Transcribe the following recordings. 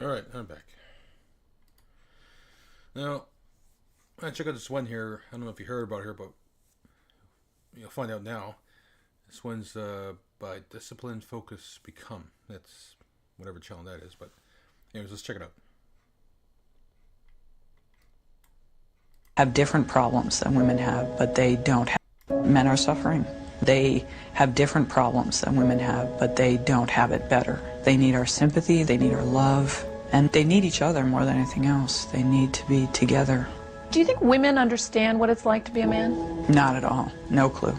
Alright, I'm back. Now, I check out this one here. I don't know if you heard about her, but you'll find out now. This one's by Discipline Focus Become. That's whatever channel that is, but anyways, let's check it out. Have different problems than women have, but they don't have. Men are suffering. They have different problems than women have, but they don't have it better. They need our sympathy, they need our love, and they need each other more than anything else. They need to be together. Do you think women understand what it's like to be a man? Not at all. No clue.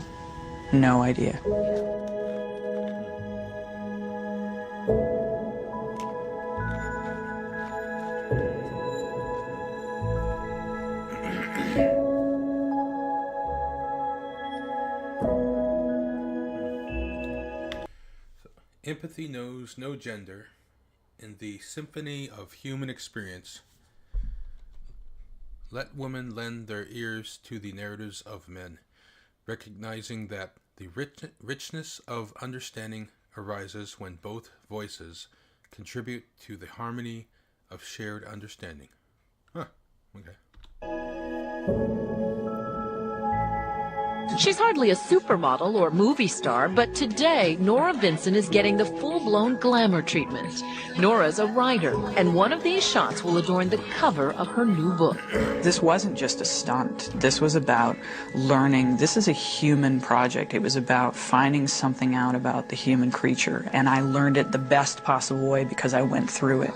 No idea. Empathy knows no gender. In the symphony of human experience, let women lend their ears to the narratives of men, recognizing that the richness of understanding arises when both voices contribute to the harmony of shared understanding. Huh, okay. She's hardly a supermodel or movie star, but today Nora Vincent is getting the full-blown glamour treatment. Nora's a writer, and one of these shots will adorn the cover of her new book. This wasn't just a stunt. This was about learning. This is a human project. It was about finding something out about the human creature, and I learned it the best possible way because I went through it.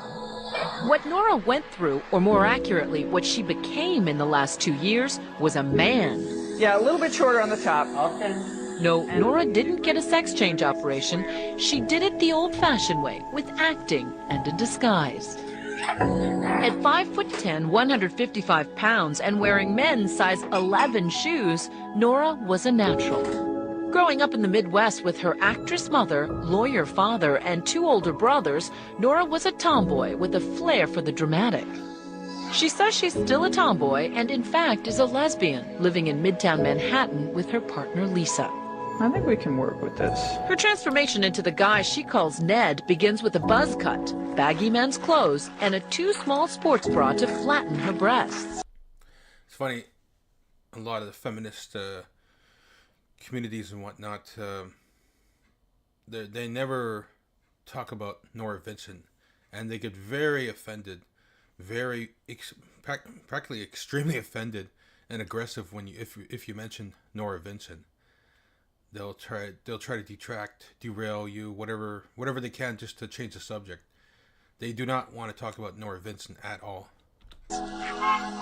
What Nora went through, or more accurately, what she became in the last 2 years, was a man. Yeah, a little bit shorter on the top. Okay. No, Nora didn't get a sex change operation. She did it the old-fashioned way, with acting and a disguise. At 5'10", 155 pounds, and wearing men's size 11 shoes, Nora was a natural. Growing up in the Midwest with her actress mother, lawyer father, and 2 older brothers, Nora was a tomboy with a flair for the dramatic. She says she's still a tomboy and, in fact, is a lesbian, living in Midtown Manhattan with her partner, Lisa. I think we can work with this. Her transformation into the guy she calls Ned begins with a buzz cut, baggy men's clothes, and a too small sports bra to flatten her breasts. It's funny, a lot of the feminist communities and whatnot, they never talk about Nora Vincent, and they get very offended, practically extremely offended and aggressive when if you mention Nora Vincent. They'll try to derail you, whatever they can, just to change the subject. They do not want to talk about Nora Vincent at all.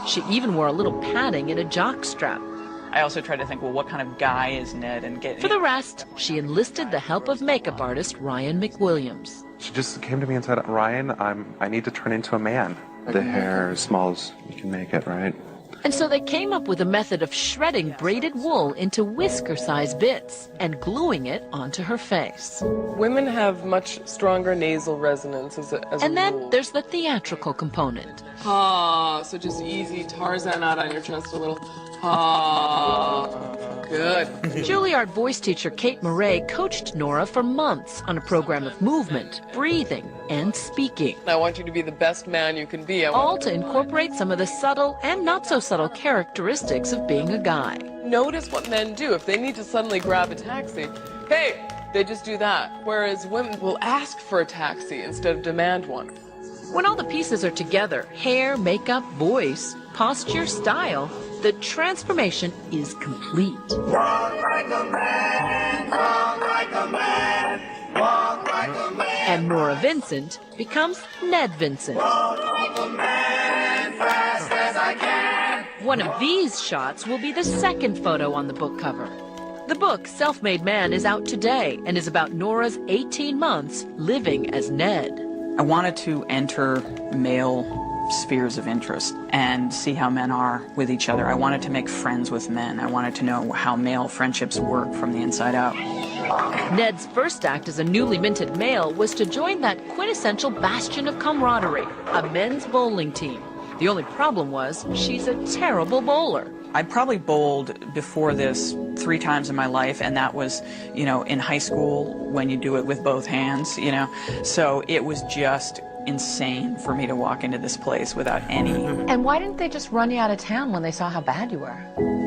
She even wore a little padding and a jock strap. I also tried to think, well, what kind of guy is Ned? And For the rest, she enlisted the help of makeup artist Ryan McWilliams. She just came to me and said, Ryan, I need to turn into a man. The hair as small as you can make it, right? And so they came up with a method of shredding braided wool into whisker-sized bits and gluing it onto her face. Women have much stronger nasal resonance as a And then rule. there's the theatrical component. Ah, so just easy Tarzan out on your chest a little. Ah, good. Juilliard voice teacher Kate Murray coached Nora for months on a program of movement, breathing, and speaking. I want you to be the best man you can be. All to incorporate some of the subtle and not so subtle characteristics of being a guy. Notice what men do. If they need to suddenly grab a taxi, hey, they just do that. Whereas women will ask for a taxi instead of demand one. When all the pieces are together, hair, makeup, voice, posture, style, the transformation is complete. Walk like a man, talk like a man, walk like a man. And Nora Vincent becomes Ned Vincent. Walk like a man, fast as I can. One of these shots will be the second photo on the book cover. The book, Self-Made Man, is out today and is about Nora's 18 months living as Ned. I wanted to enter male spheres of interest and see how men are with each other. I wanted to make friends with men. I wanted to know how male friendships work from the inside out. Ned's first act as a newly minted male was to join that quintessential bastion of camaraderie, a men's bowling team. The only problem was she's a terrible bowler. I probably bowled before this 3 times in my life, and that was, in high school when you do it with both hands, So it was just insane for me to walk into this place without any. And why didn't they just run you out of town when they saw how bad you were?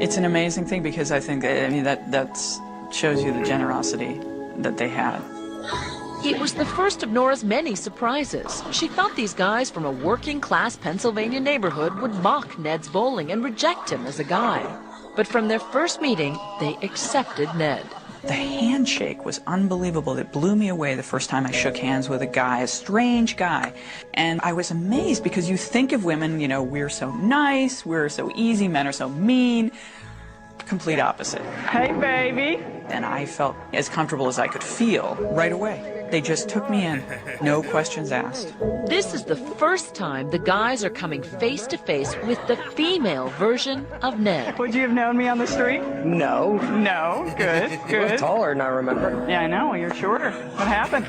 It's an amazing thing because I think that shows you the generosity that they had. It was the first of Nora's many surprises. She thought these guys from a working-class Pennsylvania neighborhood would mock Ned's bowling and reject him as a guy. But from their first meeting, they accepted Ned. The handshake was unbelievable. It blew me away the first time I shook hands with a guy, a strange guy. And I was amazed because you think of women, we're so nice, we're so easy, men are so mean. Complete opposite. Hey, baby. And I felt as comfortable as I could feel right away. They just took me in, no questions asked. This is the first time the guys are coming face to face with the female version of Ned. Would you have known me on the street? No. No. Good, You look taller than I remember. Yeah, I know. You're shorter. What happened?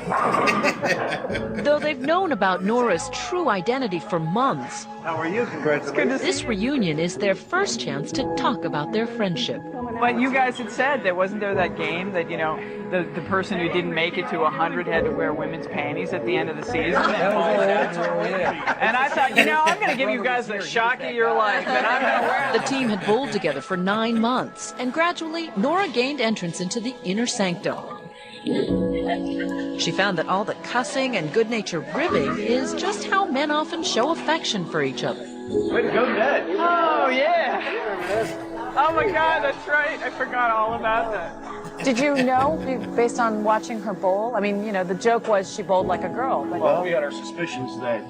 Though they've known about Nora's true identity for months, How are you? Congratulations. Good to see this reunion is their first chance to talk about their friendship. But you guys had said wasn't there that game that, the person who didn't make it to 100 had to wear women's panties at the end of the season? And I thought, I'm going to give you guys the shock of your life, and I'm going to wear The team had bowled together for 9 months, and gradually, Nora gained entrance into the inner sanctum. She found that all the cussing and good-natured ribbing is just how men often show affection for each other. Way to go, Ned. Oh, yeah. Oh, my God, that's right. I forgot all about that. Did you know, based on watching her bowl? I mean, the joke was she bowled like a girl. But Well, we had our suspicions that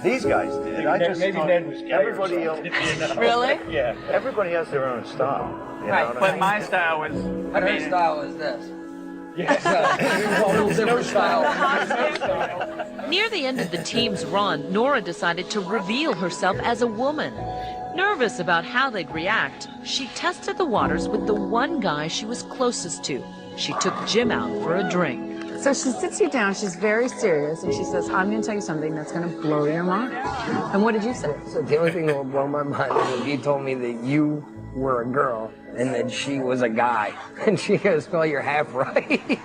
these guys did. I just maybe thought Ned was gay or everybody something. else. Really? Yeah, everybody has their own style. You know Right, what I But mean? my style was... Her style is this. Near the end of the team's run, Nora decided to reveal herself as a woman. Nervous about how they'd react, she tested the waters with the one guy she was closest to. She took Jim out for a drink. So she sits you down, she's very serious, and she says, I'm going to tell you something that's going to blow your mind. And what did you say? So the only thing that will blow my mind is if you told me that you were a girl and that she was a guy. And she goes, well, you're half right.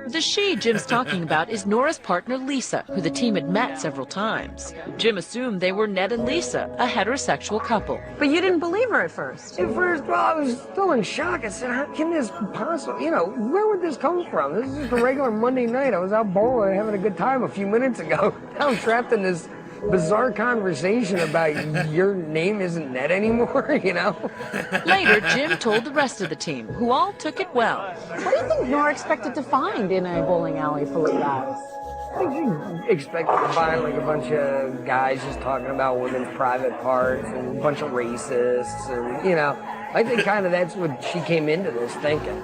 The she Jim's talking about is Nora's partner Lisa, who the team had met several times. Jim assumed they were Ned and Lisa, a heterosexual couple. But you didn't believe her at first. At first, well, I was still in shock. I said, how can this possibly, where would this come from? This is just a regular Monday night. I was out bowling having a good time a few minutes ago. Now I'm trapped in this bizarre conversation about your name isn't Ned anymore, Later, Jim told the rest of the team, who all took it well. What do you think Nora expected to find in a bowling alley full of guys? I think you expected to find like a bunch of guys just talking about women's private parts and a bunch of racists and, I think kind of that's what she came into this thinking.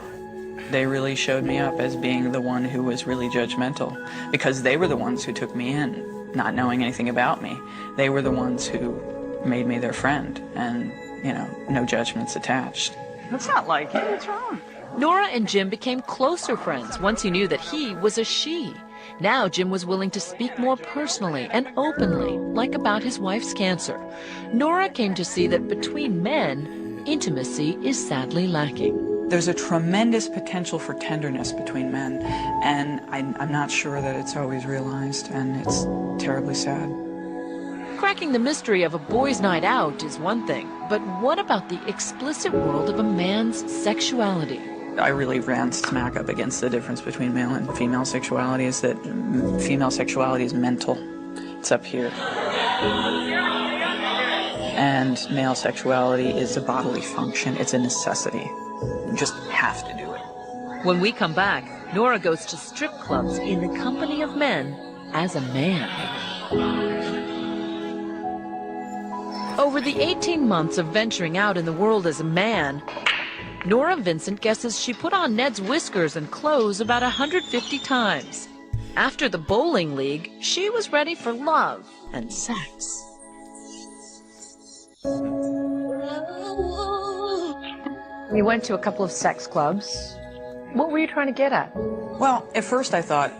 They really showed me up as being the one who was really judgmental because they were the ones who took me in, not knowing anything about me. They were the ones who made me their friend, and, you know, no judgments attached. That's not like it. What's wrong? Nora and Jim became closer friends once he knew that he was a she. Now Jim was willing to speak more personally and openly, like about his wife's cancer. Nora came to see that between men, intimacy is sadly lacking. There's a tremendous potential for tenderness between men, and I'm not sure that it's always realized, and it's terribly sad. Cracking the mystery of a boys' night out is one thing, but what about the explicit world of a man's sexuality? I really ran smack up against the difference between male and female sexuality, is that female sexuality is mental. It's up here. And male sexuality is a bodily function. It's a necessity. You just have to do it. When we come back, Nora goes to strip clubs in the company of men as a man. Over the 18 months of venturing out in the world as a man, Nora Vincent guesses she put on Ned's whiskers and clothes about 150 times. After the bowling league, she was ready for love and sex. You went to a couple of sex clubs. What were you trying to get at? Well, at first I thought,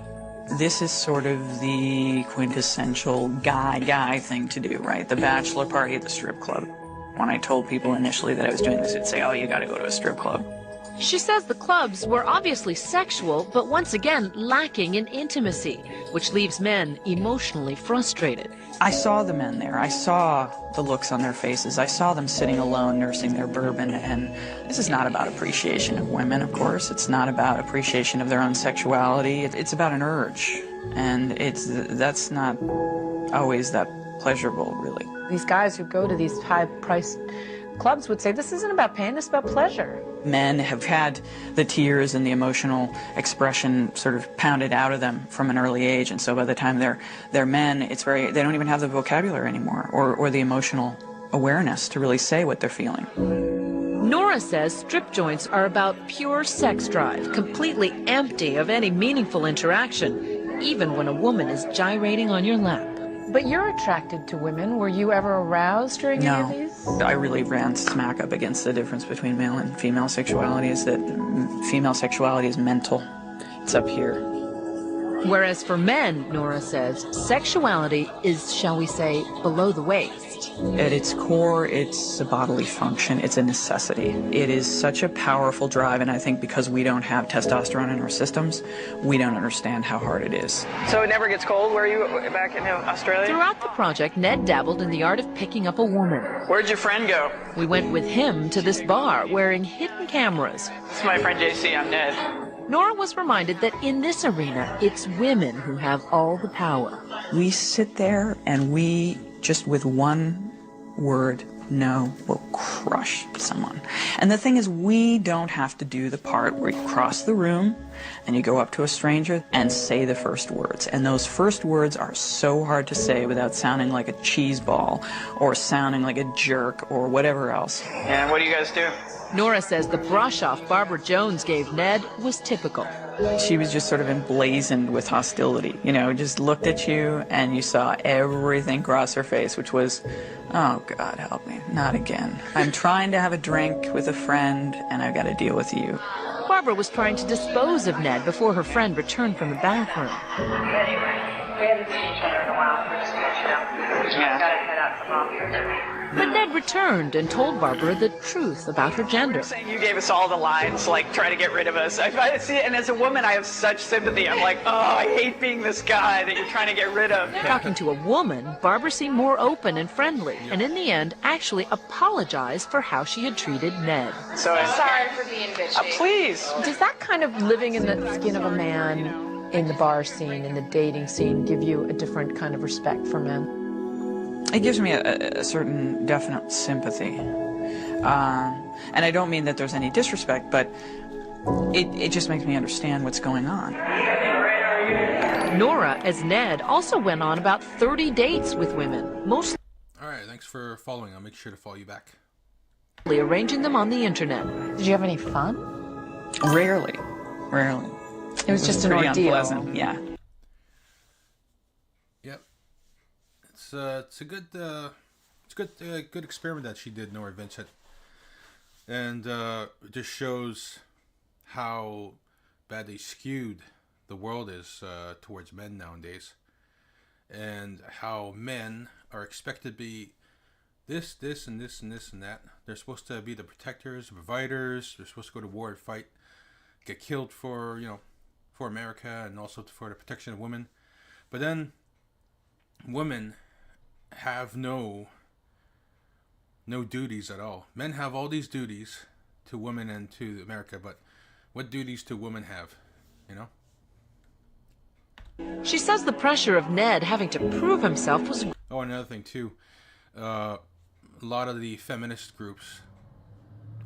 this is sort of the quintessential guy thing to do, right? The bachelor party at the strip club. When I told people initially that I was doing this, they'd say, oh, you gotta go to a strip club. She says the clubs were obviously sexual, but once again lacking in intimacy, which leaves men emotionally frustrated. I saw the men there. I saw the looks on their faces. I saw them sitting alone, nursing their bourbon. And this is not about appreciation of women, of course. It's not about appreciation of their own sexuality. It's about an urge. And that's not always that pleasurable, really. These guys who go to these high-priced clubs would say, this isn't about pain, it's about pleasure. Men have had the tears and the emotional expression sort of pounded out of them from an early age, and so by the time they're men, they don't even have the vocabulary anymore, or the emotional awareness to really say what they're feeling. Nora says strip joints are about pure sex drive, completely empty of any meaningful interaction, even when a woman is gyrating on your lap. But you're attracted to women. Were you ever aroused during any of these? I really ran smack up against the difference between male and female sexuality, is that female sexuality is mental. It's up here. Whereas for men, Nora says, sexuality is, shall we say, below the waist. At its core, it's a bodily function. It's a necessity. It is such a powerful drive, and I think because we don't have testosterone in our systems, we don't understand how hard it is. So it never gets cold where you back in Australia? Throughout the project, Ned dabbled in the art of picking up a woman. Where'd your friend go? We went with him to this bar, wearing hidden cameras. This is my friend JC, I'm Ned. Nora was reminded that in this arena, it's women who have all the power. We sit there and we, just with one word, no, will crush someone. And the thing is, we don't have to do the part where you cross the room and you go up to a stranger and say the first words. And those first words are so hard to say without sounding like a cheese ball or sounding like a jerk or whatever else. And what do you guys do? Nora says the brush-off Barbara Jones gave Ned was typical. She was just sort of emblazoned with hostility, you know, just looked at you and you saw everything cross her face, which was, oh, God, help me, not again. I'm trying to have a drink with a friend and I've got to deal with you. Barbara was trying to dispose of Ned before her friend returned from the bathroom. Anyway, we haven't seen each other in a while, so just to let you know. We've got to head out to the office. But Ned returned and told Barbara the truth about her gender. Saying you gave us all the lines, like, try to get rid of us. I see it, and as a woman, I have such sympathy. I'm like, oh, I hate being this guy that you're trying to get rid of. Talking to a woman, Barbara seemed more open and friendly, and in the end, actually apologized for how she had treated Ned. So Sorry for being bitchy. Please. Does that kind of living in the skin of a man in the bar scene, in the dating scene, give you a different kind of respect for men? It gives me a certain definite sympathy. And I don't mean that there's any disrespect, but it just makes me understand what's going on. Nora, as Ned, also went on about 30 dates with women, mostly Alright, thanks for following. I'll make sure to follow you back. arranging them on the internet. Did you have any fun? Rarely. It was just an pretty ordeal. Unpleasant. Yeah. Yep. It's a good it's a good experiment that she did, Nora Vincent, and it just shows how badly skewed the world is towards men nowadays, and how men are expected to be this, and this, and this, and that. They're supposed to be the protectors, the providers. They're supposed to go to war and fight, get killed for, for America, and also for the protection of women. But then women have no duties at all. Men have all these duties to women and to America, but what duties do women have, She says the pressure of Ned having to prove himself was... Oh, another thing too. A lot of the feminist groups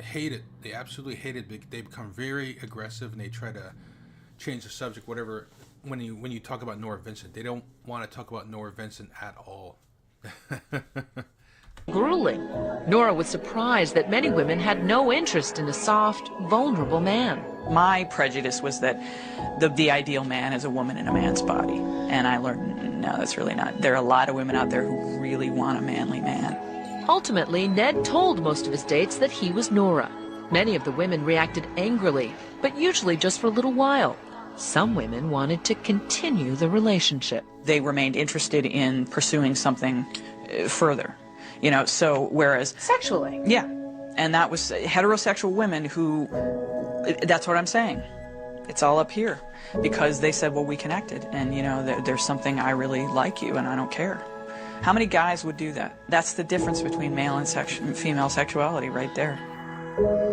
hate it. They absolutely hate it. They become very aggressive and they try to change the subject, whatever. When you talk about Nora Vincent, they don't want to talk about Nora Vincent at all. grueling. Nora was surprised that many women had no interest in a soft, vulnerable man. My prejudice was that the ideal man is a woman in a man's body. And I learned, no, that's really not. There are a lot of women out there who really want a manly man. Ultimately, Ned told most of his dates that he was Nora. Many of the women reacted angrily, but usually just for a little while. Some women wanted to continue the relationship. They remained interested in pursuing something further, you know, so whereas... Sexually. Yeah, and that was heterosexual women who, that's what I'm saying. It's all up here because they said, well, we connected and, you know, there's something I really like you and I don't care. How many guys would do that? That's the difference between male and female sexuality right there.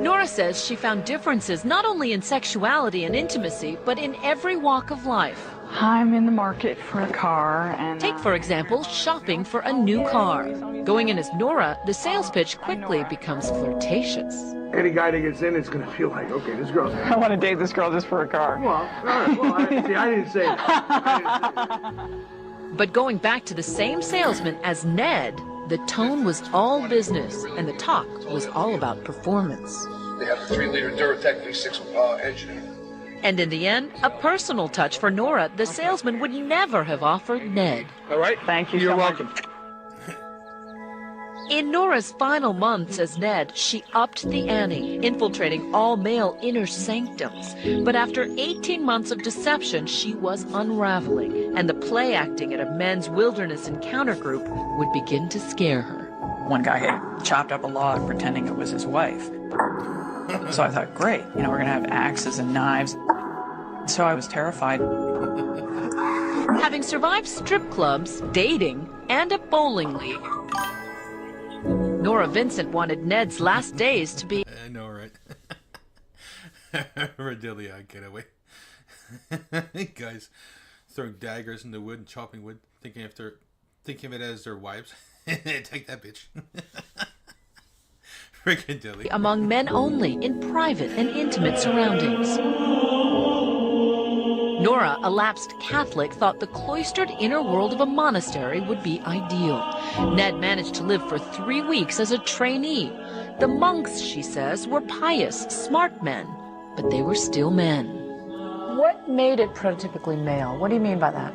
Nora says she found differences not only in sexuality and intimacy, but in every walk of life. I'm in the market for a car and... Take, for example, shopping for a new car. Going in as Nora, the sales pitch quickly becomes flirtatious. Any guy that gets in is going to feel like, okay, this girl's... I want to date this girl just for a car. Well, all right, well, I didn't say that. But going back to the same salesman as Ned, the tone was all business, and the talk was all about performance. They have a 3-liter Duratec V6 engine. And in the end, a personal touch for Nora the salesman would never have offered Ned. All right? Thank you. You're so welcome. much. In Nora's final months as Ned, she upped the ante, infiltrating all male inner sanctums. But after 18 months of deception, she was unraveling, and the play acting at a men's wilderness encounter group would begin to scare her. One guy had chopped up a log pretending it was his wife. So I thought, great, you know, we're going to have axes and knives. So I was terrified. Having survived strip clubs, dating, and a bowling league, Nora Vincent wanted Ned's last days to be... I know, right? Redelia getaway. Guys throwing daggers in the wood and chopping wood, thinking of it as their wives. Take that, bitch. Freaking dilly. Among men only, in private and intimate surroundings. Nora, a lapsed Catholic, thought the cloistered inner world of a monastery would be ideal. Ned managed to live for 3 weeks as a trainee. The monks, she says, were pious, smart men, but they were still men. What made it prototypically male? What do you mean by that?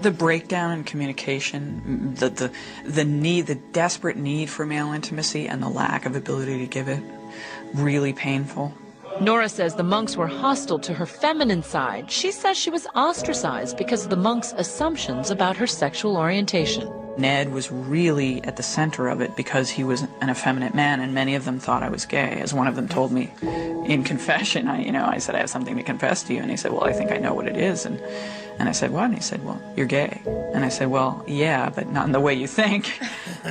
The breakdown in communication, the need, the desperate need for male intimacy and the lack of ability to give it, really painful. Nora says the monks were hostile to her feminine side. She says she was ostracized because of the monks' assumptions about her sexual orientation. Ned was really at the center of it because he was an effeminate man, and many of them thought I was gay. As one of them told me in confession, I said, I have something to confess to you. And he said, well, I think I know what it is. And I said, what? And he said, well, you're gay. And I said, well, yeah, but not in the way you think.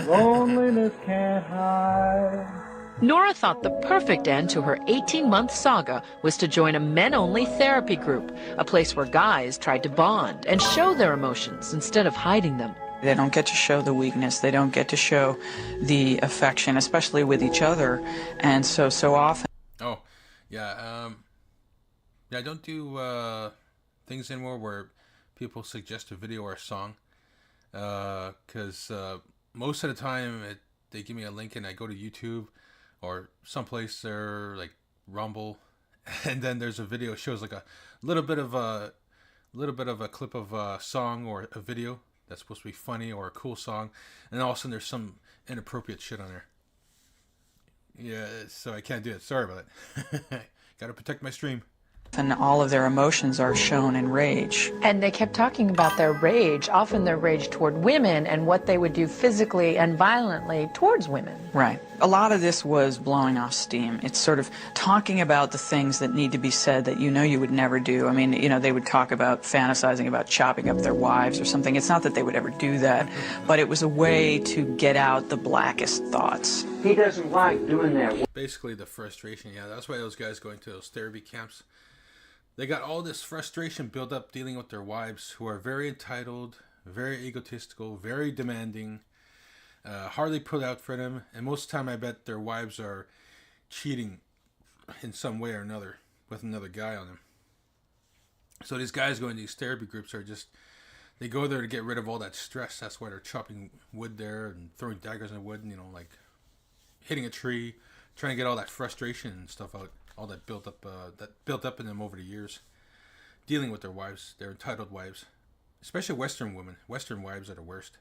Loneliness can't hide. Nora thought the perfect end to her 18-month saga was to join a men-only therapy group, a place where guys tried to bond and show their emotions instead of hiding them. They don't get to show the weakness. They don't get to show the affection, especially with each other. And so often... Oh, yeah. I don't do things anymore where people suggest a video or a song. Because most of the time they give me a link and I go to YouTube or someplace there like Rumble, and then there's a video that shows like a little bit of a clip of a song or a video that's supposed to be funny or a cool song, and all of a sudden there's some inappropriate shit on there. Yeah, so I can't do it. Sorry about it. Gotta protect my stream. And all of their emotions are shown in rage. And they kept talking about their rage, often their rage toward women and what they would do physically and violently towards women. Right. A lot of this was blowing off steam. It's sort of talking about the things that need to be said that you know you would never do. I mean, you know, they would talk about fantasizing about chopping up their wives or something. It's not that they would ever do that, but it was a way to get out the blackest thoughts. He doesn't like doing that. Basically the frustration, yeah, that's why those guys go into those therapy camps. They got all this frustration built up dealing with their wives who are very entitled, very egotistical, very demanding, hardly put out for them. And most of the time I bet their wives are cheating in some way or another with another guy on them. So these guys going to these therapy groups are just, they go there to get rid of all that stress. That's why they're chopping wood there and throwing daggers in the wood and, you know, like hitting a tree, trying to get all that frustration and stuff out. All that built up in them over the years, dealing with their wives, their entitled wives, especially Western women. Western wives are the worst.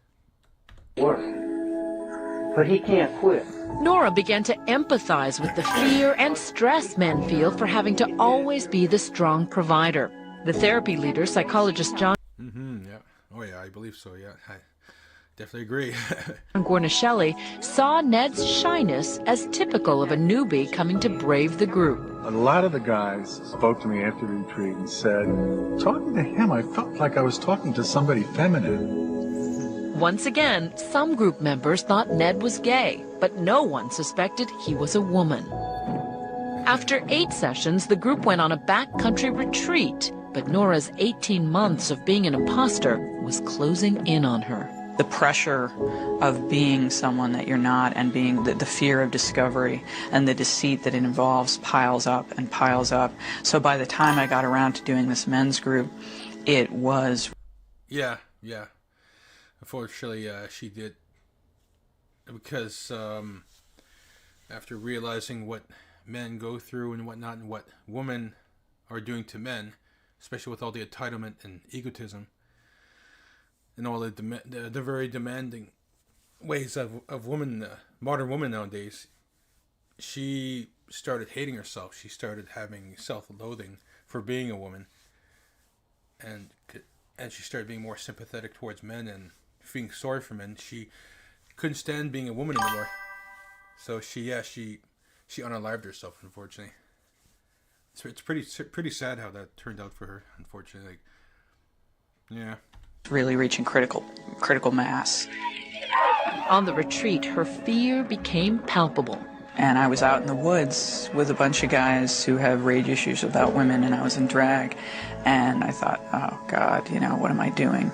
But he can't quit. Nora began to empathize with the fear and stress men feel for having to always be the strong provider. The therapy leader, psychologist John Yeah. Oh yeah, I believe so. Yeah, I definitely agree. Gornishelli saw Ned's shyness as typical of a newbie coming to brave the group. A lot of the guys spoke to me after the retreat and said, talking to him, I felt like I was talking to somebody feminine. Once again, some group members thought Ned was gay, but no one suspected he was a woman. After 8 sessions, the group went on a backcountry retreat, but Nora's 18 months of being an imposter was closing in on her. The pressure of being someone that you're not and being the fear of discovery and the deceit that it involves piles up and piles up. So by the time I got around to doing this men's group, it was... Yeah. Unfortunately, she did. Because after realizing what men go through and whatnot and what women are doing to men, especially with all the entitlement and egotism, and all the very demanding ways of women, modern women nowadays, she started hating herself. She started having self-loathing for being a woman, and she started being more sympathetic towards men and feeling sorry for men. She couldn't stand being a woman anymore, so she unalived herself. Unfortunately, it's pretty sad how that turned out for her. Unfortunately, yeah. Really reaching critical mass. On the retreat, her fear became palpable. And I was out in the woods with a bunch of guys who have rage issues about women, and I was in drag, and I thought, oh God, you know, what am I doing?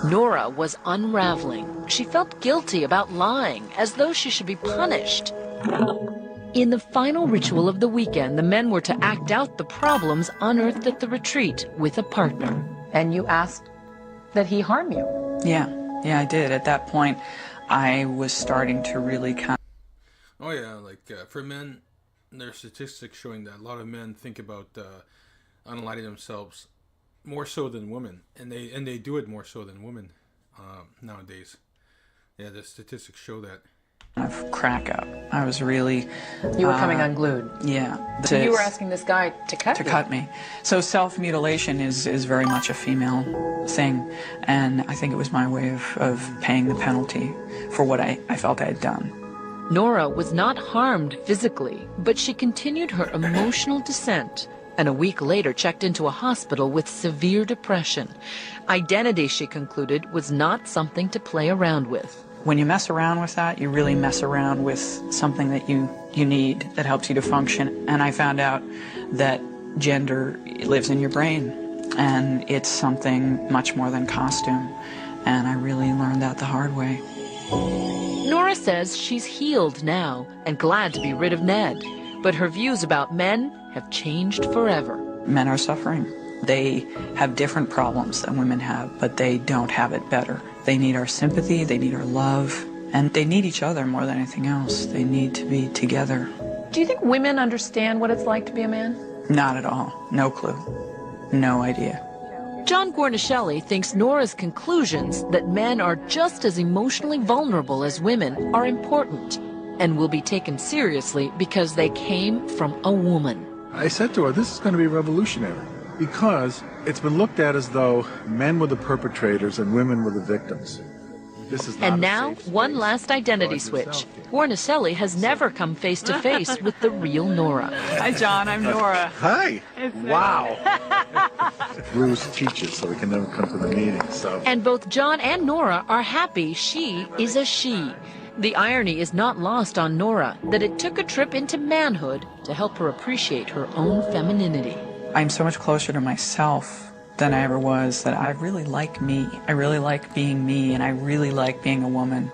Nora was unraveling. She felt guilty about lying, as though she should be punished. In the final ritual of the weekend, the men were to act out the problems unearthed at the retreat with a partner. And you asked that he harm you. Yeah, I did. At that point, I was starting to really Oh yeah, like for men, there are statistics showing that a lot of men think about unaliving themselves more so than women, and they do it more so than women nowadays. Yeah, the statistics show that. Of crack up. I was really... You were coming unglued. Yeah. So you were asking this guy to cut you? To cut me. So self-mutilation is very much a female thing, and I think it was my way of paying the penalty for what I felt I had done. Nora was not harmed physically, but she continued her emotional descent, and a week later checked into a hospital with severe depression. Identity, she concluded, was not something to play around with. When you mess around with that, you really mess around with something that you need that helps you to function. And I found out that gender lives in your brain, and it's something much more than costume. And I really learned that the hard way. Nora says she's healed now and glad to be rid of Ned, but her views about men have changed forever. Men are suffering. They have different problems than women have, but they don't have it better. They need our sympathy, they need our love, and they need each other more than anything else. They need to be together. Do you think women understand what it's like to be a man? Not at all. No clue. No idea. John Guarnaschelli thinks Nora's conclusions that men are just as emotionally vulnerable as women are important and will be taken seriously because they came from a woman. I said to her, this is going to be revolutionary because it's been looked at as though men were the perpetrators and women were the victims. This is not And now, one last identity switch. Guarnaschelli has never come face to face with the real Nora. Hi, John. I'm Nora. Hi. Wow. Bruce teaches, so we can never come to the meeting. So. And both John and Nora are happy she is a she. The irony is not lost on Nora that it took a trip into manhood to help her appreciate her own femininity. I'm so much closer to myself than I ever was, that I really like me. I really like being me, and I really like being a woman.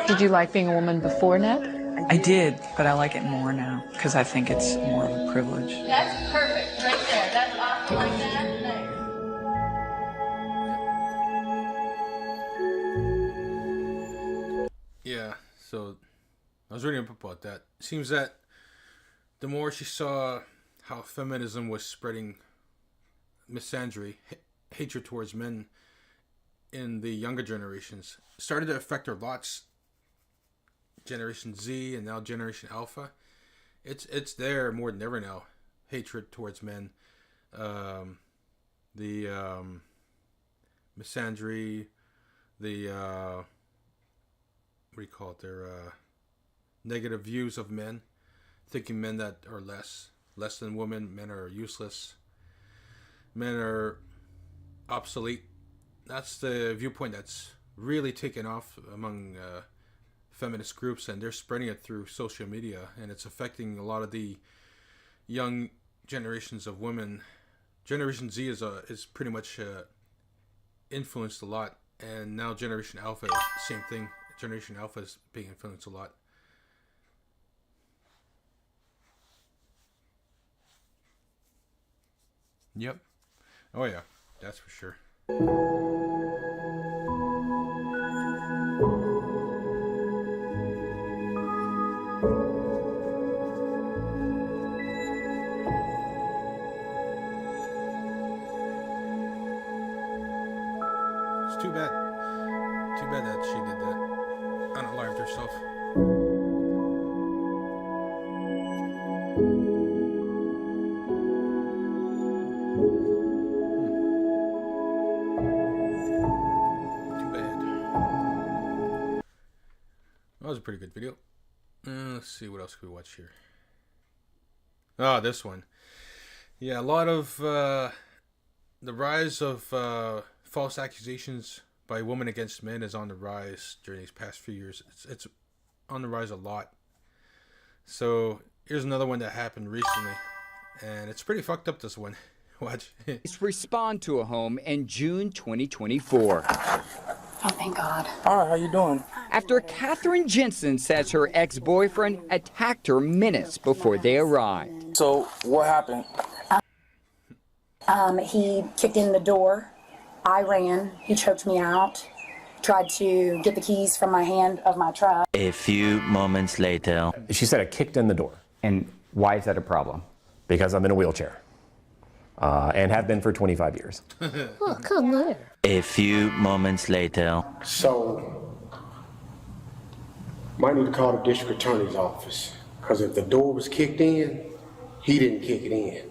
Did you like being a woman before, Ned? I did, but I like it more now, because I think it's more of a privilege. That's perfect right there. That's awesome like that. Nice. Yeah, so I was reading up about that. It seems that the more she saw how feminism was spreading misandry, hatred towards men in the younger generations, started to affect her lots. Generation Z and now Generation Alpha. It's there more than ever now. Hatred towards men. The misandry, the what do you call it? Their negative views of men, thinking men that are less than women, men are useless, men are obsolete. That's the viewpoint that's really taken off among feminist groups, and they're spreading it through social media, and it's affecting a lot of the young generations of women. Generation Z is pretty much influenced a lot, and now Generation Alpha is the same thing. Generation Alpha is being influenced a lot. Yep. Oh yeah, that's for sure. It's too bad. Too bad that she did that. Unalived herself. That was a pretty good video. Let's see what else can we watch here. Ah, this one. Yeah, a lot of the rise of false accusations by women against men is on the rise during these past few years. It's on the rise a lot. So here's another one that happened recently, and it's pretty fucked up, this one. Watch. Respond to a home in June 2024. Oh, thank God. Hi, how you doing? After Katherine Jensen says her ex-boyfriend attacked her minutes before they arrived. So, what happened? He kicked in the door. I ran. He choked me out. Tried to get the keys from my hand of my truck. A few moments later. She said I kicked in the door. And why is that a problem? Because I'm in a wheelchair. And have been for 25 years. Oh, come there. A few moments later. So, might need to call the district attorney's office. Because if the door was kicked in, he didn't kick it in.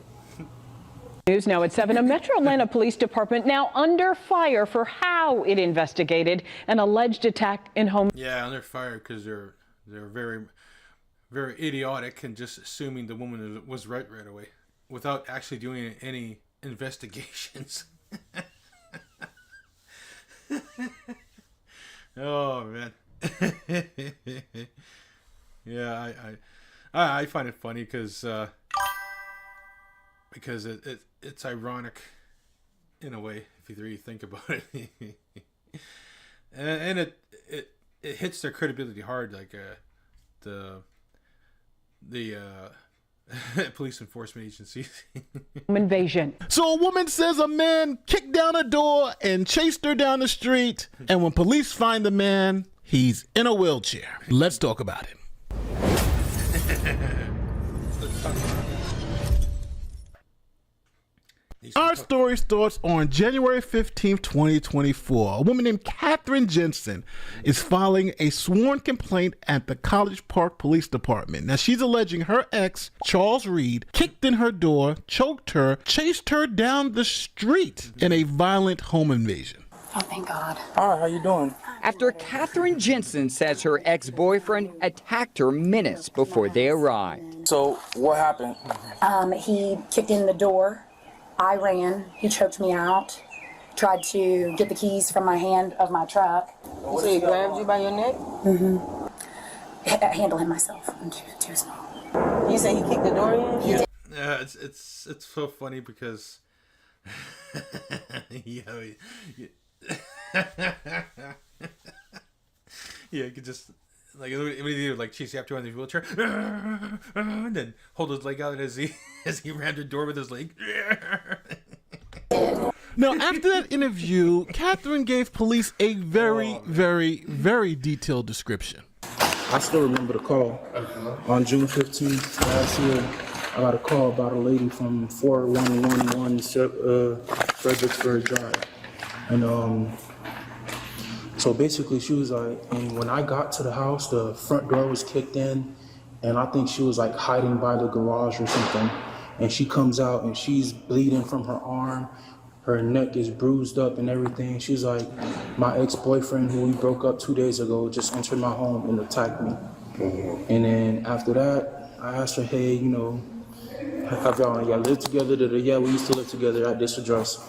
News now at 7. A Metro Atlanta Police Department now under fire for how it investigated an alleged attack in home. Yeah, under fire because they're very, very idiotic and just assuming the woman was right away without actually doing any investigations. Oh man. Yeah, I find it funny because it's ironic in a way if you really think about it. and it hits their credibility hard, like the police enforcement agencies. Invasion. So a woman says a man kicked down a door and chased her down the street, and when police find the man, he's in a wheelchair. Let's talk about it. Our story starts on January 15th, 2024. A woman named Catherine Jensen is filing a sworn complaint at the College Park Police Department. Now, she's alleging her ex, Charles Reed, kicked in her door, choked her, chased her down the street in a violent home invasion. Oh, thank God. Hi, how you doing? After Catherine Jensen says her ex-boyfriend attacked her minutes before they arrived. So, what happened? He kicked in the door. I ran. He choked me out. Tried to get the keys from my hand of my truck. So he grabbed you by your neck? Mm-hmm. Handle him myself. I'm too small. You say he kicked the door in? He did. It's so funny because yeah, you could just like what do you do? Like chase you after on the wheelchair, and then hold his leg out as he rammed the door with his leg. Now, after that interview, Catherine gave police a very, very, very detailed description. I still remember the call. On June 15th last year, I got a call about a lady from 4111 Fredericksburg Drive. And so basically she was like, and when I got to the house, the front door was kicked in, and I think she was like hiding by the garage or something. And she comes out and she's bleeding from her arm. Her neck is bruised up and everything. She's like, my ex-boyfriend who we broke up 2 days ago just entered my home and attacked me. And then after that, I asked her, hey, you know, have y'all lived together? Yeah, we used to live together at this address.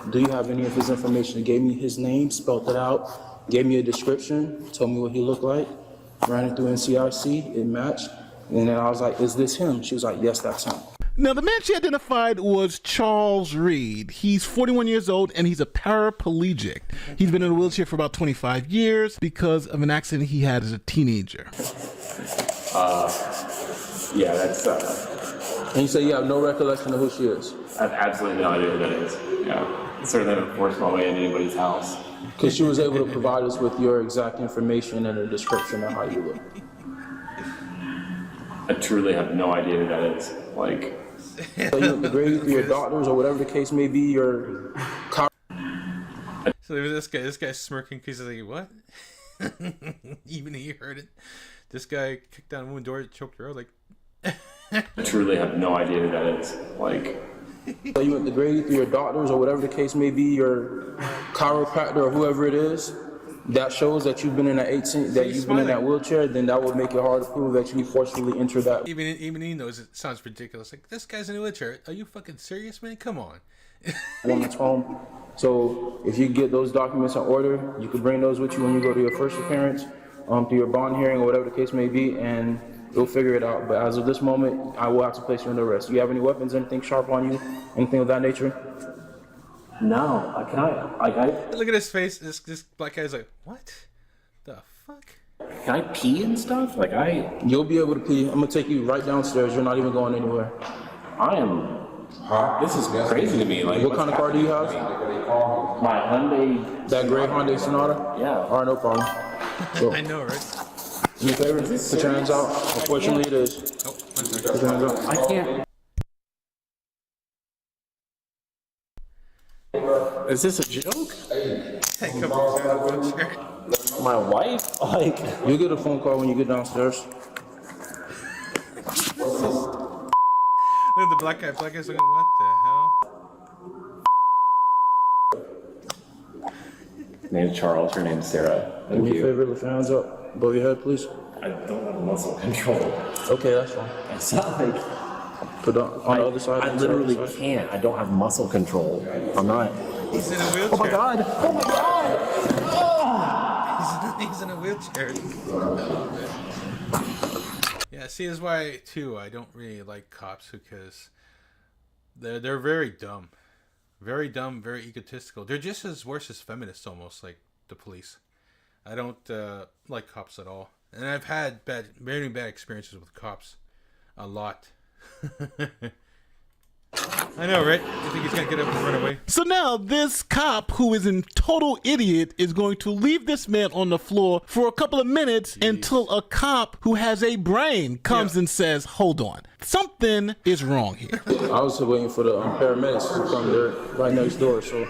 Do you have any of his information? He gave me his name, spelled it out, gave me a description, told me what he looked like, ran it through NCIC, it matched. And then I was like, is this him? She was like, yes, that's him. Now, the man she identified was Charles Reed. He's 41 years old, and he's a paraplegic. He's been in a wheelchair for about 25 years because of an accident he had as a teenager. Yeah, that's... And you say you have no recollection of who she is? I have absolutely no idea who that is. Yeah, certainly haven't forced my way into anybody's house. Because she was able to provide us with your exact information and a description of how you look. I truly have no idea who that is. Like... So you went to grade through your doctors or whatever the case may be, your... So there was this guy's smirking because he's like, what? Even he heard it. This guy kicked down a woman's door, choked her out, like... I truly have no idea who that is. Like... So you went to grade through your doctors or whatever the case may be, your chiropractor or whoever it is, that shows that you've been in that wheelchair, then that would make it hard to prove that you forcibly entered that. Even he knows it sounds ridiculous. Like, this guy's in a wheelchair. Are you fucking serious, man? Come on. Woman's home. So if you get those documents in order, you can bring those with you when you go to your first appearance, through your bond hearing or whatever the case may be, and we'll figure it out. But as of this moment, I will have to place you under arrest. Do you have any weapons, anything sharp on you, anything of that nature? No. Look at his face. This black guy's like, what the fuck? Can I pee and stuff? You'll be able to pee. I'm gonna take you right downstairs. You're not even going anywhere. This is crazy to me. Like, what kind of car do you have? My Hyundai. That gray Hyundai Sonata? Yeah. All right, no problem. So, I know, right? Do me a favor, put your hands out. Unfortunately, it is. Oh, put your hands out. I can't. Is this a joke? My wife? You'll get a phone call when you get downstairs. Look at the black guy. Black guy's looking, what the hell? Name's Charles. Her name's Sarah. Do me a favor, lift your hands up above your head, please. I don't have muscle control. Okay, that's fine. It's not like... Put on the other side. I literally can't. I don't have muscle control. I'm not... He's in a wheelchair. Oh my god! Oh my god! Oh! He's in a wheelchair. Yeah, see, that's why, too, I don't really like cops, because they're very dumb. Very dumb, very egotistical. They're just as worse as feminists, almost, like the police. I don't like cops at all. And I've had very bad experiences with cops. A lot. I know, right? You think he's gonna get up and run away? So now this cop who is in total idiot is going to leave this man on the floor for a couple of minutes until a cop who has a brain comes and says, hold on, something is wrong here. I was waiting for the paramedics to come there right next door, so.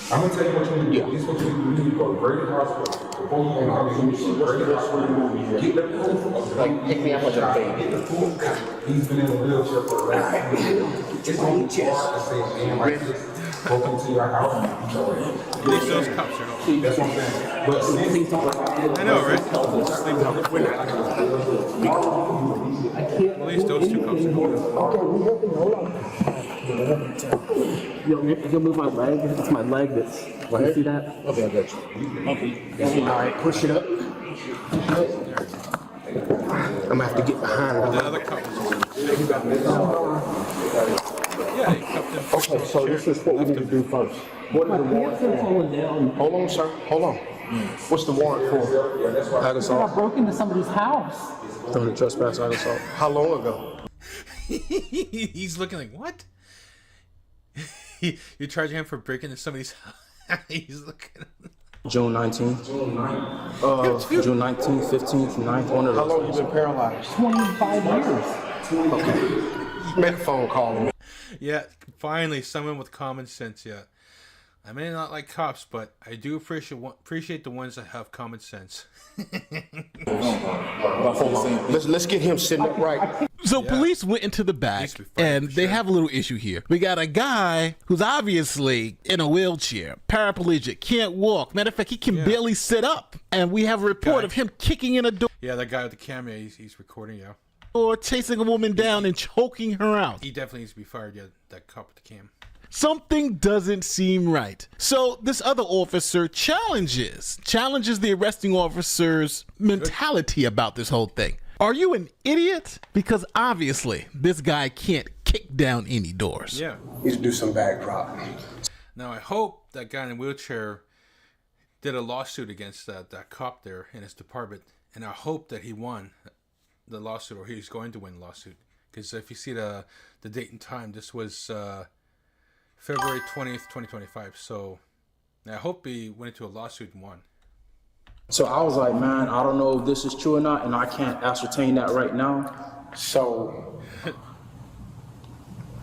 I'm gonna tell you what you need to do. This is what you need to go to Brady Hospital. Like, pick me up with a baby. He's been in a wheelchair for a while. It's on the chest. Welcome to your house. At least those cops are helping. That's what I'm saying. But I know, right? At least those two cops are helping. Hold on. You'll move my leg. It's my leg that's. You see that? Okay, I got you. Okay. All right, push it up. I'm gonna have to get behind The him. other cop is yeah, he cuffed him. Okay, so this is what we need to do first. What is the warrant for? Hold on, sir. Hold on. What's the warrant for? I broke into somebody's house. Doing a trespass ag assault. How long ago? He's looking like, what? You're charging him for breaking into somebody's house? He's looking. June 19th. June 19th, 15th, 9th, one of those. How long you been paralyzed? 25 years. Okay. Make a phone call. Yeah, finally, someone with common sense. Yeah, I may not like cops, but I do appreciate the ones that have common sense. Hold on. Let's get him sitting up right. So police went into the back, and they have a little issue here. We got a guy who's obviously in a wheelchair, paraplegic, can't walk. Matter of fact, he can barely sit up. And we have a report of him kicking in a door. Yeah, that guy with the camera, he's recording, yeah. Or chasing a woman down and choking her out. He definitely needs to be fired, yeah, that cop with the cam. Something doesn't seem right. So this other officer challenges the arresting officer's mentality about this whole thing. Are you an idiot? Because obviously this guy can't kick down any doors. Yeah. He's do some backdrop. Now I hope that guy in the wheelchair did a lawsuit against that cop there in his department, and I hope that he won the lawsuit, or he's going to win the lawsuit. Because if you see the date and time, this was February 20th, 2025. So I hope he went into a lawsuit and won. So I was like, man, I don't know if this is true or not, and I can't ascertain that right now. So,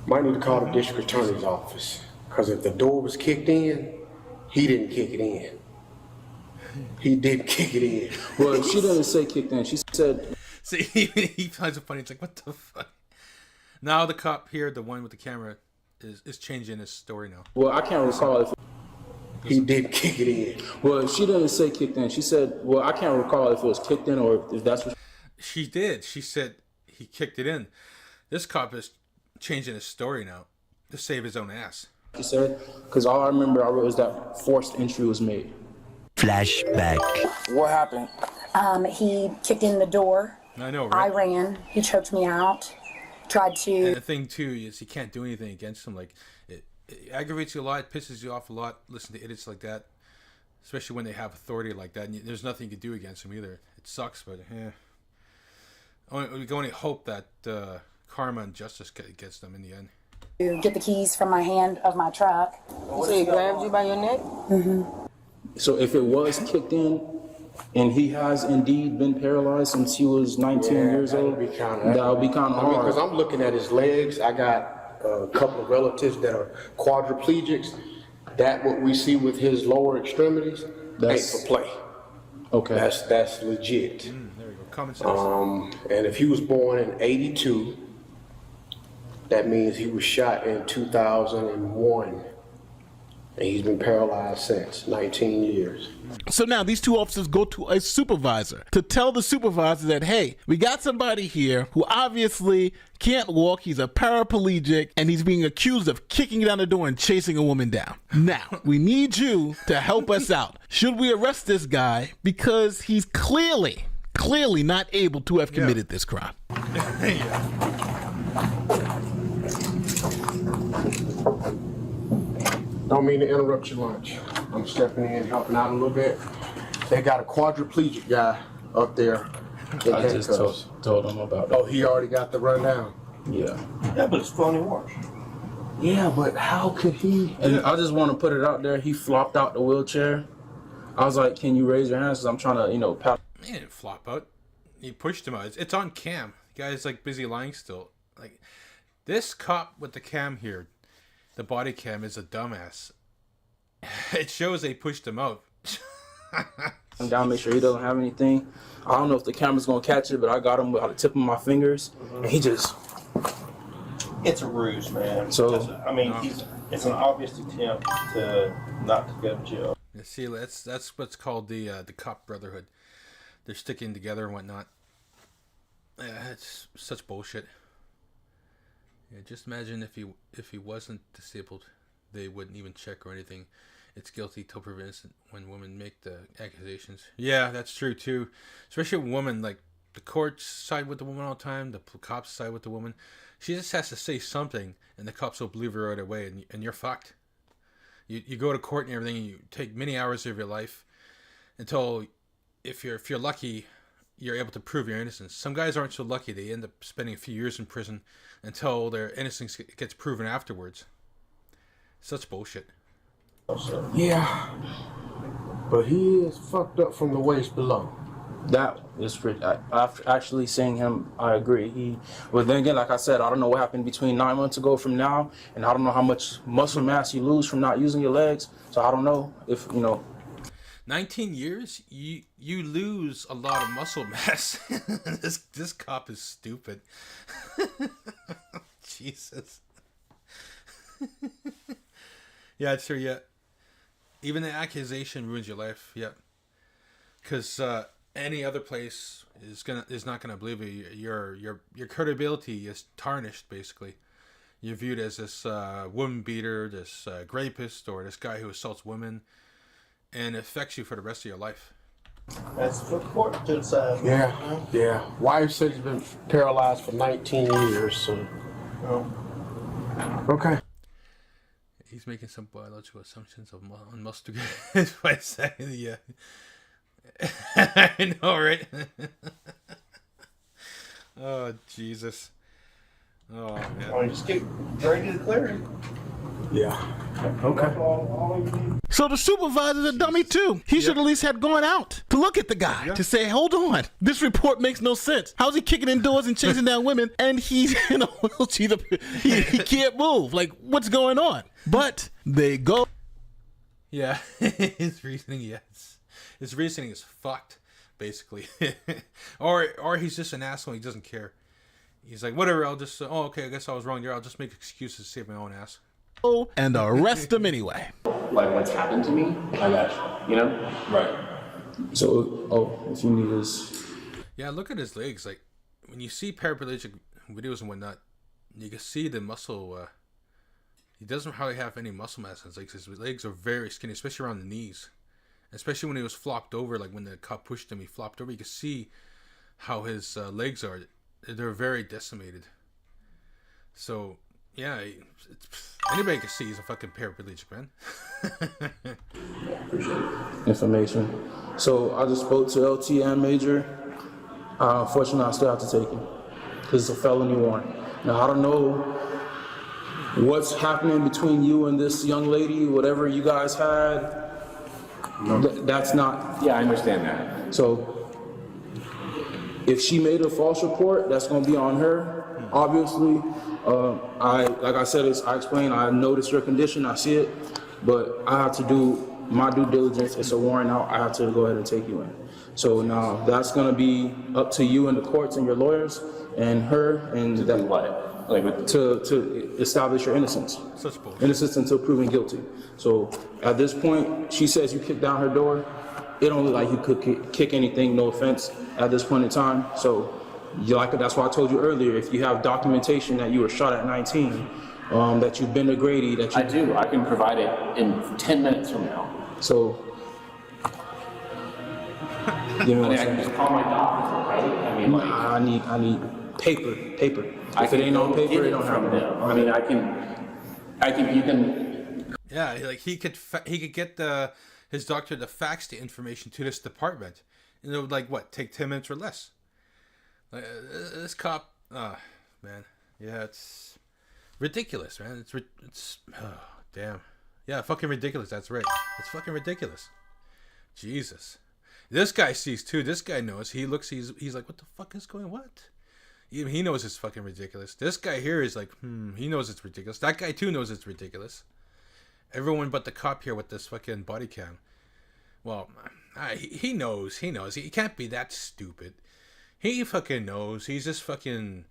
might need to call the district attorney's office. Because if the door was kicked in, he didn't kick it in. He didn't kick it in. Well, she didn't say kicked in. She said... See, he finds it funny. It's like, what the fuck? Now the cop here, the one with the camera, is changing his story now. Well, I can't recall if... He did kick it in. Well, she didn't say kicked in. She said, well, I can't recall if it was kicked in or if that's what... She did. She said he kicked it in. This cop is changing his story now to save his own ass. She said, because all I remember I wrote was that forced entry was made. Flashback. What happened? He kicked in the door. I know, right? I ran. He choked me out. Tried to... And the thing, too, is you can't do anything against him. Like, it aggravates you a lot. It pisses you off a lot. Listen to idiots like that. Especially when they have authority like that. And there's nothing you can do against them either. It sucks, but we can only hope that karma and justice gets them in the end. To get the keys from my hand of my truck. So he grabbed you by your neck? Mm-hmm. So if it was kicked in, and he has indeed been paralyzed since he was 19 years old, that would be kind of hard. Because I'm looking at his legs. I got a couple of relatives that are quadriplegics. That what we see with his lower extremities ain't for play. Okay. That's legit. There we go. Common sense. And if he was born in 82, that means he was shot in 2001. And he's been paralyzed since 19 years. So now these two officers go to a supervisor to tell the supervisor that, hey, we got somebody here who obviously can't walk. He's a paraplegic and he's being accused of kicking down the door and chasing a woman down. Now, we need you to help us out. Should we arrest this guy because he's clearly not able to have committed this crime? Don't mean to interrupt your lunch. I'm stepping in, helping out a little bit. They got a quadriplegic guy up there. I just told him about it. Oh, he already got the rundown? Yeah. Yeah, but it's phony wash. Yeah, but how could he? And I just want to put it out there. He flopped out the wheelchair. I was like, "Can you raise your hands?" 'Cause I'm trying to, pat. He didn't flop out. He pushed him out. It's on cam. The guy's like busy lying still. Like, this cop with the cam here, the body cam, is a dumbass. It shows they pushed him out. I'm down, make sure he doesn't have anything. I don't know if the camera's gonna catch it, but I got him by the tip of my fingers, and he just. It's a ruse, man. So I mean, it's an obvious attempt to not to go to jail. You see, that's what's called the cop brotherhood. They're sticking together and whatnot. Yeah, it's such bullshit. Yeah, just imagine if he wasn't disabled, they wouldn't even check or anything. It's guilty till proven innocent when women make the accusations. Yeah, that's true too. Especially a woman, like the courts side with the woman all the time, the cops side with the woman. She just has to say something, and the cops will believe her right away, and you're fucked. You go to court and everything, and you take many hours of your life until, if you're lucky, you're able to prove your innocence. Some guys aren't so lucky; they end up spending a few years in prison until their innocence gets proven afterwards. Such bullshit. Yeah, but he is fucked up from the waist below. That is pretty. After actually seeing him, I agree. But then again, like I said, I don't know what happened between 9 months ago from now, and I don't know how much muscle mass you lose from not using your legs. So I don't know if 19 years, you lose a lot of muscle mass. This cop is stupid. Jesus. Yeah, it's true. Yeah, even the accusation ruins your life. Yeah, because any other place is not gonna believe you. Your credibility is tarnished. Basically, you're viewed as this woman beater, this rapist, or this guy who assaults women, and it affects you for the rest of your life. That's for court to decide. Yeah. Wife said he's been paralyzed for 19 years. So. Okay. He's making some biological assumptions on muscle by saying, yeah. I know, right? Oh, Jesus. Oh, man. Oh, just get ready to declare it. Yeah. Okay. So the supervisor's a dummy too. He should at least have gone out to look at the guy to say, hold on, this report makes no sense. How's he kicking in doors and chasing down women and he's in a wheelchair? He can't move. Like, what's going on? But they go. Yeah, his reasoning, yes. His reasoning is fucked, basically. or he's just an asshole. He doesn't care. He's like, whatever, I'll just, okay, I guess I was wrong there. I'll just make excuses to save my own ass. And arrest them anyway. Like what's happened to me, I got you know? Right. So, if you need this. Yeah, look at his legs. Like, when you see paraplegic videos and whatnot, you can see the muscle, he doesn't hardly have any muscle mass in his legs. His legs are very skinny, especially around the knees. Especially when he was flopped over, like when the cop pushed him, he flopped over. You can see how his legs are. They're very decimated. So, yeah, anybody can see he's a fucking paraplegic, man. Information. So I just spoke to LT and Major. Unfortunately, I still have to take him because it's a felony warrant. Now, I don't know what's happening between you and this young lady, whatever you guys had. That's not. Yeah, I understand that. So if she made a false report, that's going to be on her. Obviously, like I said, I explained, I noticed your condition, I see it, but I have to do my due diligence. It's a warrant out. I have to go ahead and take you in. So now that's going to be up to you and the courts and your lawyers and her and that. What? Like to establish your innocence. Such bullshit. Innocence until proven guilty. So at this point, she says you kicked down her door. It don't look like you could kick anything, no offense, at this point in time. So that's why I told you earlier, if you have documentation that you were shot at 19, that you've been to Grady, that you... I do. I can provide it in 10 minutes from now. So... I can just call my doctor, right? I mean, like... I need paper. If it ain't on paper, it don't have it. I mean, you can... Yeah, like he could get his doctor to fax the information to this department. And it would, take 10 minutes or less. This cop, man. Yeah, it's ridiculous, man. It's oh, damn. Yeah, fucking ridiculous. That's right. It's fucking ridiculous. Jesus. This guy sees too. This guy knows. He looks. He's like, what the fuck is going? What? Even he knows it's fucking ridiculous. This guy here is like, he knows it's ridiculous. That guy too knows it's ridiculous. Everyone but the cop here with this fucking body cam. Well, he knows. He knows. He can't be that stupid. He fucking knows. He's just fucking.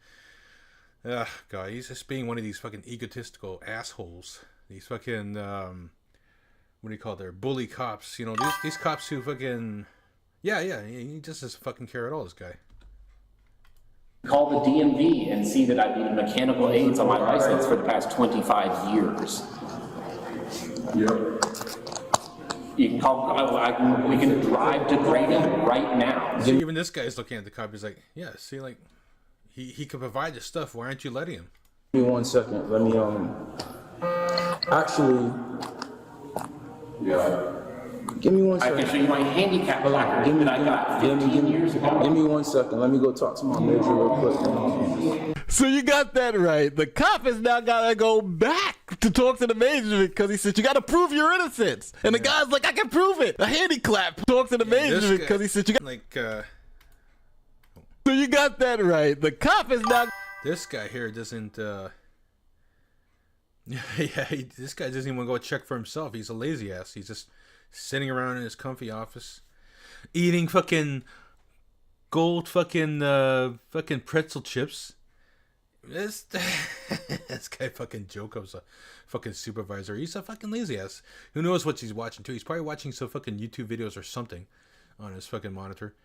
God, he's just being one of these fucking egotistical assholes. These fucking what do you call their bully cops? You know, these cops who fucking he just doesn't fucking care at all. This guy. Call the DMV and see that I've needed mechanical aids on my license for the past 25 years. Yep. You can call. We can drive to Grady right now. So even this guy's looking at the cop. He's like, yeah, see, like he could provide the stuff. Why aren't you letting him? Give me 1 second. Let me actually. Yeah. Give me 1 second. I can show you my handicap placard that I got 15 years ago. Give me 1 second. Let me go talk to my major real quick. So you got that right. The cop has now got to go back to talk to the major because he said, you got to prove your innocence. And the guy's like, I can prove it. A handicap talks to the major because he said, you got... Like, So you got that right. The cop is now... This guy here doesn't, this guy doesn't even go check for himself. He's a lazy ass. He's just sitting around in his comfy office, eating fucking gold fucking pretzel chips. This guy fucking Joko's a fucking supervisor. He's a fucking lazy ass. Who knows what he's watching too? He's probably watching some fucking YouTube videos or something on his fucking monitor.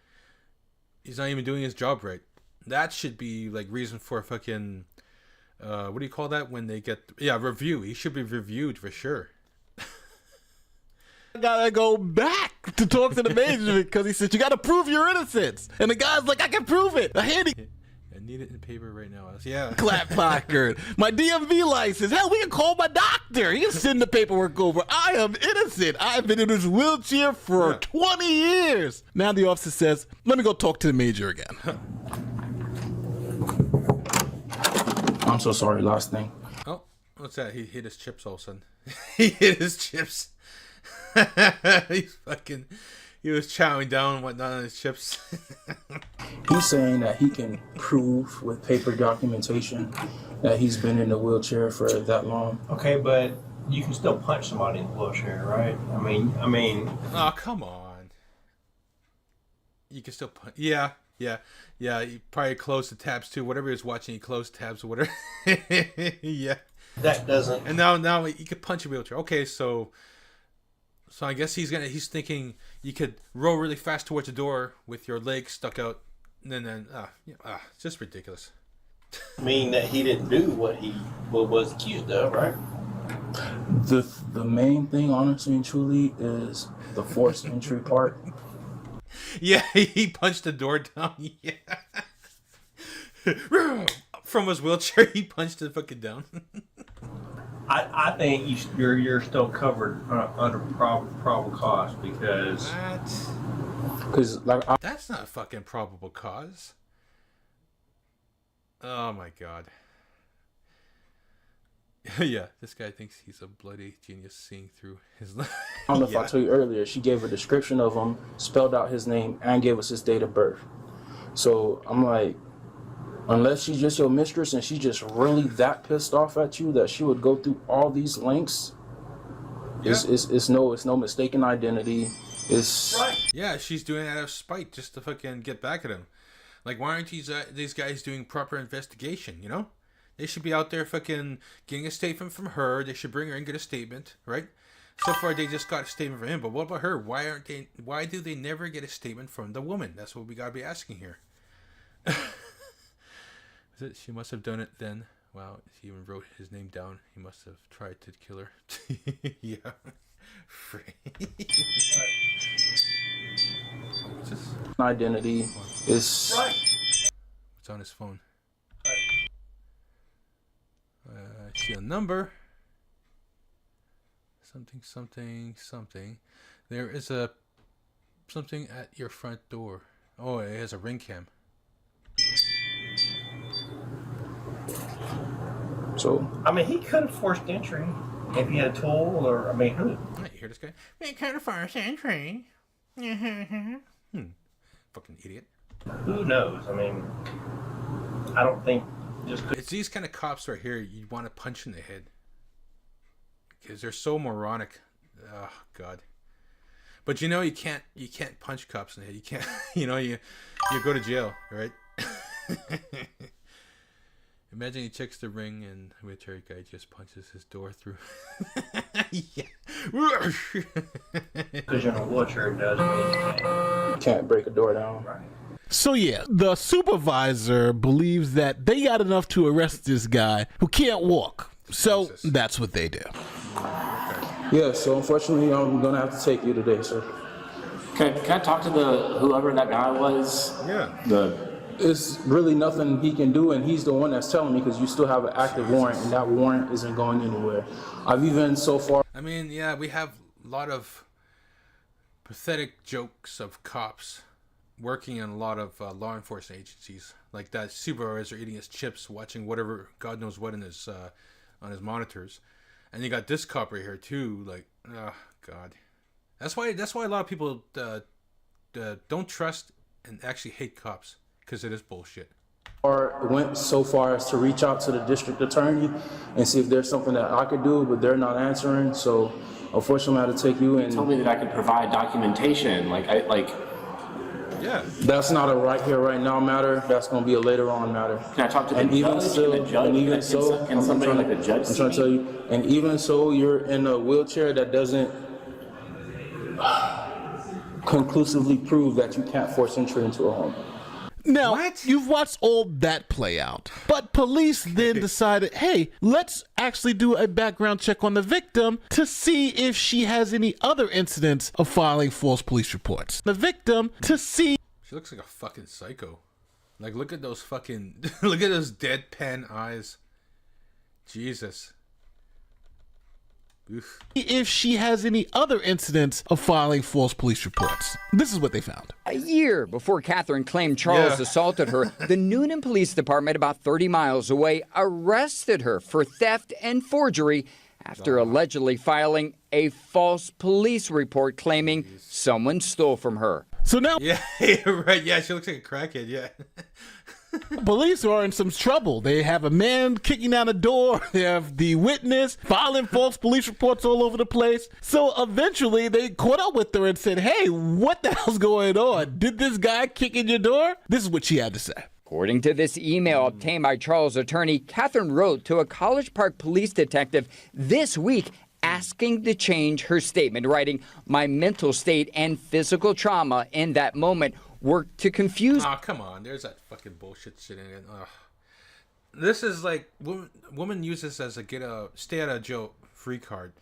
He's not even doing his job right. That should be like reason for a fucking what do you call that when they get review? He should be reviewed for sure. I gotta go back to talk to the major because he said, you gotta prove your innocence. And the guy's like, I can prove it. A handicap. I need it in paper right now. Yeah. Clap placard. My DMV license. Hell, we can call my doctor. He can send the paperwork over. I am innocent. I've been in this wheelchair for 20 years. Now the officer says, let me go talk to the major again. I'm so sorry, last thing. Oh, what's that? He hit his chips all of a sudden. He hit his chips. He was chowing down and whatnot on his chips. He's saying that he can prove with paper documentation that he's been in a wheelchair for that long. Okay, but you can still punch somebody in the wheelchair, right? I mean. Oh, come on. You can still punch. Yeah. He probably closed the tabs too. Whatever he was watching, he closed tabs or whatever. Yeah. That doesn't. And now he could punch a wheelchair. Okay, so I guess he's thinking you could roll really fast towards the door with your legs stuck out, and then it's just ridiculous. Mean that he didn't do what he was accused of, right? The main thing, honestly and truly, is the forced entry part. Yeah, he punched the door down. Yeah. From his wheelchair, he punched it fucking down. I think you're still covered under probable cause because that's not a fucking probable cause. Oh my god. Yeah, this guy thinks he's a bloody genius seeing through his life. I don't know if I told you earlier, she gave a description of him, spelled out his name, and gave us his date of birth. So I'm like, unless she's just your mistress and she's just really that pissed off at you that she would go through all these links, it's no mistaken identity. It's yeah, she's doing it out of spite just to fucking get back at him. Like, why aren't these guys doing proper investigation? You know, they should be out there fucking getting a statement from her. They should bring her and get a statement, right? So far, they just got a statement from him, but what about her? Why do they never get a statement from the woman? That's what we gotta be asking here. She must have done it then. Wow, he even wrote his name down. He must have tried to kill her. Yeah. What's this? Identity is... What's on his phone? I see a number. Something. There is something at your front door. Oh, it has a ring cam. So I mean, he could have forced entry if he had a tool, or I mean, who? You hear this guy? We kind of forced entry. Fucking idiot. Who knows? I mean, I don't think just. It's these kind of cops right here you want to punch in the head because they're so moronic. Oh God. But you know you can't punch cops in the head. You can't. You go to jail, right? Imagine he checks the ring and the wheelchair guy just punches his door through. Yeah. Because you're in a wheelchair doesn't mean you can't break a door down. Right. So yeah, the supervisor believes that they got enough to arrest this guy who can't walk. So that's what they do. Yeah, so unfortunately, I'm gonna have to take you today, sir. Can I talk to whoever that guy was? Yeah. It's really nothing he can do, and he's the one that's telling me because you still have an active warrant, and that warrant isn't going anywhere. I've even so far. I mean, yeah, we have a lot of pathetic jokes of cops working in a lot of law enforcement agencies, like that supervisor eating his chips, watching whatever God knows what in his on his monitors, and you got this cop right here too. Like, oh God, that's why a lot of people don't trust and actually hate cops because it is bullshit. Or went so far as to reach out to the district attorney and see if there's something that I could do, but they're not answering. So unfortunately, I had to take you in. They told me that I could provide documentation, Yeah. That's not a right here, right now matter. That's going to be a later on matter. Can I talk to the judge? Can somebody like the judge I'm trying to tell you, and even so, you're in a wheelchair that doesn't conclusively prove that you can't force entry into a home. Now, you've watched all that play out, but police then decided, hey, let's actually do a background check on the victim to see if she has any other incidents of filing false police reports. The victim to see. She looks like a fucking psycho. Like, look at those look at those deadpan eyes. Jesus. Oof. If she has any other incidents of filing false police reports. This is what they found. A year before Catherine claimed Charles assaulted her, the Noonan Police Department, about 30 miles away, arrested her for theft and forgery after allegedly filing a false police report claiming someone stole from her. So now... Yeah, right. Yeah, she looks like a crackhead, yeah. Police are in some trouble. They have a man kicking down a door. They have the witness filing false police reports all over the place. So eventually they caught up with her and said, hey, what the hell's going on? Did this guy kick in your door? This is what she had to say. According to this email obtained by Charles' attorney, Catherine wrote to a College Park police detective this week asking to change her statement, writing, my mental state and physical trauma in that moment worked to confuse. Oh, come on. There's that fucking bullshit shit in it. Ugh. This is like, women use this as a stay out of jail free card.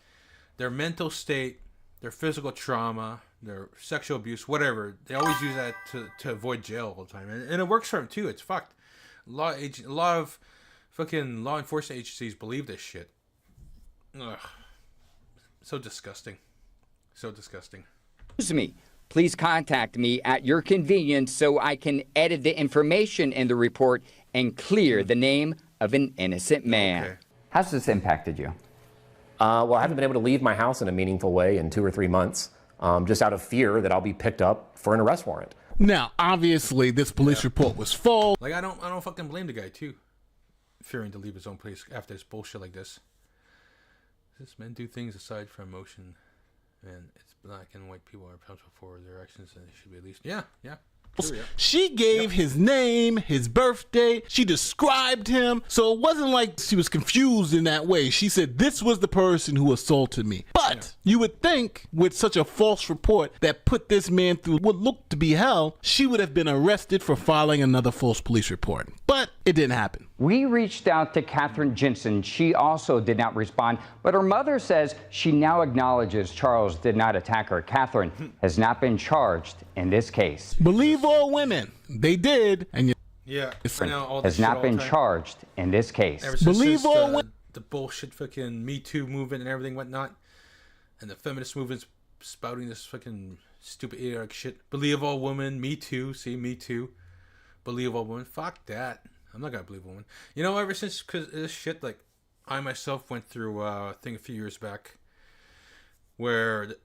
Their mental state, their physical trauma, their sexual abuse, whatever. They always use that to avoid jail all the time. And it works for them too. It's fucked. A lot of fucking law enforcement agencies believe this shit. Ugh. So disgusting. So disgusting. Excuse me. Please contact me at your convenience so I can edit the information in the report and clear the name of an innocent man. Okay. How's this impacted you? Well, I haven't been able to leave my house in a meaningful way in 2 or 3 months, just out of fear that I'll be picked up for an arrest warrant. Now, obviously, this police report was false. Like, I don't fucking blame the guy too, fearing to leave his own place after this bullshit like this. This men do things aside from emotion, and it's black and white people are responsible for their actions, and they should be at least. Yeah. True, yeah. She gave his name, his birthday. She described him. So it wasn't like she was confused in that way. She said, this was the person who assaulted me. But you would think with such a false report that put this man through what looked to be hell, she would have been arrested for filing another false police report. But it didn't happen. We reached out to Catherine Jensen. She also did not respond, but her mother says she now acknowledges Charles did not attack her. Catherine has not been charged in this case. Believe all women. They did. And has not been charged in this case. Believe all women. The bullshit fucking Me Too movement and everything whatnot, and the feminist movement's spouting this fucking stupid idiotic shit. Believe all women. Me Too. See, Me Too. Believe all women. Fuck that. I'm not gonna believe a woman. You know, ever since, because this shit, like, I myself went through a thing a few years back where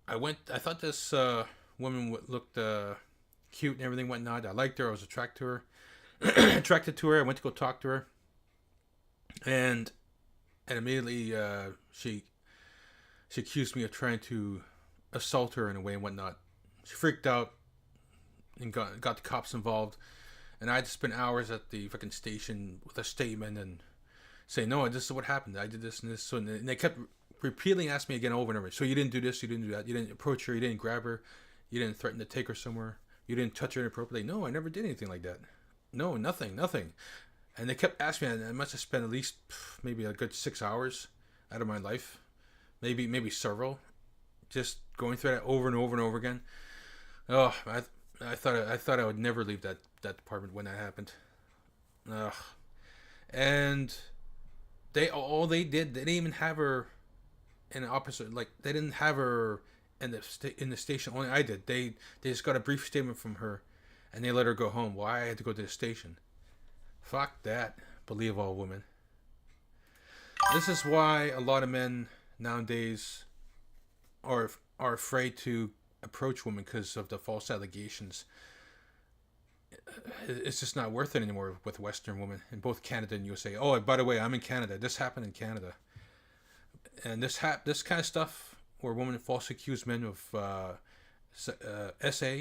I thought this woman looked cute and everything, whatnot. I liked her. I was attracted to her. I went to go talk to her, and immediately she accused me of trying to assault her in a way and whatnot. She freaked out and got the cops involved, and I had to spend hours at the fucking station with a statement and say, no, this is what happened. I did this and this. So, and they kept repeatedly asking me again over and over. So you didn't do this, you didn't do that, you didn't approach her, you didn't grab her, you didn't threaten to take her somewhere, you didn't touch her inappropriately. No, I never did anything like that. No, nothing. And they kept asking me, and I must have spent at least maybe a good 6 hours out of my life, maybe several, just going through that over and over and over again. Oh, I thought I would never leave that department when that happened. Ugh. And they didn't even have her in the opposite, like they didn't have her in the station. Only I did. They just got a brief statement from her, and they let her go home. Well, I had to go to the station. Fuck that. Believe all women. This is why a lot of men nowadays are afraid to approach women because of the false allegations. It's just not worth it anymore with Western women in both Canada and USA. Oh, by the way, I'm in Canada. This happened in Canada. And this kind of stuff where women falsely accuse men of SA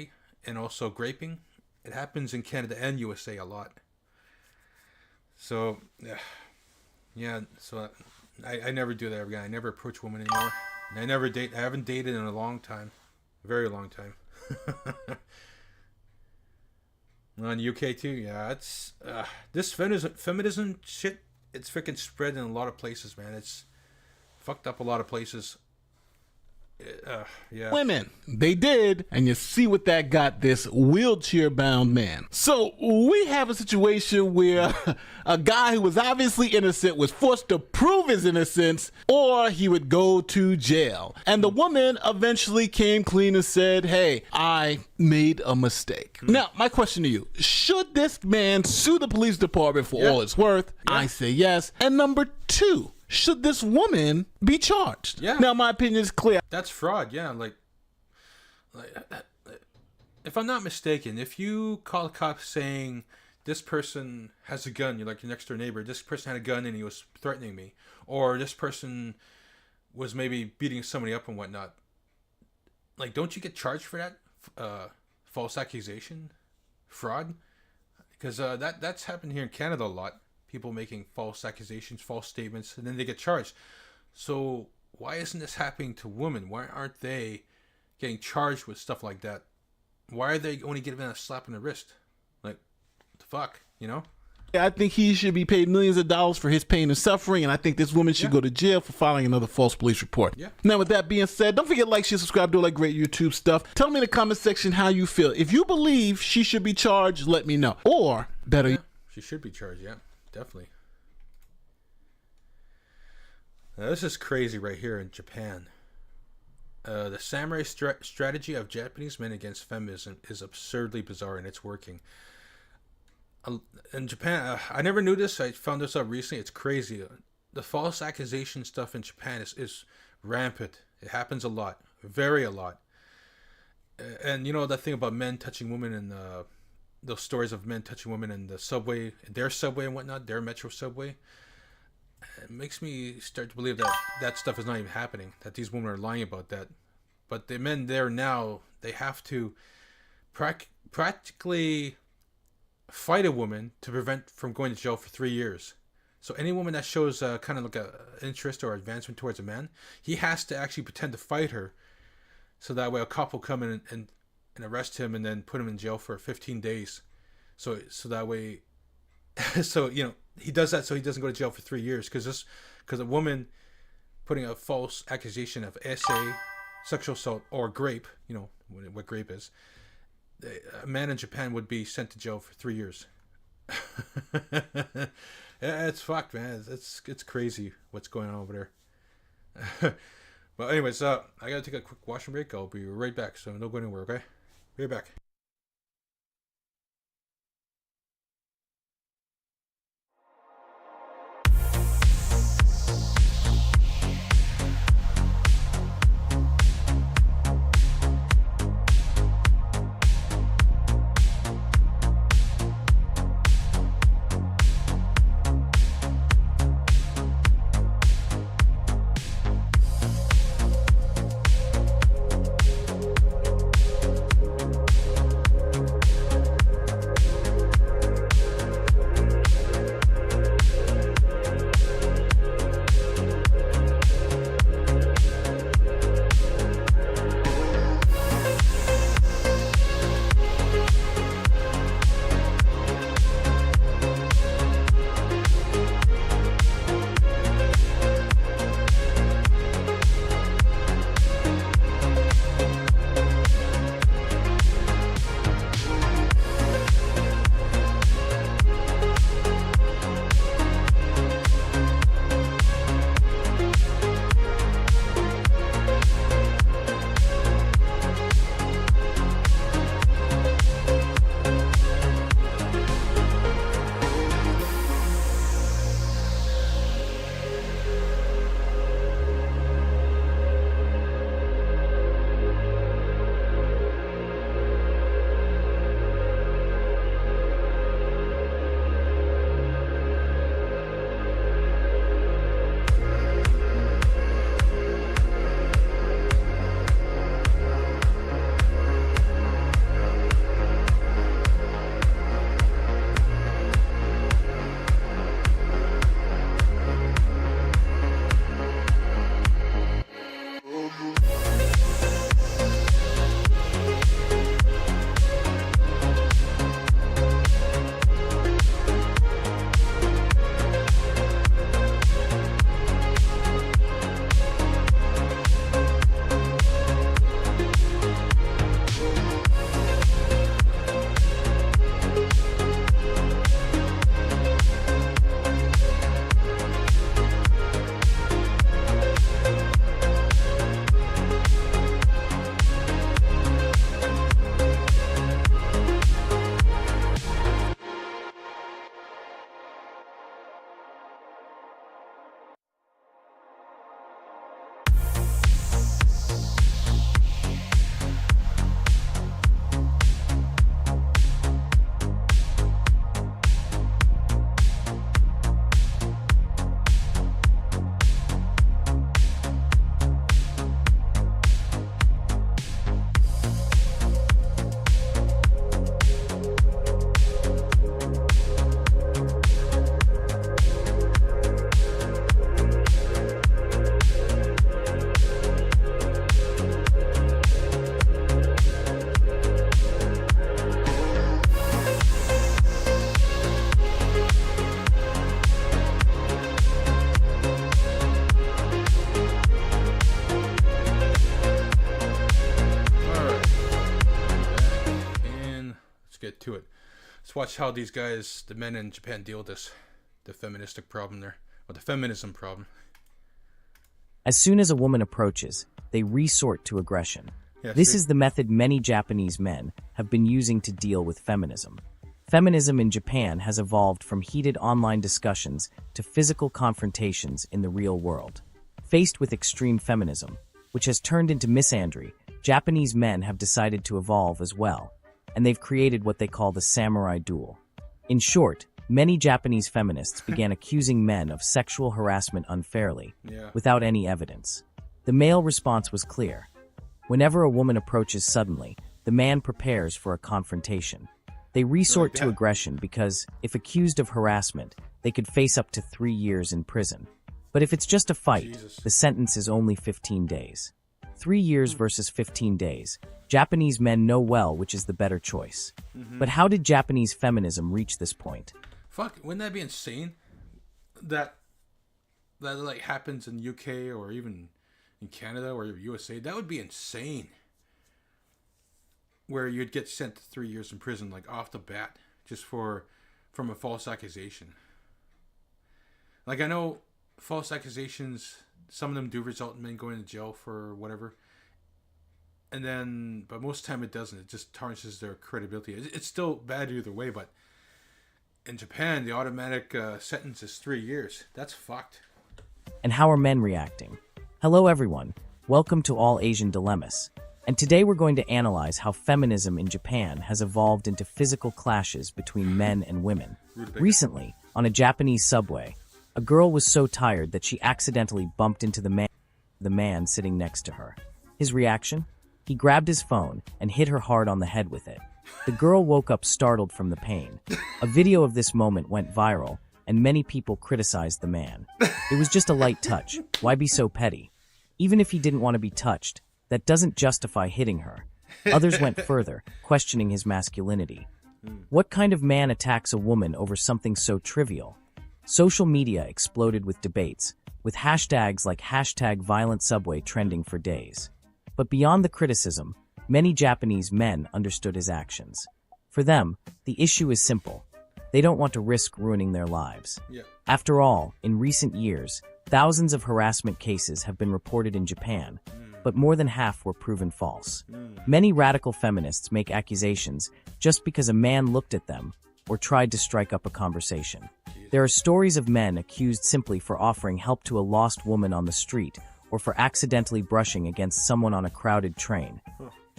and also graping, it happens in Canada and USA a lot. So, yeah. So I never do that again. I never approach women anymore. And I haven't dated in a long time, a very long time. On UK too, yeah. It's this feminism shit. It's freaking spread in a lot of places, man. It's fucked up a lot of places. Yeah. Women, they did, and you see what that got this wheelchair-bound man. So we have a situation where a guy who was obviously innocent was forced to prove his innocence, or he would go to jail. And the woman eventually came clean and said, hey, I made a mistake. Now, my question to you, should this man sue the police department for all it's worth? I say yes. And number two, should this woman be charged? Yeah. Now, my opinion is clear. That's fraud, yeah. Like, if I'm not mistaken, if you call a cop saying this person has a gun, you're like your next door neighbor, this person had a gun and he was threatening me, or this person was maybe beating somebody up and whatnot, like, don't you get charged for that? False accusation? Fraud? Because that's happened here in Canada a lot. People making false accusations, false statements, and then they get charged. So why isn't this happening to women? Why aren't they getting charged with stuff like that? Why are they only getting a slap on the wrist? Like, what the fuck, you know? I think he should be paid millions of dollars for his pain and suffering, and I think this woman should go to jail for filing another false police report. Yeah. Now, with that being said, don't forget to like, share, subscribe, do all that great YouTube stuff. Tell me in the comment section how you feel. If you believe she should be charged, let me know. Or, better... Yeah, she should be charged, yeah. Definitely. Now, this is crazy right here in Japan. The samurai strategy of Japanese men against feminism is absurdly bizarre, and it's working. In Japan, I never knew this. I found this out recently. It's crazy. The false accusation stuff in Japan is rampant. It happens a lot. A lot. And you know that thing about men touching women and those stories of men touching women in the subway, their subway and whatnot, their metro subway. It makes me start to believe that stuff is not even happening, that these women are lying about that. But the men there now, they have to practically fight a woman to prevent from going to jail for 3 years. So any woman that shows kind of like an interest or advancement towards a man, he has to actually pretend to fight her, so that way a cop will come in and arrest him and then put him in jail for 15 days. So that way, so, you know, he does that so he doesn't go to jail for 3 years, because a woman putting a false accusation of SA, sexual assault, or grape, you know what grape is, a man in Japan would be sent to jail for 3 years. Yeah, it's fucked, man. It's crazy what's going on over there. But anyways, I gotta take a quick washing break. I'll be right back, so don't go anywhere, okay? Be right back. Let's watch how these guys, the men in Japan, deal with this, the feministic problem there, or the feminism problem. As soon as a woman approaches, they resort to aggression. Yeah, This is the method many Japanese men have been using to deal with feminism. Feminism in Japan has evolved from heated online discussions to physical confrontations in the real world. Faced with extreme feminism, which has turned into misandry, Japanese men have decided to evolve as well, and they've created what they call the samurai duel. In short, many Japanese feminists began accusing men of sexual harassment unfairly, without any evidence. The male response was clear. Whenever a woman approaches suddenly, the man prepares for a confrontation. They resort to aggression because, if accused of harassment, they could face up to 3 years in prison. But if it's just a fight, the sentence is only 15 days. 3 years versus 15 days. Japanese men know well which is the better choice. But how did Japanese feminism reach this point? Fuck, wouldn't that be insane? That like happens in UK or even in Canada or USA? That would be insane. Where you'd get sent to 3 years in prison, like off the bat, just from a false accusation. Like, I know false accusations, some of them do result in men going to jail for whatever. And then, but most of the time it doesn't. It just tarnishes their credibility. It's still bad either way, but in Japan, the automatic sentence is 3 years. That's fucked. And how are men reacting? Hello everyone, welcome to All Asian Dilemmas. And today we're going to analyze how feminism in Japan has evolved into physical clashes between men and women. Recently, on a Japanese subway, a girl was so tired that she accidentally bumped into the man sitting next to her. His reaction? He grabbed his phone and hit her hard on the head with it. The girl woke up startled from the pain. A video of this moment went viral, and many people criticized the man. It was just a light touch. Why be so petty? Even if he didn't want to be touched, that doesn't justify hitting her. Others went further, questioning his masculinity. What kind of man attacks a woman over something so trivial? Social media exploded with debates, with hashtags like #ViolentSubway trending for days. But beyond the criticism, many Japanese men understood his actions. For them, the issue is simple. They don't want to risk ruining their lives. After all, in recent years, thousands of harassment cases have been reported in Japan, but more than half were proven false. Many radical feminists make accusations just because a man looked at them or tried to strike up a conversation. There are stories of men accused simply for offering help to a lost woman on the street or for accidentally brushing against someone on a crowded train.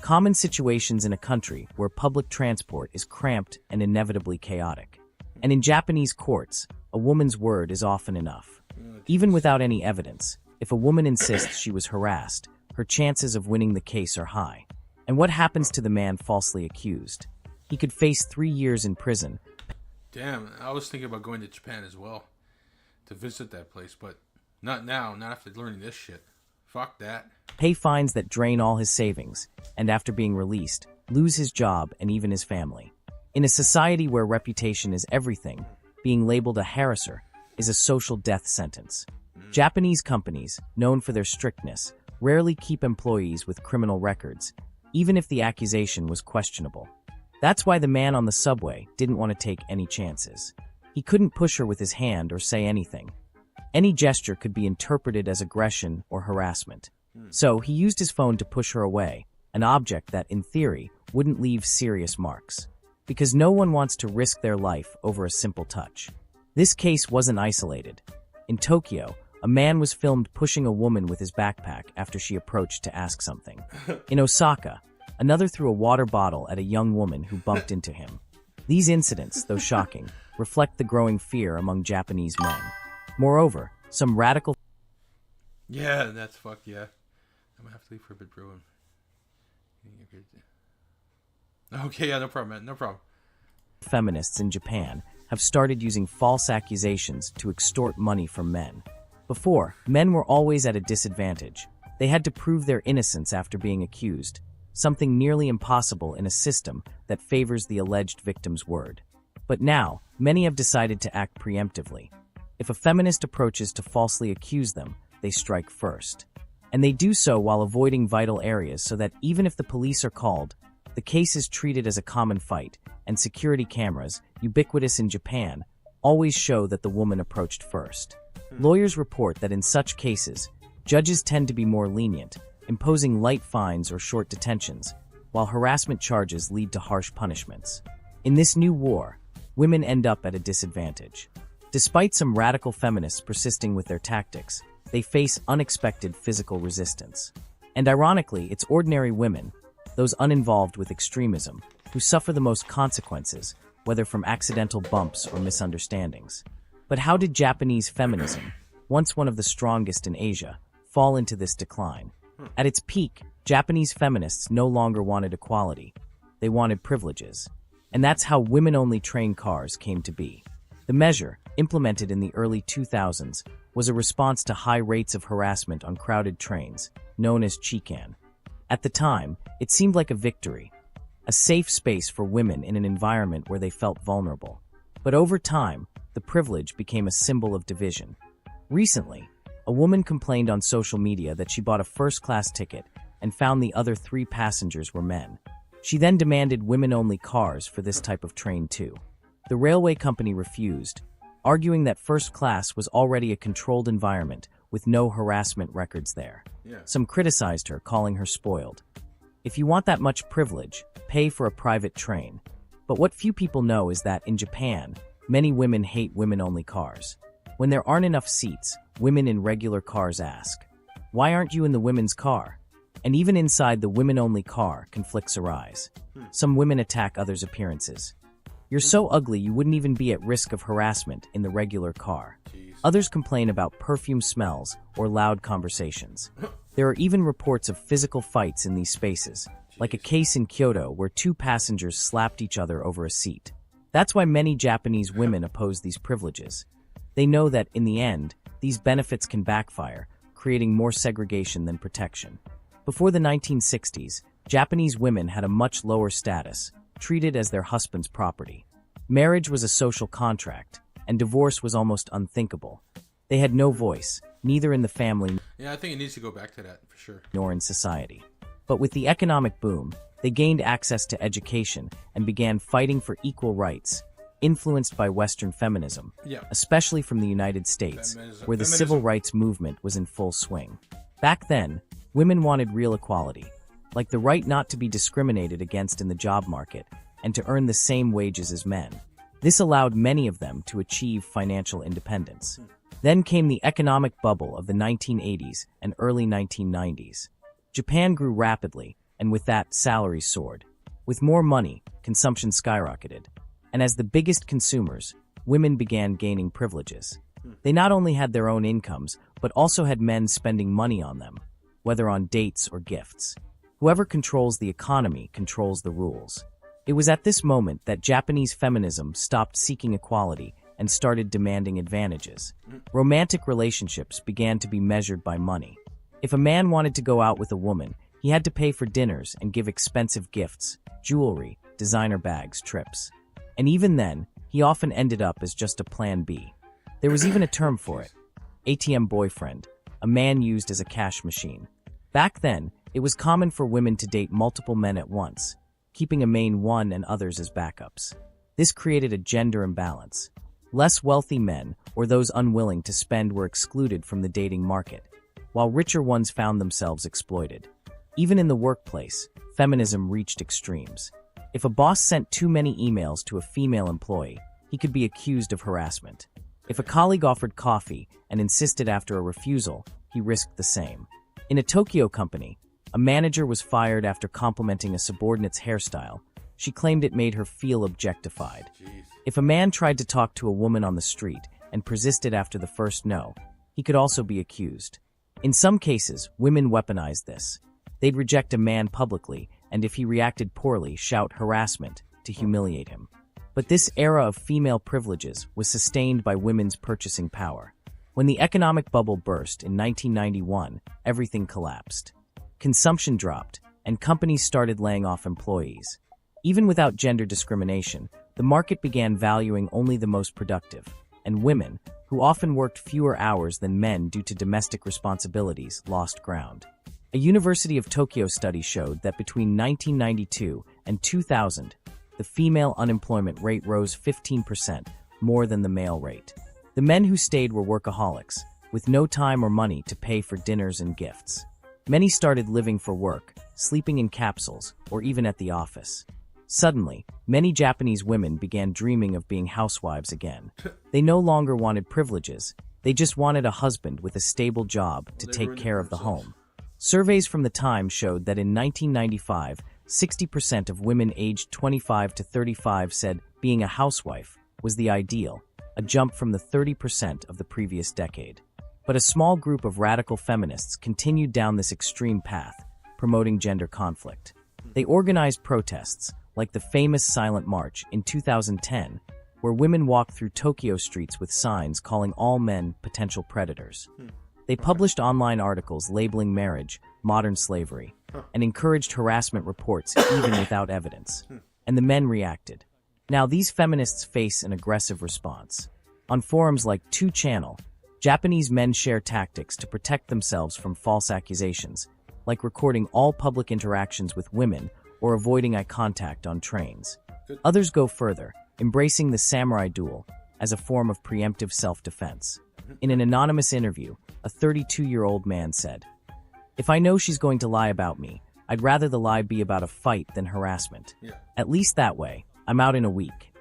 Common situations in a country where public transport is cramped and inevitably chaotic. And in Japanese courts, a woman's word is often enough. Even without any evidence, if a woman insists she was harassed, her chances of winning the case are high. And what happens to the man falsely accused? He could face 3 years in prison. Damn, I was thinking about going to Japan as well to visit that place, but not now, not after learning this shit. Fuck that. Pay fines that drain all his savings, and after being released, lose his job and even his family. In a society where reputation is everything, being labeled a harasser is a social death sentence. Japanese companies, known for their strictness, rarely keep employees with criminal records, even if the accusation was questionable. That's why the man on the subway didn't want to take any chances. He couldn't push her with his hand or say anything. Any gesture could be interpreted as aggression or harassment. So he used his phone to push her away, an object that, in theory, wouldn't leave serious marks. Because no one wants to risk their life over a simple touch. This case wasn't isolated. In Tokyo, a man was filmed pushing a woman with his backpack after she approached to ask something. In Osaka, another threw a water bottle at a young woman who bumped into him. These incidents, though shocking, reflect the growing fear among Japanese men. Moreover, some radical... Yeah, that's fucked, yeah. I'm gonna have to leave for a bit, bro. Okay, yeah, no problem, man, no problem. Feminists in Japan have started using false accusations to extort money from men. Before, men were always at a disadvantage. They had to prove their innocence after being accused, something nearly impossible in a system that favors the alleged victim's word. But now, many have decided to act preemptively. If a feminist approaches to falsely accuse them, they strike first. And they do so while avoiding vital areas so that even if the police are called, the case is treated as a common fight, and security cameras, ubiquitous in Japan, always show that the woman approached first. Lawyers report that in such cases, judges tend to be more lenient, imposing light fines or short detentions, while harassment charges lead to harsh punishments. In this new war, women end up at a disadvantage. Despite some radical feminists persisting with their tactics, they face unexpected physical resistance. And ironically, it's ordinary women, those uninvolved with extremism, who suffer the most consequences, whether from accidental bumps or misunderstandings. But how did Japanese feminism, once one of the strongest in Asia, fall into this decline? At its peak, Japanese feminists no longer wanted equality. They wanted privileges. And that's how women-only train cars came to be. The measure, implemented in the early 2000s, was a response to high rates of harassment on crowded trains, known as chikan. At the time, it seemed like a victory, a safe space for women in an environment where they felt vulnerable. But over time, the privilege became a symbol of division. Recently, a woman complained on social media that she bought a first-class ticket and found the other 3 passengers were men. She then demanded women-only cars for this type of train too. The railway company refused, arguing that first class was already a controlled environment with no harassment records there. Some criticized her, calling her spoiled. If you want that much privilege, pay for a private train. But what few people know is that in Japan, many women hate women-only cars. When there aren't enough seats, women in regular cars ask, "Why aren't you in the women's car?" And even inside the women-only car, conflicts arise. Some women attack others' appearances. "You're so ugly you wouldn't even be at risk of harassment in the regular car." Others complain about perfume smells or loud conversations. There are even reports of physical fights in these spaces, like a case in Kyoto where 2 passengers slapped each other over a seat. That's why many Japanese women oppose these privileges. They know that, in the end, these benefits can backfire, creating more segregation than protection. Before the 1960s, Japanese women had a much lower status, treated as their husband's property. Marriage was a social contract, and divorce was almost unthinkable. They had no voice, neither in the family I think it needs to go back to that, for sure. nor in society. But with the economic boom, they gained access to education and began fighting for equal rights, influenced by Western feminism, especially from the United States, where the civil rights movement was in full swing. Back then, women wanted real equality, like the right not to be discriminated against in the job market and to earn the same wages as men. This allowed many of them to achieve financial independence. Then came the economic bubble of the 1980s and early 1990s. Japan grew rapidly, and with that, salaries soared. With more money, consumption skyrocketed. And as the biggest consumers, women began gaining privileges. They not only had their own incomes, but also had men spending money on them, whether on dates or gifts. Whoever controls the economy controls the rules. It was at this moment that Japanese feminism stopped seeking equality and started demanding advantages. Romantic relationships began to be measured by money. If a man wanted to go out with a woman, he had to pay for dinners and give expensive gifts, jewelry, designer bags, trips. And even then, he often ended up as just a plan B. There was even a term for it: ATM boyfriend, a man used as a cash machine. Back then, it was common for women to date multiple men at once, keeping a main one and others as backups. This created a gender imbalance. Less wealthy men, or those unwilling to spend, were excluded from the dating market, while richer ones found themselves exploited. Even in the workplace, feminism reached extremes. If a boss sent too many emails to a female employee, he could be accused of harassment. If a colleague offered coffee and insisted after a refusal, he risked the same. In a Tokyo company, a manager was fired after complimenting a subordinate's hairstyle. She claimed it made her feel objectified. If a man tried to talk to a woman on the street and persisted after the first no, he could also be accused. In some cases, women weaponized this. They'd reject a man publicly, and if he reacted poorly, shout harassment to humiliate him. But this era of female privileges was sustained by women's purchasing power. When the economic bubble burst in 1991, everything collapsed. Consumption dropped, and companies started laying off employees. Even without gender discrimination, the market began valuing only the most productive, and women, who often worked fewer hours than men due to domestic responsibilities, lost ground. A University of Tokyo study showed that between 1992 and 2000, the female unemployment rate rose 15%, more than the male rate. The men who stayed were workaholics, with no time or money to pay for dinners and gifts. Many started living for work, sleeping in capsules, or even at the office. Suddenly, many Japanese women began dreaming of being housewives again. They no longer wanted privileges, they just wanted a husband with a stable job to take care of the home. Surveys from the time showed that in 1995, 60% of women aged 25 to 35 said being a housewife was the ideal, a jump from the 30% of the previous decade. But a small group of radical feminists continued down this extreme path, promoting gender conflict. They organized protests, like the famous Silent March in 2010, where women walked through Tokyo streets with signs calling all men potential predators. They published online articles labeling marriage modern slavery and encouraged harassment reports even without evidence. And the men reacted. Now these feminists face an aggressive response. On forums like 2channel, Japanese men share tactics to protect themselves from false accusations, like recording all public interactions with women or avoiding eye contact on trains. Others go further, embracing the samurai duel as a form of preemptive self-defense. In an anonymous interview, a 32-year-old man said, "If I know she's going to lie about me, I'd rather the lie be about a fight than harassment. At least that way, I'm out in a week."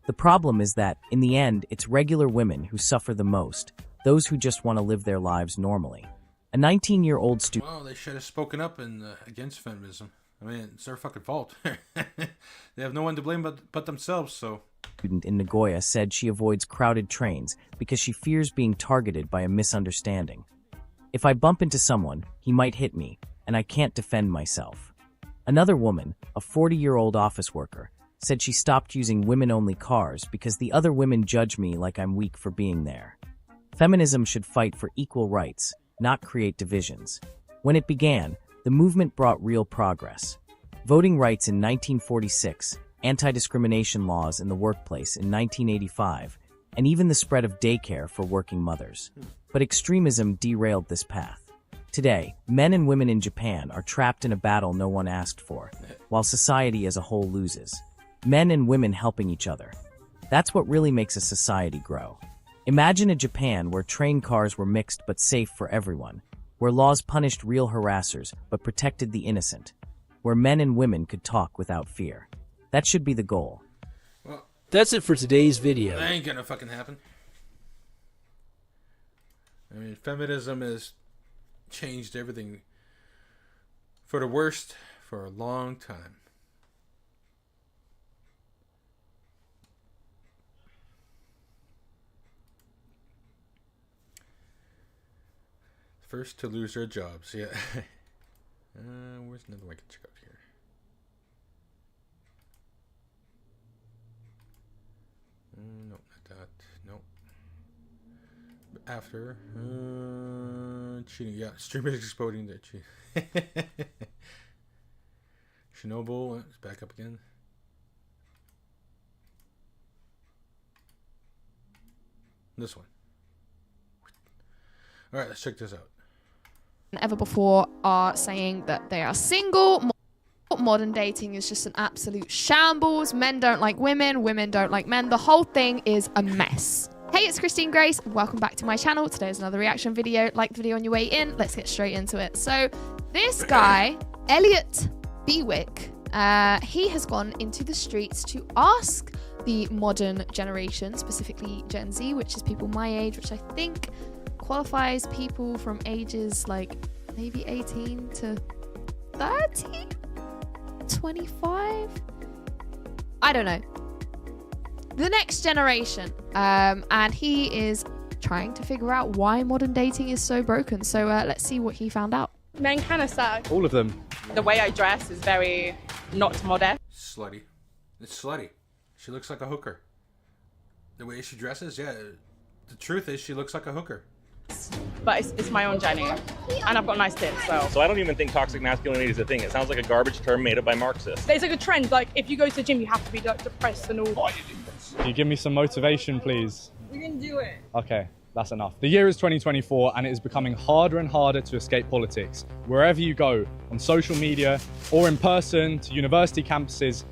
The problem is that, in the end, it's regular women who suffer the most, those who just want to live their lives normally. A 19-year-old student... Well, they should have spoken up against feminism. I mean, it's their fucking fault. They have no one to blame but themselves, so... Student in Nagoya said she avoids crowded trains because she fears being targeted by a misunderstanding. "If I bump into someone, he might hit me, and I can't defend myself." Another woman, a 40-year-old office worker, said she stopped using women-only cars because the other women judge me like I'm weak for being there. Feminism should fight for equal rights, not create divisions. When it began, the movement brought real progress. Voting rights in 1946, anti-discrimination laws in the workplace in 1985, and even the spread of daycare for working mothers. But extremism derailed this path. Today, men and women in Japan are trapped in a battle no one asked for, while society as a whole loses. Men and women helping each other. That's what really makes a society grow. Imagine a Japan where train cars were mixed but safe for everyone, where laws punished real harassers but protected the innocent, where men and women could talk without fear. That should be the goal. Well, that's it for today's video. That ain't gonna fucking happen. I mean, feminism has changed everything for the worst for a long time. First to lose their jobs, yeah. Where's another one I can check out here? Nope, not that. Nope. After cheating, yeah. Streamers exploding their cheat. Chernobyl, let's back up again. This one. All right, let's check this out. Ever before are saying that they are single. Modern dating is just an absolute shambles. Men don't like women, women don't like men. The whole thing is a mess. Hey, it's Christine Grace. Welcome back to my channel. Today's another reaction video. Like the video on your way in. Let's get straight into it. So this guy, Elliot Bewick, he has gone into the streets to ask the modern generation, specifically Gen Z, which is people my age, which I think qualifies people from ages like maybe 18 to 30, 25, I don't know, the next generation, and he is trying to figure out why modern dating is so broken. So let's see what he found out. Men kind of suck. All of them. The way I dress is very not modest. Slutty. It's slutty. She looks like a hooker. The way she dresses, yeah, the truth is she looks like a hooker. But it's my own journey, and I've got nice tits, So I don't even think toxic masculinity is a thing. It sounds like a garbage term made up by Marxists. There's like a trend, like if you go to the gym, you have to be like depressed and all. Can you give me some motivation, please? We can do it. Okay. That's enough. The year is 2024 and it is becoming harder and harder to escape politics. Wherever you go, on social media or in person to university campuses,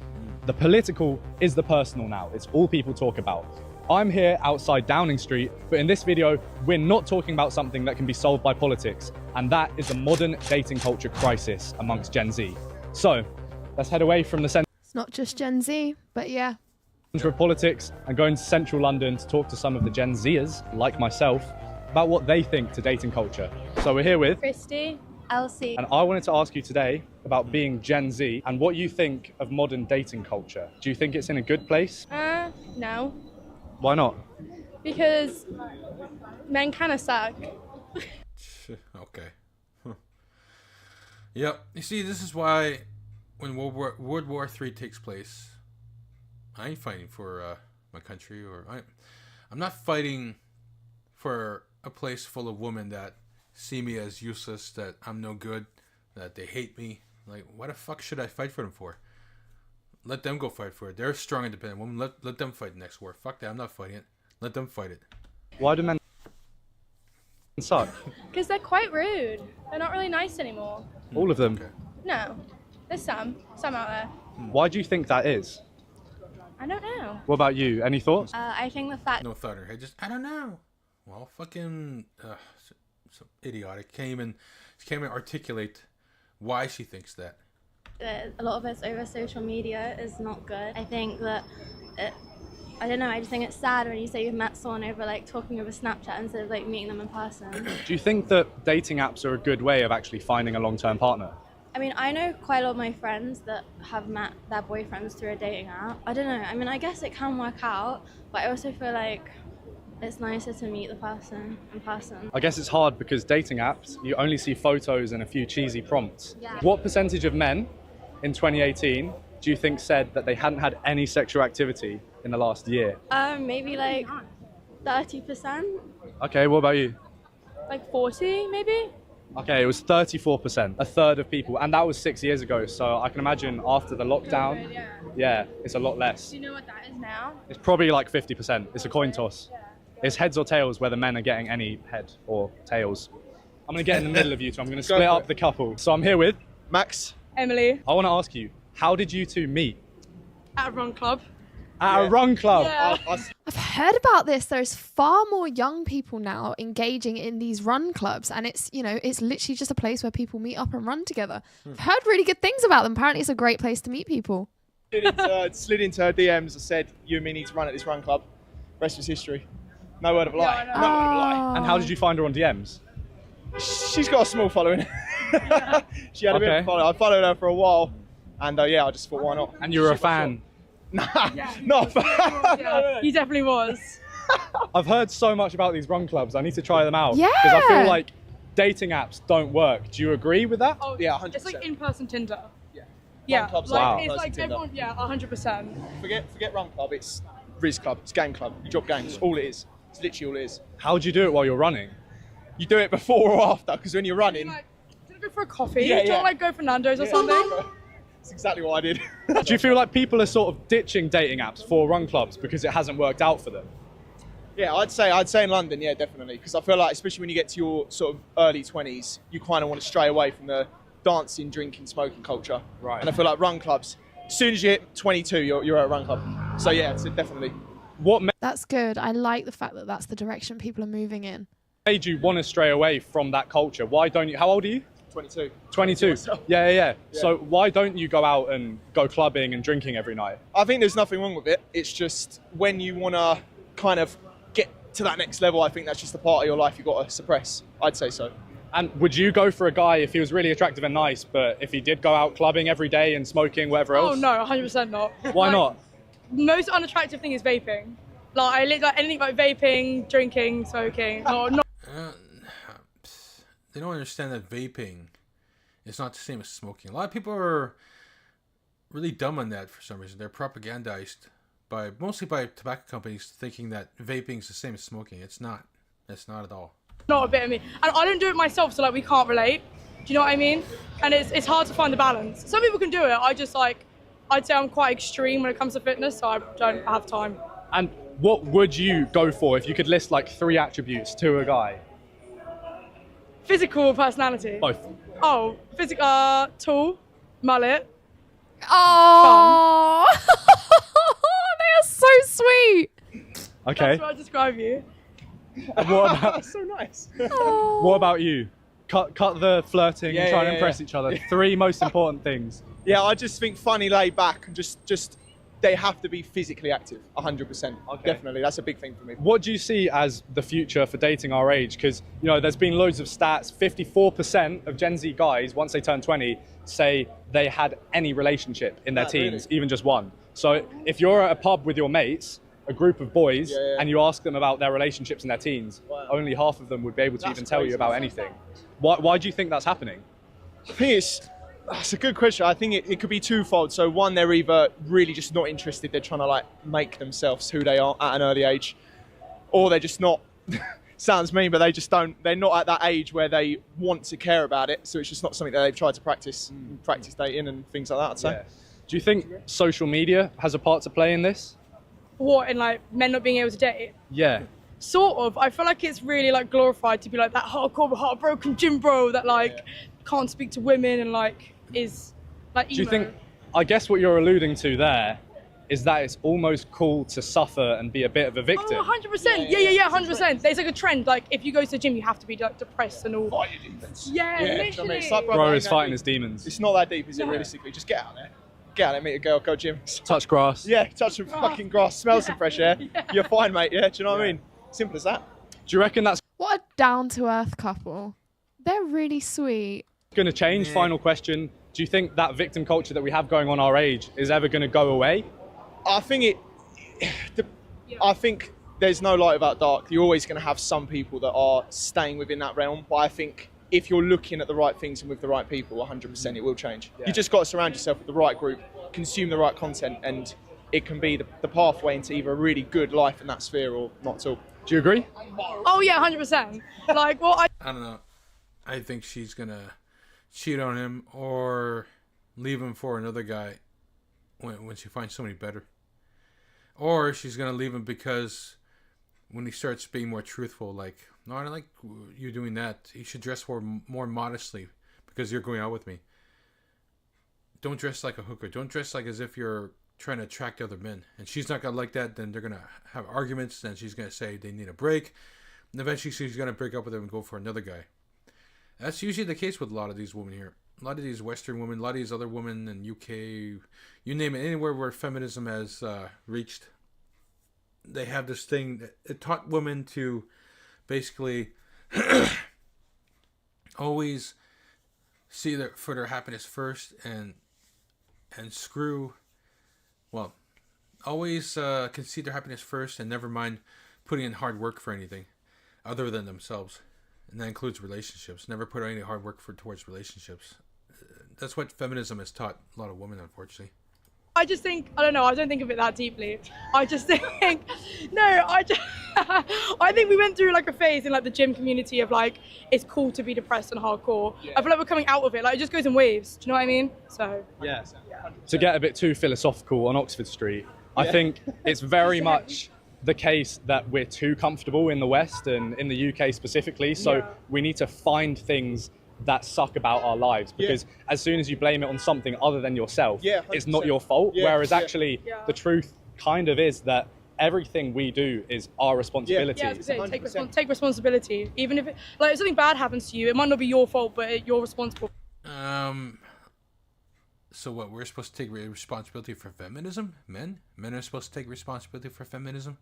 the political is the personal now. It's all people talk about. I'm here outside Downing Street, but in this video, we're not talking about something that can be solved by politics, and that is the modern dating culture crisis amongst Gen Z. So, let's head away from the centre It's not just Gen Z, but yeah. of politics and go into central London to talk to some of the Gen Zers, like myself, about what they think to dating culture. So we're here with Christy, Elsie. And I wanted to ask you today about being Gen Z and what you think of modern dating culture. Do you think it's in a good place? No. Why not? Because men kind of suck. Okay. Yep. You see, this is why when World War III takes place, I ain't fighting for my country, or I'm not fighting for a place full of women that see me as useless, that I'm no good, that they hate me. Like, what the fuck should I fight for them for? Let them go fight for it. They're strong, independent women. Let them fight the next war. Fuck that. I'm not fighting it. Let them fight it. Why do men suck? Because they're quite rude. They're not really nice anymore. All of them? No. There's some out there. Why do you think that is? I don't know. What about you? Any thoughts? I think the fact... No thought in her head. Just, I don't know. Well, fucking... so idiotic. Can't even articulate why she thinks that. A lot of us over social media is not good. I think that I don't know, I just think it's sad when you say you've met someone over like talking over Snapchat instead of like meeting them in person. Do you think that dating apps are a good way of actually finding a long-term partner? I mean, I know quite a lot of my friends that have met their boyfriends through a dating app. I don't know, I mean, I guess it can work out, but I also feel like it's nicer to meet the person in person. I guess it's hard because dating apps, you only see photos and a few cheesy prompts. Yeah. What percentage of men in 2018 do you think said that they hadn't had any sexual activity in the last year? Maybe like 30%, Okay, what about you? like 40 maybe? Okay, it was 34%, a third of people, and that was 6 years ago, so I can imagine after the lockdown, yeah, it's a lot less. Do you know what that is now? It's probably like 50%, it's a coin toss. It's heads or tails whether men are getting any head or tails. I'm gonna get in the middle of you two, I'm gonna split up the couple. So I'm here with Max. Emily. I wanna ask you, how did you two meet? At a run club. At a run club? Yeah. I've heard about this. There's far more young people now engaging in these run clubs, and it's, you know, it's literally just a place where people meet up and run together. I've heard really good things about them. Apparently it's a great place to meet people. Slid into her DMs and said, you and me need to run at this run club. Rest is history. No word of a lie. No word of a lie. And how did you find her on DMs? She's got a small following. She had a bit of a following. I followed her for a while, and yeah, I just thought, why not? And you were a fan? Nah, not a fan. Yeah, he definitely was. I've heard so much about these run clubs. I need to try them out. Yeah. Because I feel like dating apps don't work. Do you agree with that? Oh, yeah, 100%. It's like in-person Tinder. Yeah. Yeah, Run clubs like, like it's like in-person everyone, yeah, 100%. Forget run club, it's Riz club, it's game club. You drop games, all it is. It's literally all it is. How do you do it while you're running? You do it before or after, because when you're running... Like, do you go for a coffee? Yeah, Do you want to like go for Nando's or something? That's exactly what I did. Do you feel like people are sort of ditching dating apps for run clubs because it hasn't worked out for them? Yeah, I'd say in London, yeah, definitely. Because I feel like, especially when you get to your sort of early 20s, you kind of want to stray away from the dancing, drinking, smoking culture. Right. And I feel like run clubs, as soon as you hit 22, you're at a run club. So yeah, so definitely. That's good. I like the fact that that's the direction people are moving in. Made you want to stray away from that culture? Why don't you? How old are you? 22. 22. Yeah. So why don't you go out and go clubbing and drinking every night? I think there's nothing wrong with it. It's just when you want to kind of get to that next level, I think that's just the part of your life you've got to suppress. I'd say so. And would you go for a guy if he was really attractive and nice, but if he did go out clubbing every day and smoking, whatever else? Oh no, 100% not. Why not? Most unattractive thing is vaping. Like anything like vaping, drinking, smoking. Not. They don't understand that vaping is not the same as smoking. A lot of people are really dumb on that for some reason. They're propagandized mostly by tobacco companies thinking that vaping is the same as smoking. It's not. It's not at all. Not a bit of me. And I don't do it myself, so like we can't relate. Do you know what I mean? And it's hard to find the balance. Some people can do it. I'd say I'm quite extreme when it comes to fitness, so I don't have time. And What would you go for if you could list like 3 attributes to a guy? Physical, personality. Both. Oh, physical, tall, mullet. Oh, they are so sweet. Okay. That's what I describe you. And what about, That's so nice. what about you? Cut the flirting and try and impress each other. 3 most important things. Yeah, I just think funny, laid back, and just they have to be physically active, 100%. Okay. Definitely, that's a big thing for me. What do you see as the future for dating our age? Because, you know, there's been loads of stats. 54% of Gen Z guys, once they turn 20, say they had any relationship in their teens, even just one. So if you're at a pub with your mates, a group of boys, and you ask them about their relationships in their teens, only half of them would be able to even tell you about anything. Why do you think that's happening? I think that's a good question. I think it could be twofold. So one, they're either really just not interested, they're trying to like make themselves who they are at an early age, or they're just not, sounds mean, but they're not at that age where they want to care about it. So it's just not something that they've tried to practice dating and things like that, I'd say. Yeah. Do you think social media has a part to play in this? What, in like men not being able to date? Yeah. Sort of. I feel like it's really like glorified to be like that hardcore, heartbroken gym bro that like can't speak to women and like is like emo. Do you think, I guess what you're alluding to there is that it's almost cool to suffer and be a bit of a victim? Oh, 100%. Yeah, 100%. There's like a trend, like if you go to the gym, you have to be like depressed and all. Fight your demons. Yeah, literally. It's like, Bro is fighting his demons. It's not that deep, is it, realistically? Just get out there. Get out there, meet a girl, go gym. Touch grass. Yeah, touch some fucking grass, smell some fresh air. You're fine, mate, yeah? Do you know what I mean? Simple as that. Do you reckon that's What a down-to-earth couple. They're really sweet. going to change? Final question. Do you think that victim culture that we have going on our age is ever going to go away? I think I think there's no light without dark. You're always going to have some people that are staying within that realm, but I think if you're looking at the right things and with the right people, 100% it will change. You just got to surround yourself with the right group, consume the right content, and it can be the pathway into either a really good life in that sphere or not at all. Do you agree? Oh yeah, 100%. Like, well, I don't know. I think she's gonna cheat on him or leave him for another guy when she finds somebody better. Or she's gonna leave him because when he starts being more truthful, like, no, I don't like you doing that. You should dress more modestly because you're going out with me. Don't dress like a hooker. Don't dress like as if you're trying to attract other men. And she's not going to like that. Then they're going to have arguments. Then she's going to say they need a break. And eventually she's going to break up with him and go for another guy. That's usually the case with a lot of these women here. A lot of these Western women, a lot of these other women in UK, you name it, anywhere where feminism has reached, they have this thing that it taught women to basically always see for their happiness first and always concede their happiness first and never mind putting in hard work for anything other than themselves. And that includes relationships. Never put any hard work towards relationships. That's what feminism has taught a lot of women, unfortunately. I just think, I don't know, I don't think of it that deeply. I just think, I think we went through like a phase in like the gym community of like, it's cool to be depressed and hardcore. Yeah. I feel like we're coming out of it, like it just goes in waves, do you know what I mean? So. Yeah. To get a bit too philosophical on Oxford Street, I think it's very much the case that we're too comfortable in the West and in the UK specifically, so we need to find things that suck about our lives, because as soon as you blame it on something other than yourself, it's not your fault, whereas actually the truth kind of is that everything we do is our responsibility. Take responsibility, even if if something bad happens to you, it might not be your fault, but you're responsible. So what, we're supposed to take responsibility for feminism? Men are supposed to take responsibility for feminism?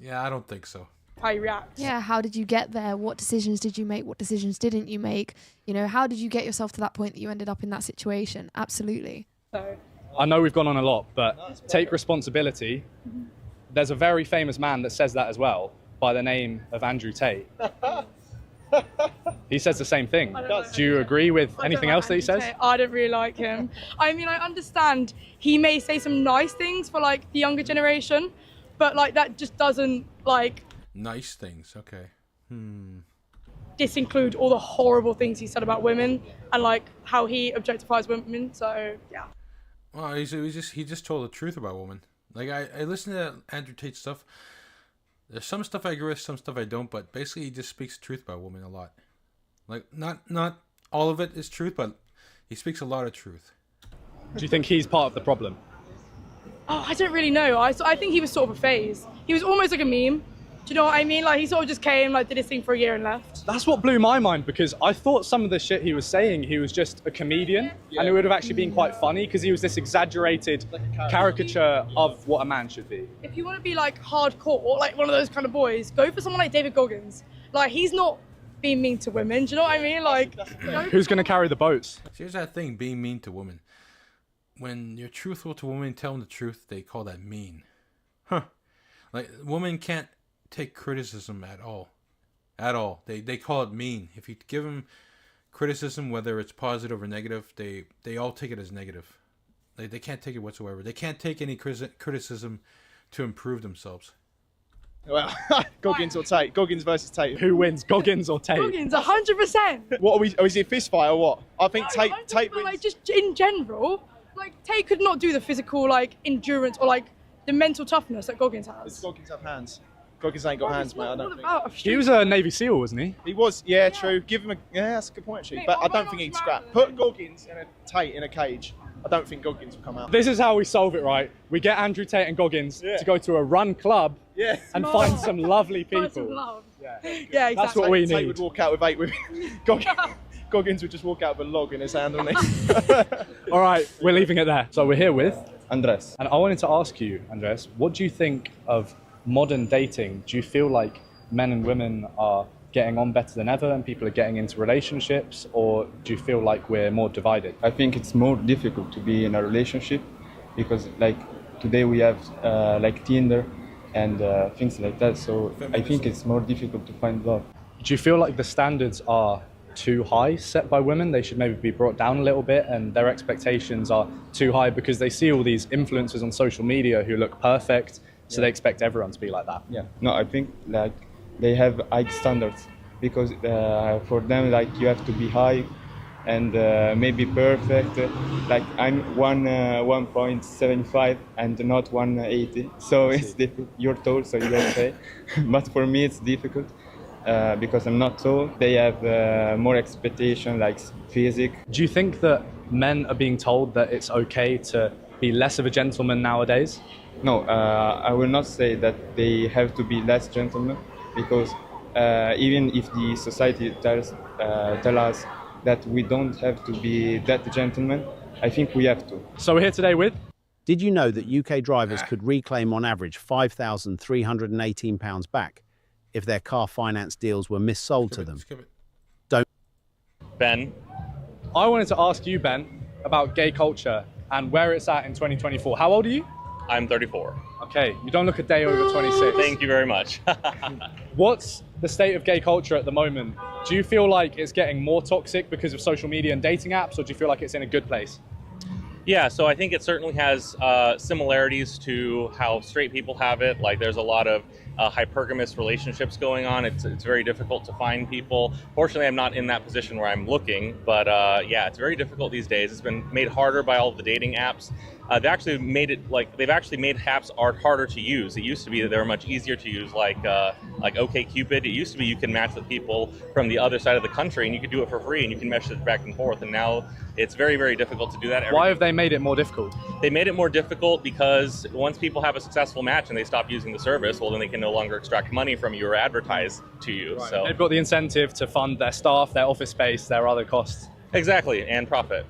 Yeah, I don't think so. How you react. Yeah, how did you get there? What decisions did you make? What decisions didn't you make? You know, how did you get yourself to that point that you ended up in that situation? Absolutely. I know we've gone on a lot, but take responsibility. There's a very famous man that says that as well, by the name of Andrew Tate. He says the same thing. Do you agree with anything else that he says? I don't really like him. I mean, I understand he may say some nice things for like the younger generation, but like that just doesn't like... Nice things, okay. Disinclude all the horrible things he said about women and like how he objectifies women. So yeah. Well, he just told the truth about women. Like, I listen to Andrew Tate's stuff. There's some stuff I agree with, some stuff I don't, but basically he just speaks the truth about women a lot. Like, not all of it is truth, but he speaks a lot of truth. Do you think he's part of the problem? Oh, I don't really know. I think he was sort of a phase. He was almost like a meme. Do you know what I mean? Like, he sort of just came, like, did his thing for a year and left. That's what blew my mind, because I thought some of the shit he was saying, he was just a comedian, and it would have actually been quite funny, because he was this exaggerated caricature of what a man should be. If you want to be, like, hardcore, like one of those kind of boys, go for someone like David Goggins. Like, he's not being mean to women, do you know what I mean? Like, who's going to carry the boats? Here's that thing, being mean to women. When you're truthful to women, tell them the truth, they call that mean. Huh. Like, women can't take criticism at all. At all. They call it mean. If you give them criticism, whether it's positive or negative, they all take it as negative. They can't take it whatsoever. They can't take any criticism to improve themselves. Well, Goggins or Tate? Goggins versus Tate. Who wins, Goggins or Tate? Goggins, 100%. What are we? Is it a fist fight or what? I think Tate wins. Like, just in general, like, Tate could not do the physical, like, endurance or, like, the mental toughness that Goggins has. Does Goggins have hands? Goggins ain't got hands, mate. I don't think. He was a Navy SEAL, wasn't he? He was, yeah, true. Give him that's a good point, actually. But I don't think he'd scrap. Put Goggins and a Tate in a cage. I don't think Goggins will come out. This is how we solve it, right? We get Andrew Tate and Goggins to go to a run club and find some lovely people. Find some love. Yeah, exactly. That's what we need. Tate would walk out with 8 women. Goggins would just walk out with a log in his hand, wouldn't he? All right, we're leaving it there. So we're here with Andres. And I wanted to ask you, Andres, what do you think of modern dating? Do you feel like men and women are getting on better than ever and people are getting into relationships, or do you feel like we're more divided? I think it's more difficult to be in a relationship because, like, today we have like Tinder and things like that. So I think it's more difficult to find love. Do you feel like the standards are too high set by women? They should maybe be brought down a little bit, and their expectations are too high because they see all these influencers on social media who look perfect, so they expect everyone to be like that. Yeah. No, I think like they have high standards because for them, like, you have to be high and maybe perfect. Like, I'm 1.75 and not 180, so it's difficult. You're tall, so you don't say. But for me, it's difficult. Because I'm not tall, they have more expectation, like physique. Do you think that men are being told that it's okay to be less of a gentleman nowadays? No, I will not say that they have to be less gentlemen, because even if the society tell us that we don't have to be that gentleman, I think we have to. So we're here today with... Did you know that UK drivers could reclaim on average £5,318 back if their car finance deals were missold to them? Don't. Ben. I wanted to ask you, Ben, about gay culture and where it's at in 2024. How old are you? I'm 34. Okay, you don't look a day over 26. Thank you very much. What's the state of gay culture at the moment? Do you feel like it's getting more toxic because of social media and dating apps, or do you feel like it's in a good place? Yeah, so I think it certainly has similarities to how straight people have it. Like, there's a lot of hypergamous relationships going on. It's very difficult to find people. Fortunately, I'm not in that position where I'm looking, but yeah, it's very difficult these days. It's been made harder by all of the dating apps. They've actually made apps harder to use. It used to be that they were much easier to use, like OkCupid. It used to be you can match with people from the other side of the country and you could do it for free and you can message back and forth. And now it's very, very difficult to do that. Why have they made it more difficult? They made it more difficult because once people have a successful match and they stop using the service, well, then they can no longer extract money from you or advertise to you. Right. So they've got the incentive to fund their staff, their office space, their other costs. Exactly, and profit.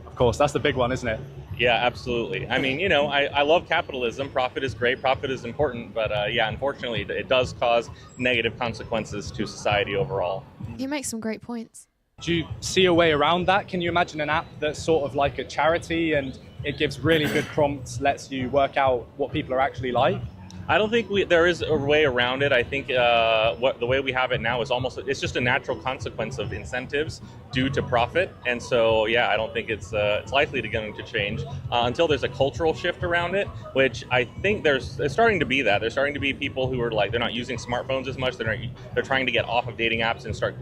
Of course, that's the big one, isn't it? Yeah, absolutely. I mean, you know, I love capitalism. Profit is great. Profit is important. But yeah, unfortunately, it does cause negative consequences to society overall. He makes some great points. Do you see a way around that? Can you imagine an app that's sort of like a charity and it gives really good prompts, lets you work out what people are actually like? I don't think there is a way around it. I think the way we have it now is it's just a natural consequence of incentives due to profit. And so, yeah, I don't think it's likely going to change until there's a cultural shift around it, which I think there's starting to be that. There's starting to be people who are like, they're not using smartphones as much. They're trying to get off of dating apps and start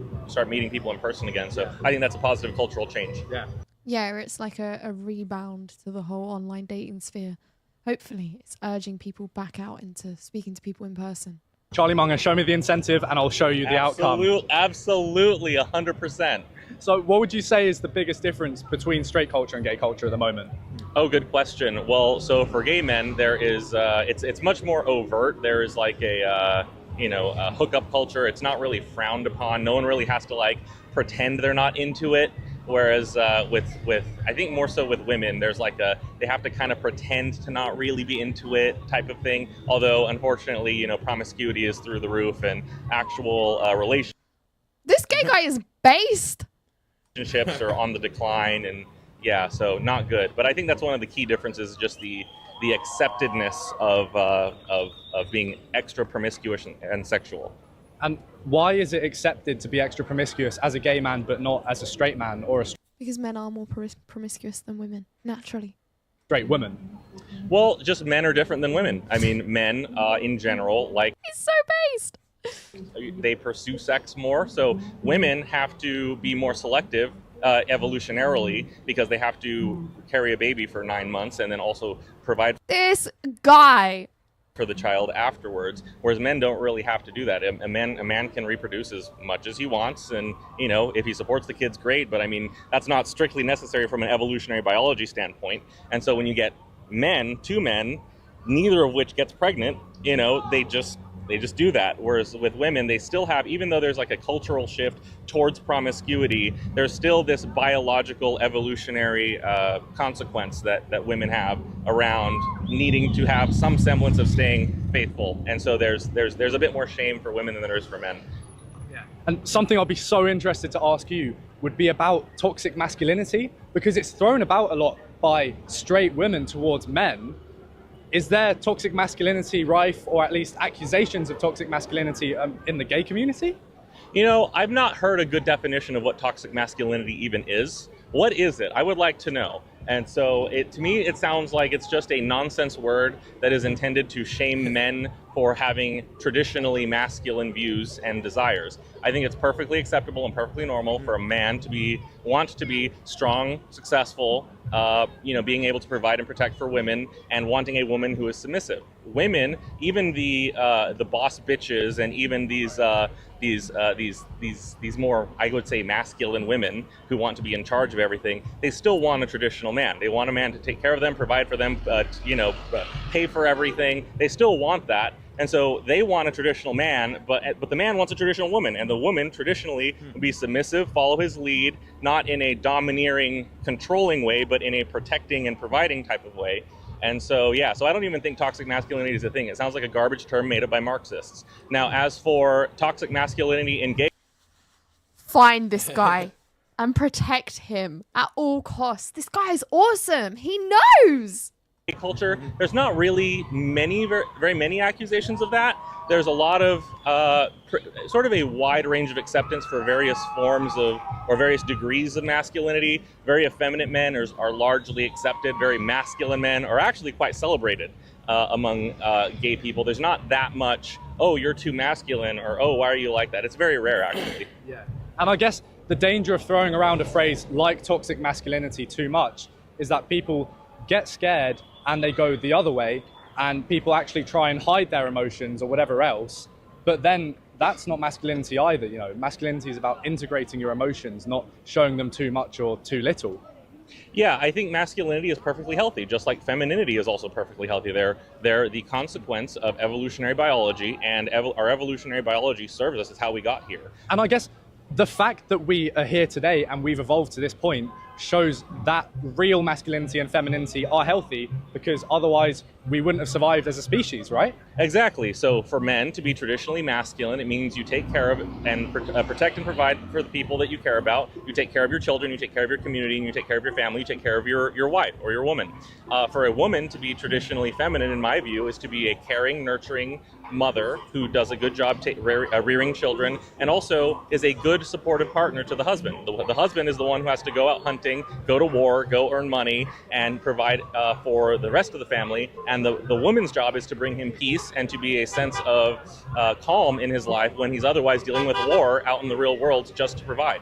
meeting people in person again. So I think that's a positive cultural change. Yeah. Yeah, it's like a rebound to the whole online dating sphere. hopefully it's urging people back out into speaking to people in person. Charlie Munger, show me the incentive and I'll show you the outcome. Absolutely, 100%. So what would you say is the biggest difference between straight culture and gay culture at the moment? Oh, good question. Well, so for gay men, there is, it's much more overt. There is like a hookup culture. It's not really frowned upon. No one really has to like pretend they're not into it. Whereas with I think more so with women, there's like they have to kind of pretend to not really be into it type of thing. Although unfortunately, promiscuity is through the roof and actual relationships. This gay guy is based. Relationships are on the decline, and yeah, so not good. But I think that's one of the key differences, just the acceptedness of being extra promiscuous and sexual. And why is it accepted to be extra promiscuous as a gay man but not as a straight man or a Because men are more promiscuous than women, naturally. straight woman? Well, just men are different than women. I mean, men in general, like... He's so based! They pursue sex more, so women have to be more selective evolutionarily because they have to carry a baby for 9 months and then also provide This guy! for the child afterwards, whereas men don't really have to do that. A man can reproduce as much as he wants, and if he supports the kids, great, but I mean that's not strictly necessary from an evolutionary biology standpoint. And so when you get two men, neither of which gets pregnant, they just do that. Whereas with women, they still have, even though there's like a cultural shift towards promiscuity, there's still this biological evolutionary consequence that women have around needing to have some semblance of staying faithful. And so there's a bit more shame for women than there is for men. Yeah. And something I'll be so interested to ask you would be about toxic masculinity, because it's thrown about a lot by straight women towards men. Is there toxic masculinity rife, or at least accusations of toxic masculinity in the gay community? I've not heard a good definition of what toxic masculinity even is. What is it? I would like to know. And so to me, it sounds like it's just a nonsense word that is intended to shame men for having traditionally masculine views and desires. I think it's perfectly acceptable and perfectly normal for a man to want to be strong, successful, being able to provide and protect for women, and wanting a woman who is submissive. Women, even the boss bitches, and even these more, I would say, masculine women who want to be in charge of everything, they still want a traditional man. They want a man to take care of them, provide for them, pay for everything. They still want that. And so they want a traditional man, but the man wants a traditional woman, and the woman traditionally would be submissive, follow his lead, not in a domineering, controlling way, but in a protecting and providing type of way. And so, so I don't even think toxic masculinity is a thing. It sounds like a garbage term made up by Marxists. Now, as for toxic masculinity in gay... Find this guy and protect him at all costs. This guy is awesome. He knows. Culture, there's not really very many accusations of that. There's a lot of sort of a wide range of acceptance for various forms of, or various degrees of masculinity. Very effeminate men are largely accepted. Very masculine men are actually quite celebrated among gay people. There's not that much, oh, you're too masculine, or oh, why are you like that? It's very rare, actually. Yeah. And I guess the danger of throwing around a phrase like toxic masculinity too much is that people get scared and they go the other way, and people actually try and hide their emotions or whatever else. But then that's not masculinity either. Masculinity is about integrating your emotions, not showing them too much or too little. Yeah, I think masculinity is perfectly healthy, just like femininity is also perfectly healthy. They're the consequence of evolutionary biology, and our evolutionary biology serves us as how we got here. And I guess the fact that we are here today and we've evolved to this point shows that real masculinity and femininity are healthy, because otherwise we wouldn't have survived as a species, right? Exactly. So for men to be traditionally masculine, it means you take care of and protect and provide for the people that you care about. You take care of your children, you take care of your community, and you take care of your family, you take care of your wife or your woman. For a woman to be traditionally feminine, in my view, is to be a caring, nurturing mother who does a good job rearing children, and also is a good supportive partner to the husband. The husband is the one who has to go out hunting, go to war, go earn money, and provide for the rest of the family. And the woman's job is to bring him peace and to be a sense of calm in his life when he's otherwise dealing with war out in the real world, just to provide.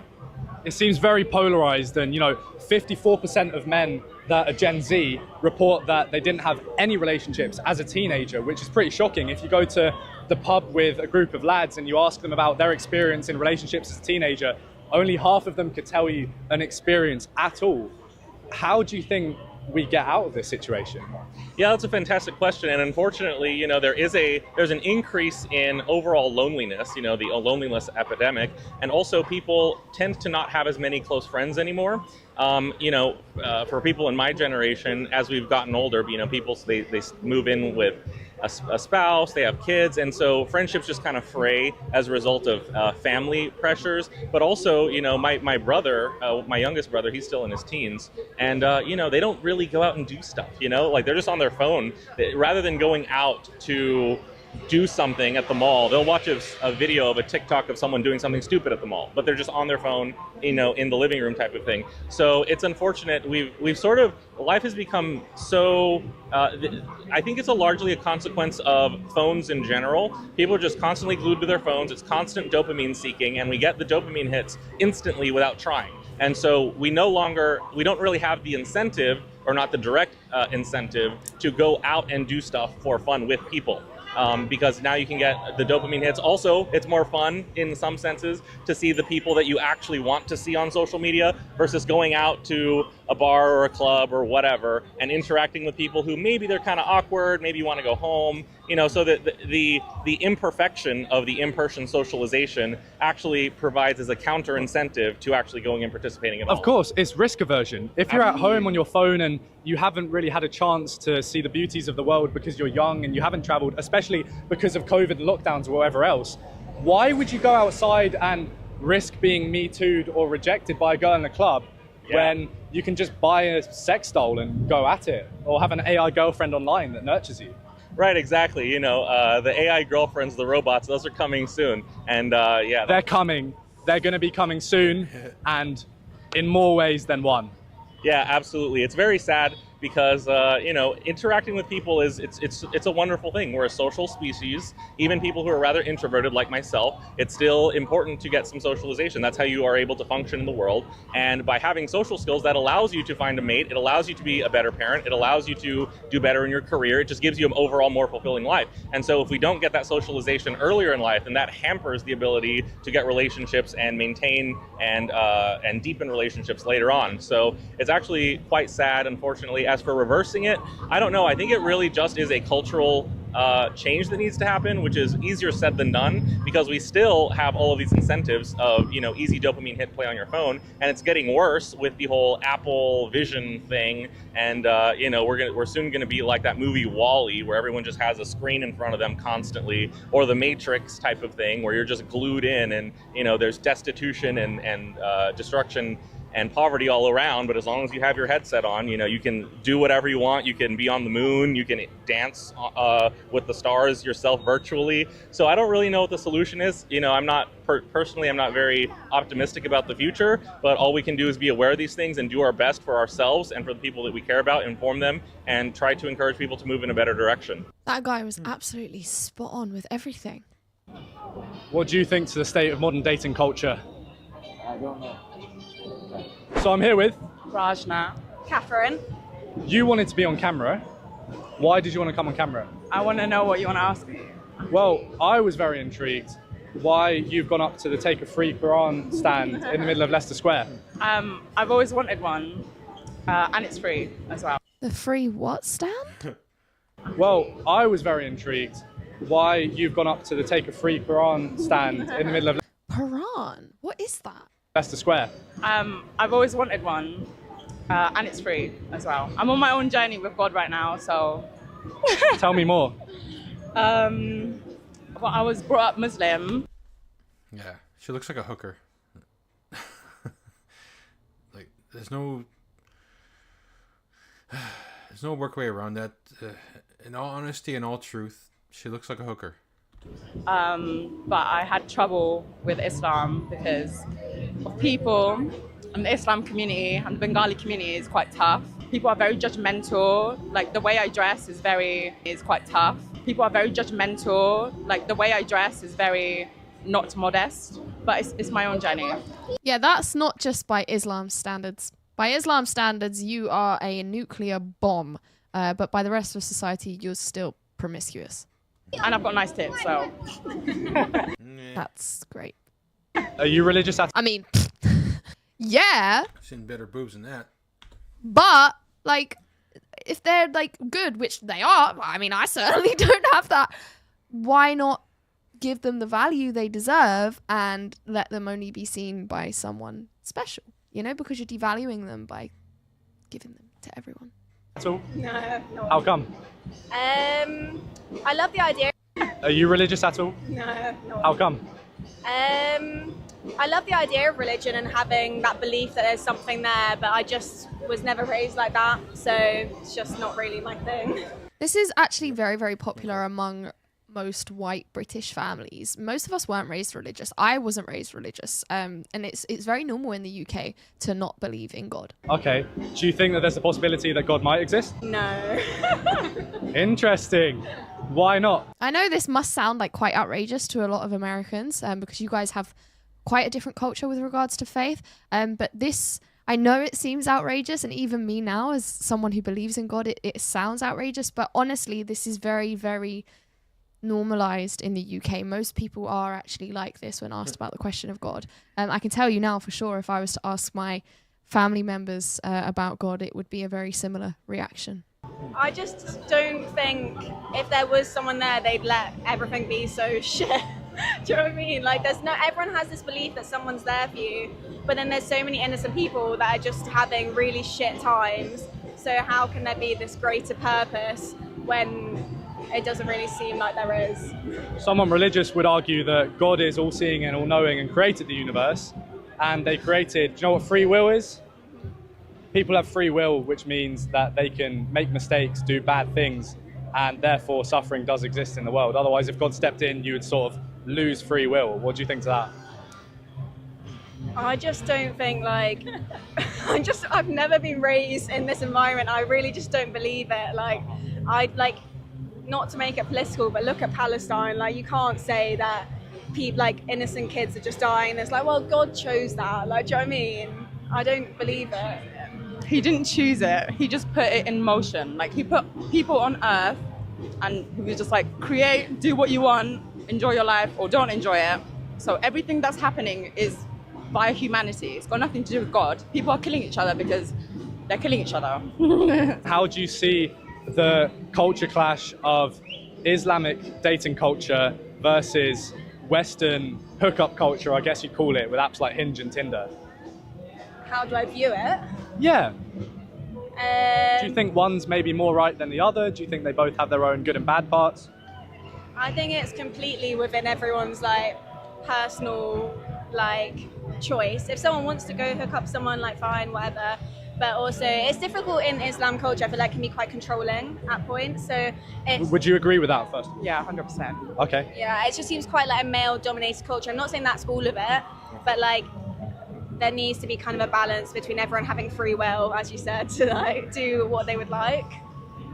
It seems very polarized, and 54% of men that a Gen Z report that they didn't have any relationships as a teenager, which is pretty shocking. If you go to the pub with a group of lads and you ask them about their experience in relationships as a teenager, only half of them could tell you an experience at all. How do you think we get out of this situation? Yeah, that's a fantastic question. And unfortunately, you know, there's an increase in overall loneliness, you know, the loneliness epidemic. And also people tend to not have as many close friends anymore. You know, for people in my generation, as we've gotten older, you know, people, they move in with a spouse, they have kids, and so friendships just kind of fray as a result of family pressures. But also, you know, my brother, my youngest brother, he's still in his teens, and you know, they don't really go out and do stuff, you know, like they're just on their phone. Rather than going out to do something at the mall, they'll watch a video of a TikTok of someone doing something stupid at the mall, but they're just on their phone, you know, in the living room type of thing. So it's unfortunate. We've sort of, life has become so, I think it's largely a consequence of phones in general. People are just constantly glued to their phones. It's constant dopamine seeking, and we get the dopamine hits instantly without trying. And so we don't really have the incentive, or not the direct incentive, to go out and do stuff for fun with people. Because now you can get the dopamine hits. Also, it's more fun in some senses to see the people that you actually want to see on social media versus going out to a bar or a club or whatever and interacting with people who maybe they're kind of awkward, maybe you want to go home, you know, so that the imperfection of the in-person socialization actually provides as a counter incentive to actually going and participating at all. Of course, it's risk aversion. If you're at home on your phone and you haven't really had a chance to see the beauties of the world because you're young and you haven't traveled, especially because of COVID and lockdowns or whatever else, why would you go outside and risk being Me Too'd or rejected by a girl in a club when you can just buy a sex doll and go at it, or have an AI girlfriend online that nurtures you? Right, exactly. You know, the AI girlfriends, the robots, those are coming soon. And yeah. They're coming. They're going to be coming soon, and in more ways than one. Yeah, absolutely. It's very sad because you know, interacting with people it's a wonderful thing. We're a social species. Even people who are rather introverted like myself, it's still important to get some socialization. That's how you are able to function in the world. And by having social skills, that allows you to find a mate. It allows you to be a better parent. It allows you to do better in your career. It just gives you an overall more fulfilling life. And so if we don't get that socialization earlier in life, then that hampers the ability to get relationships and maintain and deepen relationships later on. So it's actually quite sad, unfortunately. As for reversing it, I don't know. I think it really just is a cultural change that needs to happen, which is easier said than done, because we still have all of these incentives of, you know, easy dopamine hit play on your phone, and it's getting worse with the whole Apple Vision thing. And you know, we're soon going to be like that movie WALL-E, where everyone just has a screen in front of them constantly, or the Matrix type of thing, where you're just glued in, and you know, there's destitution and destruction and poverty all around, but as long as you have your headset on, you know, you can do whatever you want. You can be on the moon, you can dance with the stars yourself virtually. So I don't really know what the solution is. You know, I'm not, personally, I'm not very optimistic about the future, but all we can do is be aware of these things and do our best for ourselves and for the people that we care about, inform them, and try to encourage people to move in a better direction. That guy was absolutely spot on with everything. What do you think to the state of modern dating culture? I don't know. So I'm here with Rajna. Catherine. You wanted to be on camera. Why did you want to come on camera? I want to know what you want to ask me. Well, I was very intrigued why you've gone up to the Take a Free Quran stand in the middle of Leicester Square. I've always wanted one, and it's free as well. The free what stand? Well, I was very intrigued why you've gone up to the Take a Free Quran stand in the middle of Quran? What is that? Leicester Square. I've always wanted one, and it's free as well. I'm on my own journey with God right now, so... Tell me more. Well, I was brought up Muslim. Yeah, she looks like a hooker. Like, there's no work way around that. In all honesty and all truth, she looks like a hooker. But I had trouble with Islam because of people, and the Islam community and the Bengali community is quite tough. People are very judgmental. Like, the way I dress is quite tough. People are very judgmental. Like, the way I dress is very not modest, but it's my own journey. Yeah, that's not just by Islam standards. By Islam standards, you are a nuclear bomb, but by the rest of society, you're still promiscuous. And I've got nice tits, so. That's great. Are you religious at all? I mean, yeah, I've seen better boobs than that. but like, if they're like good, which they are, I mean, I certainly don't have that. Why not give them the value they deserve and let them only be seen by someone special? You know, because you're devaluing them by giving them to everyone. At all? No. How come? I love the idea. Are you religious at all? No. How come? I love the idea of religion and having that belief that there's something there, but I just was never raised like that, so it's just not really my thing. This is actually very, very popular among most white British families. Most of us weren't raised religious. I wasn't raised religious, and it's very normal in the UK to not believe in God. Okay. Do you think that there's a possibility that God might exist? No. Interesting. Why not? I know this must sound like quite outrageous to a lot of Americans, because you guys have quite a different culture with regards to faith, but this, I know it seems outrageous, and even me now as someone who believes in God, it sounds outrageous, but honestly this is very, very normalized in the UK. Most people are actually like this when asked about the question of God. I can tell you now for sure, if I was to ask my family members about God, it would be a very similar reaction. I just don't think if there was someone there, they'd let everything be so shit. Do you know what I mean? Like, everyone has this belief that someone's there for you, but then there's so many innocent people that are just having really shit times. So how can there be this greater purpose when it doesn't really seem like there is? Someone religious would argue that God is all-seeing and all-knowing and created the universe, and they created, do you know what free will is? People have free will, which means that they can make mistakes, do bad things, and therefore suffering does exist in the world. Otherwise, if God stepped in, you would sort of lose free will. What do you think to that? I just don't think, like, I've never been raised in this environment. I really just don't believe it. Like, not to make it political, but look at Palestine. Like, you can't say that people, like, innocent kids are just dying. It's like, well, God chose that. Like, do you know what I mean? I don't believe it. He didn't choose it. He just put it in motion. Like, he put people on Earth, and he was just like, create, do what you want, enjoy your life, or don't enjoy it. So everything that's happening is via humanity. It's got nothing to do with God. People are killing each other because they're killing each other. How do you see the culture clash of Islamic dating culture versus Western hookup culture, I guess you'd call it, with apps like Hinge and Tinder? How do I view it? Yeah. Do you think one's maybe more right than the other? Do you think they both have their own good and bad parts? I think it's completely within everyone's, like, personal, like, choice. If someone wants to go hook up someone, like, fine, whatever. But also, it's difficult in Islam culture. I feel like it can be quite controlling at points. So it's... Would you agree with that first? Yeah, 100%. Okay. Yeah, it just seems quite like a male-dominated culture. I'm not saying that's all of it, but, like, there needs to be kind of a balance between everyone having free will, as you said, to, like, do what they would like.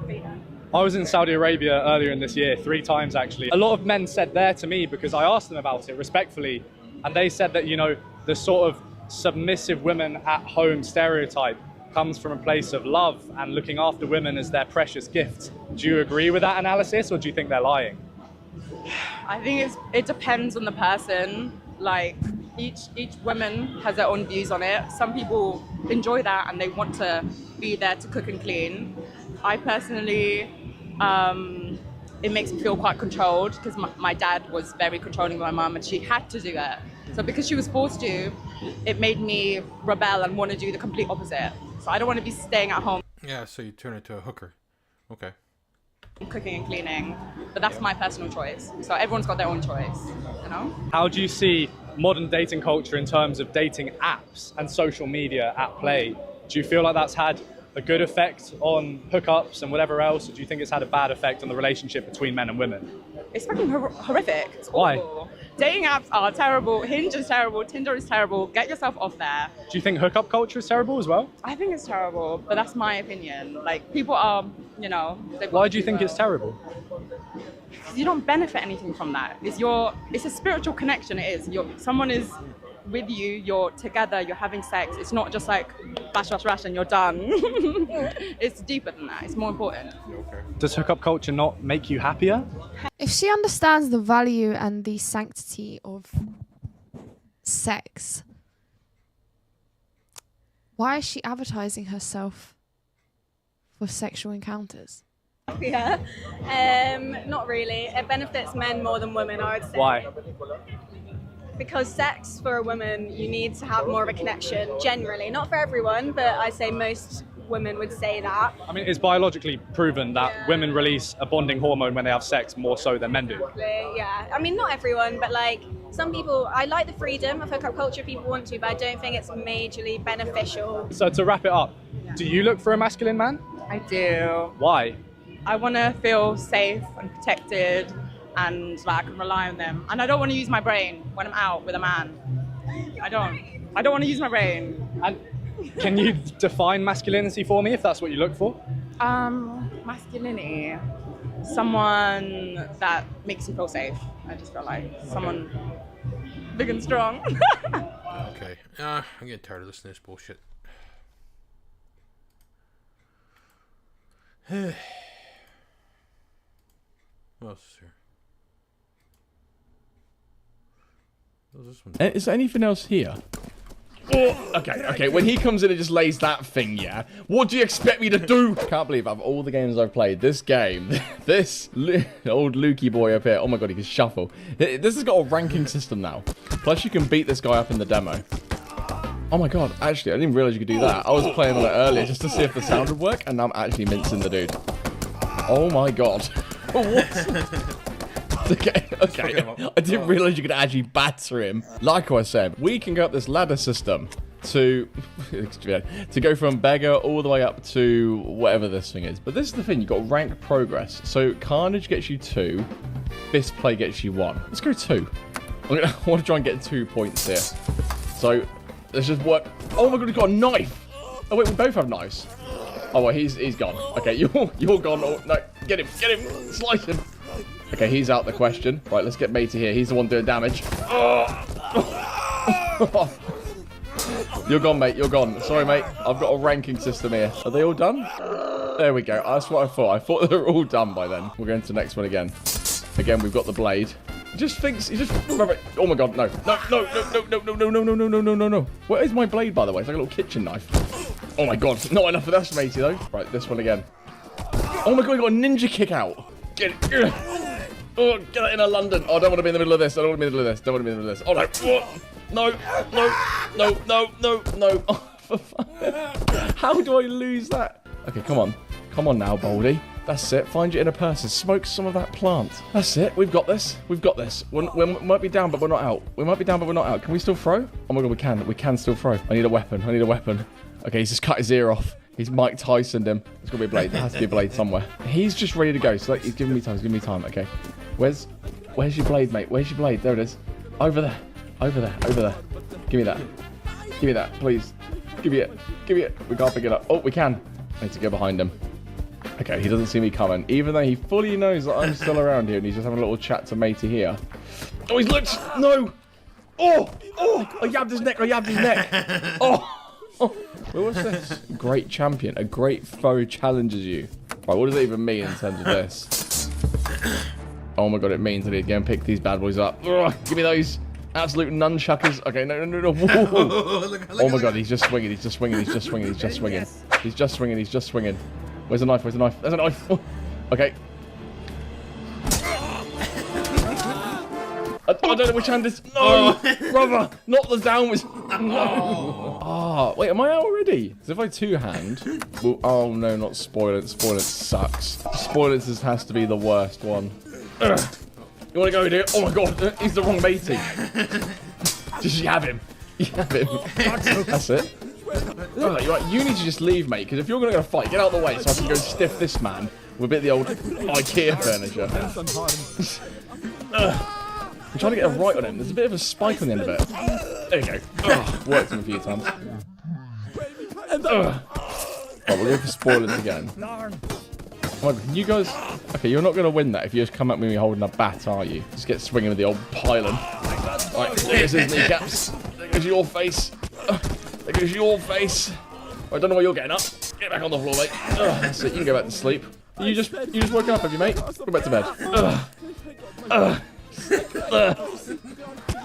But, yeah. I was in Saudi Arabia earlier in this year, 3 times actually. A lot of men said there to me, because I asked them about it respectfully, and they said that, you know, the sort of submissive women at home stereotype comes from a place of love and looking after women as their precious gift. Do you agree with that analysis, or do you think they're lying? I think it depends on the person. Like, each woman has their own views on it. Some people enjoy that and they want to be there to cook and clean. I personally, it makes me feel quite controlled, because my dad was very controlling with my mum and she had to do it. So because she was forced to, it made me rebel and want to do the complete opposite. So I don't want to be staying at home. Yeah, so you turn into a hooker. Okay. Cooking and cleaning, but that's my personal choice. So everyone's got their own choice, you know? How do you see modern dating culture in terms of dating apps and social media at play? Do you feel like that's had a good effect on hookups and whatever else, or do you think it's had a bad effect on the relationship between men and women? It's fucking horrific. It's awful. Why? Dating apps are terrible. Hinge is terrible. Tinder is terrible. Get yourself off there. Do you think hookup culture is terrible as well? I think it's terrible, but that's my opinion. Like, people are, you know... Why do you think it's terrible? Because you don't benefit anything from that. It's a spiritual connection, it is. Someone is with you, you're together, you're having sex. It's not just like bash, bash, bash and you're done. It's deeper than that. It's more important. Does hookup culture not make you happier? If she understands the value and the sanctity of sex, why is she advertising herself for sexual encounters? Yeah, not really. It benefits men more than women, I would say. Why? Because sex for a woman, you need to have more of a connection, generally. Not for everyone, but I say most women would say that. I mean, it's biologically proven that women release a bonding hormone when they have sex more so than men do. Yeah, I mean, not everyone, but like some people, I like the freedom of hookup culture if people want to, but I don't think it's majorly beneficial. So to wrap it up, do you look for a masculine man? I do. Why? I want to feel safe and protected and like I can rely on them. And I don't want to use my brain when I'm out with a man. I don't want to use my brain. And can you define masculinity for me if that's what you look for? Masculinity. Someone that makes you feel safe. I just feel like someone big and strong. Okay. I'm getting tired of listening to this bullshit. What else is here? What was this one? Is there anything else here? Oh, okay. When he comes in and just lays that thing, yeah. What do you expect me to do? Can't believe out of all the games I've played, this game, this old Lukey boy up here. Oh my god, he can shuffle. This has got a ranking system now. Plus, you can beat this guy up in the demo. Oh my god, actually, I didn't realize you could do that. I was playing on it earlier just to see if the sound would work, and now I'm actually mincing the dude. Oh my god. What? Okay. I didn't realize you could actually batter him. Like I said, we can go up this ladder system to go from beggar all the way up to whatever this thing is. But this is the thing, you've got rank progress. So Carnage gets you 2, Fist Play gets you 1. Let's go 2. I want to try and get 2 points here. So let's just work. Oh my god, he's got a knife. Oh wait, we both have knives. Oh well, he's gone. Okay, you're gone. Oh, no, get him, slice him. Okay, he's out the question. Right, let's get Matey here. He's the one doing damage. You're gone, mate. You're gone. Sorry, mate. I've got a ranking system here. Are they all done? There we go. That's what I thought. I thought they were all done by then. We're going to the next one again. Again, we've got the blade. He just oh my god, no. No. Where is my blade, by the way? It's like a little kitchen knife. Oh my god. Not enough of that, Matey, though. Right, this one again. Oh my god, he got a ninja kick out. Get it. Oh, get that in London. Oh, I don't want to be in the middle of this. Don't want to be in the middle of this. Oh, no. No. Oh, how do I lose that? Okay, come on. Come on now, Baldy. That's it. Find your inner person. Smoke some of that plant. That's it. We've got this. We might be down, but we're not out. Can we still throw? Oh my god, we can. We can still throw. I need a weapon. Okay, he's just cut his ear off. He's Mike Tyson'd him. There's got to be a blade. There has to be a blade somewhere. He's just ready to go. So he's giving me time. Okay. Where's your blade, mate? Where's your blade? There it is. Over there. Give me that, please. Give me it. We can't pick it up. Oh, we can. I need to go behind him. Okay, he doesn't see me coming. Even though he fully knows that I'm still around here and he's just having a little chat to Matey here. Oh, he's looked. No. Oh. I yabbed his neck. Oh. What was this? Great champion. A great foe challenges you. Right, what does it even mean in terms of this? Oh my god, it means I need to go and pick these bad boys up. Ugh, give me those absolute nunchuckers. Okay, no. Oh my god, he's just swinging. He's just swinging. Where's the knife? There's a knife. Oh, okay. I don't know which hand this. No, brother, not the downwards. No. Ah, wait, am I out already? So if I two-hand, well, oh no, not spoilers. Spoilers sucks. Spoilers has to be the worst one. Ugh. You want to go, dude? Oh my god, he's the wrong matey. Just yab him. That's it. Right, you need to just leave, mate, because if you're going to go fight, get out of the way so I can go stiff this man with a bit of the old IKEA furniture. I'm trying to get a right on him. There's a bit of a spike on the end of it. There you go. Worked him a few times. Right, we'll go for spoilers again. Oh, you guys... Okay, you're not going to win that if you just come at me holding a bat, are you? Just get swinging with the old pylon. Right, there's his kneecaps. goes your face. There goes your face. I don't know why you're getting up. Get back on the floor, mate. That's it. You can go back to sleep. You just woken up, have you, mate? Go back to bed.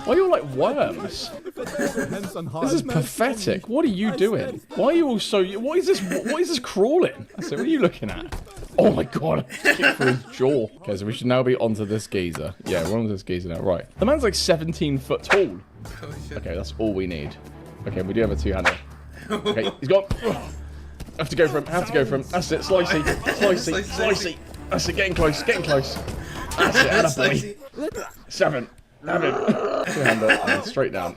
Why are you all like worms? This is pathetic. What are you doing? Why are you all so... What is this crawling? That's it. What are you looking at? Oh my god. I just kicked through his jaw. Okay, so we should now be onto this geezer. Yeah, we're onto this geezer now. Right. The man's like 17 foot tall. Okay, that's all we need. Okay, we do have a two-hander. Okay, he's gone. I have to go for him. I have to go for him. That's it. Slicey. Slicey. Slicey. That's it. Getting close. Getting close. That's it. Attaboy. 7. Have him. Two-hander. Straight down.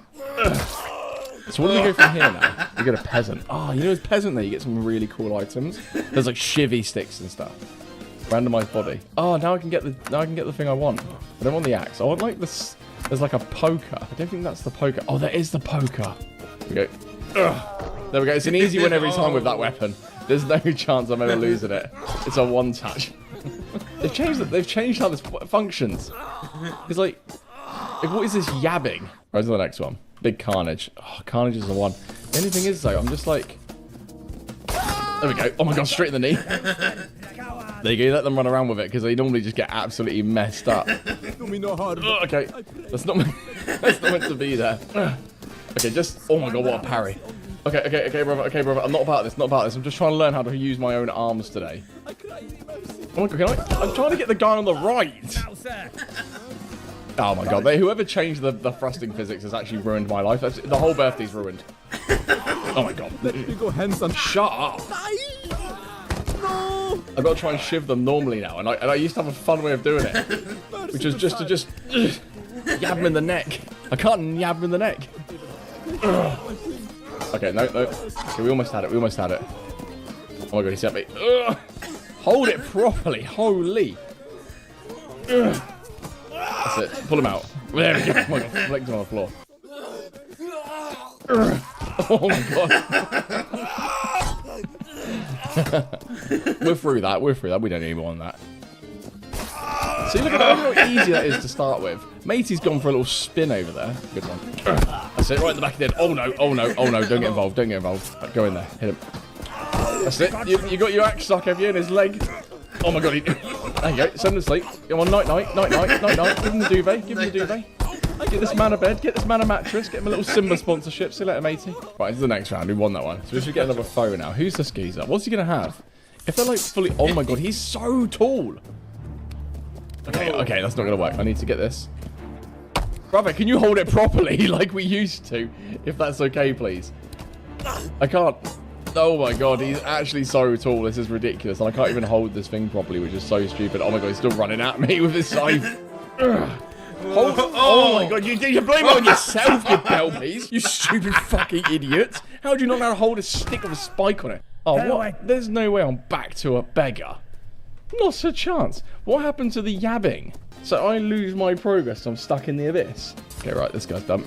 So what do we go from here now? We get a peasant. Oh, you know, as peasant there, you get some really cool items. There's like shivvy sticks and stuff. Randomized body. Oh, now I can get the thing I want. I don't want the axe. I want like this. There's like a poker. I don't think that's the poker. Oh, there is the poker. There we go. There we go. It's an easy win every time with that weapon. There's no chance I'm ever losing it. It's a one touch. They've changed how this functions. It's like, what is this yabbing? Right to the next one. Big carnage. Oh, carnage is the one. The only thing is though, I'm just like, there we go. Oh my god, straight in the knee. There you go. Let them run around with it because they normally just get absolutely messed up. Oh, okay, that's not meant to be there. Okay, just, oh my god, what a parry. Okay, brother. I'm not about this. I'm just trying to learn how to use my own arms today. Oh my god, I'm trying to get the guy on the right. Oh my god, whoever changed the thrusting physics has actually ruined my life. The whole birthday's ruined. Oh my god. Shut up. No. I've got to try and shiv them normally now, and I used to have a fun way of doing it, which was just to yab them in the neck. I can't yab them in the neck. Okay, no. Okay, we almost had it. Oh my god, he set me. Hold it properly. Holy. That's it. Pull him out. There we go. Oh my god, flicked him on the floor. Oh my god. We're through that. We don't even want that. See, look at how easy that is to start with. Matey's gone for a little spin over there. Good one. That's it, right in the back of the head. Oh no. Don't get involved. Right, go in there. Hit him. That's it. You got your axe stuck, have you, in his leg? Oh my god. There you go. Send him to sleep. Come on, night. Give him the duvet. Get this man a bed. Get this man a mattress. Get him a little Simba sponsorship. See you later, matey. Right, into the next round. We won that one. So we should get another foe now. Who's the skeezer? What's he going to have? If they're like fully... Oh my god, he's so tall. Okay, that's not going to work. I need to get this. Brother, can you hold it properly like we used to? If that's okay, please. I can't. Oh my god, he's actually so tall. This is ridiculous. And I can't even hold this thing properly, which is so stupid. Oh my god, he's still running at me with his scythe. Oh my god, you blame it on yourself, you bellbees. You stupid fucking idiot. How do you not know how to hold a stick with a spike on it? Oh, what? There's no way I'm back to a beggar. Not a chance. What happened to the yabbing? So I lose my progress, so I'm stuck in the abyss. Okay, right, this guy's done.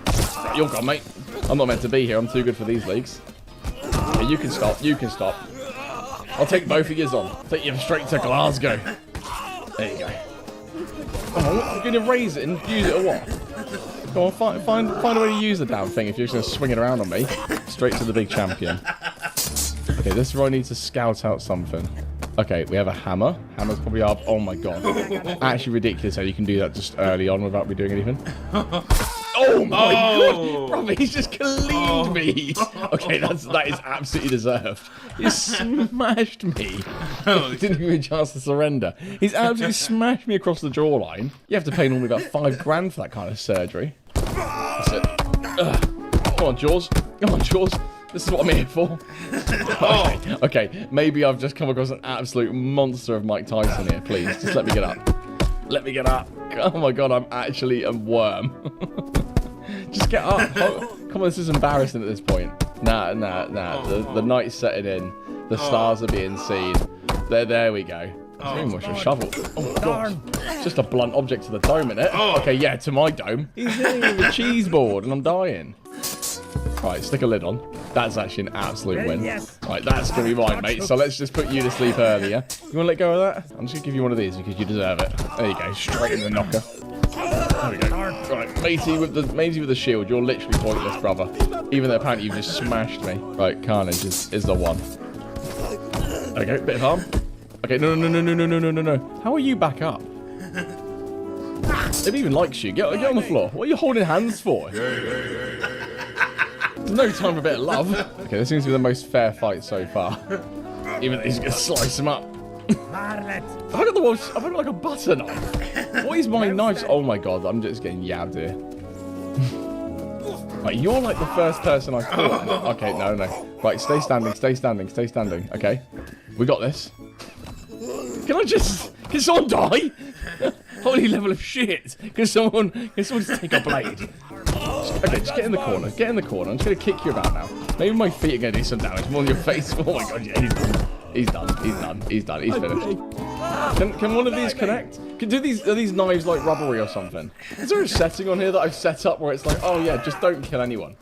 Right, you're gone, mate. I'm not meant to be here. I'm too good for these leagues. Okay, you can stop. I'll take both of yours on. Take you straight to Glasgow. There you go. Oh, you're going to raise it and use it or what? Go on, find a way to use the damn thing if you're just going to swing it around on me. Straight to the big champion. Okay, this is where I need to scout out something. Okay, we have a hammer. Hammer's probably up. Oh my god. Actually ridiculous how you can do that just early on without me doing anything. Oh my god! Brother, he's just cleaned me! Okay, that is absolutely deserved. He smashed me. He didn't give me a chance to surrender. He's absolutely smashed me across the jawline. You have to pay normally about $5 grand for that kind of surgery. That's it. Come on, Jaws. This is what I'm here for. Okay, maybe I've just come across an absolute monster of Mike Tyson here. Please, just let me get up. Oh my god, I'm actually a worm. Just get up. Come on, this is embarrassing at this point. Nah. The night's setting in. The stars are being seen. There we go. What's your shovel? Oh my god. It's just a blunt object to the dome, innit? Okay, yeah, to my dome. He's hitting me with a cheese board and I'm dying. Right, stick a lid on. That's actually an absolute win. Right, that's going to be mine, mate. So let's just put you to sleep early, yeah? You want to let go of that? I'm just going to give you one of these because you deserve it. There you go. Straight in the knocker. There we go. Right. Matey with the shield, you're literally pointless, brother. Even though apparently you just smashed me. Right, Carnage is the one. Okay, bit of harm. Okay, no. How are you back up? Nobody even likes you. Get on the floor. What are you holding hands for? There's no time for a bit of love. Okay, this seems to be the most fair fight so far. Even though he's gonna slice him up. I've got like a butter knife. What is my knife? Oh my god, I'm just getting yabbed here. Right, you're like the first person I caught. Okay, no. Right, stay standing. Okay, we got this. Can someone die? Holy level of shit. Can someone just take a blade? Okay, just get in the corner. Get in the corner. I'm just going to kick you about now. Maybe my feet are going to do some damage. More on your face. Oh my god, yeah, he's done. He's finished. Can one of these connect? Are these knives like rubbery or something? Is there a setting on here that I've set up where it's like, oh yeah, just don't kill anyone.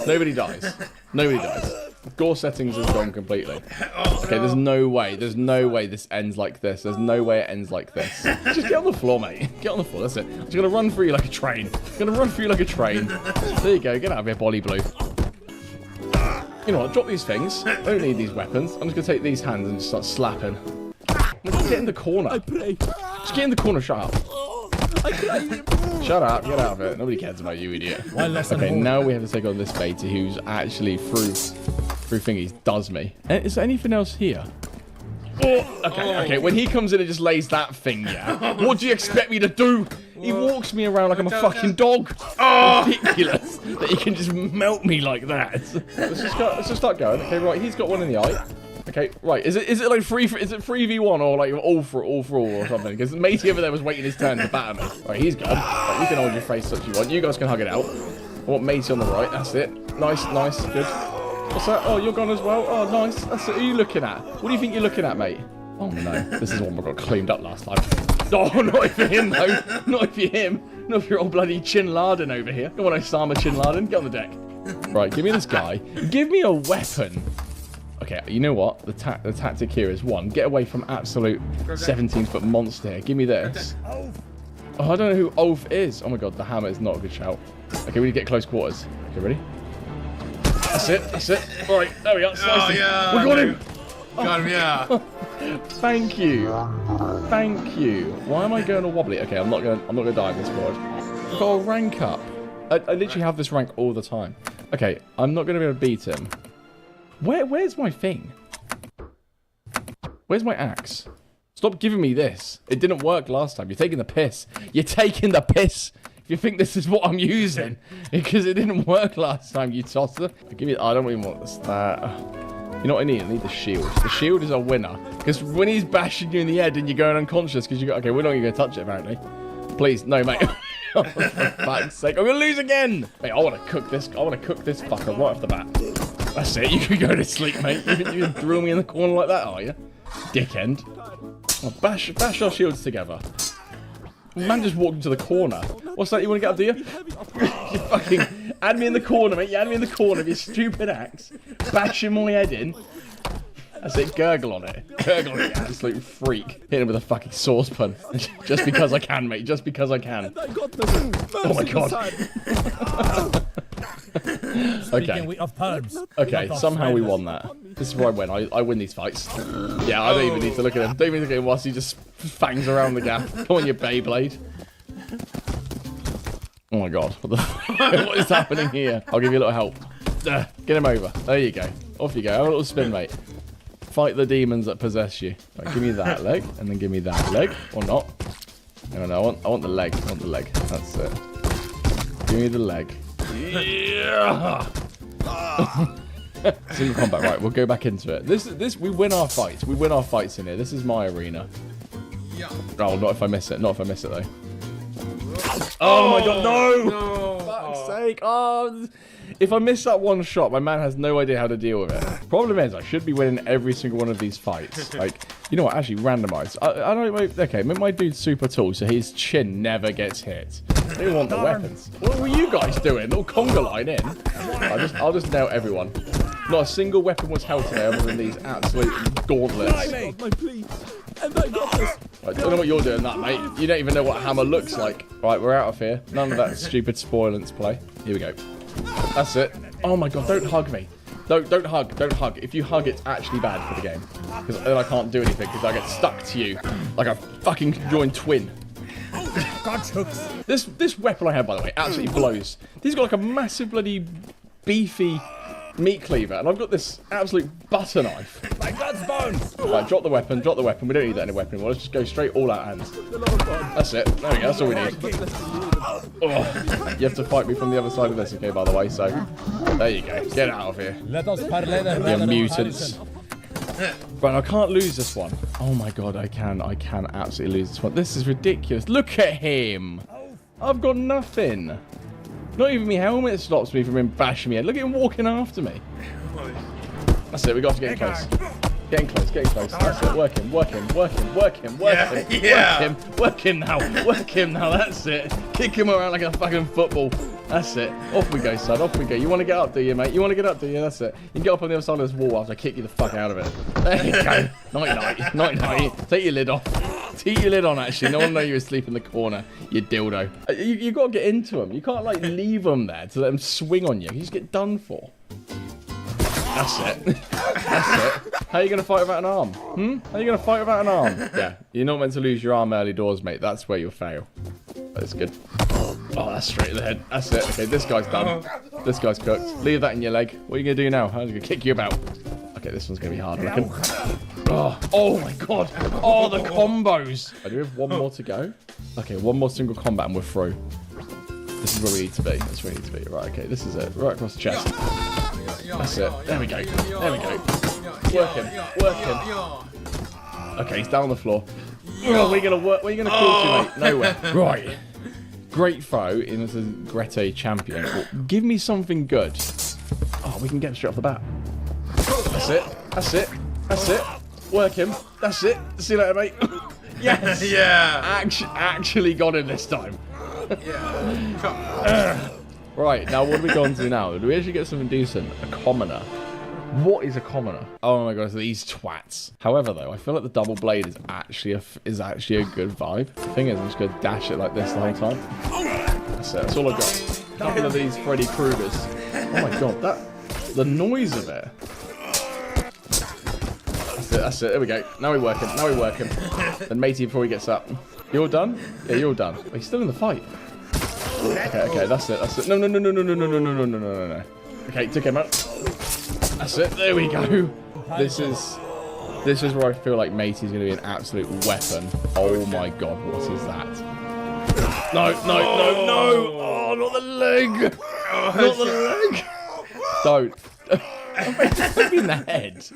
Nobody dies. Gore settings has gone completely. Okay, there's no way this ends like this. There's no way it ends like this. Just get on the floor, mate. Get on the floor, that's it. I'm just gonna run through you like a train. There you go, get out of here, Bolly Blue. You know what, drop these things. I don't need these weapons. I'm just gonna take these hands and just start slapping. Just get in the corner. Just get in the corner, shut up. Shut up, get out of it. Nobody cares about you, idiot. Okay, now we have to take on this Beta who's actually through thingies does me. Is there anything else here? Okay, when he comes in and just lays that thing, yeah. What do you expect me to do? He walks me around like I'm a fucking dog. Ridiculous that he can just melt me like that. Let's just start going. Okay, right, he's got one in the eye. Okay, right. Is it like 3v1 or like all for all or something? Because Matey over there was waiting his turn to batter me. Right, he's gone. Right, you can hold your face such you want. You guys can hug it out. I want Matey on the right. That's it. Nice, good. What's that? Oh, you're gone as well. Oh, nice. That's it. Who are you looking at? What do you think you're looking at, mate? Oh no, this is one we got cleaned up last time. Oh, not if you're him though. Not if you're him. Not if you're old bloody Chin Laden over here. Come on, Osama Chin Laden. Get on the deck. Right, give me this guy. Give me a weapon. Okay, you know what? The tactic here is one, get away from absolute 17-foot monster here. Give me this. Oh, I don't know who Ulf is. Oh my god, the hammer is not a good shout. Okay, we need to get close quarters. Okay, ready? That's it. Right, there we go. Oh, yeah. We got him. Got him, yeah. Thank you. Why am I going all wobbly? Okay, I'm not gonna die in this board. I've got a rank up. I literally have this rank all the time. Okay, I'm not gonna be able to beat him. Where's my thing? Where's my axe? Stop giving me this. It didn't work last time. You're taking the piss. If you think this is what I'm using. Because it didn't work last time, you tosser. Give me. I don't even want this. You know what I need? I need the shield. The shield is a winner. Because when he's bashing you in the head and you're going unconscious because you go, okay, we're not even going to touch it apparently. Please, no, mate. Oh, for fuck's sake. I'm going to lose again. Mate, I want to cook this fucker right off the bat. That's it, you can go to sleep, mate. You can drill me in the corner like that, are you? Dickend. Oh, bash our shields together. Man just walked into the corner. What's that, you want to get up, do you? You fucking add me in the corner, mate. You add me in the corner with your stupid axe. Bashing my head in. That's it, gurgle on it. Gurgle on it, you absolute freak. Hit him with a fucking saucepan. Just because I can, mate. Just because I can. Oh my god. Okay, somehow we won that. This is where I win. I win these fights. Yeah, I don't even need to look at him. Don't even look at him whilst he just fangs around the gap. Come on, you Beyblade. Oh my god. What is happening here? I'll give you a little help. Get him over. There you go. Off you go. Have a little spin, mate. Fight the demons that possess you. Right, give me that leg, and then give me that leg. Or not. No, I want the leg. I want the leg. That's it. Give me the leg. Yeah. Single combat, right? We'll go back into it. This we win our fights. We win our fights in here. This is my arena. Yeah. Oh, not if I miss it. Not if I miss it though. Oh my god, no! Fuck's sake! Oh, if I miss that one shot, my man has no idea how to deal with it. Problem is, I should be winning every single one of these fights. Like, you know what? Actually, randomize. I don't. Okay, my dude's super tall, so his chin never gets hit. I don't want the weapons. What were you guys doing? Little conga line in. I'll just nail everyone. Not a single weapon was held today other than these absolute gauntlets. I don't know what you're doing that, mate. You don't even know what hammer looks like. Right, we're out of here. None of that stupid spoilance play. Here we go. That's it. Oh my god, don't hug me. Don't hug. Don't hug. If you hug, it's actually bad for the game. Because then I can't do anything because I get stuck to you like a fucking joined twin. This weapon I have, by the way, absolutely blows. He's got like a massive bloody beefy meat cleaver, and I've got this absolute butter knife. My God's bones! Right, drop the weapon, drop the weapon. We don't need that in a weapon anymore. Let's just go straight all out hands. That's it. There we go, that's all we need. Oh, you have to fight me from the other side of this, okay, by the way, so there you go. Get out of here. You mutants. Right, I can't lose this one. Oh my god, I can absolutely lose this one. This is ridiculous. Look at him. I've got nothing. Not even my helmet stops me from him bashing me. Look at him walking after me. That's it, we got to get close. Getting close, getting close. That's it, work him, work him, work him, work him, work him, work him, work him now, work him now, that's it. Kick him around like a fucking football. That's it. Off we go, son, off we go. You want to get up, do you, mate? You want to get up, do you? That's it. You can get up on the other side of this wall after I kick you the fuck out of it. There you go. Night-night, night-night. Take your lid off. Take your lid on, actually. No one know you're asleep in the corner, you dildo. You got to get into them. You can't, like, leave them there to let them swing on you. You just get done for. That's it. That's it. How are you going to fight without an arm? How are you going to fight without an arm? Yeah, you're not meant to lose your arm early doors, mate. That's where you'll fail. That's good. Oh, that's straight to the head. That's it. Okay, this guy's done. This guy's cooked. Leave that in your leg. What are you going to do now? I'm going to kick you about. Okay, this one's going to be hard, I reckon. Oh my god. Oh, the combos. Do we have one more to go? Okay, one more single combat and we're through. This is where we need to be. That's where we need to be. Right, okay, this is it. Right across the chest. That's it. There we go. There we go. Work him. Work him. Okay, he's down on the floor. Oh, we're gonna work. Where are you gonna kill to, mate? Nowhere. Right. Great foe in this Grete champion. Give me something good. Oh, we can get him straight off the bat. That's it. That's it. That's it. Work him. That's it. See you later, mate. Yes. Yeah. Actually got him this time. Yeah. Right, now what are we going to do now? Do we actually get something decent? A commoner. What is a commoner? Oh my god, these twats. However, though, I feel like the double blade is actually a good vibe. The thing is, I'm just going to dash it like this the whole time. That's it. That's all I got. A couple of these Freddy Kruegers. Oh my god, the noise of it. That's it. That's it. There we go. Now we work him. Now we work him. Then matey before he gets up. You all done? Yeah, you're all done. Oh, he's still in the fight. Okay, that's it. That's it. No. Okay, took him out. That's it. There we go. This is where I feel like matey's going to be an absolute weapon. Oh my god, what is that? No. Oh, not the leg. Not the leg. Don't. I'm in the head. It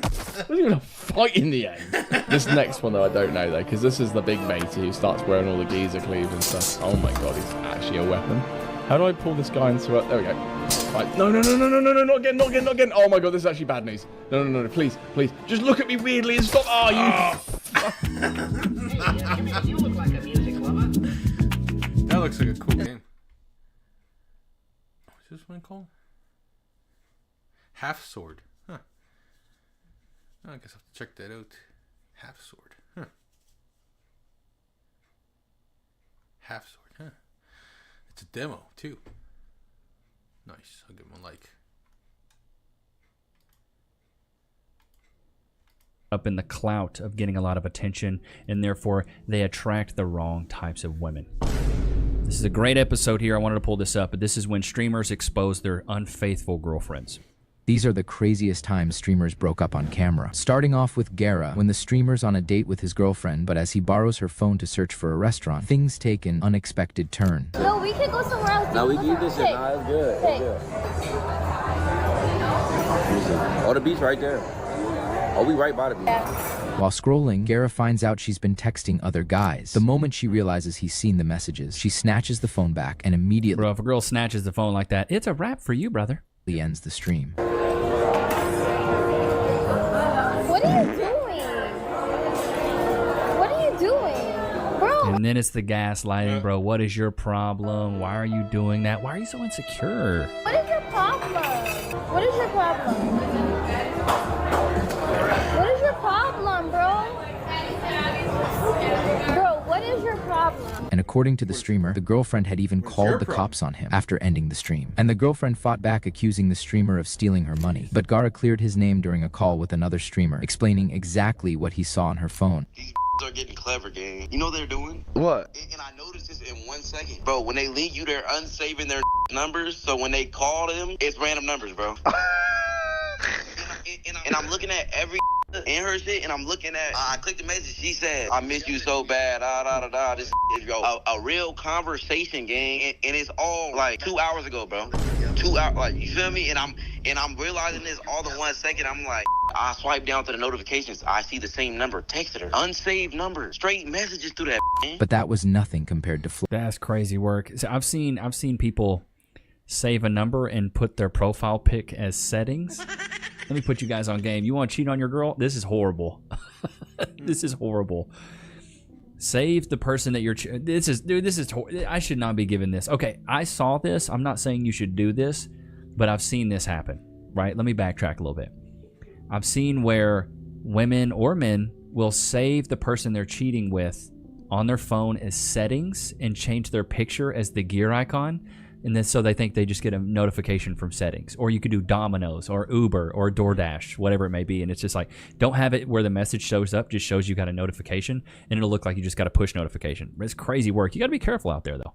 wasn't even a fight in the end. This next one, though, I don't know, though, because this is the big matey who starts wearing all the geezer cleaves and stuff. Oh my god, he's actually a weapon. How do I pull this guy into it? There we go. Right. No, not again. Oh my god, this is actually bad news. No, please. Just look at me weirdly and stop. Oh, you. You look like a music lover. That looks like a cool game. What's this one called? Half Sword. Huh. I guess I'll have to check that out. Half Sword. Huh. Half Sword, huh. It's a demo, too. Nice. I'll give him a like. Up in the clout of getting a lot of attention, and therefore they attract the wrong types of women. This is a great episode here. I wanted to pull this up, but this is when streamers expose their unfaithful girlfriends. These are the craziest times streamers broke up on camera. Starting off with Gara, when the streamer's on a date with his girlfriend, but as he borrows her phone to search for a restaurant, things take an unexpected turn. No, we can go somewhere else. No, we can eat this shit. Nah, it's good. It's good. Oh, the beach right there. Oh, we right by the beach. While scrolling, Gara finds out she's been texting other guys. The moment she realizes he's seen the messages, she snatches the phone back and immediately... Bro, if a girl snatches the phone like that, it's a wrap for you, brother. ...ends the stream. What are you doing? What are you doing? Bro! And then it's the gaslighting, bro. What is your problem? Why are you doing that? Why are you so insecure? What is your problem? What is your problem? What is your problem, bro? Bro, According to the streamer, the girlfriend had even called the cops on him after ending the stream. And the girlfriend fought back, accusing the streamer of stealing her money. But Gara cleared his name during a call with another streamer, explaining exactly what he saw on her phone. Are getting clever, gang. You know what they're doing? What? And I noticed this in 1 second. Bro, when they link you, they're unsaving their numbers. So when they call them, it's random numbers, bro. and I'm looking at every in her shit, and I'm looking at, I clicked the message. She said, I miss you so bad. This is a real conversation, gang. And it's all like 2 hours ago, bro. 2 hours, like, you feel me? And I'm realizing this all in 1 second. I'm like, I swipe down to the notifications. I see the same number. Texted her. Unsaved number. Straight messages through that, man. But that was nothing compared to That's crazy work. So I've seen people save a number and put their profile pic as settings. Let me put you guys on game. You want to cheat on your girl? This is horrible. This is horrible. Save the person that you're. This is I should not be given this. Okay, I saw this. I'm not saying you should do this, but I've seen this happen. Right? Let me backtrack a little bit. I've seen where women or men will save the person they're cheating with on their phone as settings and change their picture as the gear icon. And then so they think they just get a notification from settings. Or you could do Domino's or Uber or DoorDash, whatever it may be. And it's just like, don't have it where the message shows up, just shows you got a notification, and it'll look like you just got a push notification. It's crazy work. You got to be careful out there, though.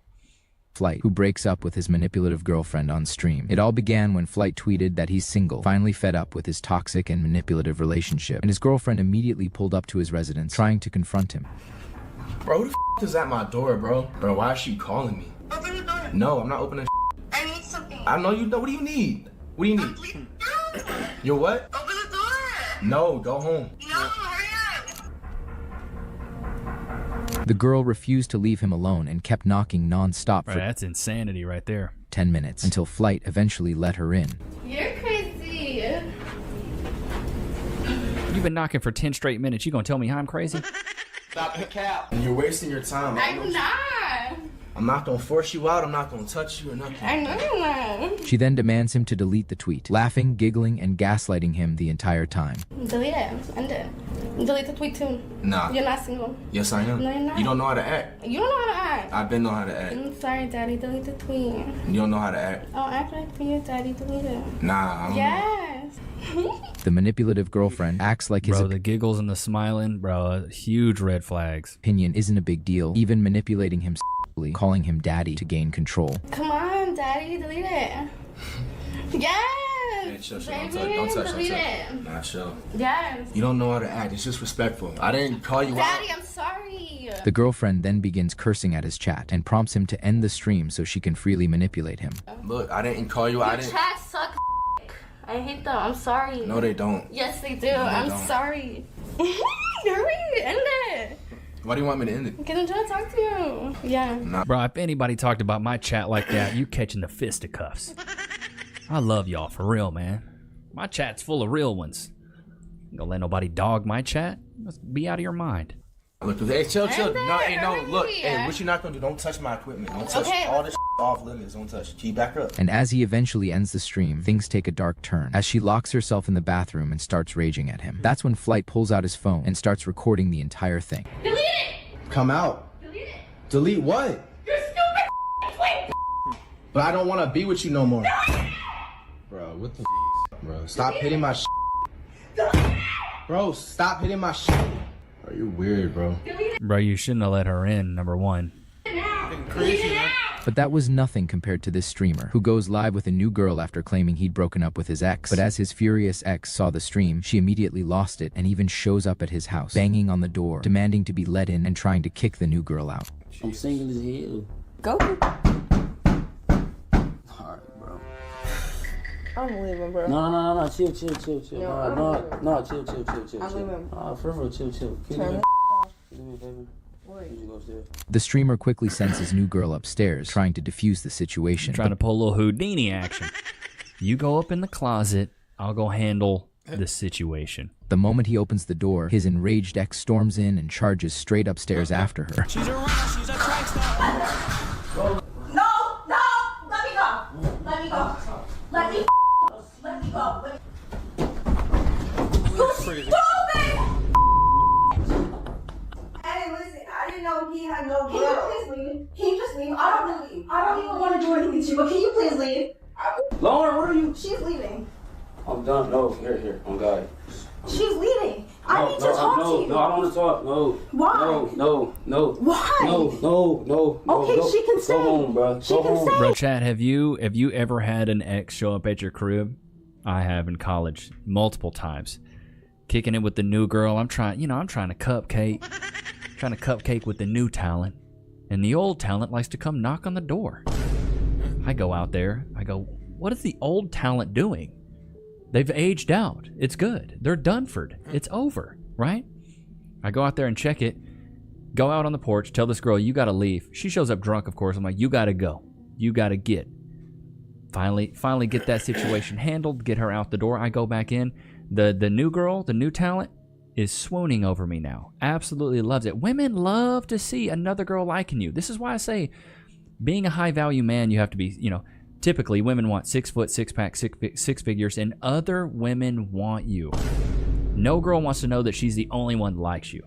Flight, who breaks up with his manipulative girlfriend on stream. It all began when Flight tweeted that he's single, finally fed up with his toxic and manipulative relationship. And his girlfriend immediately pulled up to his residence, trying to confront him. Bro, who the f is at my door, bro? Bro, why is she calling me? Open the door. No, I'm not opening. I need something. I know you know. What do you need? What do you need? You're what? Open the door. No, go home. No, hurry up. The girl refused to leave him alone and kept knocking non-stop for that's insanity right there. 10 minutes, until Flight eventually let her in. You're crazy. You've been knocking for 10 straight minutes. You gonna tell me I'm crazy? Stop the cap. You're wasting your time. I'm not. I'm not gonna force you out. I'm not gonna touch you or nothing. I know you're not. She then demands him to delete the tweet, laughing, giggling, and gaslighting him the entire time. Delete it. End it. Delete the tweet too. Nah. You're not single. Yes, I am. No, you're not. You don't know how to act. You don't know how to act. I've been know how to act. I'm sorry, Daddy. Delete the tweet. You don't know how to act. I'll act like for you, Daddy. Delete it. Nah, I don't know. Yes. The manipulative girlfriend acts like his the giggles and the smiling, bro, huge red flags. Opinion isn't a big deal, even manipulating him sexually, calling him daddy to gain control. Come on, Daddy. Delete it. Yes. Hey, chill, Baby, don't touch, delete don't it. touch. Nah, chill. Yes. You don't know how to act. It's disrespectful. I didn't call you Daddy, out. I'm sorry. The girlfriend then begins cursing at his chat and prompts him to end the stream so she can freely manipulate him. Look, I didn't call you out. Your chats suck. I hate them. I'm sorry. No, they don't. Yes, they do. No, they I'm don't. sorry. Hurry, end it. Why do you want me to end it? Because I'm trying to talk to you. Yeah. Bro, if anybody talked about my chat like that, you catching the fisticuffs. I love y'all for real, man. My chat's full of real ones. You gonna let nobody dog my chat? Let's be out of your mind. Look, hey, chill. No, hey, no, hurry. look. Hey, what you not gonna do? Don't touch my equipment. Don't touch all this off limits. Don't touch. Keep back up. And as he eventually ends the stream, things take a dark turn as she locks herself in the bathroom and starts raging at him. That's when Flight pulls out his phone and starts recording the entire thing. Delete it. Come out. Delete it. Delete what? You're stupid. Wait. But I don't want to be with you no more. Bro, what the bro? Stop hitting my Bro, stop hitting my Bro, you're weird, bro. Bro, you shouldn't have let her in, number one. But that was nothing compared to this streamer, who goes live with a new girl after claiming he'd broken up with his ex. But as his furious ex saw the stream, she immediately lost it and even shows up at his house, banging on the door, demanding to be let in and trying to kick the new girl out. I'm single as hell. Go. Alright, bro. I'm leaving, bro. No. Chill. No, chill. I'm leaving. For real, chill. Turn it off. Baby. The streamer quickly sends his new girl upstairs, trying to defuse the situation. Trying to pull a little Houdini action. You go up in the closet, I'll go handle the situation. The moment he opens the door, his enraged ex storms in and charges straight upstairs after her. She's a track star. No, let me go. Let me go. Let me go. You stupid! Hey, listen, I didn't know he had no. Can you please leave? Can you just leave? I don't even want to do anything to you, but can you please leave? Lauren, where are you? She's leaving. I'm done. No, here. I'm God. She's leaving. I need to talk to you. No, I don't want to talk. No. Why? No. Why? No. Okay, she can stay. Go home, bro. She can stay. Bro, Chad, have you ever had an ex show up at your crib? I have in college multiple times. Kicking it with the new girl. I'm trying to cupcake with the new talent. And the old talent likes to come knock on the door. I go out there. I go, what is the old talent doing? They've aged out. It's good. They're Dunford. It's over, right? I go out there and check it. Go out on the porch. Tell this girl, you got to leave. She shows up drunk, of course. I'm like, you got to go. You got to get. Finally get that situation handled. Get her out the door. I go back in. The new girl, the new talent, is swooning over me now. Absolutely loves it. Women love to see another girl liking you. This is why I say, being a high-value man, you have to be, typically women want 6 foot, 6-pack, six figures, and other women want you. No girl wants to know that she's the only one that likes you.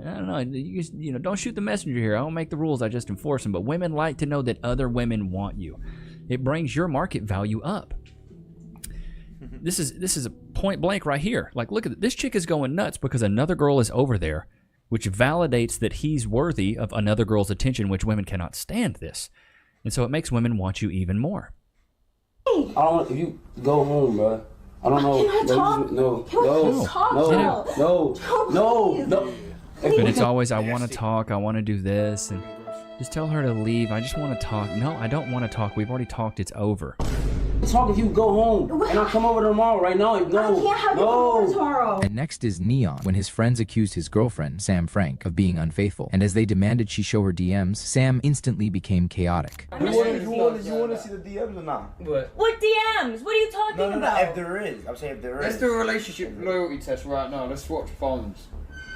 I don't know. Don't shoot the messenger here. I don't make the rules. I just enforce them. But women like to know that other women want you. It brings your market value up. This is a point blank right here. Like, look at it. This chick is going nuts because another girl is over there, which validates that he's worthy of another girl's attention, which women cannot stand this. And so it makes women want you even more. I don't. If you go home, bro. I don't know. Can I talk? No. But it's always, I want to talk, I want to do this, and just tell her to leave. I just want to talk. No, I don't want to talk. We've already talked. It's over. Talk if you go home, and I'll come over tomorrow. Right now, no. I can't have you over tomorrow. And next is Neon, when his friends accused his girlfriend, Sam Frank, of being unfaithful. And as they demanded she show her DMs, Sam instantly became chaotic. You want to see the DMs or not? What DMs? What are you talking about? If there is. I'm saying if there is. Let's do a relationship loyalty test right now. Let's swatch phones.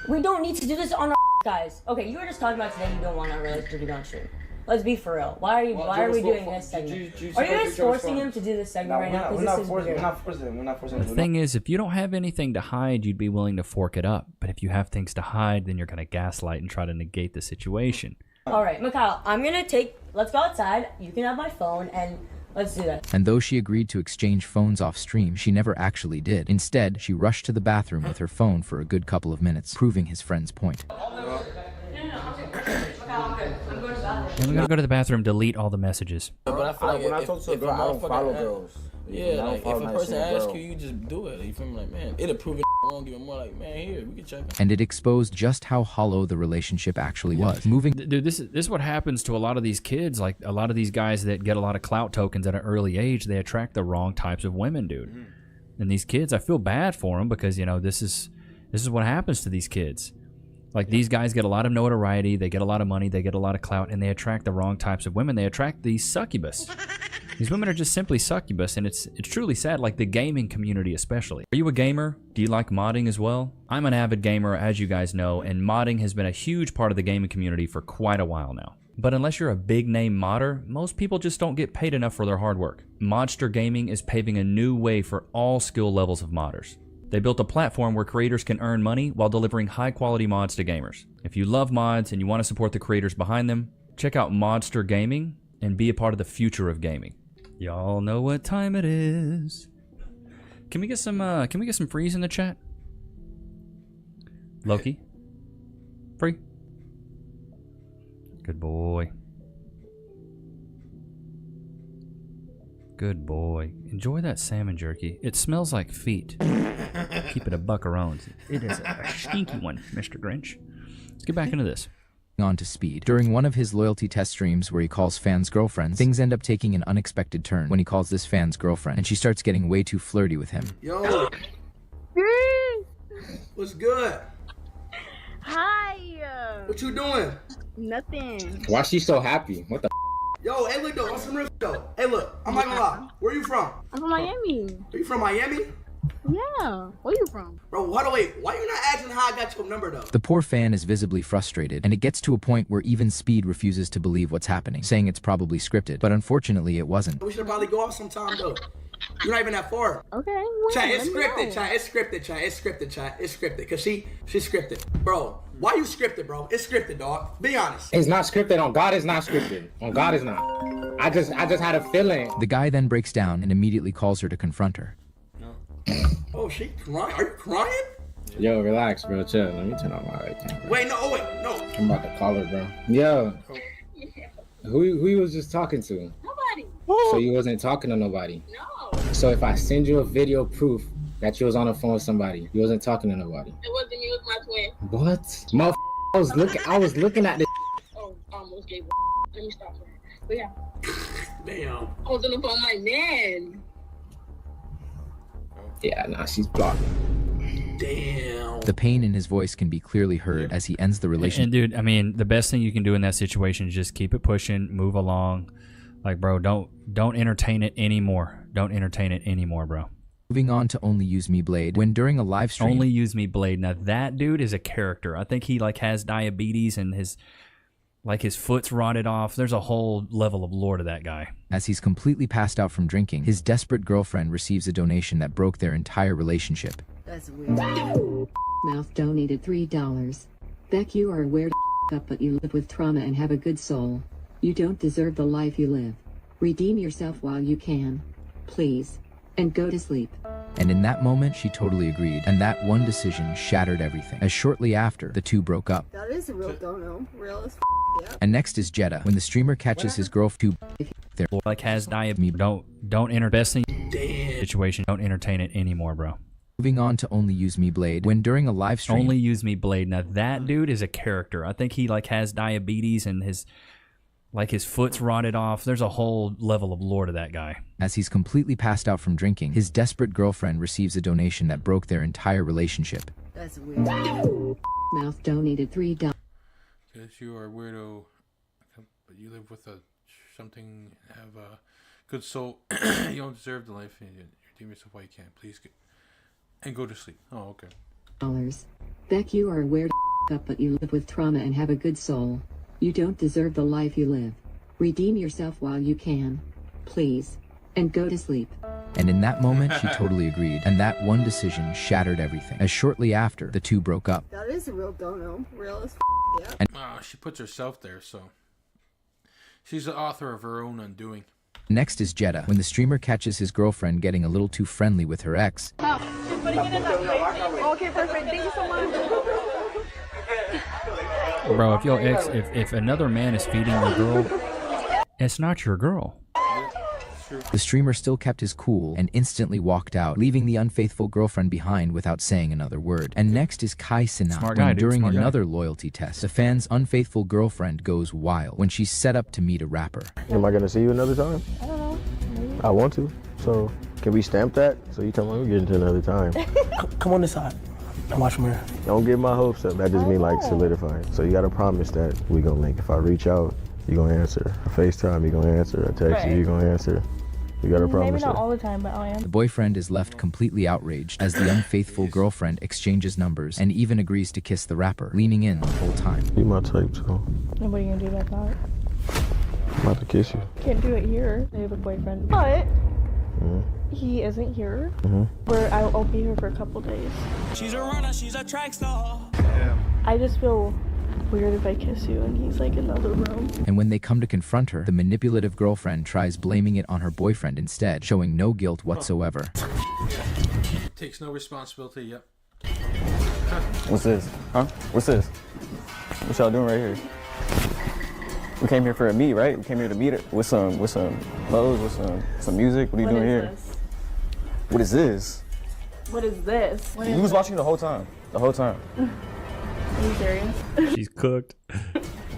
We don't need to do this on our guys. Okay, you were just talking about today you don't want our relationship to be on stream. Let's be for real. Why are we doing this segment? Are you guys forcing him to do this segment right now? We're not forcing him. The thing is, if you don't have anything to hide, you'd be willing to fork it up. But if you have things to hide, then you're going to gaslight and try to negate the situation. All right, Mikhail, let's go outside. You can have my phone and let's do that. And though she agreed to exchange phones off stream, she never actually did. Instead, she rushed to the bathroom with her phone for a good couple of minutes, proving his friend's point. And we're gonna go to the bathroom, delete all the messages. But I feel like when I talk to a girl, I don't follow girls. Yeah, like if a person asks you, you just do it. You feel me? Like, man, it'll prove it wrong even more. Like, man, here, we can check it. And it exposed just how hollow the relationship actually was. Dude, this is what happens to a lot of these kids. Like, a lot of these guys that get a lot of clout tokens at an early age, they attract the wrong types of women, dude. And these kids, I feel bad for them because, this is what happens to these kids. Like, these guys get a lot of notoriety, they get a lot of money, they get a lot of clout, and they attract the wrong types of women. They attract these succubus. These women are just simply succubus, and it's truly sad, like the gaming community especially. Are you a gamer? Do you like modding as well? I'm an avid gamer, as you guys know, and modding has been a huge part of the gaming community for quite a while now. But unless you're a big-name modder, most people just don't get paid enough for their hard work. Modster Gaming is paving a new way for all skill levels of modders. They built a platform where creators can earn money while delivering high-quality mods to gamers. If you love mods and you want to support the creators behind them, check out Modster Gaming and be a part of the future of gaming. Y'all know what time it is. Can we get some freeze in the chat? Loki? Free? Good boy. Good boy. Enjoy that salmon jerky. It smells like feet. Keep it a buckarones. It is a stinky one, Mr. Grinch. Let's get back into this. On to speed. During one of his loyalty test streams where he calls fans girlfriends, things end up taking an unexpected turn when he calls this fan's girlfriend, and she starts getting way too flirty with him. Yo. What's good? Hi. What you doing? Nothing. Why is she so happy? What the? Yo, hey, look though, on some real though. Hey, look, I'm not gonna lie. Where you from? I'm from Miami. Are you from Miami? Yeah. Where you from? Bro, wait. Why you not asking how I got your number though? The poor fan is visibly frustrated, and it gets to a point where even Speed refuses to believe what's happening, saying it's probably scripted, but unfortunately it wasn't. We should probably go off sometime though. You're not even at 4. Okay. Chat, it's scripted, chat. It's scripted, chat. It's scripted, chat. It's scripted. Cause she's scripted. Bro, why you scripted, bro? It's scripted, dog. Be honest. It's not scripted. On God, it's not scripted. On God, it's not. I just had a feeling. The guy then breaks down and immediately calls her to confront her. Oh, she crying? Are you crying? Yo, relax, bro. Chill. Let me turn on my camera. Wait, no. I'm about to call her, bro. Yo. Who you was just talking to? Nobody. So you wasn't talking to nobody? No. So if I send you a video proof that you was on the phone with somebody, you wasn't talking to nobody? It wasn't me, it was my twin. What? Motherfucker, I was looking at this. Oh, I almost gave up. Let me stop her. But yeah. Damn. I was on the phone like, man. Yeah, nah, she's blocked. Damn. The pain in his voice can be clearly heard as he ends the relationship. And dude, I mean, the best thing you can do in that situation is just keep it pushing, move along. Like, bro, don't entertain it anymore. Don't entertain it anymore, bro. Moving on to Only Use Me Blade, when during a live stream... Only Use Me Blade. Now, that dude is a character. I think he, like, has diabetes and his foot's rotted off. There's a whole level of lore to that guy. As he's completely passed out from drinking, his desperate girlfriend receives a donation that broke their entire relationship. That's weird. Mouth donated $3. Beck, you are a weird up, but you live with trauma and have a good soul. You don't deserve the life you live. Redeem yourself while you can. Please. And go to sleep. And in that moment, she totally agreed, and that one decision shattered everything, as shortly after, the two broke up. That is a real dono. Real as yeah. And next is Jeddah, when the streamer catches his girlfriend there. Like, has diabetes. Don't enter best thing situation. Don't entertain it anymore, bro. Moving on to Only Use Me Blade, when during a live stream... Only Use Me Blade. Now, that dude is a character. I think he, like, has diabetes and his foot's rotted off. There's a whole level of lore to that guy. As he's completely passed out from drinking, his desperate girlfriend receives a donation that broke their entire relationship. That's weird. Mouth donated $3. Because you are a weirdo, but you live with something, have a good soul. You don't deserve the life. You redeem yourself while you can. Please get and go to sleep. Oh, okay. Beck, you are a weird up, but you live with trauma and have a good soul. You don't deserve the life you live. Redeem yourself while you can. Please. And go to sleep. And in that moment, she totally agreed, and that one decision shattered everything, as shortly after, the two broke up. That is a real dono. Real as yeah. And she puts herself there, so she's the author of her own undoing. Next is Jeddah, when the streamer catches his girlfriend getting a little too friendly with her ex. Okay, perfect. Thank you so much. Bro, if your ex, if another man is feeding your girl, it's not your girl. The streamer still kept his cool and instantly walked out, leaving the unfaithful girlfriend behind without saying another word. And next is Kai Sinat, when during another loyalty test, the fan's unfaithful girlfriend goes wild when she's set up to meet a rapper. Am I gonna see you another time? I don't know. Maybe. I want to. So can we stamp that? So you tell me we're getting to another time. Come on this side. And watch from here. Don't get my hopes up. That just mean like solidifying. So you gotta promise that we gonna link. If I reach out, you gonna answer. A FaceTime, you gonna answer. A text you gonna answer. You gotta promise. Maybe not that. all the time, but I am. The boyfriend is left completely outraged as the unfaithful girlfriend exchanges numbers and even agrees to kiss the rapper, leaning in the whole time. You my type, so And what are you gonna do about that? I'm about to kiss you. Can't do it here. I have a boyfriend, but he isn't here. I'll be here for a couple days. She's a runner, she's a track star. I just feel weird if I kiss you and he's like in the other room. And when they come to confront her, the manipulative girlfriend tries blaming it on her boyfriend instead, showing no guilt whatsoever. Takes no responsibility, yep. What's this? Huh? What's this? What y'all doing right here? We came here for a meet, right? We came here to meet it with some clothes, with some music. What are you doing here? This? What is this? What is this? You was watching the whole time. The whole time. Are you serious? She's cooked.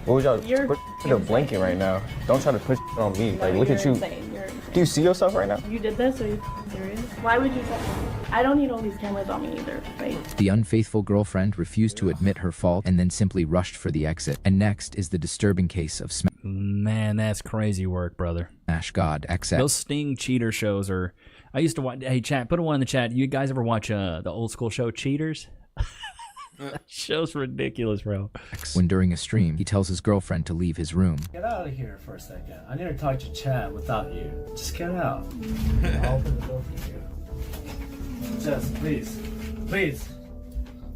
What was y'all? You're Put in a blanket right now. Don't try to push on me. Like, look at you. Insane. Do you see yourself right now? You did this? Are you serious? Why would you say that? I don't need all these cameras on me either. Right? The unfaithful girlfriend refused to admit her fault and then simply rushed for the exit. And next is the disturbing case of Man, that's crazy work, brother. Smash God XX. Those Sting cheater shows are... I used to watch... Hey, chat, put a one in the chat. You guys ever watch the old school show Cheaters? Show's ridiculous, bro. When during a stream, he tells his girlfriend to leave his room. Get out of here for a second. I need to talk to chat without you. Just get out. I'll open the door for you. Just please, please,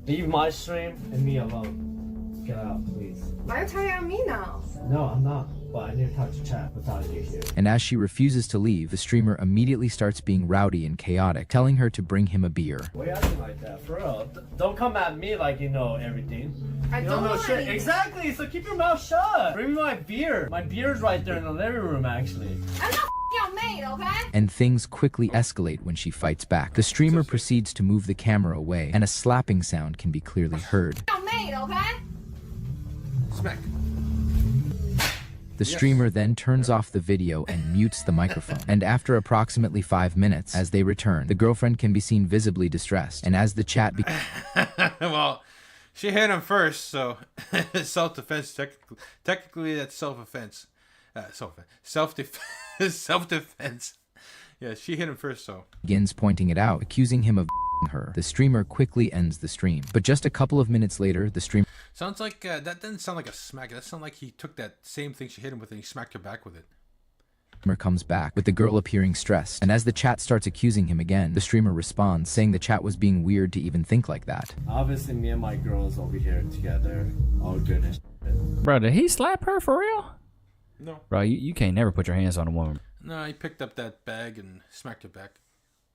leave my stream and me alone. Get out, please. Why are you telling on me now? No, I'm not. But I need to talk to chat without you here. And as she refuses to leave, the streamer immediately starts being rowdy and chaotic, telling her to bring him a beer. Why are you acting like that? For real. Don't come at me like you know everything. I You don't know know shit. anything. Exactly, so keep your mouth shut. Bring me my beer. My beer's right there in the living room, actually. I'm not your maid, okay? And things quickly escalate when she fights back. The streamer proceeds to move the camera away, and a slapping sound can be clearly heard. Your maid, okay? Smack. The streamer then turns off the video and mutes the microphone. And after approximately 5 minutes, as they return, the girlfriend can be seen visibly distressed. And as the chat Well, she hit him first, so self-defense. Technically, that's self-offense. Self-defense. Self-defense. Yeah, she hit him first, so. begins pointing it out, accusing him of her. The streamer quickly ends the stream. But just a couple of minutes later, the streamer Sounds like, that didn't sound like a smack. That sounded like he took that same thing she hit him with and he smacked her back with it. comes back, with the girl appearing stressed. And as the chat starts accusing him again, the streamer responds, saying the chat was being weird to even think like that. Obviously, me and my girls over here together. All good and shit. Bro, did he slap her for real? No. Bro, you can't never put your hands on a woman. No, he picked up that bag and smacked her back.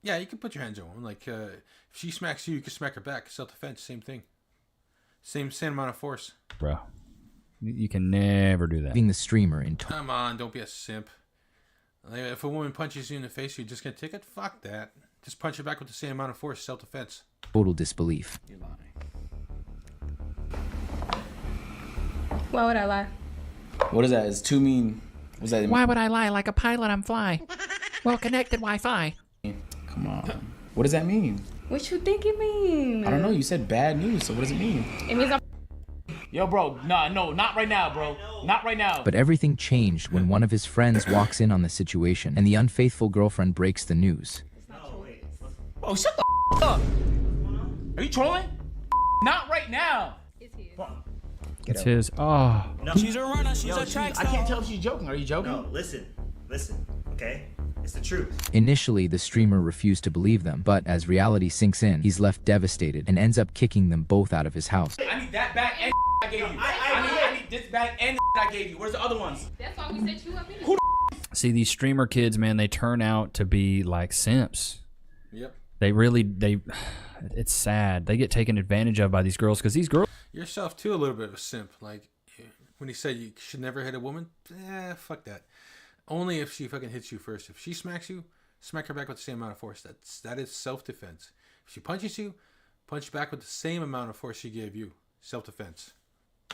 Yeah, you can put your hands on her. Like, if she smacks you can smack her back. Self-defense, same thing. Same amount of force. Bro, you can never do that. Leaving the streamer in Come on, don't be a simp. Like, if a woman punches you in the face, you're just gonna take it? Fuck that. Just punch her back with the same amount of force, self-defense. total disbelief. Why would I lie? What is that? It's too mean. What's that? Why would I lie? Like a pilot, I'm fly. Well connected Wi-Fi. Come on. What does that mean? What you think it mean? I don't know. You said bad news, so what does it mean? It means I'm. Yo, bro. No, not right now, bro. Not right now. But everything changed when one of his friends walks in on the situation, and the unfaithful girlfriend breaks the news. Oh, shut the up. Are you trolling? Not right now. It's his. Oh. No. She's a runner, she's a track I can't tell if she's joking. Are you joking? No, listen, okay? It's the truth. Initially, the streamer refused to believe them, but as reality sinks in, he's left devastated and ends up kicking them both out of his house. I need that bag and I gave you. I need this bag and I gave you. Where's the other ones? That's why we set you up. See, these streamer kids, man, they turn out to be like simps. Yep. It's sad. They get taken advantage of by these girls because these girls. Yourself too, a little bit of a simp. Like when he said you should never hit a woman, fuck that. Only if she fucking hits you first. If she smacks you, smack her back with the same amount of force. That is self-defense. If she punches you, punch back with the same amount of force she gave you. Self-defense.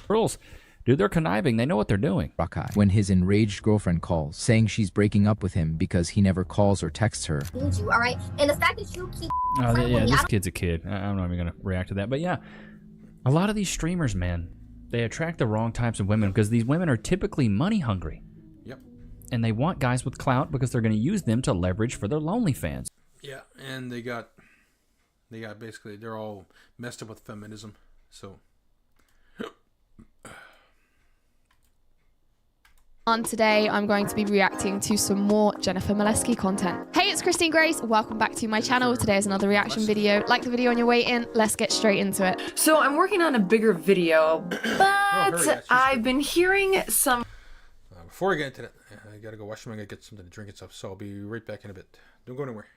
Girls, dude, they're conniving. They know what they're doing. When his enraged girlfriend calls, saying she's breaking up with him because he never calls or texts her. You, all right? And the fact that you keep. Oh, yeah, this kid's a kid. I'm not even going to react to that. But yeah, a lot of these streamers, man, they attract the wrong types of women because these women are typically money hungry. Yep. And they want guys with clout because they're going to use them to leverage for their lonely fans. Yeah, and they got basically, they're all messed up with feminism. So. On today, I'm going to be reacting to some more Jennifer Molesky content. Hey, it's Christine Grace. Welcome back to my channel. Today is another reaction video. Like the video on your way in. Let's get straight into it. So I'm working on a bigger video, but I've been hearing some... Before I get into that, I gotta go wash my hands, get something to drink and stuff, so I'll be right back in a bit. Don't go anywhere.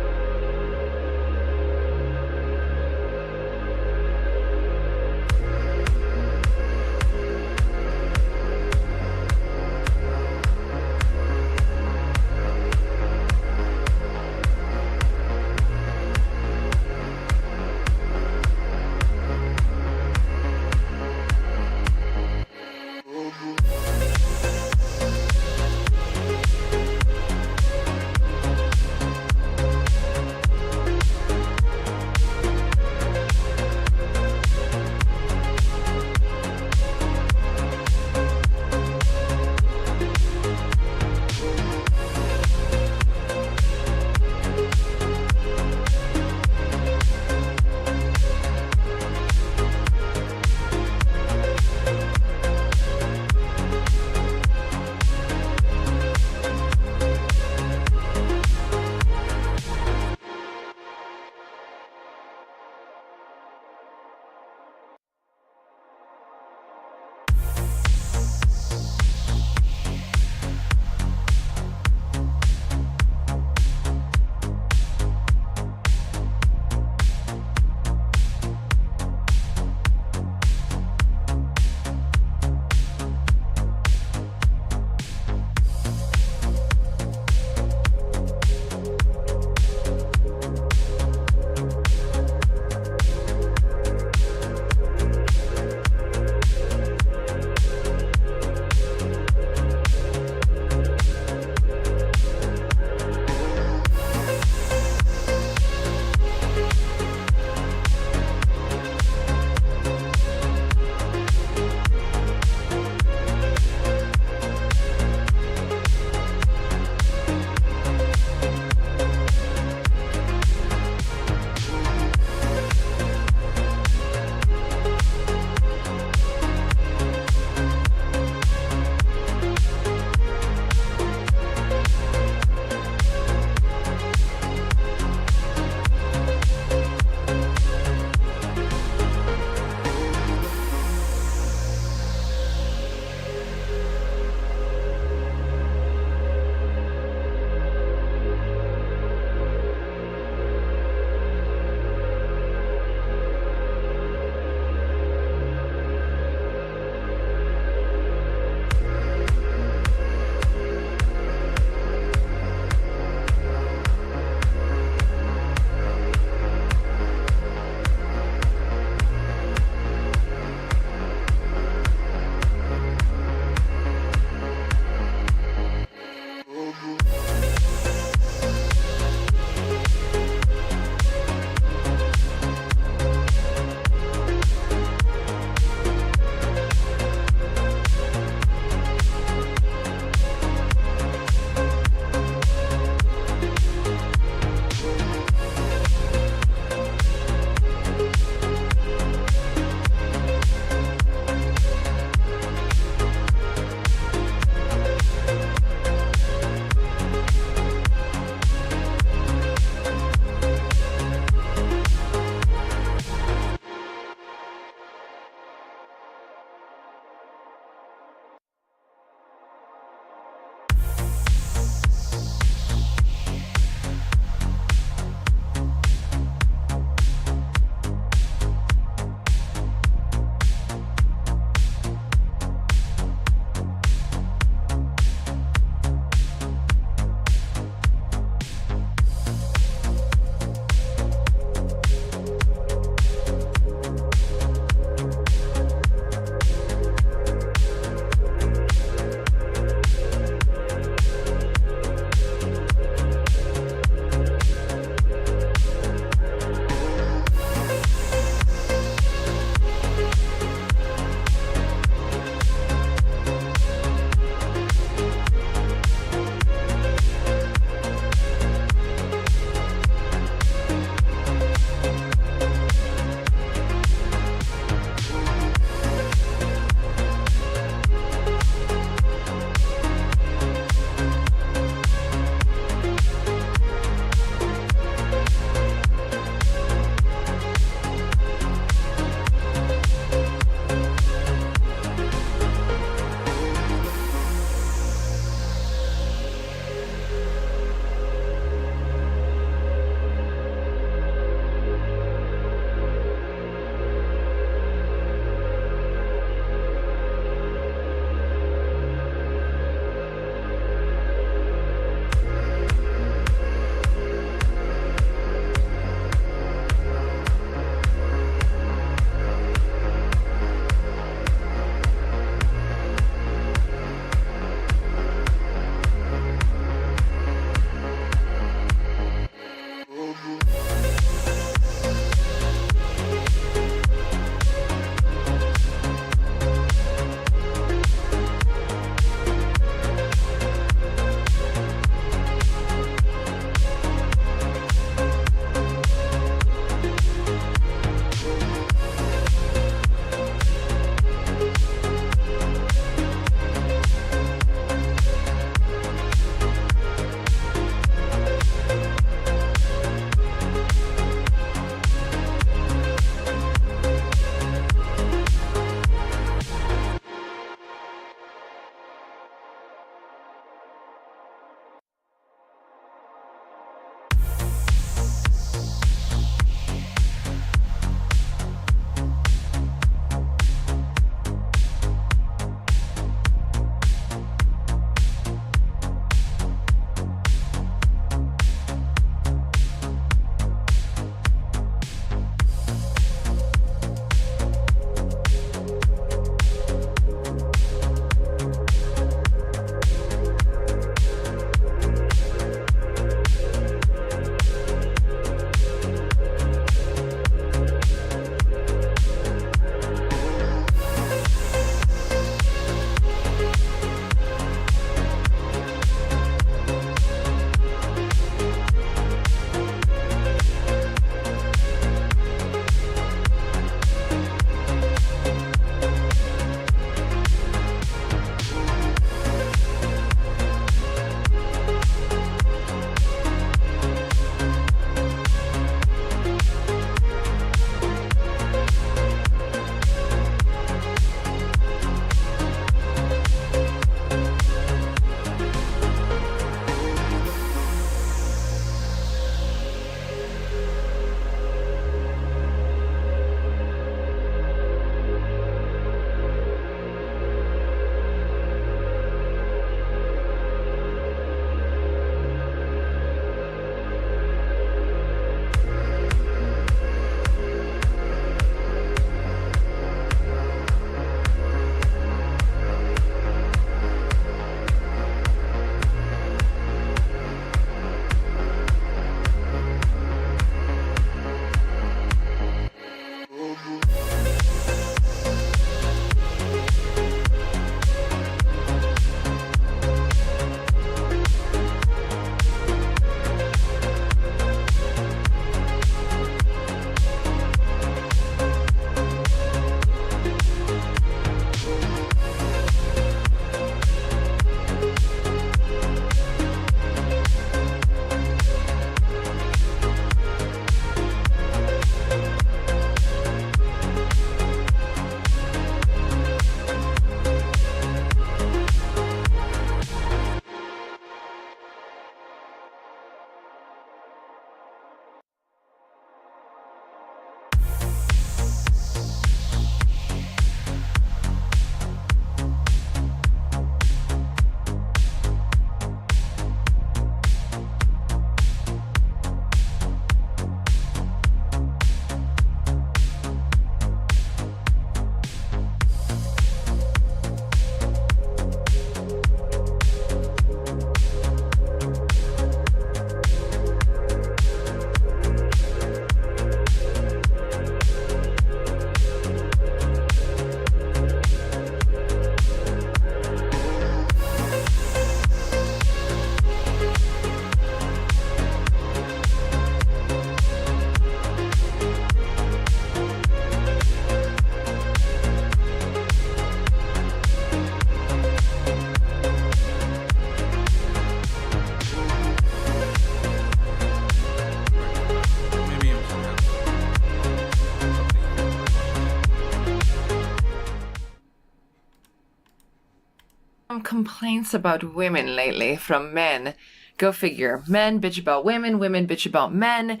complaints about women lately from men. Go figure. Men bitch about women, women bitch about men.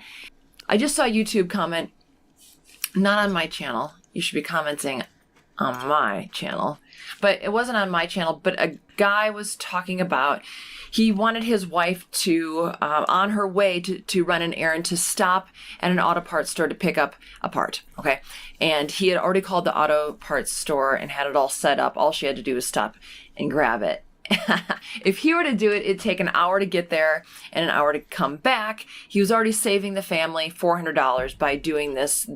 I just saw YouTube comment, not on my channel. You should be commenting on my channel. But it wasn't on my channel, but a guy was talking about he wanted his wife to, on her way to run an errand, to stop at an auto parts store to pick up a part, okay? And he had already called the auto parts store and had it all set up. All she had to do was stop and grab it. If he were to do it, it'd take an hour to get there and an hour to come back. He was already saving the family $400 by doing this,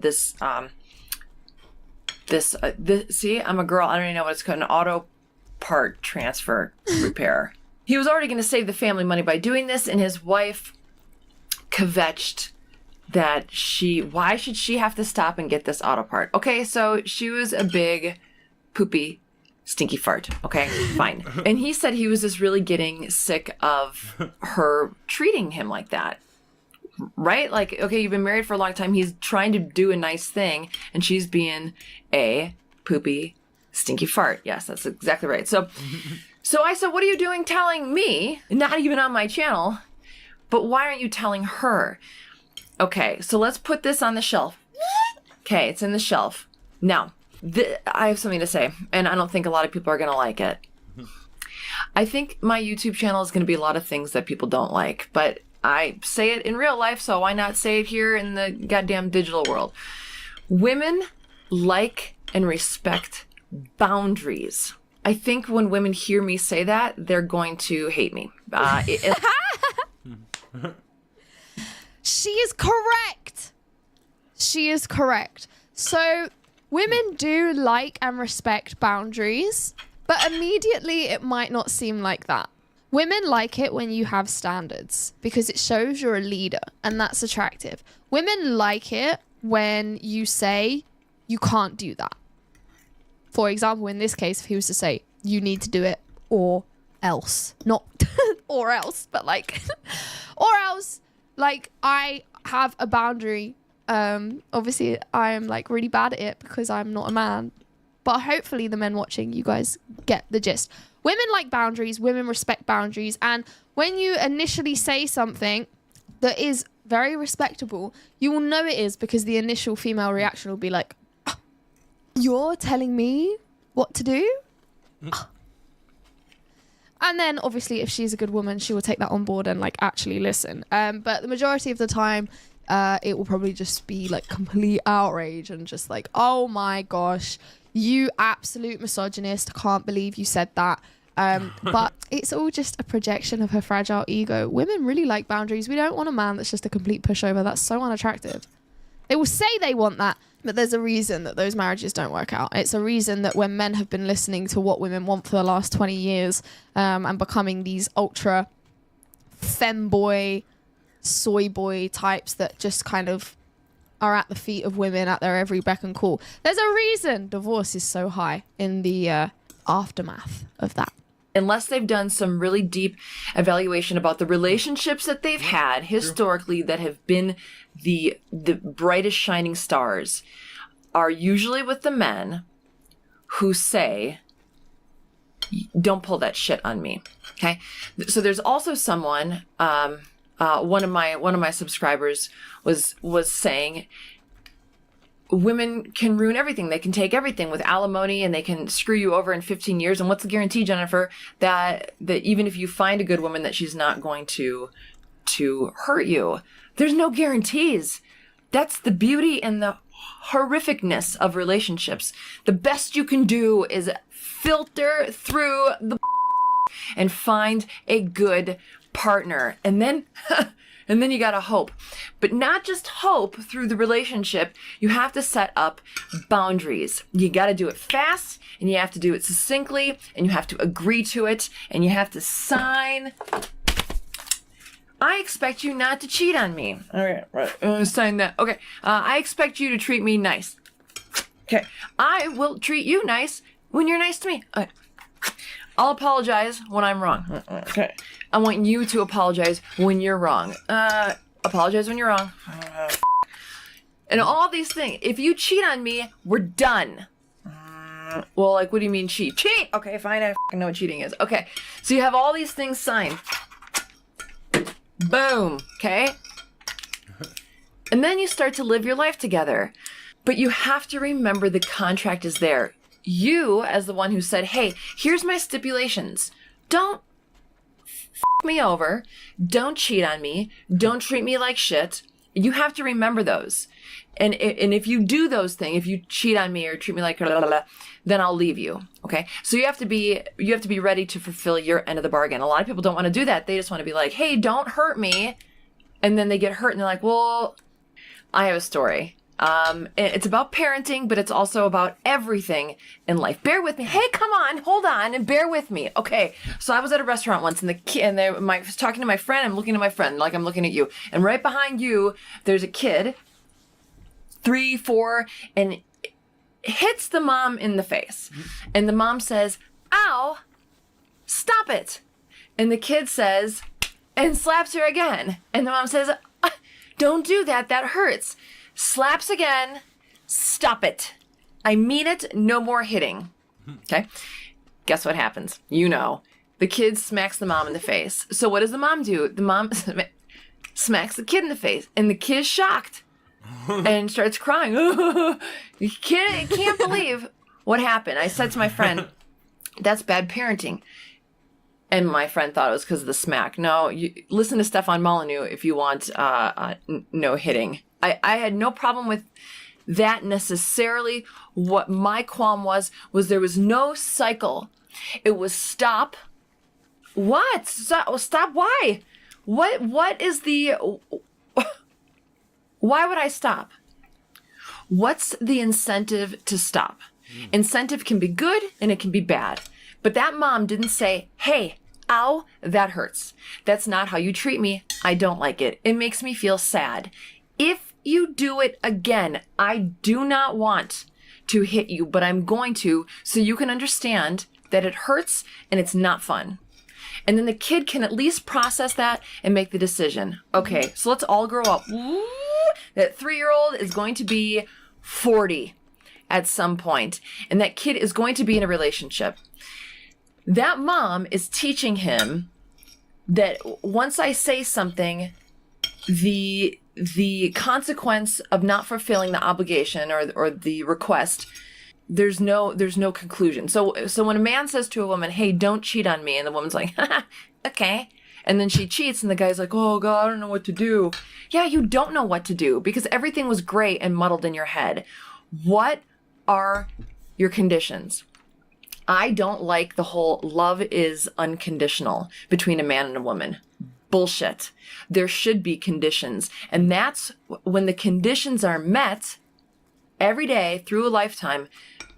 see, I'm a girl, I don't even know what it's called, an auto part transfer repair. He was already going to save the family money by doing this, and his wife kvetched that why should she have to stop and get this auto part? Okay, so she was a big, poopy, stinky fart. Okay, fine. And he said he was just really getting sick of her treating him like that. Right? Like, okay, you've been married for a long time. He's trying to do a nice thing, and she's being a poopy, stinky fart. Yes, that's exactly right. So I said, what are you doing telling me? Not even on my channel. But why aren't you telling her? Okay, so let's put this on the shelf. Okay, it's in the shelf. Now, I have something to say, and I don't think a lot of people are going to like it. I think my YouTube channel is going to be a lot of things that people don't like, but I say it in real life, so why not say it here in the goddamn digital world? Women like and respect boundaries. I think when women hear me say that, they're going to hate me. She is correct. She is correct. So women do like and respect boundaries, but immediately it might not seem like that. Women like it when you have standards because it shows you're a leader, and that's attractive. Women like it when you say you can't do that. For example, in this case, if he was to say, you need to do it or else. Not or else, but like, or else, like, I have a boundary. Obviously, I am like really bad at it because I'm not a man. But hopefully the men watching, you guys get the gist. Women like boundaries, women respect boundaries. And when you initially say something that is very respectable, you will know it is because the initial female reaction will be like, oh, you're telling me what to do? Oh. And then obviously if she's a good woman, she will take that on board and like actually listen. But the majority of the time, it will probably just be like complete outrage and just like, oh my gosh, you absolute misogynist. Can't believe you said that. But it's all just a projection of her fragile ego. Women really like boundaries. We don't want a man that's just a complete pushover. That's so unattractive. They will say they want that, but there's a reason that those marriages don't work out. It's a reason that when men have been listening to what women want for the last 20 years and becoming these ultra femboy, soy boy types that just kind of are at the feet of women at their every beck and call. There's a reason divorce is so high in the aftermath of that. Unless they've done some really deep evaluation about the relationships that they've had historically that have been the brightest shining stars, are usually with the men who say, don't pull that shit on me. Okay. So there's also someone, one of my subscribers was saying, women can ruin everything. They can take everything with alimony and they can screw you over in 15 years. And what's the guarantee, Jennifer, that even if you find a good woman, that she's not going to hurt you? There's no guarantees. That's the beauty and the horrificness of relationships. The best you can do is filter through the and find a good partner. And then and then you gotta hope. But not just hope through the relationship. You have to set up boundaries. You gotta do it fast, and you have to do it succinctly, and you have to agree to it, and you have to sign. I expect you not to cheat on me. All right. Sign that. Okay. I expect you to treat me nice. Okay. I will treat you nice when you're nice to me. Okay. I'll apologize when I'm wrong. Okay. I want you to apologize when you're wrong. Apologize when you're wrong. And all these things. If you cheat on me, we're done. Well, like, what do you mean cheat? Cheat! Okay, fine, I fucking know what cheating is. Okay, so you have all these things signed. Boom, okay? And then you start to live your life together. But you have to remember the contract is there. You, as the one who said, hey, here's my stipulations. Don't f me over. Don't cheat on me. Don't treat me like shit. You have to remember those. And if you do those things, if you cheat on me or treat me like blah, blah, blah, then I'll leave you. Okay? So you have to be ready to fulfill your end of the bargain. A lot of people don't want to do that. They just want to be like, hey, don't hurt me. And then they get hurt and they're like, well, I have a story. It's about parenting, but it's also about everything in life. Bear with me. Hey, come on, hold on, and bear with me. Okay, so I was at a restaurant once, and I was talking to my friend. I'm looking at my friend like I'm looking at you, and right behind you, there's a kid, 3, 4, and hits the mom in the face, and the mom says, "Ow, stop it," and the kid says, and slaps her again, and the mom says, "Don't do that. That hurts." Slaps again. Stop it. I mean it. No more hitting. Okay. Guess what happens? You know. The kid smacks the mom in the face. So what does the mom do? The mom smacks the kid in the face. And the kid is shocked. And starts crying. You can't believe what happened. I said to my friend, that's bad parenting. And my friend thought it was because of the smack. No, you listen to Stefan Molyneux if you want no hitting. I had no problem with that necessarily. What my qualm was there was no cycle. It was stop. What? Stop why? What is the... Why would I stop? What's the incentive to stop? Incentive can be good and it can be bad. But that mom didn't say, hey, ow, that hurts. That's not how you treat me. I don't like it. It makes me feel sad. If you do it again, I do not want to hit you, but I'm going to so you can understand that it hurts and it's not fun. And then the kid can at least process that and make the decision. Okay, so let's all grow up. That 3-year-old is going to be 40 at some point, and that kid is going to be in a relationship. That mom is teaching him that once I say something, the consequence of not fulfilling the obligation or the request, there's no conclusion. So when a man says to a woman, hey, don't cheat on me, and the woman's like, okay, and then she cheats and the guy's like, oh God, I don't know what to do. Yeah, you don't know what to do because everything was great and muddled in your head. What are your conditions? I don't like the whole love is unconditional between a man and a woman. Bullshit. There should be conditions. And that's when the conditions are met every day through a lifetime,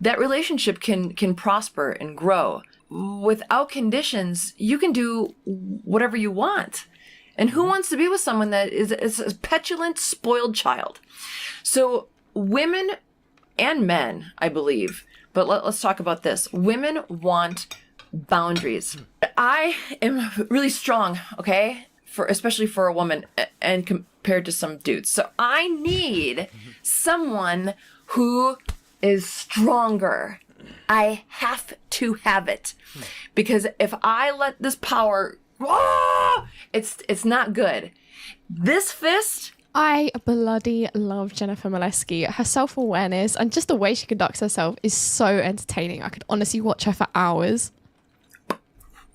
that relationship can prosper and grow. Without conditions, you can do whatever you want. And who wants to be with someone that is a petulant, spoiled child? So women and men, I believe, but let's talk about this. Women want boundaries. I am really strong, okay? Especially for a woman and compared to some dudes. So I need someone who is stronger. I have to have it. Because if I let this power, it's not good. This fist... I bloody love Jennifer Molesky. Her self-awareness and just the way she conducts herself is so entertaining. I could honestly watch her for hours.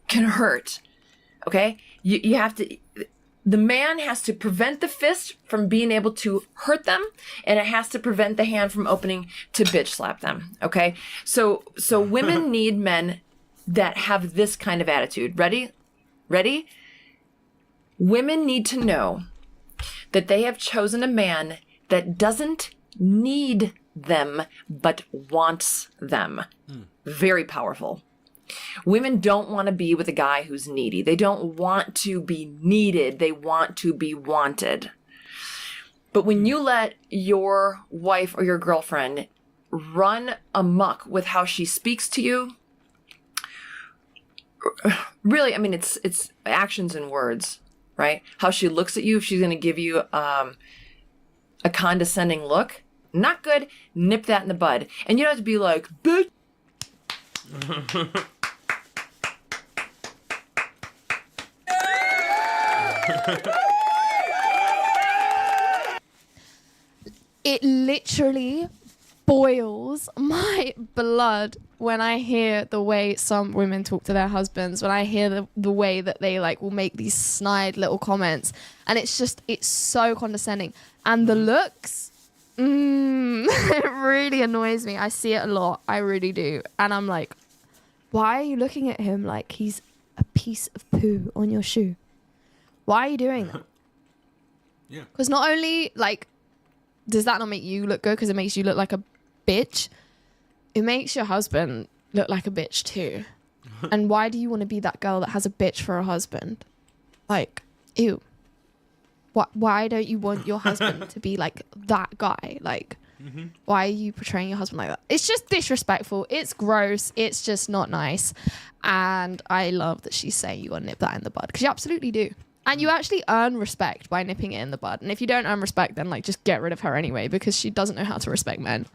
Can hurt. Okay? You have to... The man has to prevent the fist from being able to hurt them, and it has to prevent the hand from opening to bitch slap them. Okay? So women need men that have this kind of attitude. Ready? Ready? Women need to know that they have chosen a man that doesn't need them, but wants them. Very powerful. Women don't want to be with a guy who's needy. They don't want to be needed. They want to be wanted. But when you let your wife or your girlfriend run amok with how she speaks to you, really, I mean, it's actions and words, right? How she looks at you, if she's going to give you a condescending look, not good. Nip that in the bud. And you don't have to be like, bitch, It literally boils my blood when I hear the way some women talk to their husbands, when I hear the way that they like will make these snide little comments, and it's so condescending. And the looks, it really annoys me. I see it a lot. I really do. And I'm like, why are you looking at him like he's a piece of poo on your shoe? Why are you doing that? Yeah. Because not only like does that not make you look good because it makes you look like a bitch, it makes your husband look like a bitch too. And why do you want to be that girl that has a bitch for a husband? Like, ew. Why don't you want your husband to be like that guy? Like, why are you portraying your husband like that? It's just disrespectful. It's gross. It's just not nice. And I love that she's saying you gotta nip that in the bud, because you absolutely do. And you actually earn respect by nipping it in the bud. And if you don't earn respect, then like just get rid of her anyway, because she doesn't know how to respect men.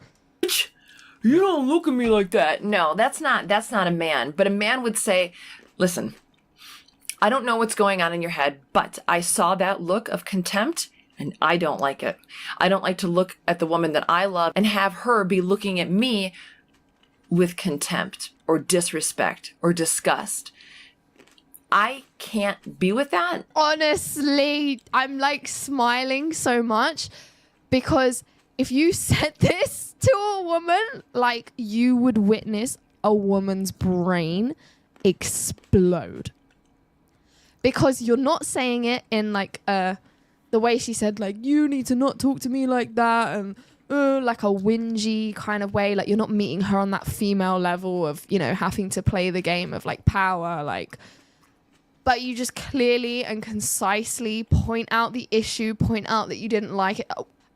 You don't look at me like that. No, that's not a man. But a man would say, listen, I don't know what's going on in your head, but I saw that look of contempt and I don't like it. I don't like to look at the woman that I love and have her be looking at me with contempt or disrespect or disgust. I can't be with that. Honestly, I'm like smiling so much because if you said this to a woman, like you would witness a woman's brain explode. Because you're not saying it in like the way she said, like, you need to not talk to me like that, and like a whingy kind of way. Like you're not meeting her on that female level of, you know, having to play the game of like power, like. But you just clearly and concisely point out the issue, point out that you didn't like it.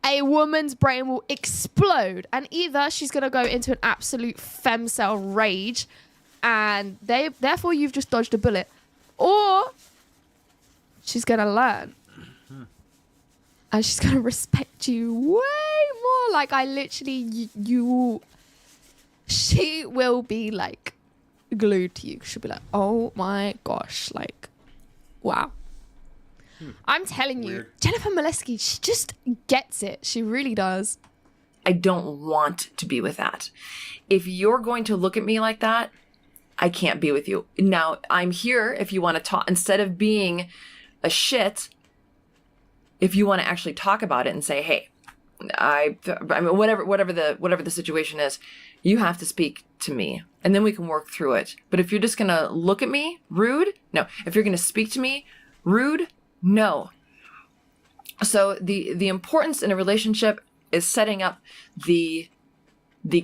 A woman's brain will explode. And either she's going to go into an absolute femcel rage and therefore you've just dodged a bullet, or she's going to learn. And she's going to respect you way more. Like I literally, she will be like, glued to you. She'll be like, oh my gosh, like, wow. I'm telling you, Jennifer Molesky, she just gets it. She really does. I don't want to be with that. If you're going to look at me like that, I can't be with you. Now, I'm here if you want to talk, instead of being a shit, if you want to actually talk about it and say, hey, I mean, whatever the situation is, you have to speak to me and then we can work through it. But if you're just going to look at me rude, no. If you're going to speak to me rude, no. So the importance in a relationship is setting up the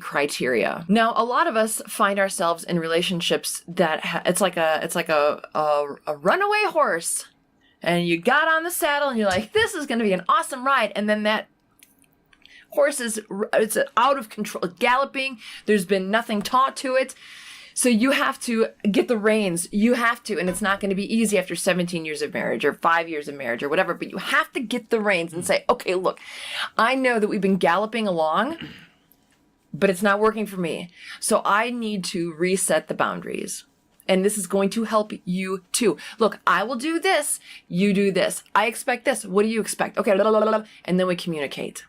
criteria. Now, a lot of us find ourselves in relationships that it's like a runaway horse, and you got on the saddle and you're like, this is going to be an awesome ride. And then that horse it's out of control, galloping. There's been nothing taught to it. So you have to get the reins. You have to, and it's not going to be easy after 17 years of marriage or 5 years of marriage or whatever, but you have to get the reins and say, okay, look, I know that we've been galloping along, but it's not working for me. So I need to reset the boundaries. And this is going to help you too. Look, I will do this. You do this. I expect this. What do you expect? Okay, blah, blah, blah, blah. And then we communicate.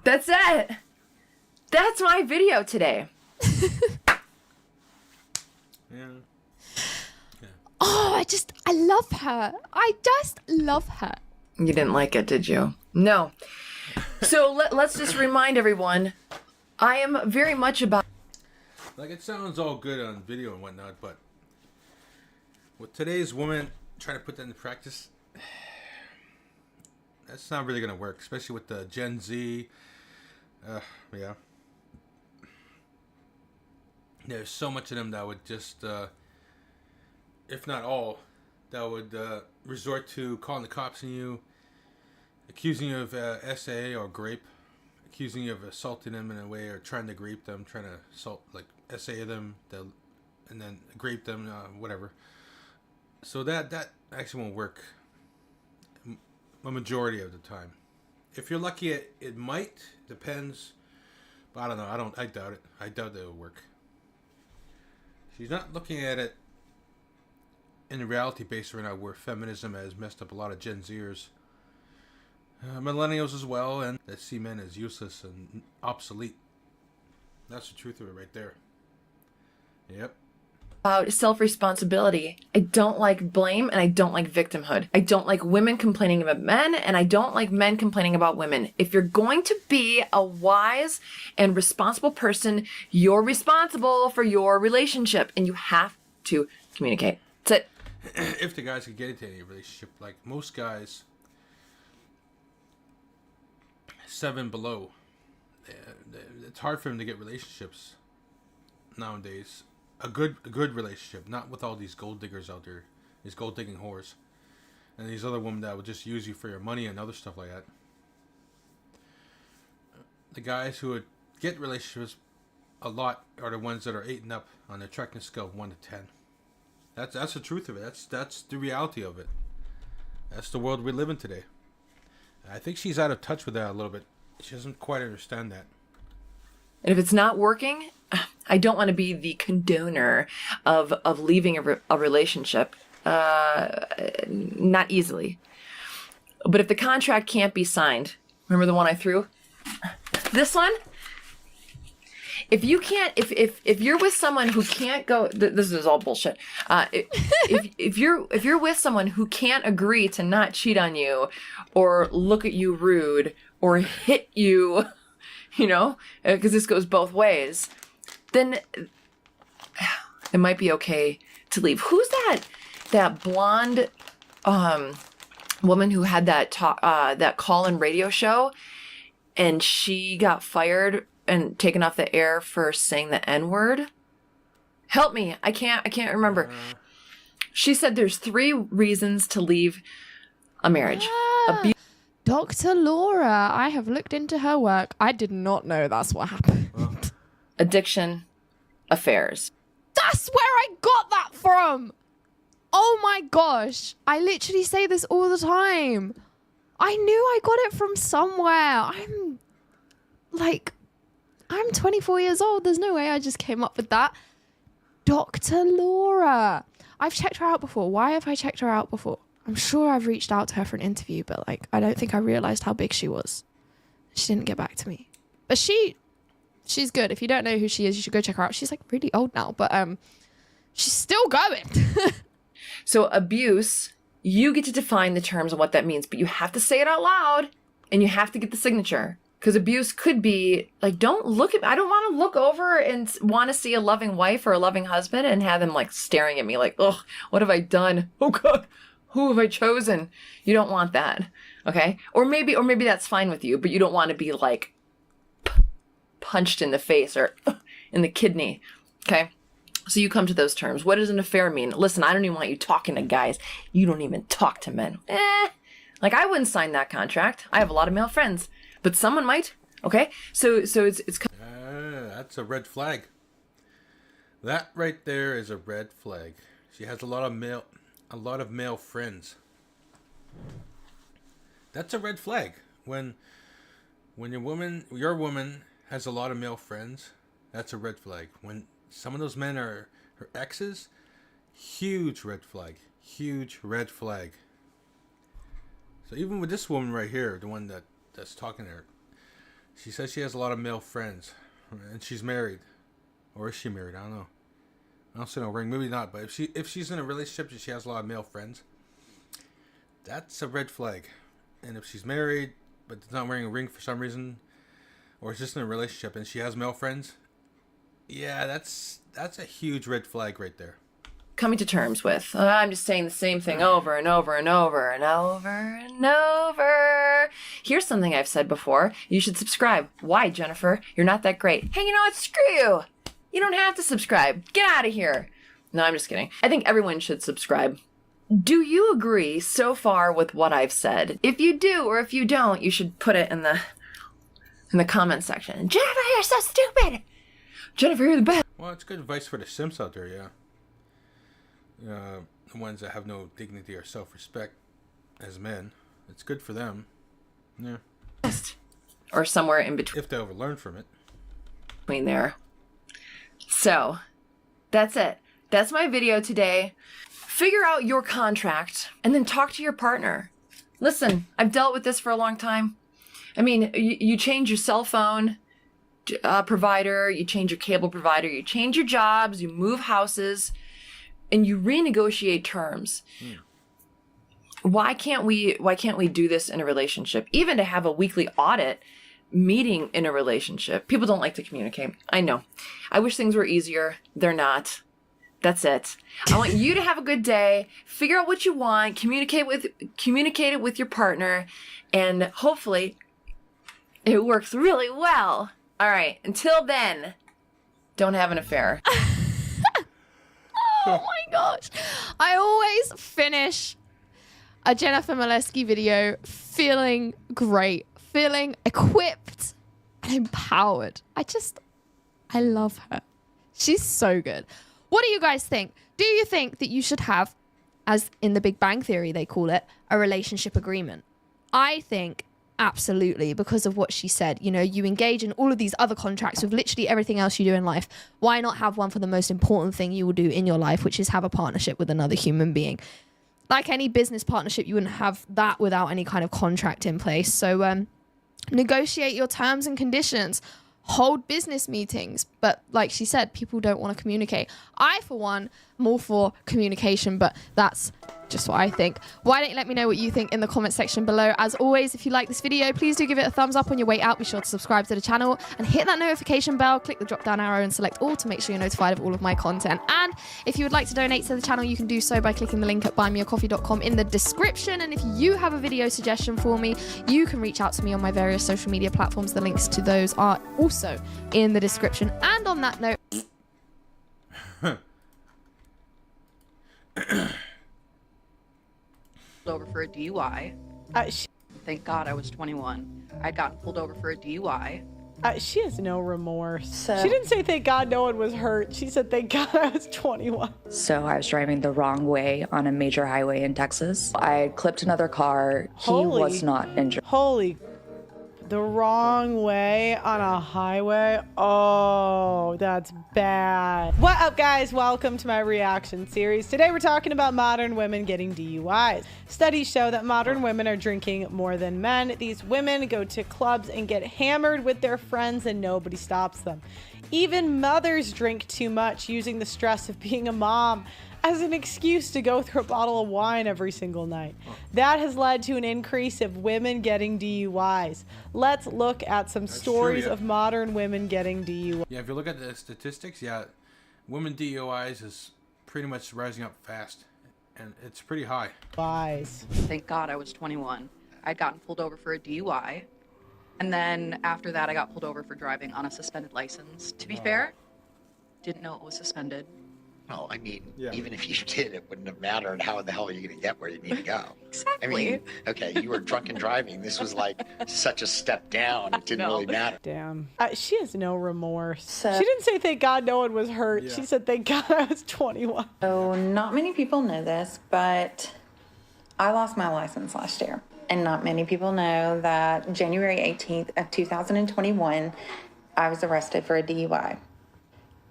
That's it. That's my video today. Oh, I love her. I just love her. You didn't like it, did you? No. So let's just remind everyone, I am very much about... Like, it sounds all good on video and whatnot, but with today's woman trying to put that into practice, that's not really going to work, especially with the Gen Z. Yeah. There's so much of them that would just, if not all, that would resort to calling the cops on you, accusing you of SA or grape, accusing you of assaulting them in a way, or trying to grape them, trying to assault, like SA them, and then grape them, whatever. So that actually won't work a majority of the time. If you're lucky, it might. Depends. But I don't know. I doubt it. I doubt that it'll work. She's not looking at it in a reality base right now where feminism has messed up a lot of Gen Zers, millennials as well, and that see men as useless and obsolete. That's the truth of it right there. Yep. About self-responsibility. I don't like blame and I don't like victimhood. I don't like women complaining about men and I don't like men complaining about women. If you're going to be a wise and responsible person, you're responsible for your relationship and you have to communicate. That's it. If the guys could get into any relationship, like most guys, 7 below, it's hard for them to get relationships nowadays. A good relationship, not with all these gold diggers out there, these gold digging whores, and these other women that will just use you for your money and other stuff like that. The guys who would get relationships a lot are the ones that are 8 and up on the attractiveness scale of 1 to 10. That's the truth of it. That's the reality of it. That's the world we live in today. I think she's out of touch with that a little bit. She doesn't quite understand that. And if it's not working, I don't want to be the condoner of leaving a relationship. Not easily. But if the contract can't be signed, remember the one I threw? This one? If you can't, if you're with someone who can't go, this is all bullshit. If you're with someone who can't agree to not cheat on you, or look at you rude, or hit you, you know, because this goes both ways, then it might be okay to leave. Who's that blonde woman who had that call-in radio show, and she got fired and taken off the air for saying the N-word? Help me. I can't remember. She said there's 3 reasons to leave a marriage. Dr. Laura, I have looked into her work. I did not know that's what happened. Addiction, affairs. That's where I got that from. Oh my gosh. I literally say this all the time. I knew I got it from somewhere. I'm 24 years old. There's no way I just came up with that. Dr. Laura. I've checked her out before. Why have I checked her out before? I'm sure I've reached out to her for an interview, but I don't think I realized how big she was. She didn't get back to me. But she's good. If you don't know who she is, you should go check her out. She's really old now, but she's still going. So abuse, you get to define the terms of what that means, but you have to say it out loud and you have to get the signature. Because abuse could be don't look at me. I don't want to look over and want to see a loving wife or a loving husband and have them staring at me ugh, what have I done? Oh God, who have I chosen? You don't want that. Okay. Or maybe that's fine with you, but you don't want to be punched in the face or in the kidney. Okay. So you come to those terms. What does an affair mean? Listen, I don't even want you talking to guys. You don't even talk to men. I wouldn't sign that contract. I have a lot of male friends, but someone might. Okay. So it's that's a red flag. That right there is a red flag. She has a lot of male friends. That's a red flag. When your woman has a lot of male friends, that's a red flag. When some of those men are her exes, huge red flag. Huge red flag. So even with this woman right here, the one that's talking to her, she says she has a lot of male friends, and she's married, or is she married? I don't know. I don't see no ring. Maybe not. But if she's in a relationship and she has a lot of male friends, that's a red flag. And if she's married but not wearing a ring for some reason, or is just in a relationship and she has male friends, yeah, that's a huge red flag right there. Coming to terms with. I'm just saying the same thing over and over and over and over and over. Here's something I've said before. You should subscribe. Why, Jennifer? You're not that great. Hey, you know what? Screw you. You don't have to subscribe. Get out of here. No, I'm just kidding. I think everyone should subscribe. Do you agree so far with what I've said? If you do or if you don't, you should put it in the comment section. Jennifer, you're so stupid. Jennifer, you're the best. Well, it's good advice for the simps out there, yeah. The ones that have no dignity or self-respect as men. It's good for them. Yeah. Or somewhere in between. If they ever learn from it. Between there. So, that's it. That's my video today. Figure out your contract and then talk to your partner. Listen, I've dealt with this for a long time. I mean, you change your cell phone provider, you change your cable provider, you change your jobs, you move houses, and you renegotiate terms. Why can't we do this in a relationship? Even to have a weekly audit meeting in a relationship. People don't like to communicate. I know. I wish things were easier. They're not. That's it. I want you to have a good day. Figure out what you want. Communicate it with your partner, and hopefully it works really well. All right. Until then, don't have an affair. Oh my gosh. I always finish a Jennifer Molesky video feeling great, feeling equipped and empowered. I love her. She's so good. What do you guys think? Do you think that you should have, as in the Big Bang Theory they call it, a relationship agreement? I think absolutely, because of what she said. You know, you engage in all of these other contracts with literally everything else you do in life. Why not have one for the most important thing you will do in your life, which is have a partnership with another human being? Like any business partnership, you wouldn't have that without any kind of contract in place. So negotiate your terms and conditions. Hold business meetings. But like she said, people don't want to communicate. I, for one, am all for communication, but that's just what I think. Why don't you let me know what you think in the comment section below? As always, if you like this video, please do give it a thumbs up on your way out. Be sure to subscribe to the channel and hit that notification bell. Click the drop down arrow and select all to make sure you're notified of all of my content. And if you would like to donate to the channel, you can do so by clicking the link at buymeacoffee.com in the description. And if you have a video suggestion for me, you can reach out to me on my various social media platforms. The links to those are also in the description. And on that note, over for a DUI. Thank God I was 21. I'd gotten pulled over for a DUI. She has no remorse. She didn't say thank God no one was hurt. She said thank God I was 21. So I was driving the wrong way on a major highway in Texas. I clipped another car. He was not injured. Holy, the wrong way on a highway. Oh, that's bad. What up, guys? Welcome to my reaction series. Today we're talking about modern women getting DUIs. Studies show that modern women are drinking more than men. These women go to clubs and get hammered with their friends and nobody stops them. Even mothers drink too much, using the stress of being a mom as an excuse to go through a bottle of wine every single night. That has led to an increase of women getting DUIs. Let's look at some stories of modern women getting DUIs. Yeah, if you look at the statistics, yeah, women DUIs is pretty much rising up fast, and it's pretty high. Thank God I was 21. I'd gotten pulled over for a DUI, and then after that I got pulled over for driving on a suspended license. To be fair, didn't know it was suspended. No, I mean, even if you did, it wouldn't have mattered. How the hell are you going to get where you need to go? Exactly. I mean, okay, you were drunken driving. This was like such a step down. It didn't really matter. Damn. She has no remorse. She didn't say thank God no one was hurt. She said thank God I was 21. So not many people know this, but I lost my license last year. And not many people know that January 18th of 2021, I was arrested for a DUI.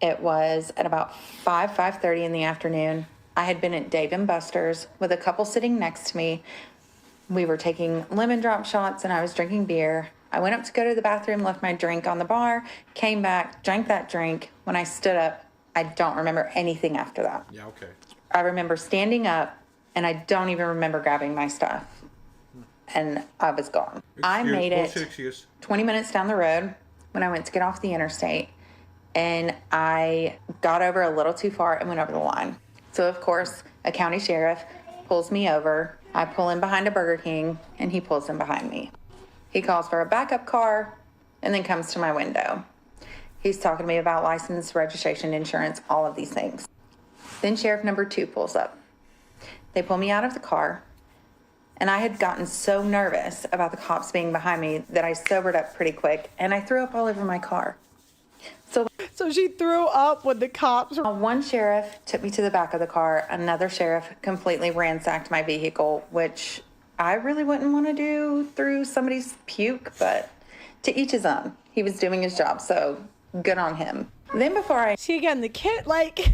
It was at about 5:30 in the afternoon. I had been at Dave & Buster's with a couple sitting next to me. We were taking lemon drop shots and I was drinking beer. I went up to go to the bathroom, left my drink on the bar, came back, drank that drink. When I stood up, I don't remember anything after that. Yeah, okay. I remember standing up and I don't even remember grabbing my stuff. And I was gone. I made it 20 minutes down the road when I went to get off the interstate. And I got over a little too far and went over the line. So, of course, a county sheriff pulls me over. I pull in behind a Burger King, and he pulls in behind me. He calls for a backup car and then comes to my window. He's talking to me about license, registration, insurance, all of these things. Then Sheriff number 2 pulls up. They pull me out of the car, and I had gotten so nervous about the cops being behind me that I sobered up pretty quick, and I threw up all over my car. So she threw up when the cops were... One sheriff took me to the back of the car. Another sheriff completely ransacked my vehicle, which I really wouldn't want to do through somebody's puke, but to each his own. He was doing his job, so good on him. Then before I... See, again, the kid, like...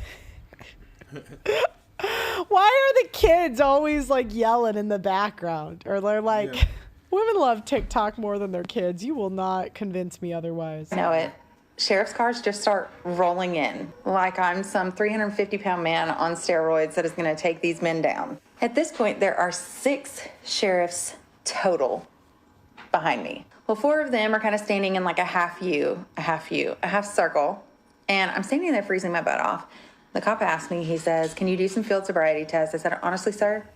Why are the kids always like yelling in the background? Or they're like, women love TikTok more than their kids. You will not convince me otherwise. I know it. Sheriff's cars just start rolling in like I'm some 350-pound man on steroids that is going to take these men down. At this point, there are 6 sheriffs total behind me. Well, 4 of them are kind of standing in like a half circle. And I'm standing there freezing my butt off. The cop asked me, he says, "Can you do some field sobriety tests?" I said, "Honestly, sir,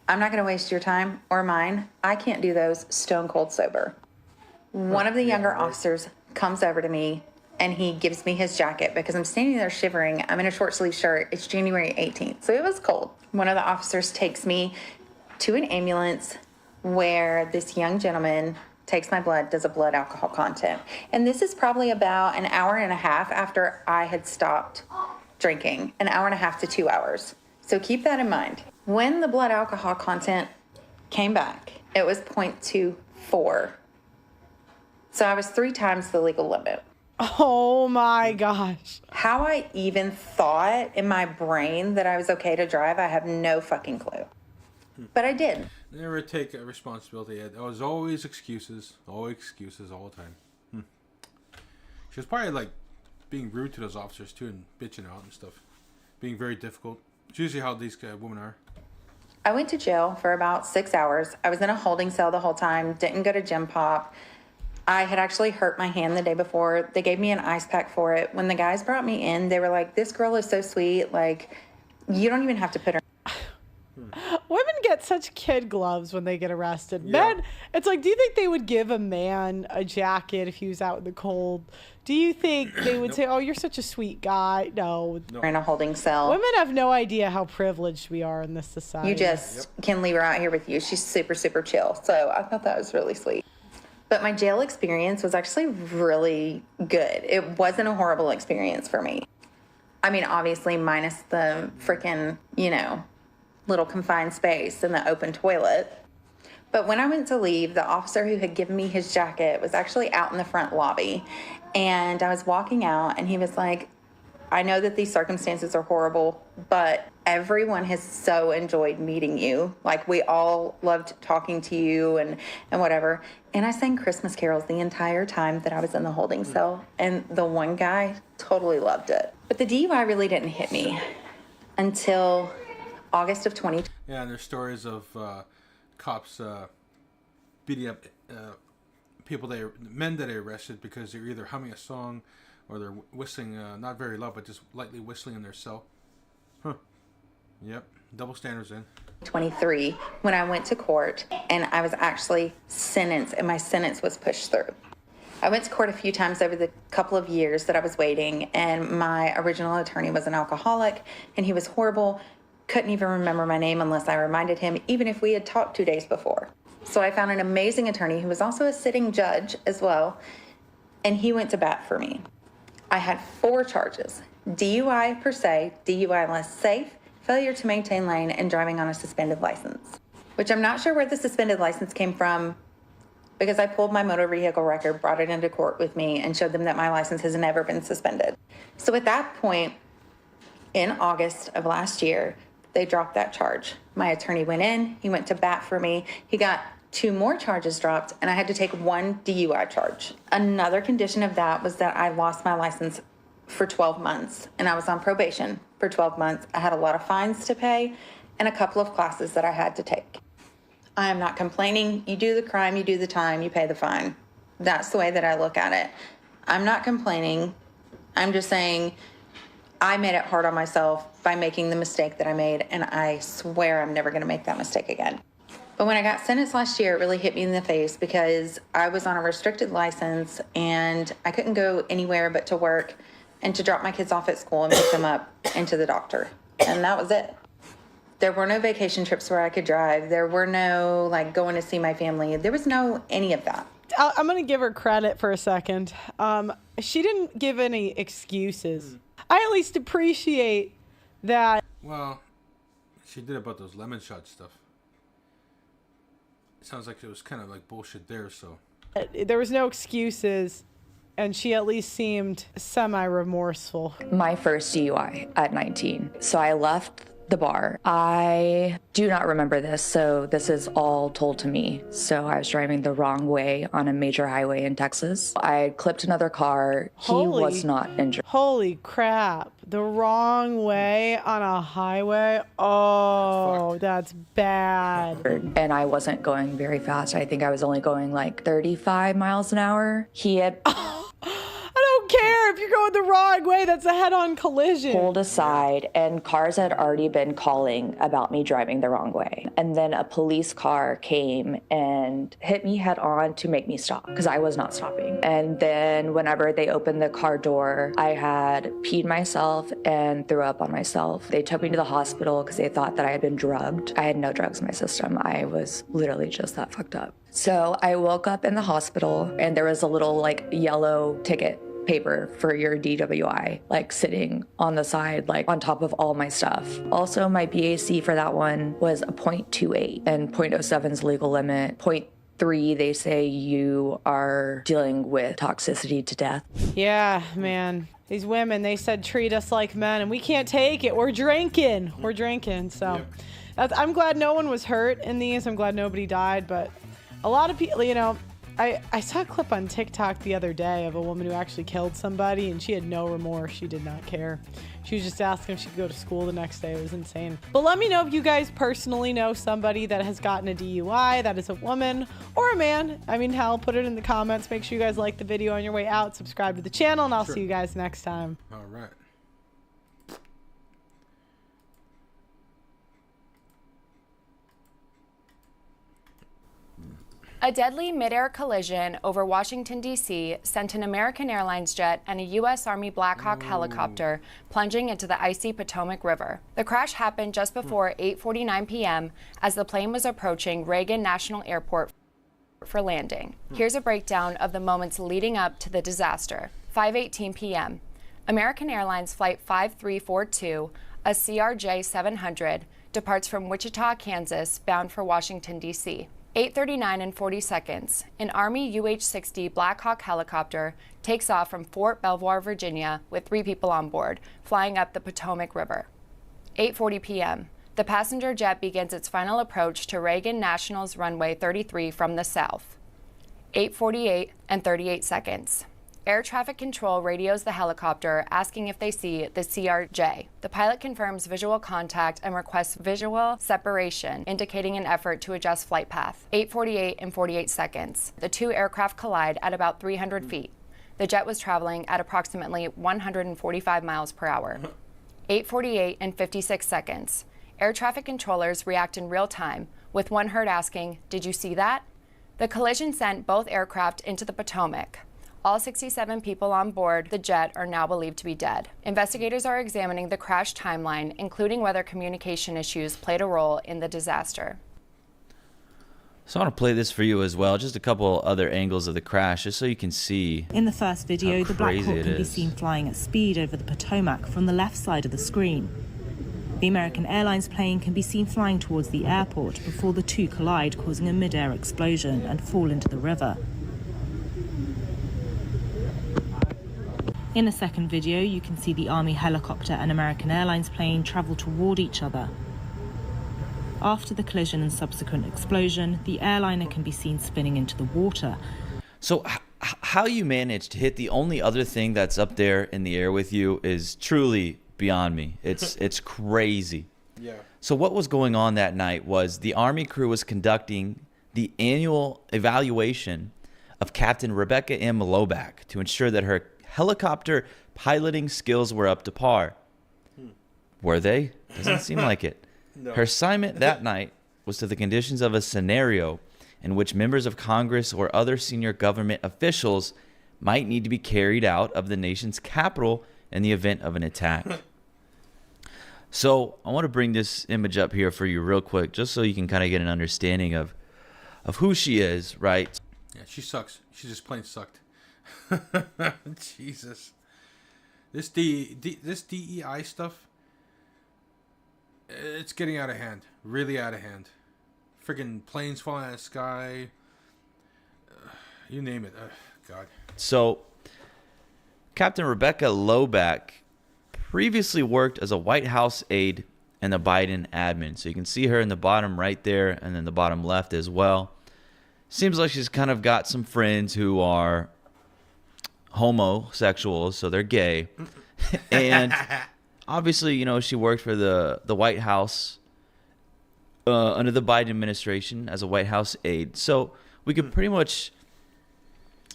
I'm not going to waste your time or mine. I can't do those stone cold sober." One of the younger officers comes over to me and he gives me his jacket because I'm standing there shivering. I'm in a short sleeve shirt. It's January 18th, so it was cold. One of the officers takes me to an ambulance where this young gentleman takes my blood, does a blood alcohol content. And this is probably about an hour and a half after I had stopped drinking, an hour and a half to 2 hours. So keep that in mind. When the blood alcohol content came back, it was 0.24. So I was 3 times the legal limit. Oh my gosh. How I even thought in my brain that I was okay to drive, I have no fucking clue. But I did. Never take responsibility. It was always excuses all the time. She was probably like being rude to those officers too and bitching out and stuff. Being very difficult. It's usually how these women are. I went to jail for about 6 hours. I was in a holding cell the whole time, didn't go to gym pop. I had actually hurt my hand the day before. They gave me an ice pack for it. When the guys brought me in, they were like, "This girl is so sweet. Like, you don't even have to put her." Women get such kid gloves when they get arrested. Men, it's like, do you think they would give a man a jacket if he was out in the cold? Do you think they would say, "Oh, you're such a sweet guy"? No. We're in a holding cell. Women have no idea how privileged we are in this society. You just can leave her out here with you. She's super, super chill. So I thought that was really sweet. But my jail experience was actually really good. It wasn't a horrible experience for me. I mean, obviously, minus the freaking, little confined space and the open toilet. But when I went to leave, the officer who had given me his jacket was actually out in the front lobby. And I was walking out and he was like, "I know that these circumstances are horrible, but everyone has so enjoyed meeting you. Like, we all loved talking to you and whatever." And I sang Christmas carols the entire time that I was in the holding cell. And the one guy totally loved it. But the DUI really didn't hit me until August of 2020. Yeah, and there's stories of cops beating up men that they arrested because they're either humming a song or they're whistling, not very loud, but just lightly whistling in their cell. Yep, double standards in. 23, when I went to court and I was actually sentenced and my sentence was pushed through. I went to court a few times over the couple of years that I was waiting, and my original attorney was an alcoholic and he was horrible. Couldn't even remember my name unless I reminded him, even if we had talked 2 days before. So I found an amazing attorney who was also a sitting judge as well, and he went to bat for me. I had 4 charges: DUI per se, DUI less safe, failure to maintain lane, and driving on a suspended license. Which I'm not sure where the suspended license came from, because I pulled my motor vehicle record, brought it into court with me, and showed them that my license has never been suspended. So at that point, in August of last year, they dropped that charge. My attorney went in, he went to bat for me. He got 2 more charges dropped, and I had to take 1 DUI charge. Another condition of that was that I lost my license for 12 months, and I was on probation for 12 months. I had a lot of fines to pay and a couple of classes that I had to take. I am not complaining. You do the crime, you do the time, you pay the fine. That's the way that I look at it. I'm not complaining. I'm just saying I made it hard on myself by making the mistake that I made, and I swear I'm never going to make that mistake again. But when I got sentenced last year, it really hit me in the face because I was on a restricted license and I couldn't go anywhere but to work and to drop my kids off at school and pick them up and to the doctor. And that was it. There were no vacation trips where I could drive. There were no, going to see my family. There was no any of that. I'm going to give her credit for a second. She didn't give any excuses. I at least appreciate that. Well, she did about those lemon shot stuff. It sounds like it was kind of like bullshit there, so. There was no excuses, and she at least seemed semi-remorseful. My first DUI at 19. So I left the bar. I do not remember this, so this is all told to me. So I was driving the wrong way on a major highway in Texas. I had clipped another car. He was not injured. Holy crap. The wrong way on a highway? Oh, that's bad. And I wasn't going very fast. I think I was only going like 35 miles an hour. He had... I don't care if you're going the wrong way. That's a head-on collision. Pulled aside, and cars had already been calling about me driving the wrong way. And then a police car came and hit me head on to make me stop because I was not stopping. And then whenever they opened the car door, I had peed myself and threw up on myself. They took me to the hospital because they thought that I had been drugged. I had no drugs in my system. I was literally just that fucked up. So I woke up in the hospital and there was a little like yellow ticket paper for your DWI, like sitting on the side, like on top of all my stuff. Also, my BAC for that one was a 0.28 and 0.07 is legal limit. 0.3, they say you are dealing with toxicity to death. Yeah, man. These women, they said treat us like men, and we can't take it. We're drinking. We're drinking. So I'm glad no one was hurt in these. I'm glad nobody died, but a lot of people, you know, I saw a clip on TikTok the other day of a woman who actually killed somebody, and she had no remorse. She did not care. She was just asking if she could go to school the next day. It was insane. But let me know if you guys personally know somebody that has gotten a DUI, that is a woman or a man. I mean, hell, put it in the comments. Make sure you guys like the video on your way out. Subscribe to the channel, and I'll see you guys next time. All right. A deadly mid-air collision over Washington, D.C. sent an American Airlines jet and a U.S. Army Black Hawk helicopter plunging into the icy Potomac River. The crash happened just before 8:49 p.m. as the plane was approaching Reagan National Airport for landing. Here's a breakdown of the moments leading up to the disaster. 5:18 p.m. American Airlines Flight 5342, a CRJ 700, departs from Wichita, Kansas, bound for Washington, D.C. 8:39 and 40 seconds, an Army UH-60 Black Hawk helicopter takes off from Fort Belvoir, Virginia, with 3 people on board, flying up the Potomac River. 8:40 p.m. The passenger jet begins its final approach to Reagan National's runway 33 from the south. 8:48 and 38 seconds. Air traffic control radios the helicopter, asking if they see the CRJ. The pilot confirms visual contact and requests visual separation, indicating an effort to adjust flight path. 8:48 and 48 seconds. The 2 aircraft collide at about 300 feet. The jet was traveling at approximately 145 miles per hour. 8:48 and 56 seconds. Air traffic controllers react in real time, with one heard asking, "Did you see that?" The collision sent both aircraft into the Potomac. All 67 people on board the jet are now believed to be dead. Investigators are examining the crash timeline, including whether communication issues played a role in the disaster. So I want to play this for you as well, just a couple other angles of the crash, just so you can see. In the first video, the Black Hawk can be seen flying at speed over the Potomac from the left side of the screen. The American Airlines plane can be seen flying towards the airport before the 2 collide, causing a mid-air explosion and fall into the river. In a second video, you can see the Army helicopter and American Airlines plane travel toward each other. After the collision and subsequent explosion, the airliner can be seen spinning into the water. So how you managed to hit the only other thing that's up there in the air with you is truly beyond me. It's crazy. Yeah. So what was going on that night was the Army crew was conducting the annual evaluation of Captain Rebecca M. Loback to ensure that her helicopter piloting skills were up to par. Were they? Doesn't seem like it. No. Her assignment that night was to the conditions of a scenario in which members of Congress or other senior government officials might need to be carried out of the nation's capital in the event of an attack. So I want to bring this image up here for you real quick, just so you can kind of get an understanding of who she is, right? Yeah, she sucks. She just plain sucked. Jesus. This this DEI stuff, it's getting out of hand. Really out of hand. Friggin' planes falling out of the sky. You name it. God. So Captain Rebecca Loback previously worked as a White House aide in the Biden admin. So you can see her in the bottom right there and then the bottom left as well. Seems like she's kind of got some friends who are homosexuals, so they're gay. And obviously, you know, she worked for the White House under the Biden administration as a White House aide. So we could pretty much,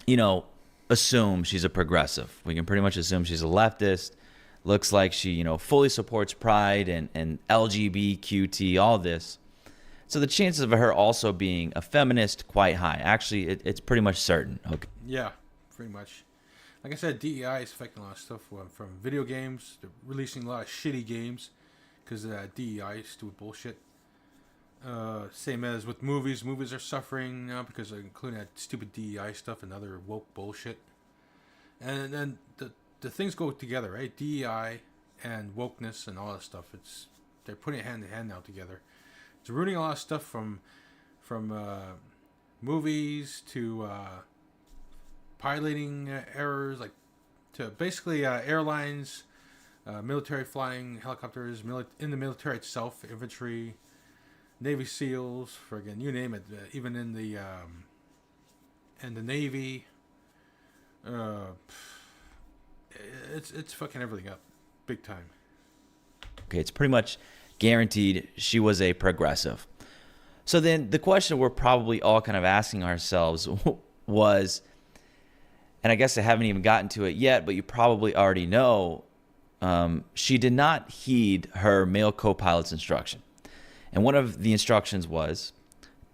you know, assume she's a progressive. We can pretty much assume she's a leftist. Looks like she, you know, fully supports pride and LGBTQT, all this. So the chances of her also being a feminist quite high. Actually, it's pretty much certain. Okay. Yeah, pretty much. Like I said, DEI is affecting a lot of stuff from video games. They're releasing a lot of shitty games because of that DEI stupid bullshit. Same as with movies. Movies are suffering now because of including that stupid DEI stuff and other woke bullshit. And then the things go together, right? DEI and wokeness and all that stuff. They're putting it hand in hand now together. It's ruining a lot of stuff from movies to piloting errors, like to basically airlines, military flying helicopters, in the military itself, infantry, Navy SEALs, friggin' you name it. Even in the Navy, it's fucking everything up, big time. Okay, it's pretty much guaranteed she was a progressive. So then the question we're probably all kind of asking ourselves was, and I guess I haven't even gotten to it yet, but you probably already know, she did not heed her male co-pilot's instruction. And one of the instructions was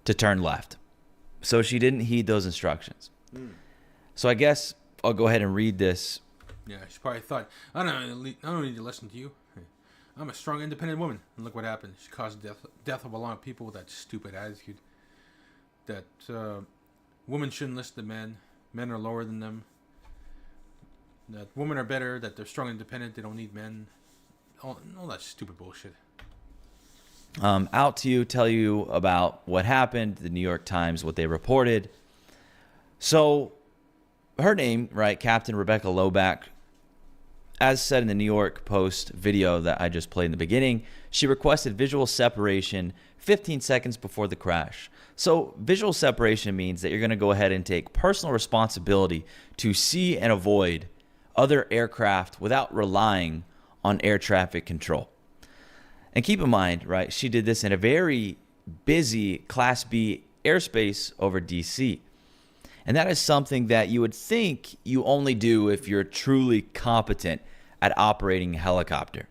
to turn left. So she didn't heed those instructions. So I guess I'll go ahead and read this. Yeah, she probably thought, I don't need to listen to you. I'm a strong, independent woman. And look what happened. She caused death of a lot of people with that stupid attitude. That women shouldn't listen to men. Men are lower than them. That women are better. That they're strong, independent. They don't need men. All that stupid bullshit. Out to tell you about what happened. The New York Times, what they reported. So her name, right, Captain Rebecca Loback, as said in the New York Post video that I just played in the beginning, she requested visual separation 15 seconds before the crash. So visual separation means that you're going to go ahead and take personal responsibility to see and avoid other aircraft without relying on air traffic control. And keep in mind, right, she did this in a very busy Class B airspace over DC. And that is something that you would think you only do if you're truly competent at operating a helicopter.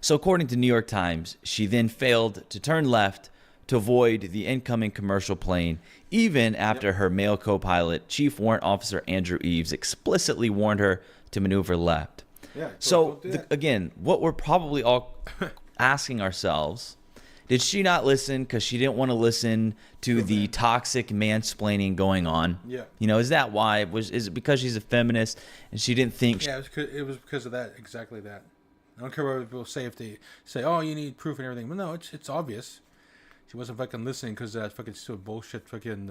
So according to New York Times, she then failed to turn left to avoid the incoming commercial plane, even after her male co-pilot, Chief Warrant Officer Andrew Eves, explicitly warned her to maneuver left. Yeah, so again, what we're probably all asking ourselves, did she not listen because she didn't want to listen to the toxic mansplaining going on? Yeah. You know, is that why? Is it because she's a feminist and she didn't think? Yeah, it was because of that, exactly that. I don't care what people say if they say, "Oh, you need proof and everything." Well, no, it's obvious. She wasn't fucking listening because of that fucking stupid bullshit, fucking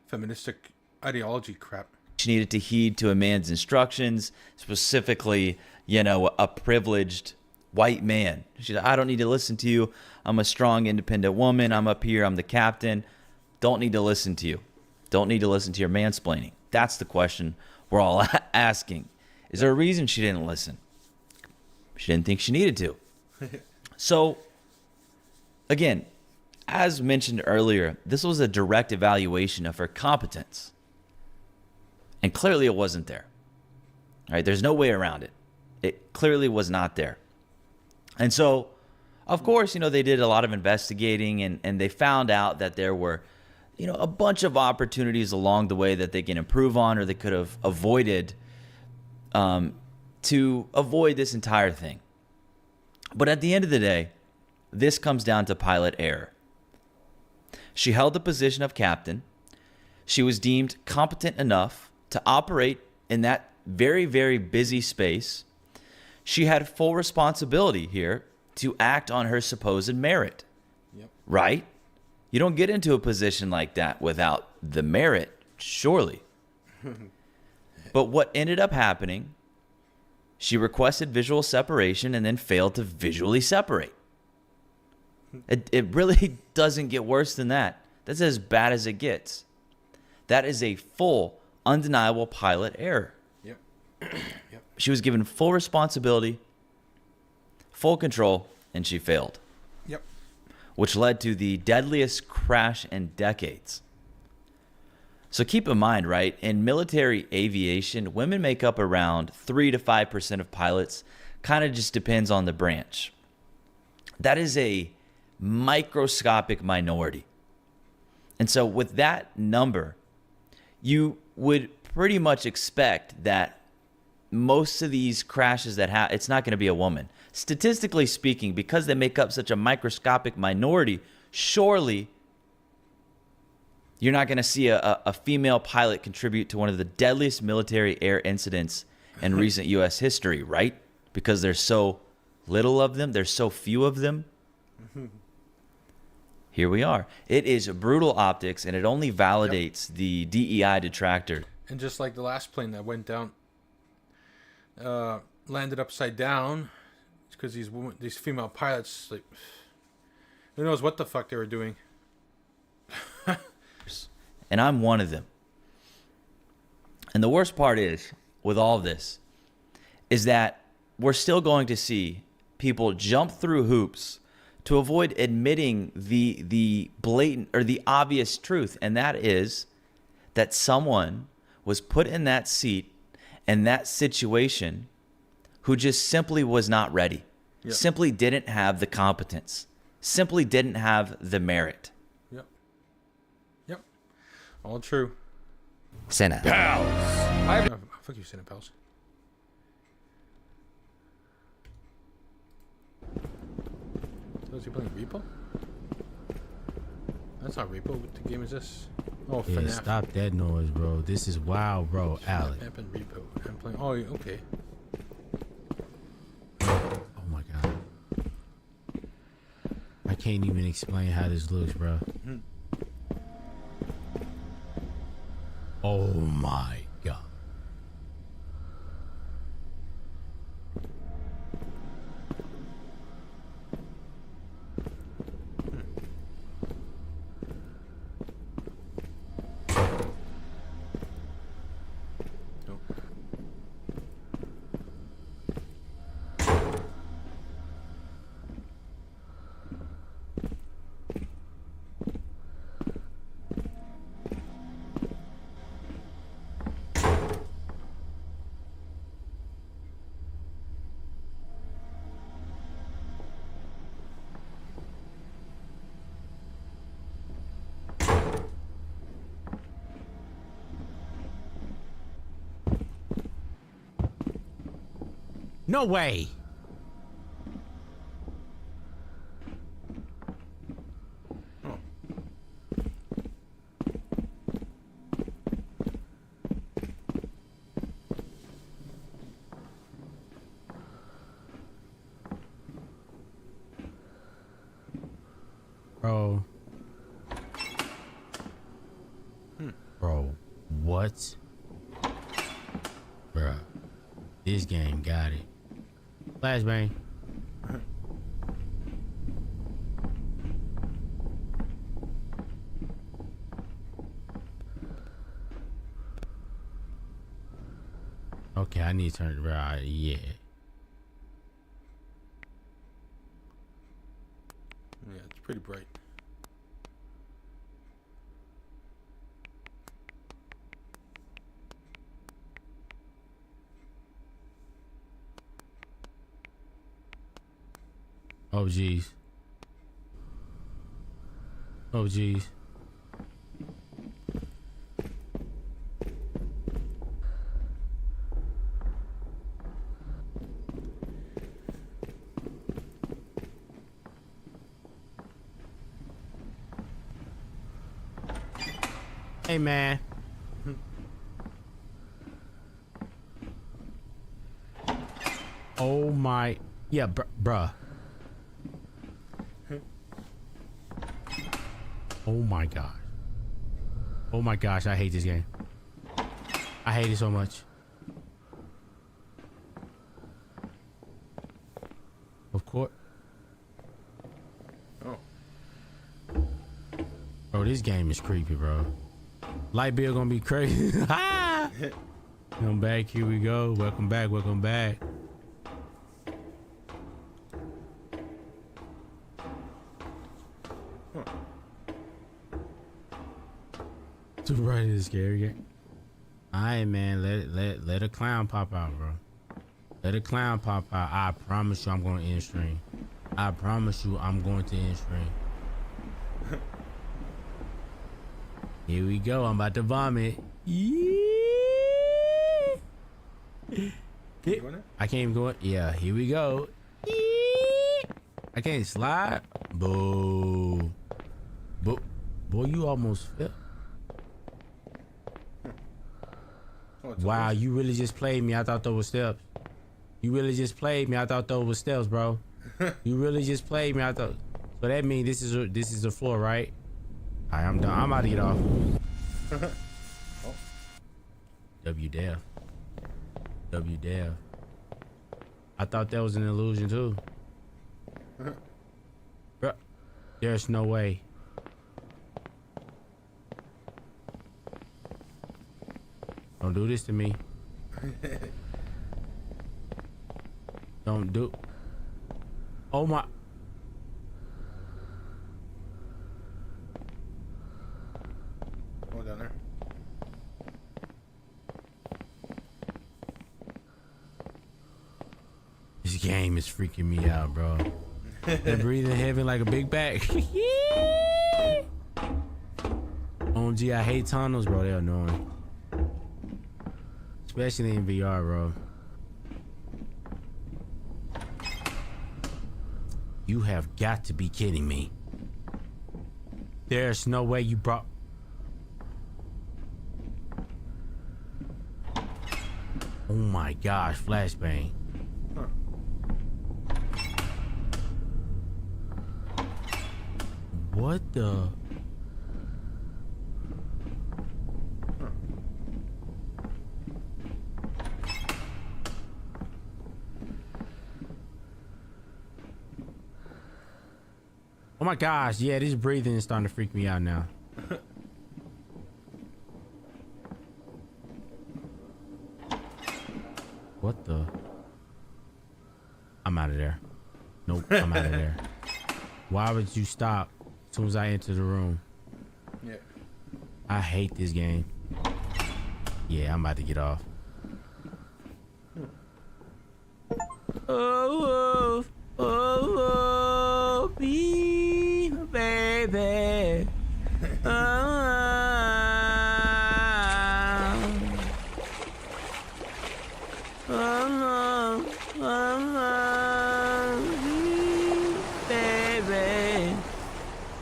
feministic ideology crap. She needed to heed to a man's instructions, specifically, you know, a privileged white man. She's like, I don't need to listen to you. I'm a strong, independent woman. I'm up here. I'm the captain. Don't need to listen to you. Don't need to listen to your mansplaining. That's the question we're all asking. Is there a reason she didn't listen? She didn't think she needed to. So, again, as mentioned earlier, this was a direct evaluation of her competence. And clearly it wasn't there. All right, there's no way around it. It clearly was not there. And so, of course, you know, they did a lot of investigating and they found out that there were, you know, a bunch of opportunities along the way that they can improve on or they could have avoided to avoid this entire thing. But at the end of the day, this comes down to pilot error. She held the position of captain. She was deemed competent enough to operate in that very, very busy space. She had full responsibility here to act on her supposed merit. Yep. Right? You don't get into a position like that without the merit, surely. But what ended up happening, she requested visual separation and then failed to visually separate. It really doesn't get worse than that. That's as bad as it gets. That is a full, undeniable pilot error. Yep. Yep. She was given full responsibility, full control, and she failed. Yep. Which led to the deadliest crash in decades. So keep in mind, right, in military aviation, women make up around 3 to 5% of pilots. Kind of just depends on the branch. That is a microscopic minority. And so with that number, you would pretty much expect that most of these crashes that happen, it's not going to be a woman. Statistically speaking, because they make up such a microscopic minority, surely you're not going to see a female pilot contribute to one of the deadliest military air incidents in recent U.S. history, right? Because there's so little of them. There's so few of them. Here we are. It is brutal optics, and it only validates the DEI detractor. And just like the last plane that went down, landed upside down, because these female pilots, like, who knows what the fuck they were doing. And I'm one of them. And the worst part is, with all of this, is that we're still going to see people jump through hoops to avoid admitting the blatant or the obvious truth. And that is that someone was put in that seat in that situation who just simply was not ready, simply didn't have the competence, simply didn't have the merit. Yep. All true. Senna. Fuck you, Senna pals. So is he playing Repo? That's not Repo. What the game is this? Oh, yeah, FNAF. stop that noise, bro. This is wild, bro. Alec. FNAF and Repo. I'm playing. Oh, okay. Oh my god. I can't even explain how this looks, bro. Oh my god. No way. Bro. Bro, what? Bro, this game got it. Flashbang. Okay, I need to turn it around. Yeah. Yeah, it's pretty bright. Oh geez. Oh geez. Hey man. Oh my. Yeah, bruh. Oh my god. Oh my gosh, I hate this game. I hate it so much. course. Oh. Bro, this game is creepy, bro. Light bill gonna be crazy. Come back, here we go. Welcome back, welcome back. Too bright is scary. Alright, man, let a clown pop out, bro. Let a clown pop out. I promise you I'm going to end stream. I promise you I'm going to end stream. Here we go. I'm about to vomit. I can't even go. Yeah, here we go. I can't slide. Boo. Boo. Boy, you almost fell. Wow, you really just played me. I thought those were steps. You really just played me. I thought those were steps, bro. You really just played me. I thought. So that means this is a floor, right? All right, I'm done. I'm about to get off. Oh. W-Dev. W-Dev. I thought that was an illusion too. Bro, there's no way. Don't do this to me. Don't do. Oh my. Oh, down there. This game is freaking me out, bro. They're breathing heavy like a big bag. OMG, I hate tunnels, bro. They're annoying. Especially in VR, bro. You have got to be kidding me. There's no way you brought... Oh my gosh, flashbang. Huh. What the... Oh my gosh, yeah, this breathing is starting to freak me out now. What the? I'm out of there. Nope, I'm out of there. Why would you stop as soon as I enter the room? Yeah. I hate this game. Yeah, I'm about to get off. Oh, oh, oh, be baby. Baby,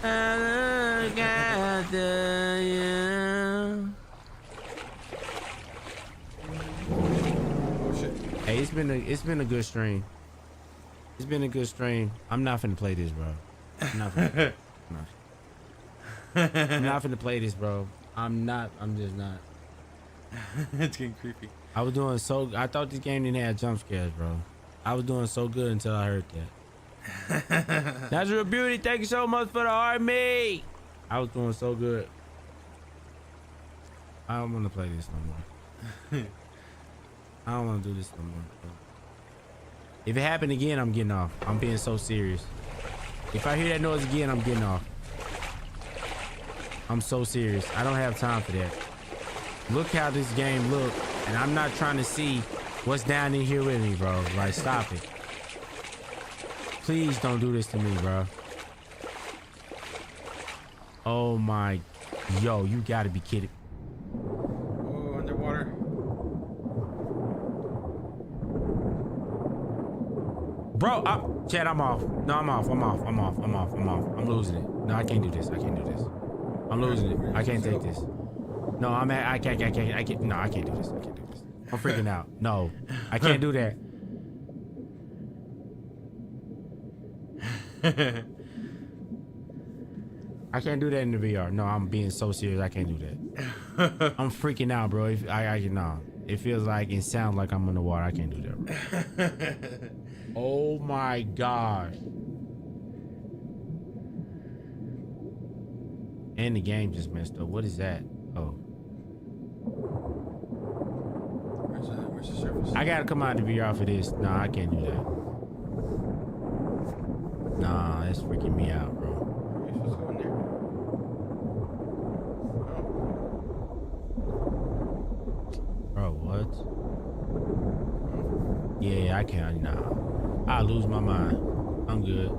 I look after you. Oh shit. Hey, it's been a good stream. It's been a good stream. I'm not finna play this, bro. I'm not finna, I'm not finna play this, bro. I'm just not. It's getting creepy. I was doing so. I thought this game didn't have jump scares, bro. I was doing so good until I heard that. Natural Beauty, thank you so much for the army. I was doing so good. I don't want to play this no more. I don't want to do this no more. Bro. If it happened again, I'm getting off. I'm being so serious. If I hear that noise again, I'm getting off. I'm so serious. I don't have time for that. Look how this game look, and I'm not trying to see what's down in here with me, bro. Like, stop it. Please don't do this to me, bro. Oh my, yo, you gotta be kidding. Oh, underwater. Bro, Chad, I'm off. No, I'm off. I'm losing it. No, I can't do this. I'm losing it. I can't take this. No, I can't. No, I can't do this. I'm freaking out. No, I can't do that. I can't do that in the VR. No, I'm being so serious. I can't do that. I'm freaking out, bro. No, it feels like it sounds like I'm in the water. I can't do that, bro. Oh my God. And the game just messed up. What is that? Oh. Where's that? Where's the surface? I gotta come out of the VR for this. Nah, I can't do that. Nah, that's freaking me out, bro. You're supposed to go in there. Bro, what? Yeah, I can't. Nah. I'll lose my mind. I'm good.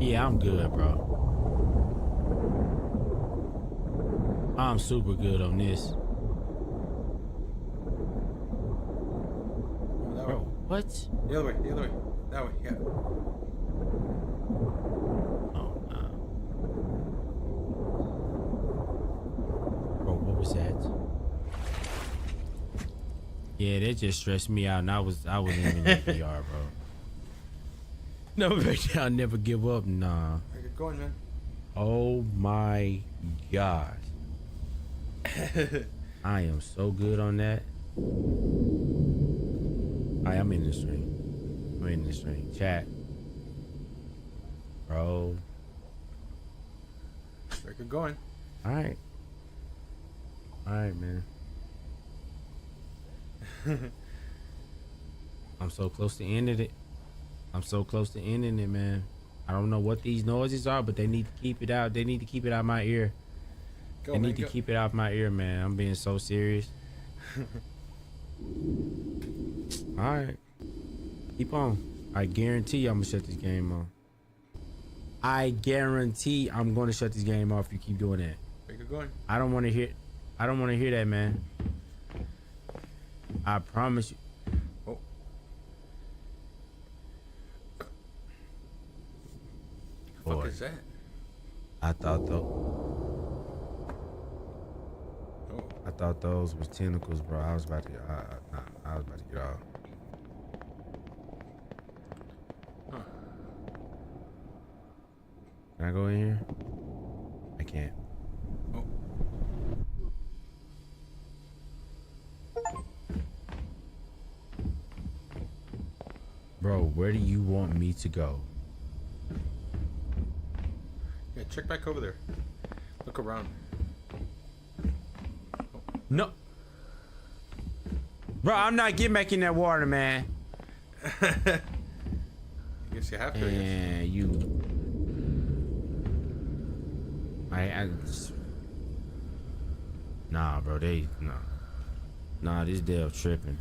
Yeah, I'm good, bro. I'm super good on this. Bro, what? The other way, the other way. That way, yeah. Oh, nah. Bro, what was that? Yeah, that just stressed me out, and I wasn't even in VR, bro. Never back down, never give up, nah. Get going, man. Oh my gosh. I am so good on that. I'm in the stream. I'm in the stream. Chat. Bro. Get going. Alright. Alright, man. I'm so close to ending it. I'm so close to ending it, man. I don't know what these noises are, but they need to keep it out. They need to keep it out of my ear. They need to keep it out of my ear, man. I'm being so serious. Alright. Keep on. I guarantee I'm gonna shut this game off. I guarantee I'm gonna shut this game off if you keep doing that. Get going. I don't wanna hear that, man. I promise you. Oh. The fuck is that? I thought those was tentacles, bro. I was about to get off. Huh. Can I go in here? I can't. Oh. Bro, where do you want me to go? Yeah, check back over there. Look around. No. Bro, I'm not getting back in that water, man. I guess you have to. And you. Nah, bro, Nah, this dev tripping.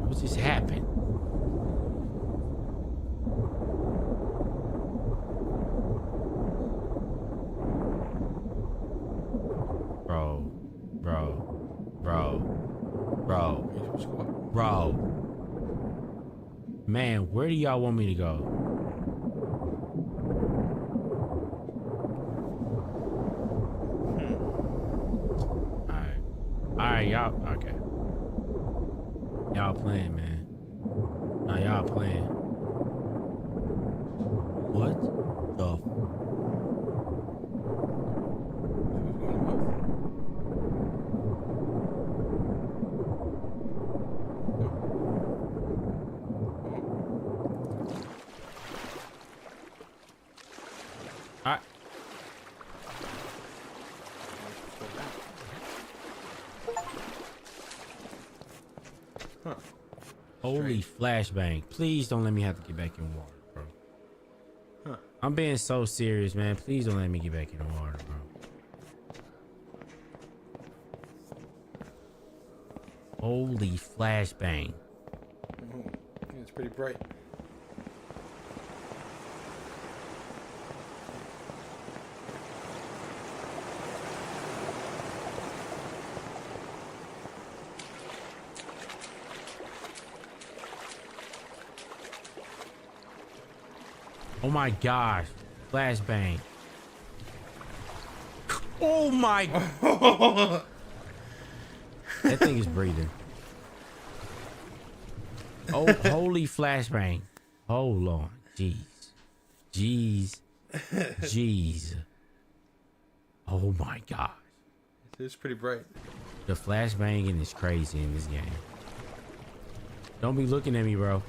What just happened? Bro. Man, where do y'all want me to go? Alright, y'all. Okay. Y'all playing, man. Nah, y'all playing. What the? Alright. Huh. Holy flashbang. Please don't let me have to get back in water, bro. Huh. I'm being so serious, man. Please don't let me get back in the water, bro. Holy flashbang. Oh, yeah, it's pretty bright. Oh my gosh. Flashbang. Oh my. That thing is breathing. Oh, holy flashbang. Hold on. Jeez. Oh my God. It's pretty bright. The flashbanging is crazy in this game. Don't be looking at me, bro.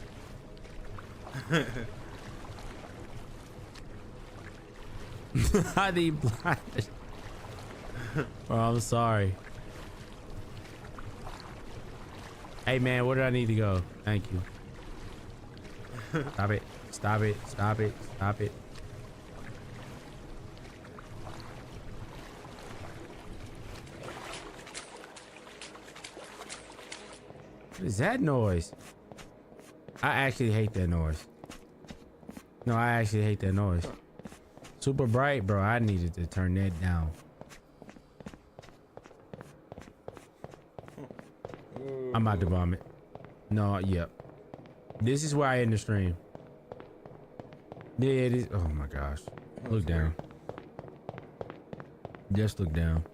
I need blinders. Bro, I'm sorry. Hey man, where do I need to go? Thank you. Stop it. Stop it. Stop it. Stop it. What is that noise? I actually hate that noise. No, I actually hate that noise. Super bright, bro. I needed to turn that down. I'm about to vomit. No, yep. This is why I end the stream. Yeah, it is. Oh my gosh. Look down. Just look down.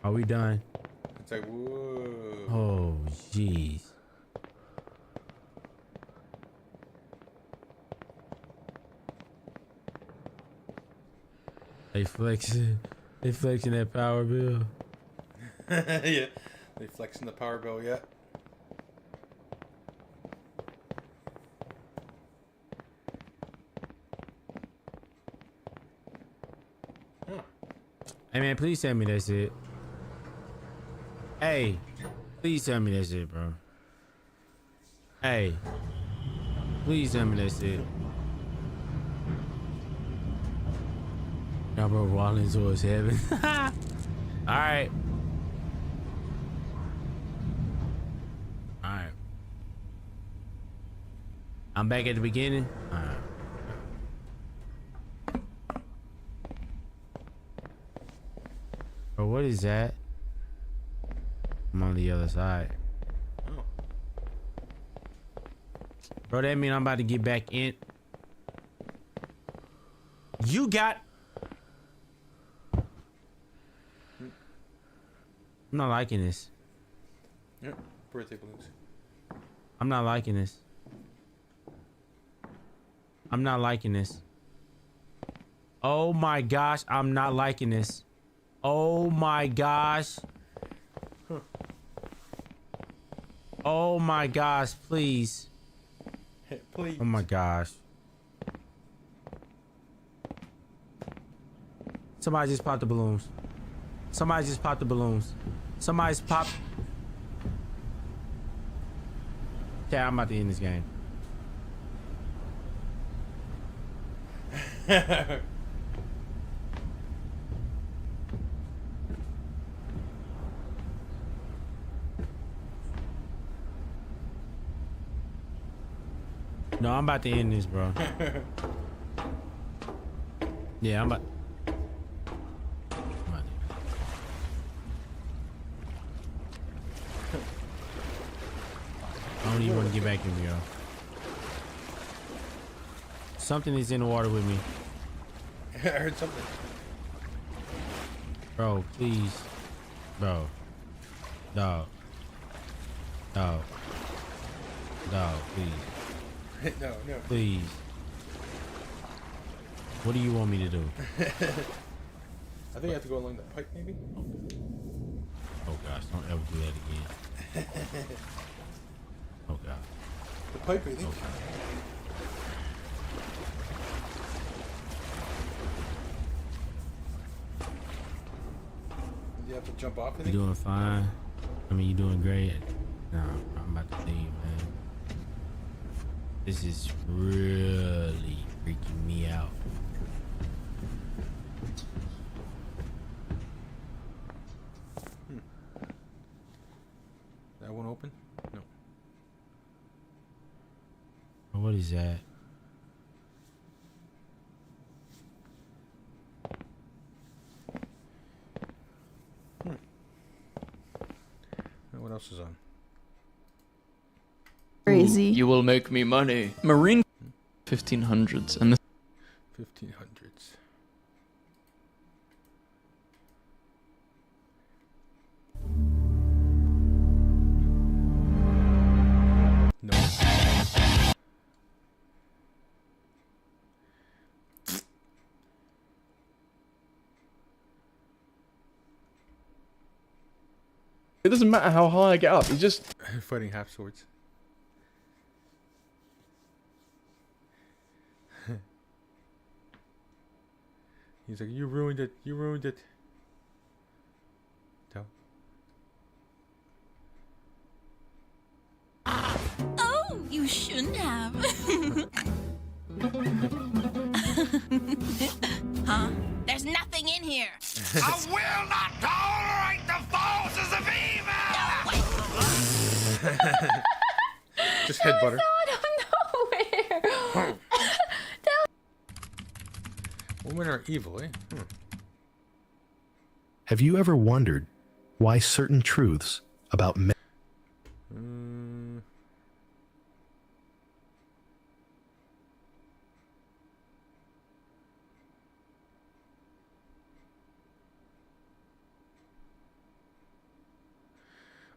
Are we done? It's like, whoa. Oh, jeez. They flexing that power bill. Yeah, they flexing the power bill yet. Hey man, please tell me that's it. Hey, please tell me that's it, bro. Hey, please tell me that's it. Y'all bro walling towards heaven. Alright. Alright. I'm back at the beginning. Alright. Bro, what is that? I'm on the other side. Oh. Bro, that mean I'm about to get back in. You got... I'm not liking this. Yep, birthday balloons. I'm not liking this. I'm not liking this. Oh my gosh, I'm not liking this. Oh my gosh. Huh. Oh my gosh, please. Please. Oh my gosh. Somebody just popped the balloons. Somebody just popped the balloons. Somebody's popped. Okay, I'm about to end this game. No, I'm about to end this, bro. Yeah, I'm about. I don't even want to get back in, yo. Something is in the water with me. I heard something. Bro, please. Bro. Dog. Dog. Dog, please. No. Please. What do you want me to do? I think I have to go along that pipe, maybe? Oh gosh, don't ever do that again. Oh god. The pipe, I think. Okay. You have to jump off, I You think? doing fine? I mean, you doing great? No, I'm about to leave, man. This is really freaking me out. That one open? No. What is that? What else is on? Crazy. You will make me money. Marine 1500s and 1500. It doesn't matter how high I get up. It's just fighting half swords. He's like, you ruined it. You ruined it. Tell. Oh, you shouldn't have. Huh? There's nothing in here. I will not tolerate the forces of evil! Just headbutt her. Nowhere. Women are evil, eh? Have you ever wondered why certain truths about men...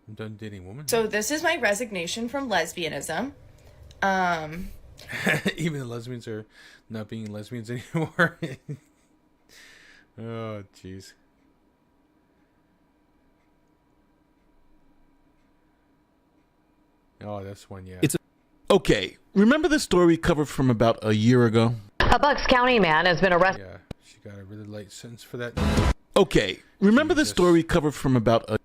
I'm done dating women. So this is my resignation from lesbianism. Even the lesbians are not being lesbians anymore. Oh, jeez. Oh, that's one, yeah. okay. Remember the story we covered from about a year ago? A Bucks County man has been arrested. Yeah, she got a really light sentence for that. Okay. Remember the story we covered from about a...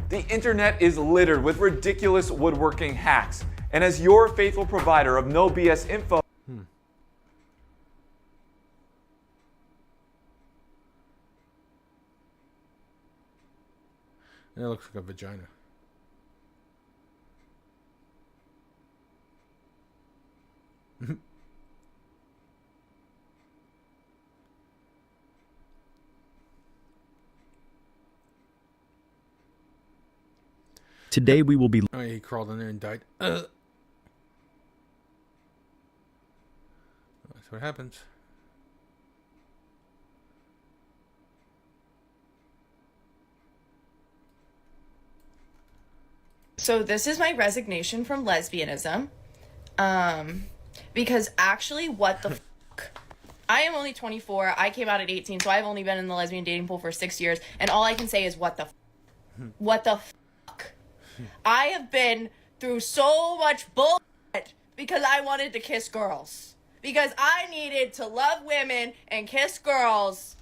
The internet is littered with ridiculous woodworking hacks. And as your faithful provider of no BS info, That looks like a vagina. Today we will be... Oh, yeah, he crawled in there and died. That's what happens. So this is my resignation from lesbianism. Because actually, what the fuck? I am only 24. I came out at 18, so I've only been in the lesbian dating pool for 6 years. And all I can say is, what the fuck? What the fuck? I have been through so much bullshit because I wanted to kiss girls. Because I needed to love women and kiss girls.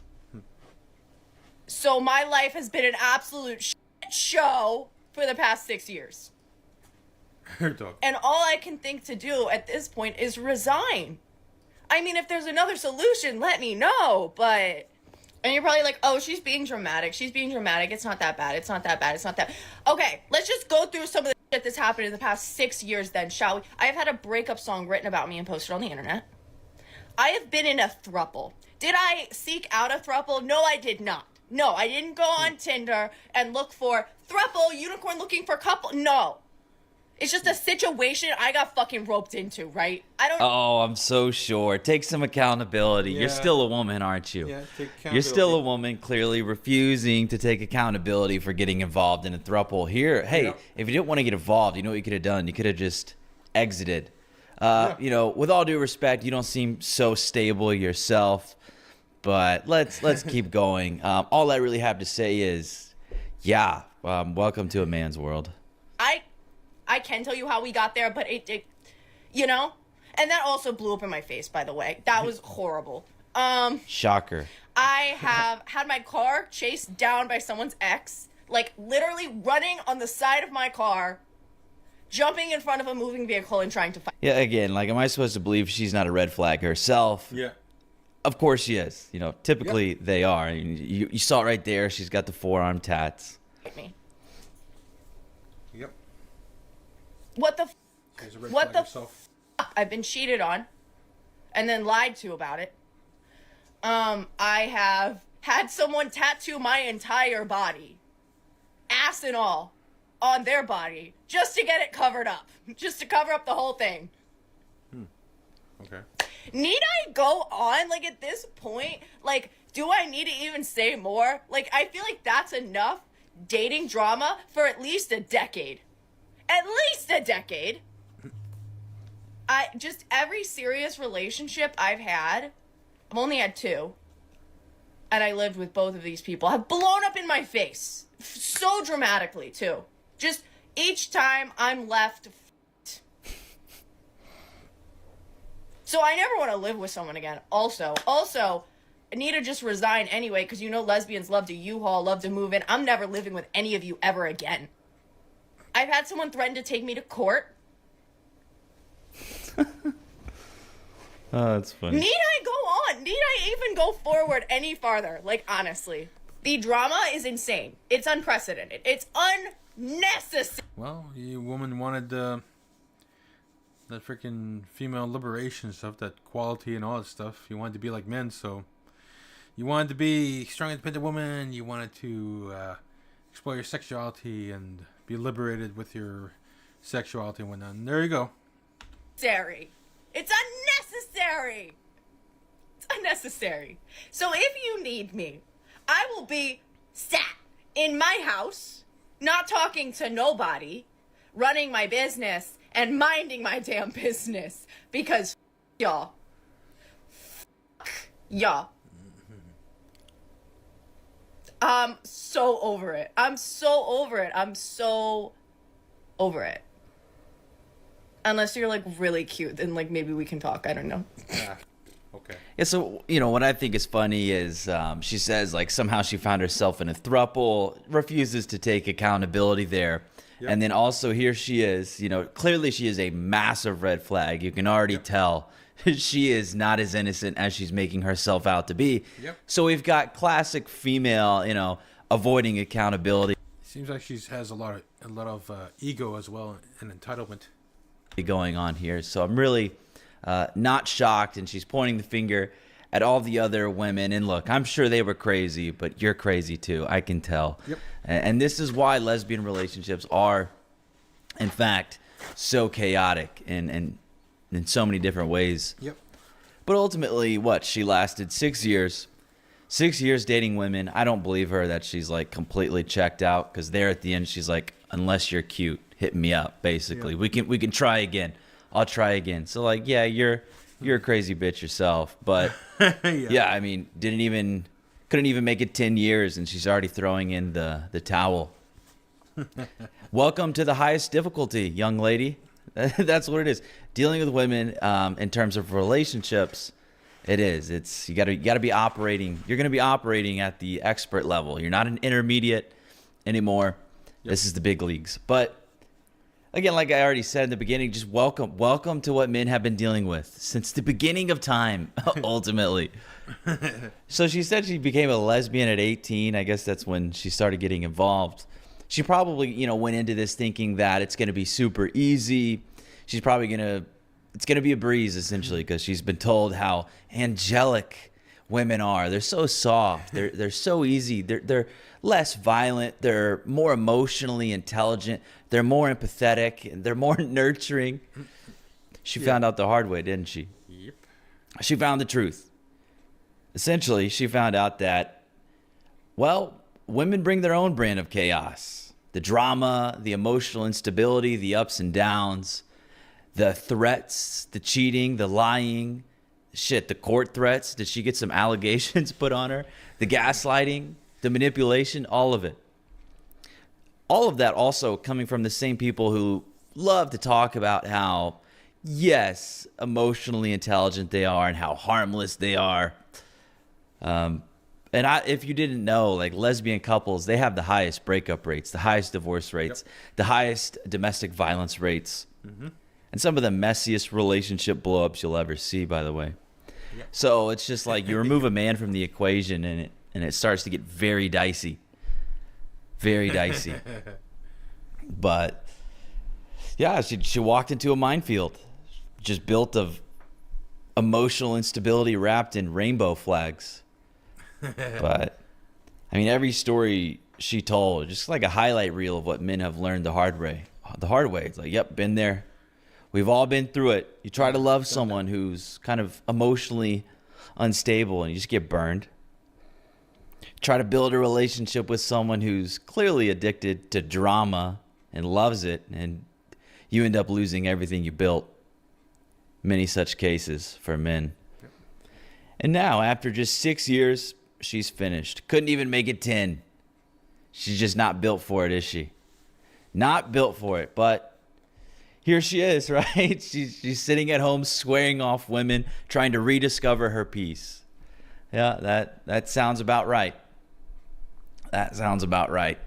So my life has been an absolute shit show for the past 6 years. And all I can think to do at this point is resign. I mean, if there's another solution, let me know, but... And you're probably like, oh, she's being dramatic. She's being dramatic. It's not that bad. It's not that bad. It's not that... Okay, let's just go through some of the shit that's happened in the past 6 years then, shall we? I have had a breakup song written about me and posted on the internet. I have been in a throuple. Did I seek out a throuple? No, I did not. No, I didn't go on Tinder and look for throuple, unicorn looking for couple. No. It's just a situation I got fucking roped into, right? I don't... Oh, I'm so sure. Take some accountability. Yeah. You're still a woman, aren't you? Yeah, take You're still a accountability. woman, clearly refusing to take accountability for getting involved in a throuple. Here, hey, if you didn't want to get involved, you know what you could have done? You could have just exited. You know, with all due respect, you don't seem so stable yourself, but let's keep going. All I really have to say is, yeah, welcome to a man's world. I can tell you how we got there, but it you know? And that also blew up in my face, by the way. That was horrible. Shocker. I have had my car chased down by someone's ex, like literally running on the side of my car, jumping in front of a moving vehicle and trying to fight. Yeah, again, like, am I supposed to believe she's not a red flag herself? Yeah. Of course she is. You know, typically they are. I mean, you saw it right there. She's got the forearm tats. Me. Yep. What the f***? There's a red What flag the yourself. f***? I've been cheated on and then lied to about it. I have had someone tattoo my entire body, ass and all, on their body just to get it covered up, just to cover up the whole thing. Okay. Need I go on, like, at this point, like, Do I need to even say more? Like, I feel like that's enough dating drama for at least a decade. At least a decade. Every serious relationship I've had, I've only had 2. And I lived with both of these people, have blown up in my face. So dramatically, too. Just each time I'm left. So I never want to live with someone again. Also, I need to just resign anyway, because you know lesbians love to U-Haul, love to move in. I'm never living with any of you ever again. I've had someone threaten to take me to court. Oh, that's funny. Need I go on? Need I even go forward any farther? Like, honestly. The drama is insane. It's unprecedented. It's unnecessary. Well, you woman wanted that freaking female liberation stuff, that quality and all that stuff. You wanted to be like men, so you wanted to be strong, independent woman. You wanted to explore your sexuality and be liberated with your sexuality and whatnot. And there you go. It's unnecessary. It's unnecessary. So if you need me, I will be sat in my house, not talking to nobody, running my business and minding my damn business, because y'all. Y'all. I'm so over it. I'm so over it. Unless you're, like, really cute, then, like, maybe we can talk. I don't know. Yeah. Okay. Yeah, so, what I think is funny is she says, like, somehow she found herself in a throuple, refuses to take accountability there. Yep. And then also here she is, clearly she is a massive red flag. You can already tell she is not as innocent as she's making herself out to be. Yep. So we've got classic female, avoiding accountability. Seems like she has a lot of ego as well and entitlement going on here. So I'm really not shocked, and she's pointing the finger at all the other women. And look, I'm sure they were crazy, but you're crazy too. I can tell. Yep. And this is why lesbian relationships are, in fact, so chaotic and in so many different ways. Yep. But ultimately, she lasted 6 years. 6 years dating women. I don't believe her that she's like completely checked out, because there at the end she's like, unless you're cute, hit me up, basically. Yeah. We can try again. I'll try again. So like, yeah, you're a crazy bitch yourself, but yeah, I mean, couldn't even make it 10 years and she's already throwing in the towel. Welcome to the highest difficulty, young lady. That's what it is. Dealing with women in terms of relationships, it is. It's you gotta be operating. You're gonna be operating at the expert level. You're not an intermediate anymore. Yep. This is the big leagues. But again, like I already said in the beginning, just welcome to what men have been dealing with since the beginning of time, ultimately. So she said she became a lesbian at 18. I guess that's when she started getting involved. She probably, went into this thinking that it's going to be super easy. It's going to be a breeze, essentially, because she's been told how angelic women are. They're so soft. They're so easy. They're less violent. They're more emotionally intelligent. They're more empathetic. And they're more nurturing. She found out the hard way, didn't she? Yep. She found the truth. Essentially, she found out that, women bring their own brand of chaos. The drama, the emotional instability, the ups and downs, the threats, the cheating, the lying, the court threats. Did she get some allegations put on her? The gaslighting, the manipulation, all of it. All of that also coming from the same people who love to talk about how, yes, emotionally intelligent they are and how harmless they are. If you didn't know, like lesbian couples, they have the highest breakup rates, the highest divorce rates, the highest domestic violence rates, and some of the messiest relationship blow-ups you'll ever see, by the way. Yep. So it's just like you remove a man from the equation and it starts to get very dicey. Very dicey. But yeah, she walked into a minefield just built of emotional instability wrapped in rainbow flags. But I mean, every story she told, just like a highlight reel of what men have learned the hard way. It's like, yep, been there. We've all been through it. You try to love someone who's kind of emotionally unstable and you just get burned. try to build a relationship with someone who's clearly addicted to drama and loves it, and you end up losing everything you built. Many such cases for men. And now, after just 6 years, she's finished. Couldn't even make it 10. She's just not built for it, is she? Not built for it, but here she is, right? She's sitting at home swearing off women, trying to rediscover her peace. Yeah, that sounds about right. That sounds about right.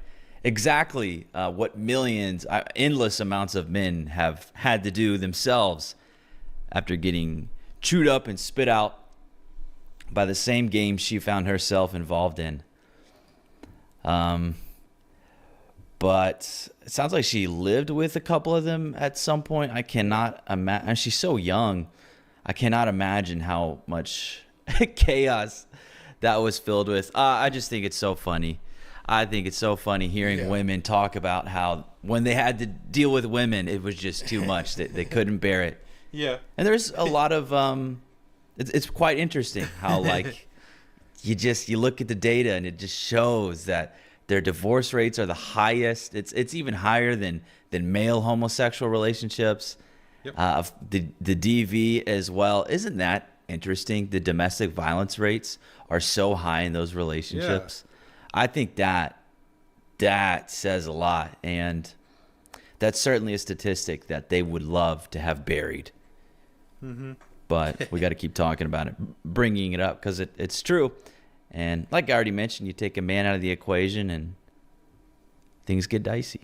Exactly what millions, endless amounts of men have had to do themselves after getting chewed up and spit out by the same game she found herself involved in. But it sounds like she lived with a couple of them at some point. I cannot imagine. She's so young. I cannot imagine how much chaos that was filled with. I just think it's so funny. I think it's so funny hearing women talk about how when they had to deal with women, it was just too much. They couldn't bear it. Yeah. And there's a lot of it's quite interesting how like you look at the data and it just shows that their divorce rates are the highest. It's even higher than male homosexual relationships. Yep. The DV as well. Isn't that interesting? The domestic violence rates are so high in those relationships. Yeah. I think that says a lot, and that's certainly a statistic that they would love to have buried. Mm-hmm. But we got to keep talking about it, bringing it up, because it's true. And like I already mentioned, you take a man out of the equation and things get dicey.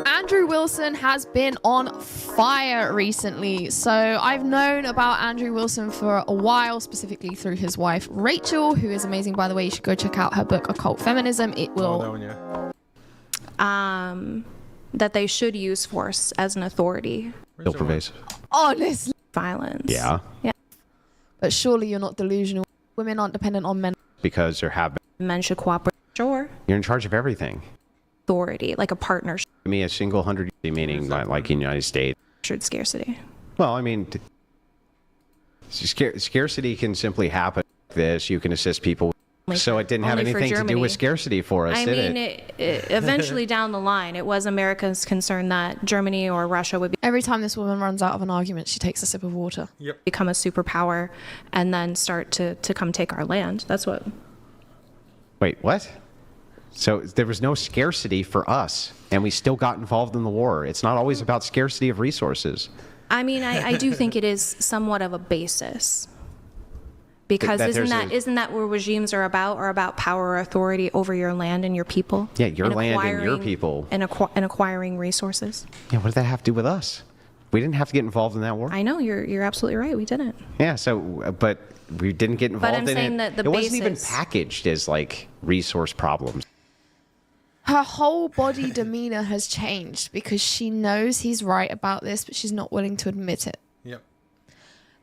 Andrew Wilson has been on fire recently. So I've known about Andrew Wilson for a while, specifically through his wife, Rachel, who is amazing, by the way. You should go check out her book, Occult Feminism. It will... that one, yeah. That they should use force as an authority. Still pervasive. Honestly. Violence. Yeah. Yeah. But surely you're not delusional. Women aren't dependent on men. Because there have been. Men should cooperate. Sure. You're in charge of everything. Authority, like a partnership. I mean, a single 100, meaning like in the United States. Scarcity. Well, I mean, scarcity can simply happen like this. You can assist people. So it didn't have anything to do with scarcity for us, did it? Eventually down the line, it was America's concern that Germany or Russia would be... Every time this woman runs out of an argument, she takes a sip of water. Yep. Become a superpower and then start to come take our land. That's what... Wait, what? So there was no scarcity for us, and we still got involved in the war. It's not always about scarcity of resources. I mean, I do think it is somewhat of a basis. Because isn't that what regimes are about power or authority over your land and your people? Yeah, your land and your people. And acquiring resources. Yeah, what did that have to do with us? We didn't have to get involved in that war. I know, you're absolutely right. We didn't. Yeah, so, but we didn't get involved in it. But I'm saying that the it wasn't even packaged as like resource problems. Her whole body demeanor has changed because she knows he's right about this, but she's not willing to admit it. Yep.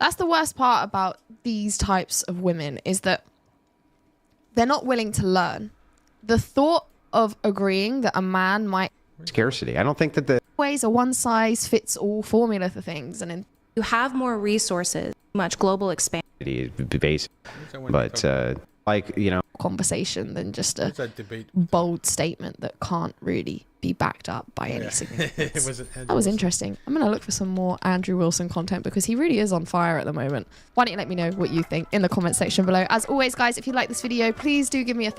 That's the worst part about these types of women, is that they're not willing to learn. The thought of agreeing that a man might... Scarcity. I don't think that the... ways a one-size-fits-all formula for things. And you have more resources, much global expansion. Basic. But, like, you know... conversation than just a bold statement that can't really be backed up by any significance. That was interesting. I'm going to look for some more Andrew Wilson content because he really is on fire at the moment. Why don't you let me know what you think in the comment section below. As always, guys, if you like this video, please do give me a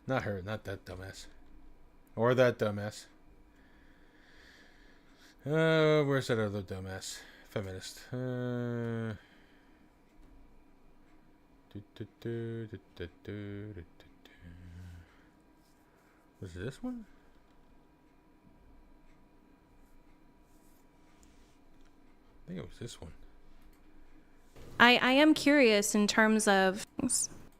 Not her, not that dumbass. Or that dumbass. Where's that other dumbass? Feminist. Was it this one? I think it was this one. I am curious in terms of...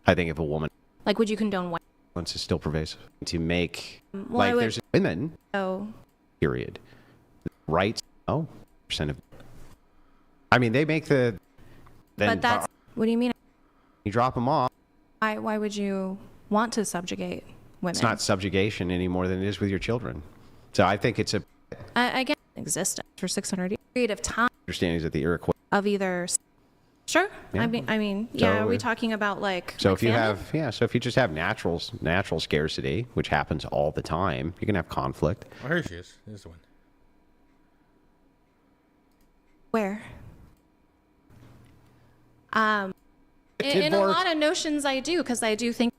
I think if a woman... Like, would you condone white? Violence is still pervasive. To make... Well, there's women... Oh. Period. Rights... Oh. Percent of... I mean, they make the... Then but that's... What do you mean? You drop them off. Why would you want to subjugate women? It's not subjugation any more than it is with your children. So I think it's a... Again, existed for 600 years. Period of time. Understandings of the Iroquois. Of either... Sure. Yeah. I mean, yeah. So, Are we talking about like? So like if you family? have, so if you just have natural scarcity, which happens all the time, you can have conflict. Oh, here she is. Here's the one. Where? In a lot of notions, I do, because I do think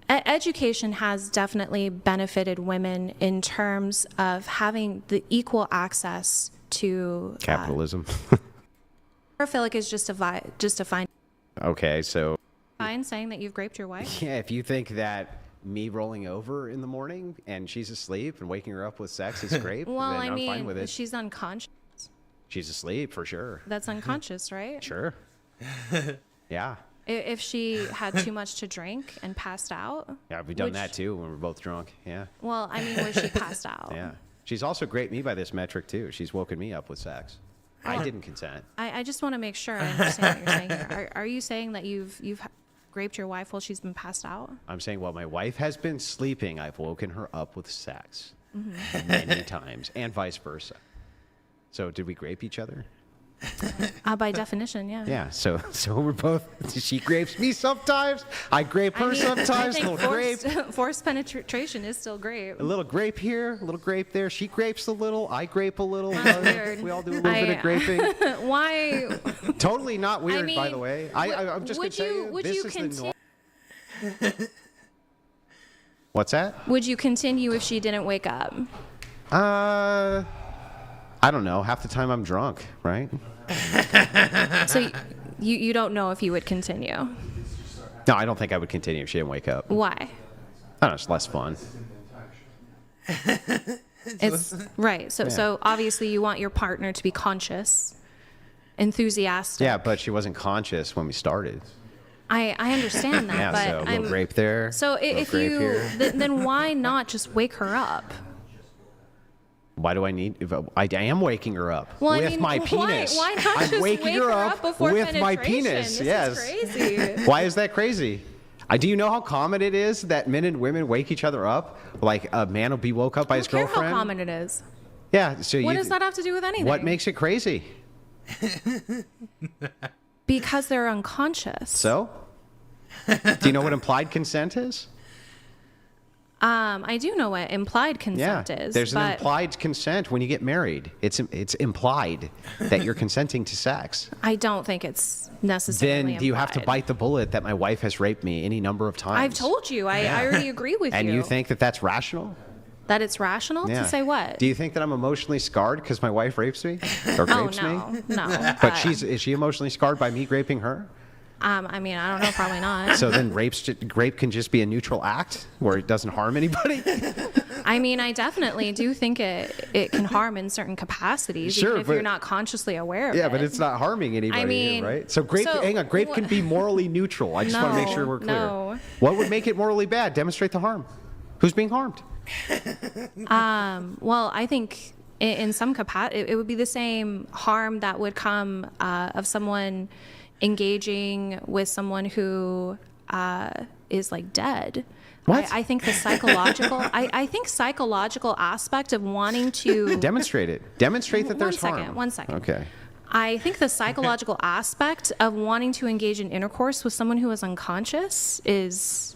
education has definitely benefited women in terms of having the equal access to Capitalism. I feel like it's just a fine. Okay, so. Fine saying that you've raped your wife. Yeah, if you think that me rolling over in the morning and she's asleep and waking her up with sex is great, Well, then I I'm mean, fine with it. she's unconscious. She's asleep for sure. That's unconscious, right? Sure. Yeah. If she had too much to drink and passed out. Yeah, we've done that too when we're both drunk. Yeah. Well, I mean, where she passed out. Yeah. She's also great me by this metric too. She's woken me up with sex. I didn't consent. I just want to make sure I understand what you're saying here. Are you saying that you've raped your wife while she's been passed out? I'm saying while my wife has been sleeping, I've woken her up with sex many times, and vice versa. So did we grape each other? By definition, yeah. Yeah. So we're both. She grapes me sometimes. I grape her sometimes. I think Little grape. forced penetration is still grape. A little grape here, a little grape there. She grapes a little. I grape a little. Weird. We all do a little bit of graping. Why? Totally not weird, I mean, by the way. I'm just gonna tell you, this is the norm. What's that? Would you continue if she didn't wake up? I don't know. Half the time I'm drunk, right? So you don't know if you would continue. No, I don't think I would continue if she didn't wake up. Why? I don't know. It's less fun. It's right. So obviously you want your partner to be conscious, enthusiastic. Yeah, but she wasn't conscious when we started. I understand that. Yeah, but so a little grape there. So if you then why not just wake her up? Why do I need? I am waking her up with my penis. Why not I'm just waking wake her up before with my penetration? penis. This Yes. is crazy. Why is that crazy? Do you know how common it is that men and women wake each other up? Like a man will be woke up by his I don't care girlfriend. how common it is. Yeah. So What does that have to do with anything? What makes it crazy? Because they're unconscious. So, do you know what implied consent is? I do know what implied consent is. There's an but implied consent when you get married. It's implied that you're consenting to sex. I don't think it's necessarily Then do you have to implied. bite the bullet that my wife has raped me any number of times? I've told you. I already agree with and you. you think that that's rational? That it's rational to say what? Do you think that I'm emotionally scarred because my wife rapes me or grapes me? No. But is she emotionally scarred by me graping her? I mean, I don't know. Probably not. So then rape can just be a neutral act where it doesn't harm anybody? I mean, I definitely do think it can harm in certain capacities, Sure, even if but- you're not consciously aware of it. Yeah, but it's not harming anybody, I mean, right? So grape can be morally neutral. I just want to make sure we're clear. No. What would make it morally bad? Demonstrate the harm. Who's being harmed? Well, I think in some capacity, it would be the same harm that would come of someone engaging with someone who is like dead. What? I think the psychological, I think psychological aspect of wanting to Demonstrate it. Demonstrate that there's harm. 1 second. Okay. I think the psychological aspect of wanting to engage in intercourse with someone who is unconscious is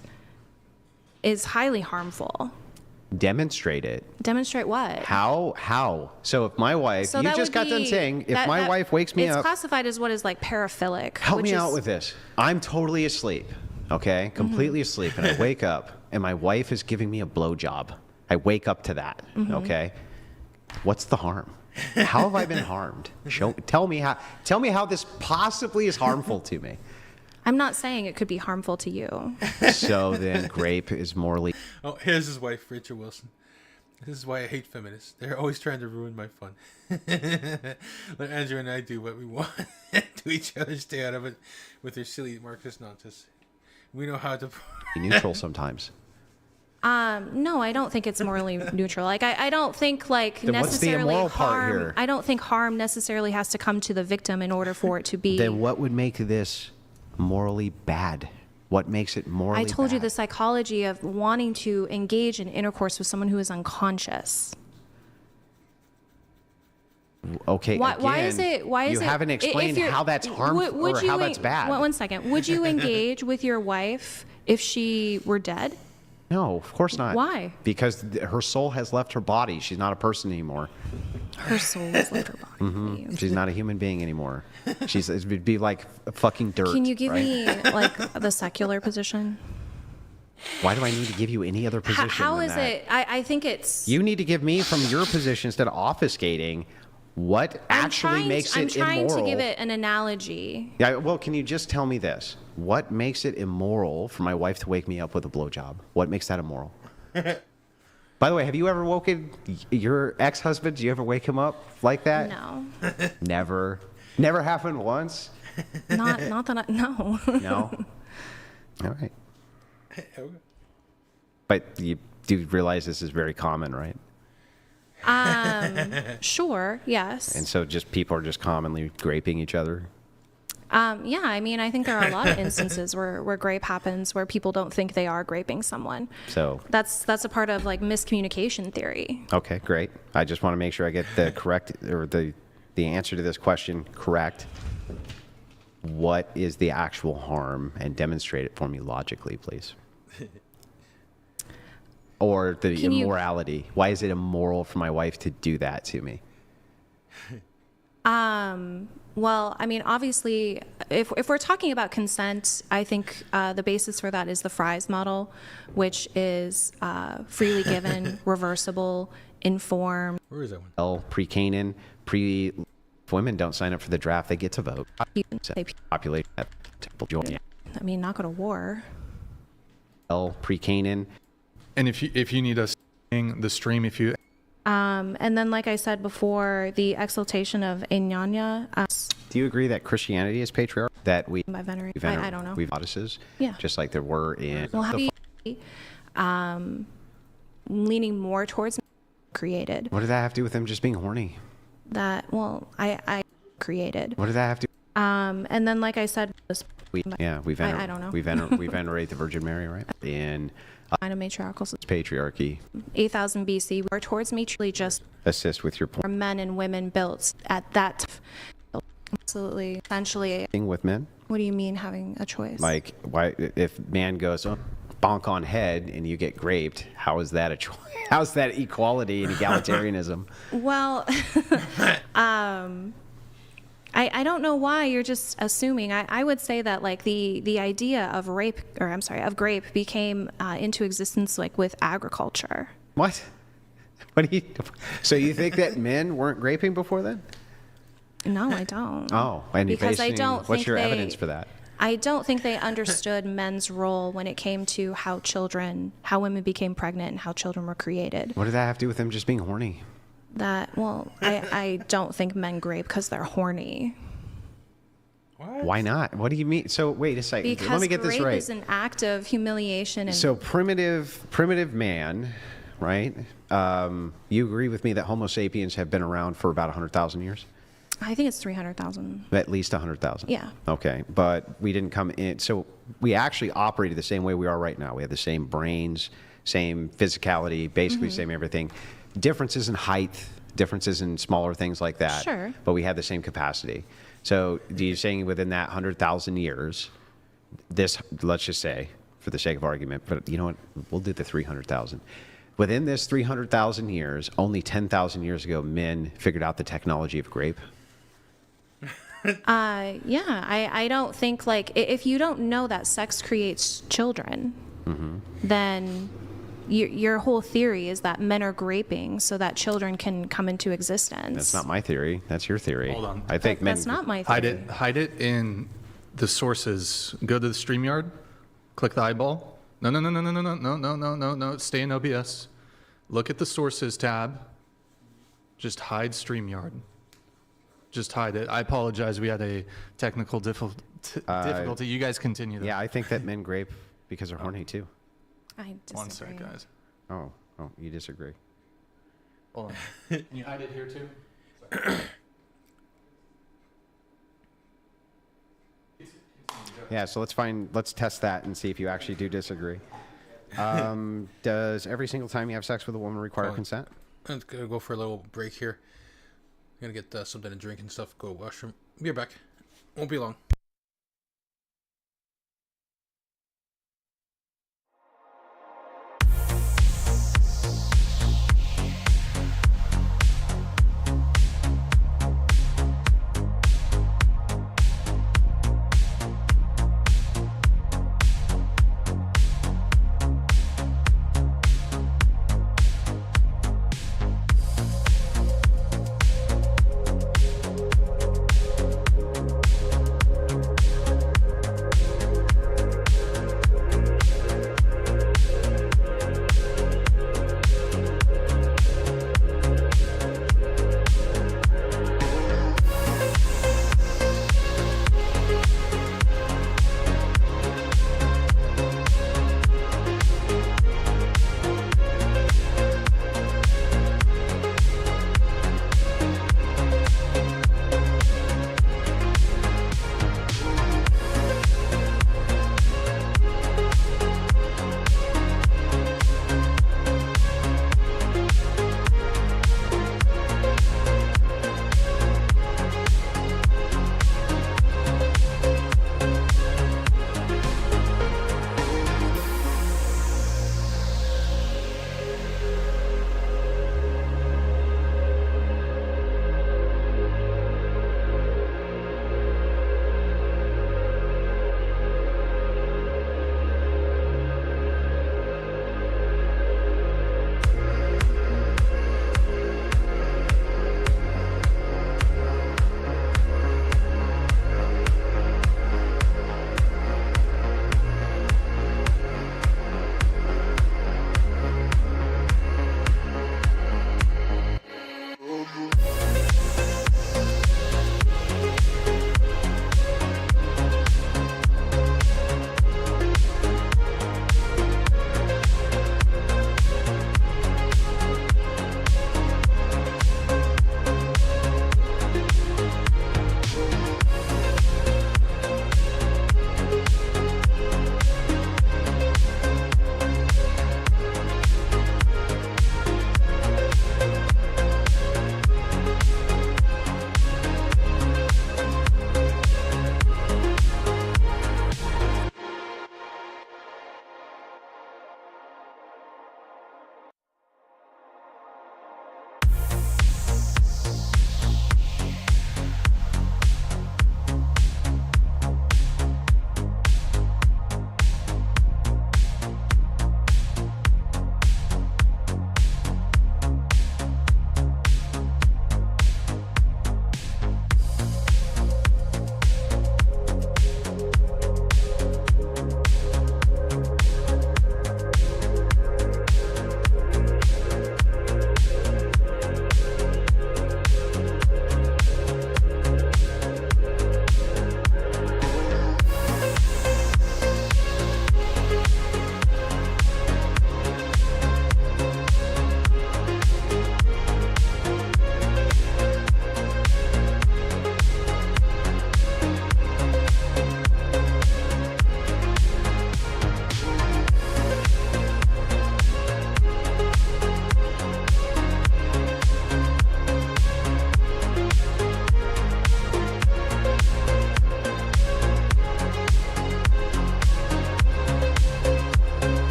highly harmful. Demonstrate it. Demonstrate what? How? So if my wife, So you that just would got done be- saying, if that- my that- wife wakes me it's up, classified as what is like paraphilic. help which me out is- with this. I'm totally asleep, okay? Completely asleep, and I wake up, and my wife is giving me a blowjob. I wake up to that, okay? What's the harm? How have I been harmed? Tell me how this possibly is harmful to me. I'm not saying it could be harmful to you. So then grape is morally... Oh, here's his wife, Rachel Wilson. This is why I hate feminists. They're always trying to ruin my fun. Let Andrew and I do what we want to each other. Stay out of it with their silly Marxist nonsense. We know how to... be neutral sometimes. No, I don't think it's morally neutral. Like I don't think like Then what's the necessarily immoral part harm. here? I don't think harm necessarily has to come to the victim in order for it to be. Then what would make this morally bad? What makes it morally I told you bad? the psychology of wanting to engage in intercourse with someone who is unconscious. Okay. Why is it? You haven't explained how that's harmful or how that's bad. One second. Would you engage with your wife if she were dead? No, of course not. Why? Because her soul has left her body. She's not a person anymore. Her soul has left her body. Mm-hmm. She's not a human being anymore. It'd be like fucking dirt. Can you give right? me like the secular position? Why do I need to give you any other position? How than is that? it? I think it's. You need to give me from your position instead of obfuscating what actually makes it immoral. I'm trying to give it an analogy. Yeah, well, can you just tell me this? What makes it immoral for my wife to wake me up with a blowjob? What makes that immoral? By the way, have you ever woken your ex-husband? Do you ever wake him up like that? No. Never. Never happened once? Not that I. No. No. All right. But you do realize this is very common, right? Sure. Yes. And so just people are just commonly graping each other. Yeah, I mean, I think there are a lot of instances where grape happens where people don't think they are graping someone. So that's a part of like miscommunication theory. Okay, great. I just want to make sure I get the correct or the answer to this question correct. What is the actual harm, and demonstrate it for me logically, please. Or the immorality. Why is it immoral for my wife to do that to me? Well, I mean, obviously, if we're talking about consent, I think the basis for that is the Fry's model, which is freely given, reversible, informed. Where is that one? Well, pre-Canaan, if women don't sign up for the draft, they get to vote. Population. I mean, not go to war. Well, pre-Canaan. And if you need us the stream, if you. And then, like I said before, the exaltation of Inyanya. Do you agree that Christianity is patriarchal? That we venerate? I don't know. We've goddesses? Yeah. Just like there were in. Well, how do you, leaning more towards created? What did that have to do with them just being horny? That I created. What did that have to? And then, like I said, we venerate. I don't know. We venerate the Virgin Mary, right? In matriarchal patriarchy. 8,000 BC, or towards me, truly just assist with your point. Are men and women built at that? Absolutely, essentially. With men. What do you mean having a choice? Like, why if man goes bonk on head and you get graped? How is that a choice? How's that equality and egalitarianism? Well, I don't know why you're just assuming. I would say that like the idea of grape became into existence like with agriculture. What? So you think that men weren't graping before then? No, I don't. Oh, and because I don't. What's your evidence for that? I don't think they understood men's role when it came to how women became pregnant and how children were created. What did that have to do with them just being horny? I don't think men grape because they're horny. What? Why not? What do you mean? So wait a second. Because let me get this right. grape is an act of humiliation. And so primitive man, right? You agree with me that Homo sapiens have been around for about 100,000 years? I think it's 300,000. At least 100,000. Yeah. Okay, but we didn't come in. So we actually operated the same way we are right now. We have the same brains, same physicality, basically same everything. Differences in height, differences in smaller things like that. Sure. But we have the same capacity. So you're saying within that 100,000 years, this, let's just say, for the sake of argument, but you know what? We'll do the 300,000. Within this 300,000 years, only 10,000 years ago, men figured out the technology of grape. I don't think like if you don't know that sex creates children, then your whole theory is that men are graping so that children can come into existence. That's not my theory. That's your theory. Hold on. I think men. That's not my theory. Hide it in the sources. Go to the StreamYard. Click the eyeball. No. Stay in OBS. Look at the sources tab. Just hide StreamYard. Just hide it. I apologize. We had a technical difficulty. You guys continue. Yeah, I think that men grape because they're horny too. I disagree. One sec, guys. Oh, you disagree. Hold on. Can you hide it here too? Yeah, so let's test that and see if you actually do disagree. Does every single time you have sex with a woman require consent? I'm going to go for a little break here. I'm going to get something to drink and stuff. Go washroom. Be right back. Won't be long.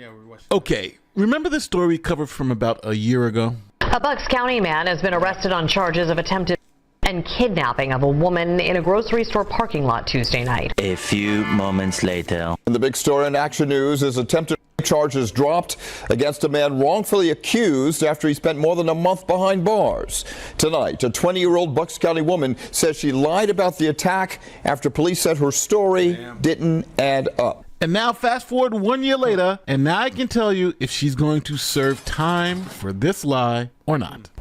Yeah, we watched. Okay, remember the story we covered from about a year ago? A Bucks County man has been arrested on charges of attempted and kidnapping of a woman in a grocery store parking lot Tuesday night. A few moments later. And the big story in Action News is attempted charges dropped against a man wrongfully accused after he spent more than a month behind bars. Tonight, a 20-year-old Bucks County woman says she lied about the attack after police said her story didn't add up. And now fast forward 1 year later, and now I can tell you if she's going to serve time for this lie or not.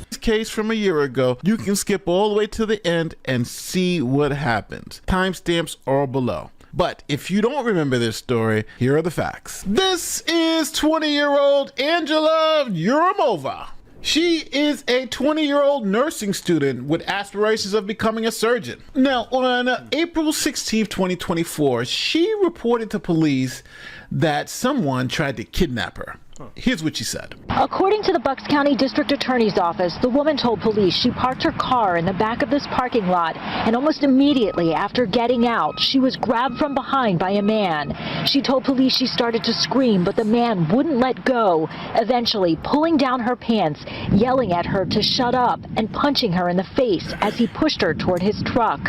This case from a year ago, you can skip all the way to the end and see what happens. Timestamps are below. But if you don't remember this story, here are the facts. This is 20-year-old Angela Yuramova. She is a 20-year-old nursing student with aspirations of becoming a surgeon. Now, on April 16, 2024, she reported to police that someone tried to kidnap her. Here's what she said. According to the Bucks County District Attorney's Office, the woman told police she parked her car in the back of this parking lot, and almost immediately after getting out, she was grabbed from behind by a man. She told police she started to scream, but the man wouldn't let go, eventually pulling down her pants, yelling at her to shut up, and punching her in the face as he pushed her toward his truck.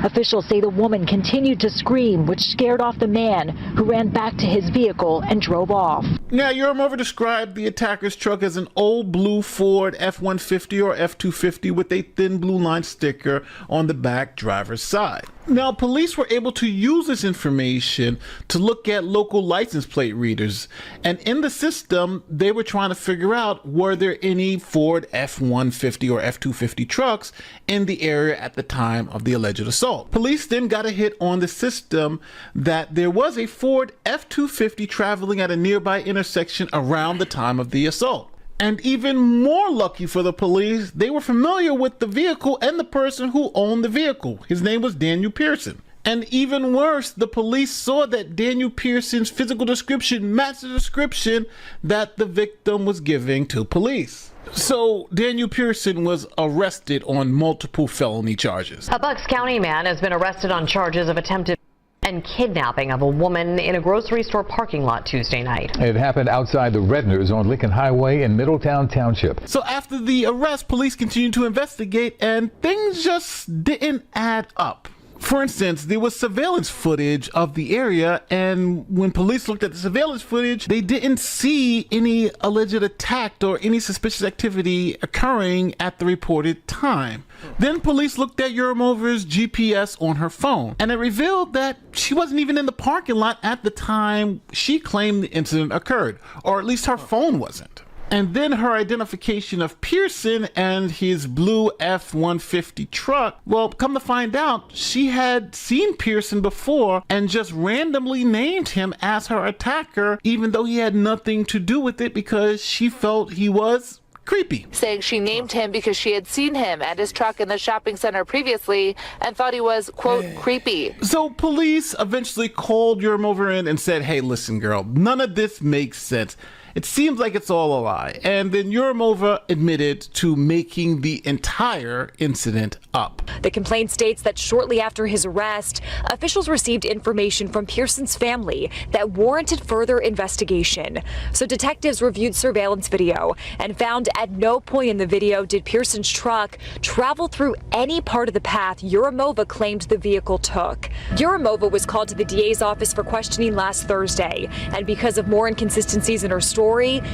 Officials say the woman continued to scream, which scared off the man, who ran back to his vehicle and drove off. Now, Yuramova described the attacker's truck as an old blue Ford F-150 or F-250 with a thin blue line sticker on the back driver's side. Now, police were able to use this information to look at local license plate readers, and in the system, they were trying to figure out were there any Ford F-150 or F-250 trucks in the area at the time of the alleged assault. Police then got a hit on the system that there was a Ford F-250 traveling at a nearby intersection around the time of the assault. And even more lucky for the police, they were familiar with the vehicle and the person who owned the vehicle. His name was Daniel Pearson. And even worse, the police saw that Daniel Pearson's physical description matched the description that the victim was giving to police. So Daniel Pearson was arrested on multiple felony charges. A Bucks County man has been arrested on charges of attempted and kidnapping of a woman in a grocery store parking lot Tuesday night. It happened outside the Redners on Lincoln Highway in Middletown Township. So after the arrest, police continued to investigate and things just didn't add up. For instance, there was surveillance footage of the area, and when police looked at the surveillance footage, they didn't see any alleged attack or any suspicious activity occurring at the reported time. Then police looked at Yuramova's GPS on her phone, and it revealed that she wasn't even in the parking lot at the time she claimed the incident occurred, or at least her phone wasn't. And then her identification of Pearson and his blue F-150 truck, well, come to find out, she had seen Pearson before and just randomly named him as her attacker, even though he had nothing to do with it because she felt he was creepy. Saying she named him because she had seen him and his truck in the shopping center previously and thought he was, quote, creepy. So police eventually called Yuramova in and said, hey, listen, girl, none of this makes sense. It seems like it's all a lie. And then Yuramova admitted to making the entire incident up. The complaint states that shortly after his arrest, officials received information from Pearson's family that warranted further investigation. So detectives reviewed surveillance video and found at no point in the video did Pearson's truck travel through any part of the path Yuramova claimed the vehicle took. Yuramova was called to the DA's office for questioning last Thursday, and because of more inconsistencies in her story,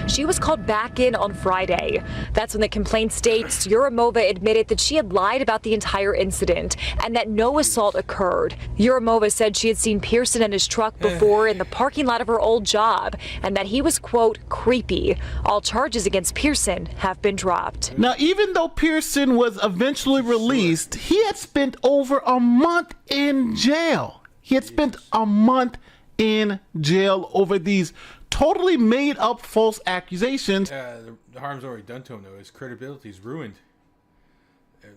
she was called back in on Friday. That's when the complaint states Yuramova admitted that she had lied about the entire incident and that no assault occurred. Yuramova said she had seen Pearson and his truck before in the parking lot of her old job and that he was, quote, creepy. All charges against Pearson have been dropped. Now, even though Pearson was eventually released, he had spent over a month in jail. He had spent a month in jail over these totally made up false accusations. The harm's already done to him, though. His credibility's ruined.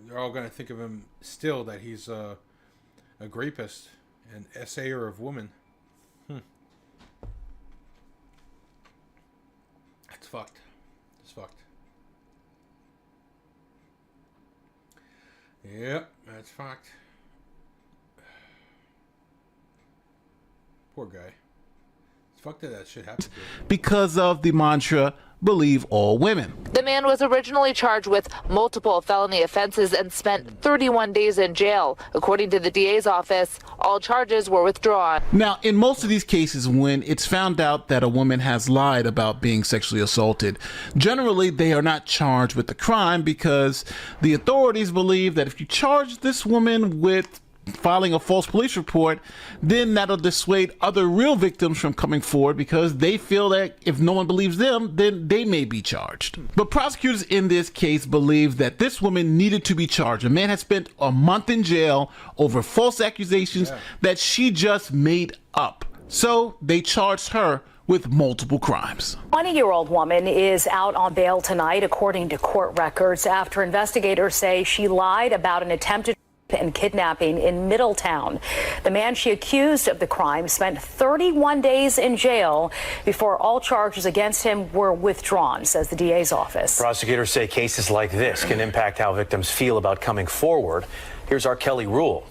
They're all going to think of him still that he's a rapist, an assayer of women. That's fucked. It's fucked. Yep, that's fucked. Poor guy. Fuck that shit happened to him. because of the mantra, believe all women. The man was originally charged with multiple felony offenses and spent 31 days in jail. According to the DA's office, all charges were withdrawn. Now, in most of these cases, when it's found out that a woman has lied about being sexually assaulted, generally they are not charged with the crime because the authorities believe that if you charge this woman with filing a false police report, then that'll dissuade other real victims from coming forward because they feel that if no one believes them, then they may be charged. But prosecutors in this case believe that this woman needed to be charged. A man had spent a month in jail over false accusations that she just made up. So they charged her with multiple crimes. 20-year-old woman is out on bail tonight, according to court records, after investigators say she lied about an attempted and kidnapping in Middletown. The man she accused of the crime spent 31 days in jail before all charges against him were withdrawn, says the DA's office. Prosecutors say cases like this can impact how victims feel about coming forward. Here's our Kelly Rule.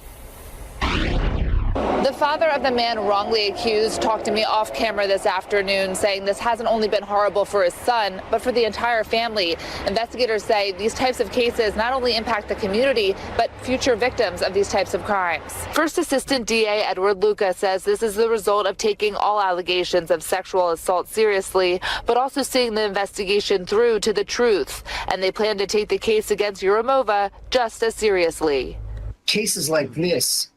The father of the man wrongly accused talked to me off camera this afternoon, saying this hasn't only been horrible for his son, but for the entire family. Investigators say these types of cases not only impact the community, but future victims of these types of crimes. First Assistant DA Edward Luca says this is the result of taking all allegations of sexual assault seriously, but also seeing the investigation through to the truth. And they plan to take the case against Yurimova just as seriously. Cases like this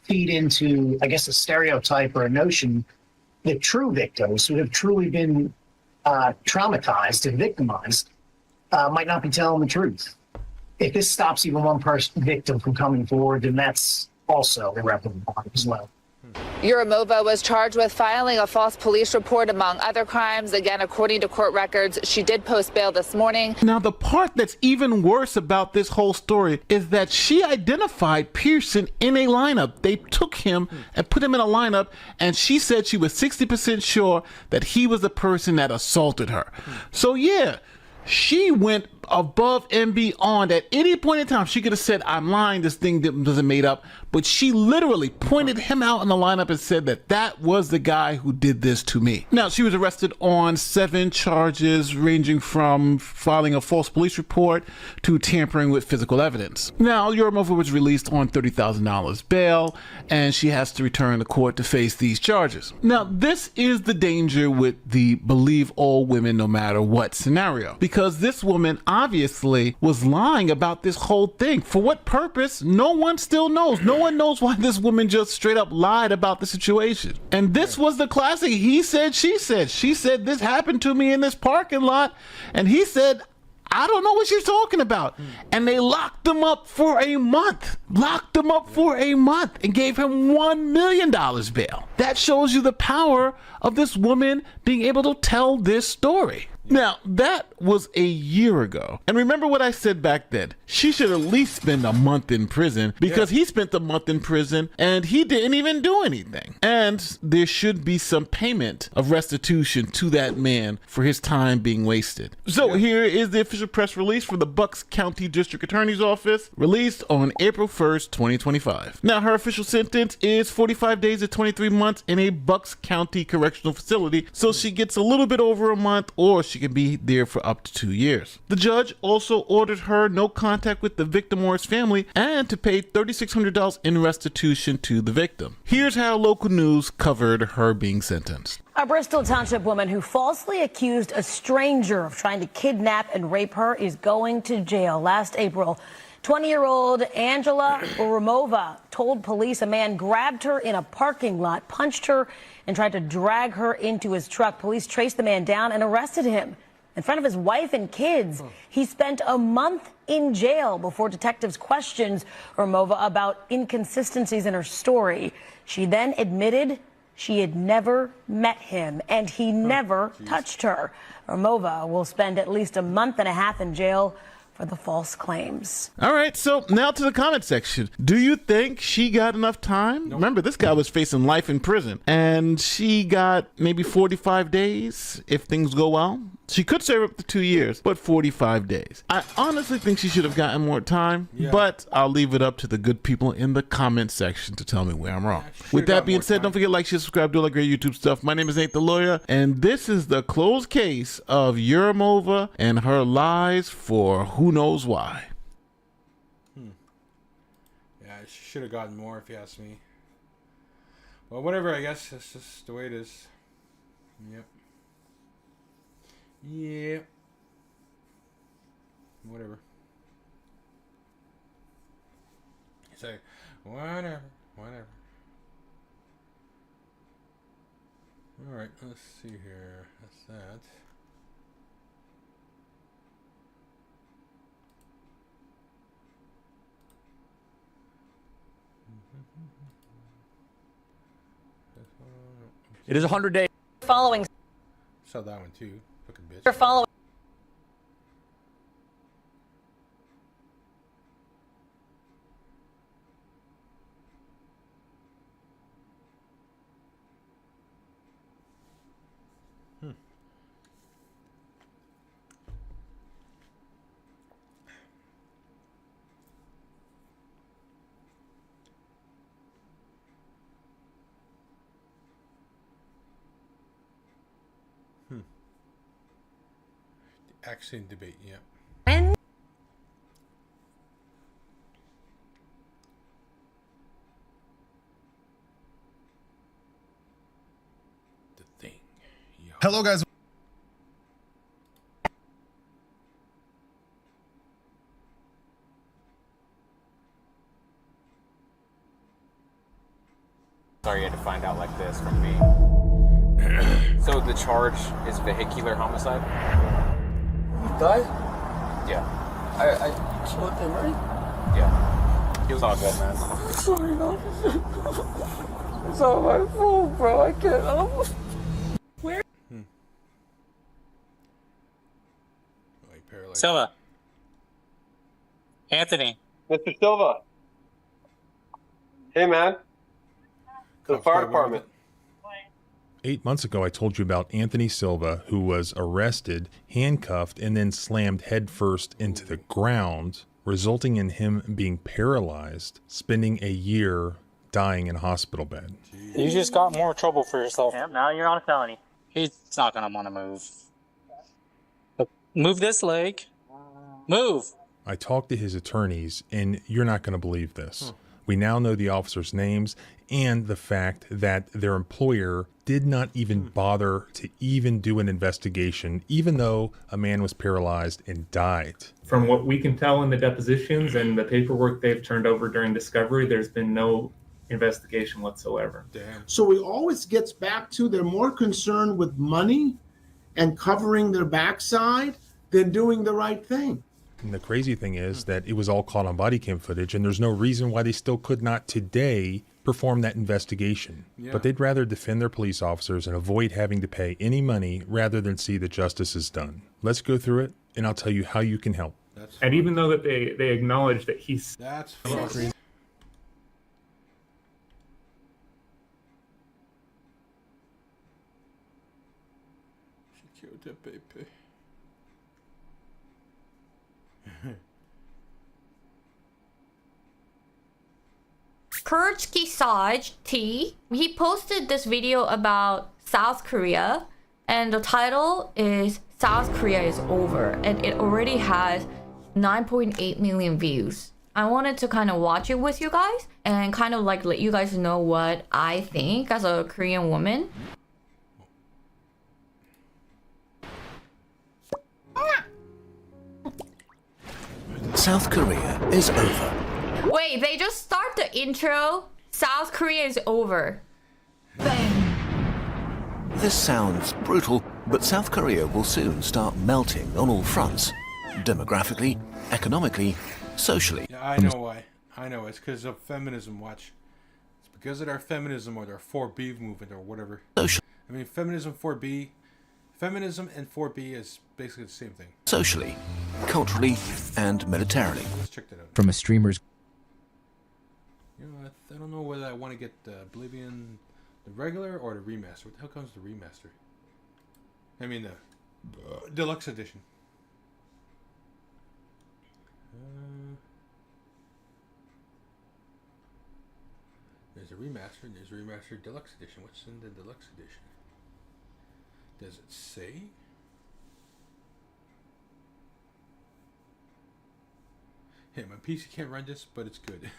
feed into, I guess, a stereotype or a notion that true victims who have truly been traumatized and victimized might not be telling the truth. If this stops even one victim from coming forward, then that's also irreparable as well. Yurimova was charged with filing a false police report, among other crimes. Again, according to court records, she did post bail this morning. Now, the part that's even worse about this whole story is that she identified Pearson in a lineup. They took him and put him in a lineup, and she said she was 60% sure that he was the person that assaulted her. So, yeah, she went above and beyond. At any point in time, she could have said, I'm lying, this thing doesn't made up. But she literally pointed him out in the lineup and said that that was the guy who did this to me. Now, she was arrested on 7 charges ranging from filing a false police report to tampering with physical evidence. Now, Yurimova was released on $30,000 bail, and she has to return to court to face these charges. Now, this is the danger with the believe all women no matter what scenario, because this woman obviously was lying about this whole thing. For what purpose? No one still knows. No one knows why this woman just straight up lied about the situation. And this was the classic he said, she said. She said, this happened to me in this parking lot. And he said, I don't know what you're talking about. And they locked him up for a month. Locked him up for a month and gave him $1 million bail. That shows you the power of this woman being able to tell this story. Now, that was a year ago. And remember what I said back then. She should at least spend a month in prison because he spent a month in prison and he didn't even do anything. And there should be some payment of restitution to that man for his time being wasted. So here is the official press release from the Bucks County District Attorney's Office, released on April 1st, 2025. Now, her official sentence is 45 days to 23 months in a Bucks County Correctional Facility. So she gets a little bit over a month, or she can be there for up to 2 years. The judge also ordered her no contact with the victim or his family and to pay $3,600 in restitution to the victim. Here's how local news covered her being sentenced. A Bristol Township woman who falsely accused a stranger of trying to kidnap and rape her is going to jail. Last April, 20-year-old Angela Yurimova told police a man grabbed her in a parking lot, punched her, and tried to drag her into his truck. Police traced the man down and arrested him in front of his wife and kids. He spent a month in jail before detectives questioned Yurimova about inconsistencies in her story. She then admitted she had never met him and he never touched her. Yurimova will spend at least a month and a half in jail for the false claims. All right, so now to the comment section. Do you think she got enough time? Remember, this guy was facing life in prison, and she got maybe 45 days if things go well. She could serve up to 2 years, but 45 days. I honestly think she should have gotten more time, but I'll leave it up to the good people in the comment section to tell me where I'm wrong. With that being said, don't forget to like, share, subscribe, do all that great YouTube stuff. My name is Nate the Lawyer, and this is the closed case of Yurimova and her lies for who knows why. Yeah, she should have gotten more if you ask me. Well, whatever, I guess. That's just the way it is. Yep. Yeah. Whatever. Say, whatever. Alright, let's see here. That's that. It is 100 days. Following. Saw that one too. Fucking bitch. You're following. Accent debate, yeah. When? The thing. Yo. Hello, guys. Sorry you had to find out like this from me. So the charge is vehicular homicide? Died? Yeah. I killed him, right? Yeah. It was all good, man. I'm sorry, no. It's all my fault, bro. I can't help. Where? Silva. Anthony. Mr. Silva. Hey, man. To the fire department. 8 months ago, I told you about Anthony Silva, who was arrested, handcuffed, and then slammed headfirst into the ground, resulting in him being paralyzed, spending a year dying in a hospital bed. You just got more trouble for yourself. Yeah, now you're on a felony. He's not going to want to move. Move this leg. Move. I talked to his attorneys, and you're not going to believe this. We now know the officers' names and the fact that their employer did not even bother to even do an investigation, even though a man was paralyzed and died. From what we can tell in the depositions and the paperwork they've turned over during discovery, there's been no investigation whatsoever. Damn. So it always gets back to they're more concerned with money and covering their backside than doing the right thing. And the crazy thing is that it was all caught on body cam footage, and there's no reason why they still could not today perform that investigation. Yeah. But they'd rather defend their police officers and avoid having to pay any money rather than see that justice is done. Let's go through it, and I'll tell you how you can help. And even though that they acknowledge that he's... That's fucking... She killed that baby. Kurchki Saj T, he posted this video about South Korea, and the title is South Korea is over, and it already has 9.8 million views. I wanted to kind of watch it with you guys and kind of like let you guys know what I think as a Korean woman. South Korea is over. Wait, they just start the intro. South Korea is over. This sounds brutal, but South Korea will soon start melting on all fronts. Demographically, economically, socially. Yeah, I know why. I know. It's because of feminism, watch. It's because of their feminism or their 4B movement or whatever. Social. I mean, feminism 4B. Feminism and 4B is basically the same thing. Socially, culturally, and militarily. Let's check that out. From a streamer's... You know, I don't know whether I want to get Oblivion, the regular, or the remaster. What the hell comes the remaster? I mean, the Deluxe edition. There's a remaster, and there's a remastered deluxe edition. What's in the deluxe edition? Does it say? Hey, my PC can't run this, but it's good.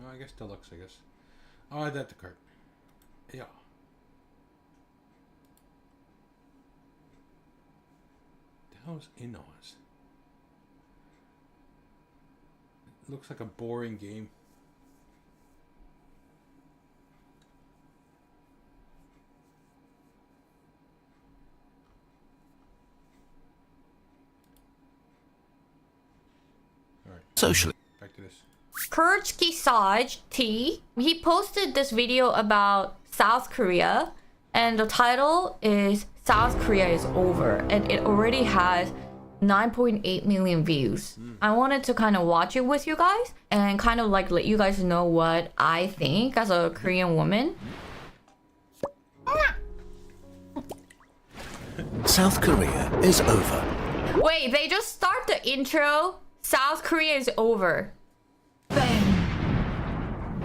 Well, I guess deluxe, I guess. I'll add that to cart. Yeah. The hell's Inos? It looks like a boring game. Alright. Socially. Back to this. Kurchki Saj T. He posted this video about South Korea, and the title is South Korea is over, and it already has 9.8 million views. I wanted to kind of watch it with you guys and kind of like let you guys know what I think as a Korean woman. South Korea is over. Wait, they just start the intro. South Korea is over.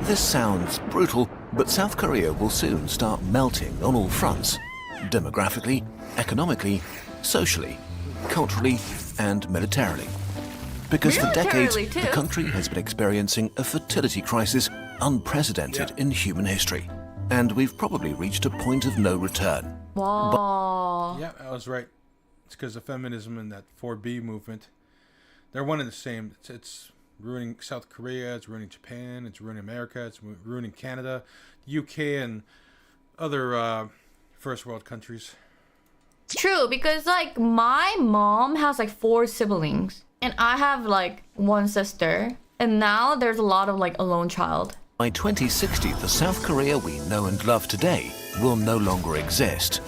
This sounds brutal, but South Korea will soon start melting on all fronts. Demographically, economically, socially, culturally, and militarily. Because for decades, the country has been experiencing a fertility crisis unprecedented in human history. And we've probably reached a point of no return. Wow. Yeah, I was right. It's because of feminism and that 4B movement. They're one and the same. It's ruining South Korea, it's ruining Japan, it's ruining America, it's ruining Canada, UK, and other first world countries. True, because like my mom has like 4 siblings and I have like 1 sister, and now there's a lot of like a lone child. By 2060, the South Korea we know and love today will no longer exist.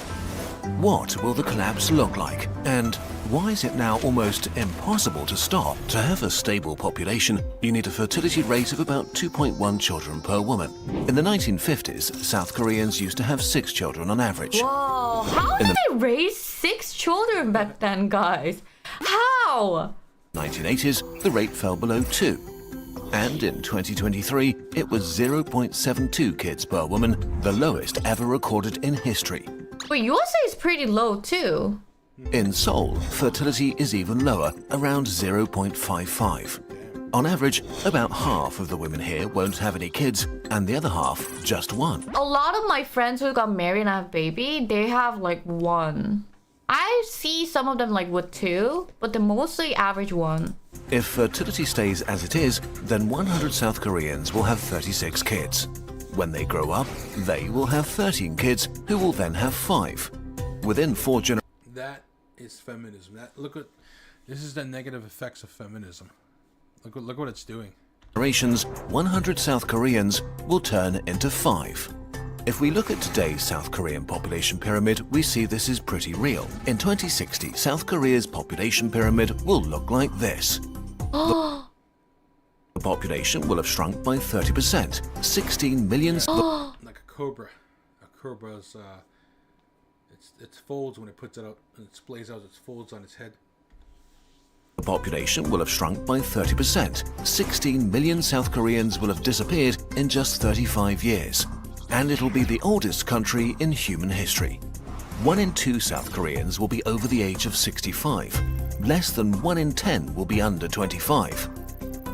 What will the collapse look like? And why is it now almost impossible to stop? To have a stable population, you need a fertility rate of about 2.1 children per woman. In the 1950s, South Koreans used to have 6 children on average. Whoa, how did they raise 6 children back then, guys? How? 1980s, the rate fell below 2. And in 2023, it was 0.72 kids per woman, the lowest ever recorded in history. But USA is pretty low too. In Seoul, fertility is even lower, around 0.55. On average, about half of the women here won't have any kids, and the other half just 1. A lot of my friends who got married and have baby, they have like 1. I see some of them like with 2, but they mostly average 1. If fertility stays as it is, then 100 South Koreans will have 36 kids. When they grow up, they will have 13 kids, who will then have 5. Within 4 generations. That is feminism. This is the negative effects of feminism. Look what it's doing. 100 South Koreans will turn into 5. If we look at today's South Korean population pyramid, we see this is pretty real. In 2060, South Korea's population pyramid will look like this. The population will have shrunk by 30%. 16 million... Like a cobra. A cobra's... Its folds, when it puts it out and it splays out its folds on its head. The population will have shrunk by 30%. 16 million South Koreans will have disappeared in just 35 years. And it'll be the oldest country in human history. 1 in 2 South Koreans will be over the age of 65. Less than 1 in 10 will be under 25.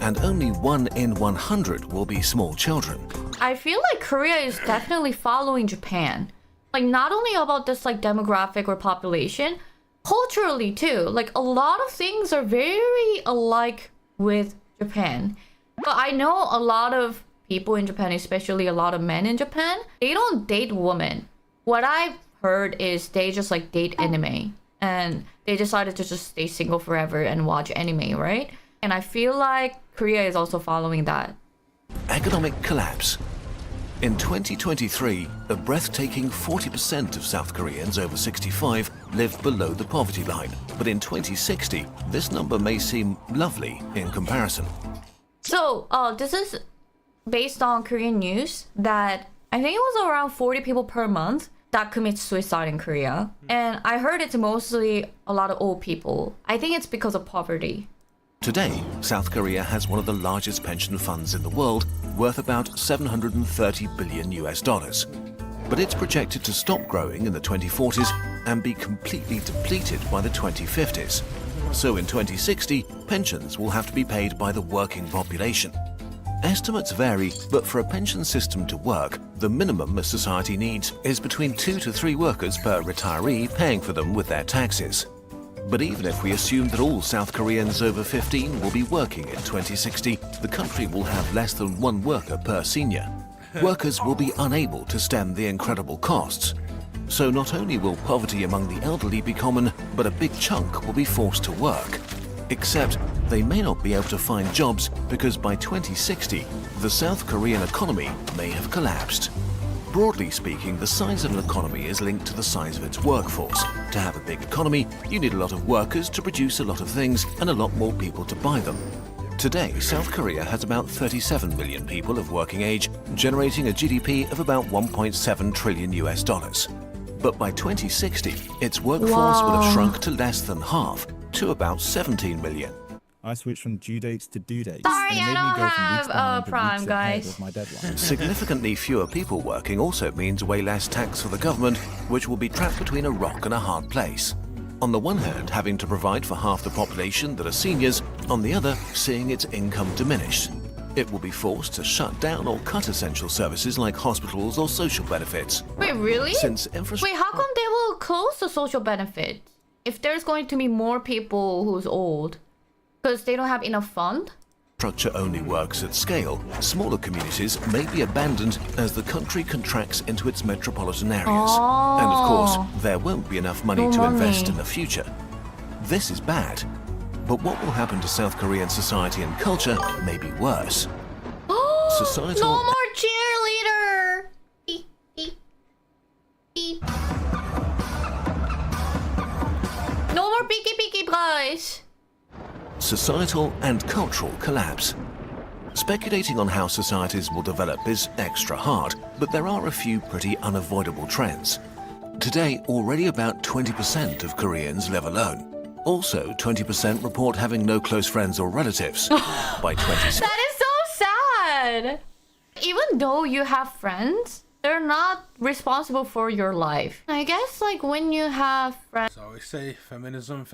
And only 1 in 100 will be small children. I feel like Korea is definitely following Japan. Like, not only about this like demographic or population, culturally too. Like, a lot of things are very alike with Japan. But I know a lot of people in Japan, especially a lot of men in Japan, they don't date women. What I've heard is they just like date anime. And they decided to just stay single forever and watch anime, right? And I feel like Korea is also following that. Economic collapse. In 2023, a breathtaking 40% of South Koreans over 65 lived below the poverty line. But in 2060, this number may seem lovely in comparison. So, this is based on Korean news that I think it was around 40 people per month that commit suicide in Korea. And I heard it's mostly a lot of old people. I think it's because of poverty. Today, South Korea has one of the largest pension funds in the world, worth about 730 billion US dollars. But it's projected to stop growing in the 2040s and be completely depleted by the 2050s. So in 2060, pensions will have to be paid by the working population. Estimates vary, but for a pension system to work, the minimum a society needs is between 2 to 3 workers per retiree paying for them with their taxes. But even if we assume that all South Koreans over 15 will be working in 2060, the country will have less than 1 worker per senior. Workers will be unable to stem the incredible costs. So not only will poverty among the elderly be common, but a big chunk will be forced to work. Except they may not be able to find jobs because by 2060, the South Korean economy may have collapsed. Broadly speaking, the size of an economy is linked to the size of its workforce. To have a big economy, you need a lot of workers to produce a lot of things and a lot more people to buy them. Today, South Korea has about 37 million people of working age, generating a GDP of about 1.7 trillion US dollars. But by 2060, its workforce will have shrunk to less than half, to about 17 million. I switched from due dates to due dates. Sorry, I don't have Prime, guys. Significantly fewer people working also means way less tax for the government, which will be trapped between a rock and a hard place. On the one hand, having to provide for half the population that are seniors, on the other, seeing its income diminish. It will be forced to shut down or cut essential services like hospitals or social benefits. Wait, really? Wait, how come they will close the social benefits if there's going to be more people who's old? Because they don't have enough fund? Infrastructure only works at scale. Smaller communities may be abandoned as the country contracts into its metropolitan areas. And of course, there won't be enough money to invest in the future. This is bad. But what will happen to South Korean society and culture may be worse. Societal... No more cheerleader! Beep, beep, beep. No more peeky, guys! Societal and cultural collapse. Speculating on how societies will develop is extra hard, but there are a few pretty unavoidable trends. Today, already about 20% of Koreans live alone. Also, 20% report having no close friends or relatives. By 20... That is so sad! Even though you have friends, they're not responsible for your life. I guess, like, when you have friends... So I always say, feminism.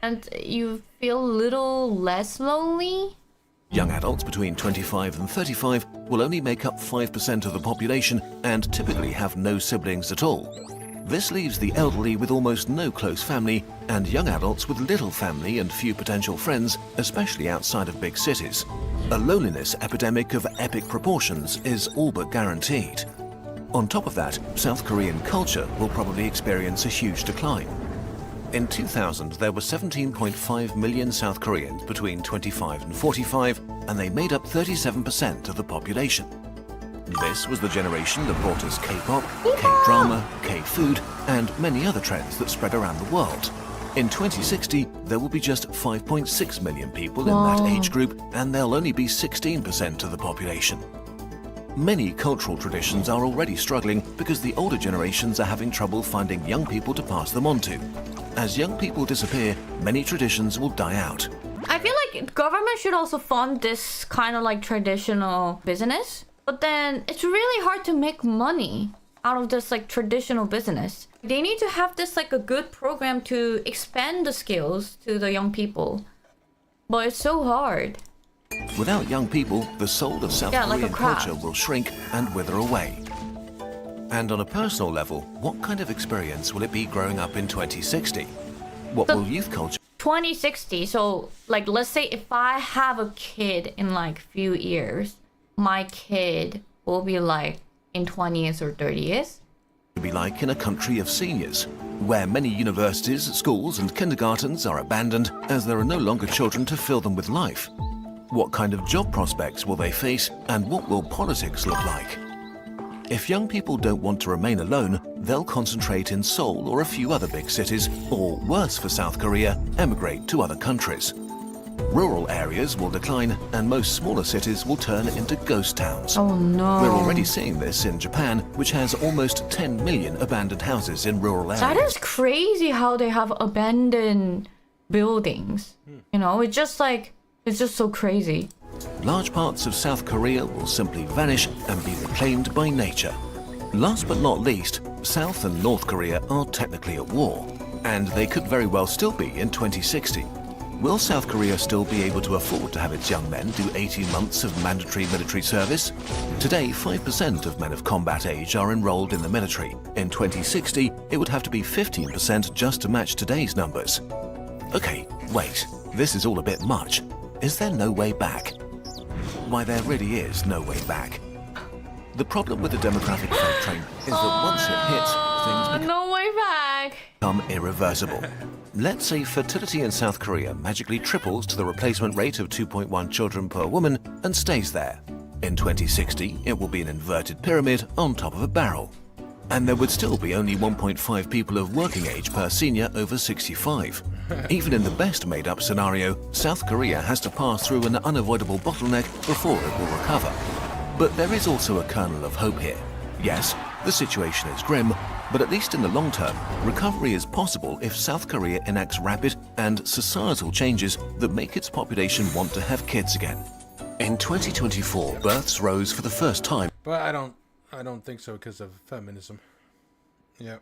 And you feel a little less lonely? Young adults between 25 and 35 will only make up 5% of the population and typically have no siblings at all. This leaves the elderly with almost no close family and young adults with little family and few potential friends, especially outside of big cities. A loneliness epidemic of epic proportions is all but guaranteed. On top of that, South Korean culture will probably experience a huge decline. In 2000, there were 17.5 million South Koreans between 25 and 45, and they made up 37% of the population. This was the generation that brought us K-pop, K-drama, K-food, and many other trends that spread around the world. In 2060, there will be just 5.6 million people in that age group, and they'll only be 16% of the population. Many cultural traditions are already struggling because the older generations are having trouble finding young people to pass them on to. As young people disappear, many traditions will die out. I feel like government should also fund this kind of like traditional business. But then it's really hard to make money out of this like traditional business. They need to have this like a good program to expand the skills to the young people. But it's so hard. Without young people, the soul of South like a Korean crab. culture will shrink and wither away. And on a personal level, what kind of experience will it be growing up in 2060? What will youth culture 2060. So like, let's say if I have a kid in like few years, my kid will be like in 20s or 30s. be like in a country of seniors, where many universities, schools and kindergartens are abandoned as there are no longer children to fill them with life? What kind of job prospects will they face, and what will politics look like? If young people don't want to remain alone, they'll concentrate in Seoul or a few other big cities, or worse for South Korea, emigrate to other countries. Rural areas will decline, and most smaller cities will turn into ghost towns. Oh no. We're already seeing this in Japan, which has almost 10 million abandoned houses in rural areas. That is crazy how they have abandoned buildings. You know, it's just so crazy. Large parts of South Korea will simply vanish and be reclaimed by nature. Last but not least, South and North Korea are technically at war, and they could very well still be in 2060. Will South Korea still be able to afford to have its young men do 18 months of mandatory military service? Today, 5% of men of combat age are enrolled in the military. In 2060, it would have to be 15% just to match today's numbers. Okay, wait, this is all a bit much. Is there no way back? Why, there really is no way back. The problem with the demographic freight train is that once it hits, things No way back. become irreversible. Let's say fertility in South Korea magically triples to the replacement rate of 2.1 children per woman and stays there. In 2060, it will be an inverted pyramid on top of a barrel. And there would still be only 1.5 people of working age per senior over 65. Even in the best made-up scenario, South Korea has to pass through an unavoidable bottleneck before it will recover. But there is also a kernel of hope here. Yes, the situation is grim, but at least in the long term, recovery is possible if South Korea enacts rapid and societal changes that make its population want to have kids again. In 2024, births rose for the first time But I don't think so because of feminism. Yeah.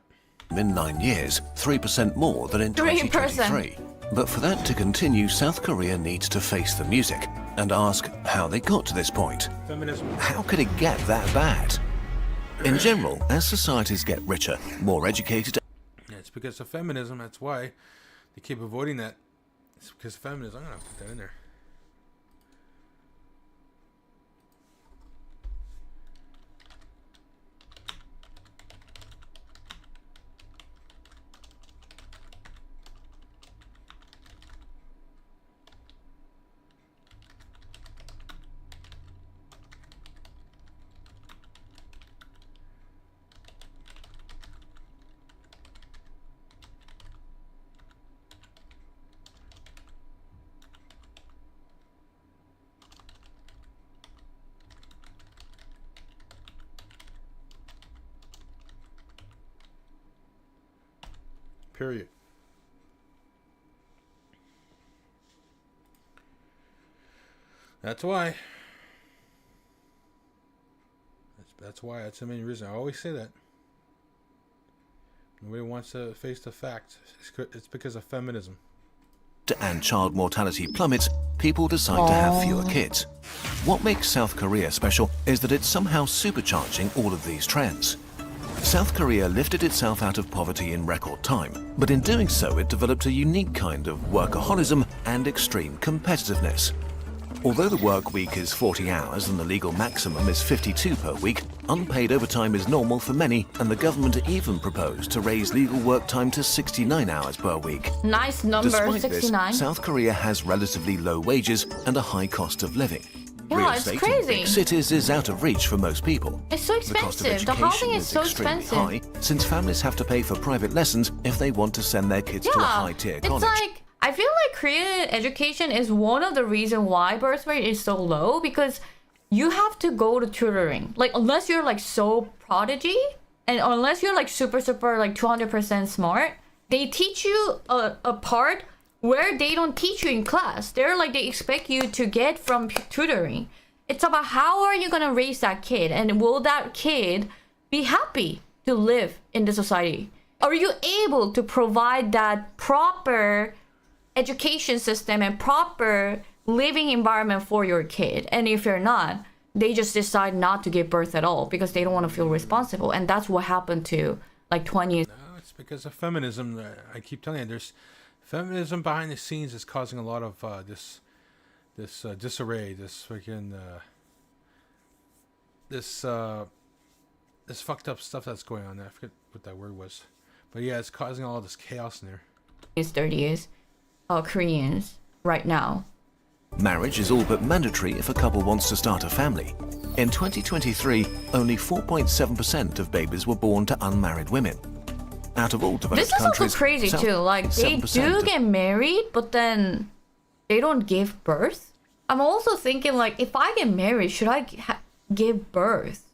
in 9 years, 3% more than in 3%. 2023. But for that to continue, South Korea needs to face the music and ask how they got to this point. Feminism. How could it get that bad? In general, as societies get richer, more educated, Yeah, it's because of feminism. That's why they keep avoiding that. It's because of feminism. I'm gonna put that in there. Period. That's why. That's why. That's the main reason. I always say that. Nobody wants to face the facts. It's because of feminism. and child mortality plummets, people decide to have fewer kids. What makes South Korea special is that it's somehow supercharging all of these trends. South Korea lifted itself out of poverty in record time, but in doing so it developed a unique kind of workaholism and extreme competitiveness. Although the work week is 40 hours and the legal maximum is 52 per week, unpaid overtime is normal for many, and the government even proposed to raise legal work time to 69 hours per week. Nice number, Despite 69. this, South Korea has relatively low wages and a high cost of living. Yeah, Real it's estate in crazy. big cities is out of reach for most people. It's so The cost of expensive. The housing education is so extremely expensive. high, since families have to pay for private lessons if they want to send their kids to a high-tier college. It's like, I feel like Korean education is one of the reasons why birth rate is so low, because you have to go to tutoring. Like, unless you're like so prodigy, and unless you're like super like 200% smart, they teach you a part where they don't teach you in class. They're like, they expect you to get from tutoring. It's about how are you gonna raise that kid, and will that kid be happy to live in the society? Are you able to provide that proper education system and proper living environment for your kid. And if you're not, they just decide not to give birth at all because they don't want to feel responsible. And that's what happened to like 20s. No, it's because of feminism. I keep telling you, there's feminism behind the scenes is causing a lot of this disarray, this freaking this fucked up stuff that's going on there. I forget what that word was, but yeah, it's causing all this chaos in there. 30s Koreans right now. Marriage is all but mandatory if a couple wants to start a family. In 2023, only 4.7% of babies were born to unmarried women. Out of all developed This is countries, also crazy too. Like they 7% do get married, but then they don't give birth. I'm also thinking like, if I get married, should I give birth?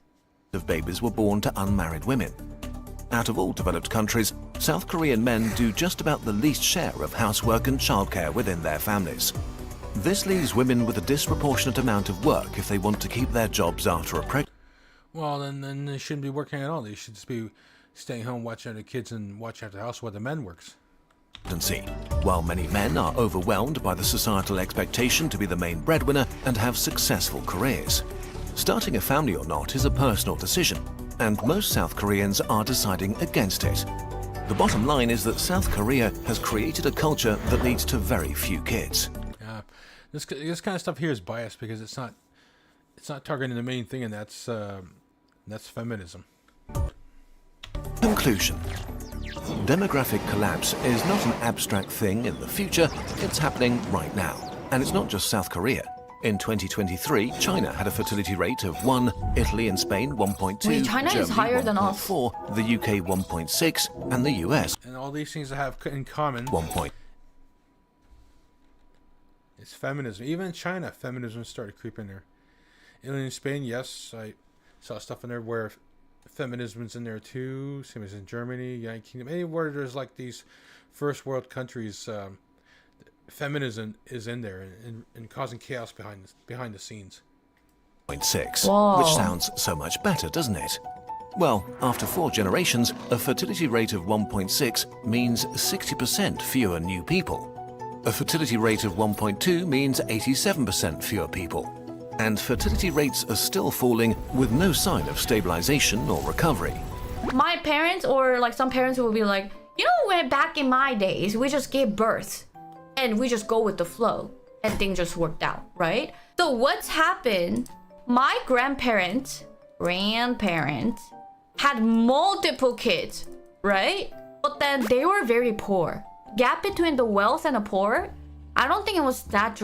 of babies were born to unmarried women. Out of all developed countries, South Korean men do just about the least share of housework and childcare within their families. This leaves women with a disproportionate amount of work if they want to keep their jobs after a pregnancy. Well, then they shouldn't be working at all. They should just be staying home, watching after the kids, and watching after the house while the men works. While many men are overwhelmed by the societal expectation to be the main breadwinner and have successful careers. Starting a family or not is a personal decision, and most South Koreans are deciding against it. The bottom line is that South Korea has created a culture that leads to very few kids. This kind of stuff here is biased because it's not targeting the main thing, and that's feminism. Conclusion. Demographic collapse is not an abstract thing in the future, it's happening right now. And it's not just South Korea. In 2023, China had a fertility rate of 1, Italy and Spain 1.2, Wait, China Germany is higher than us. 1.4, the UK 1.6, and the US. And all these things that have in common. 1 point. It's feminism. Even in China, feminism started creeping there. Italy and Spain, yes, I saw stuff in there where feminism's in there too. Same as in Germany, United Kingdom. Anywhere there's like these first world countries, feminism is in there and causing chaos behind the scenes. 0.6, Whoa. which sounds so much better, doesn't it? Well, after 4 generations, a fertility rate of 1.6 means 60% fewer new people. A fertility rate of 1.2 means 87% fewer people. And fertility rates are still falling with no sign of stabilization or recovery. My parents or like some parents will be like, you know, when back in my days, we just gave birth and we just go with the flow and things just worked out, right? So what's happened, my grandparents had multiple kids, right? But then they were very poor. Gap between the wealth and the poor, I don't think it was that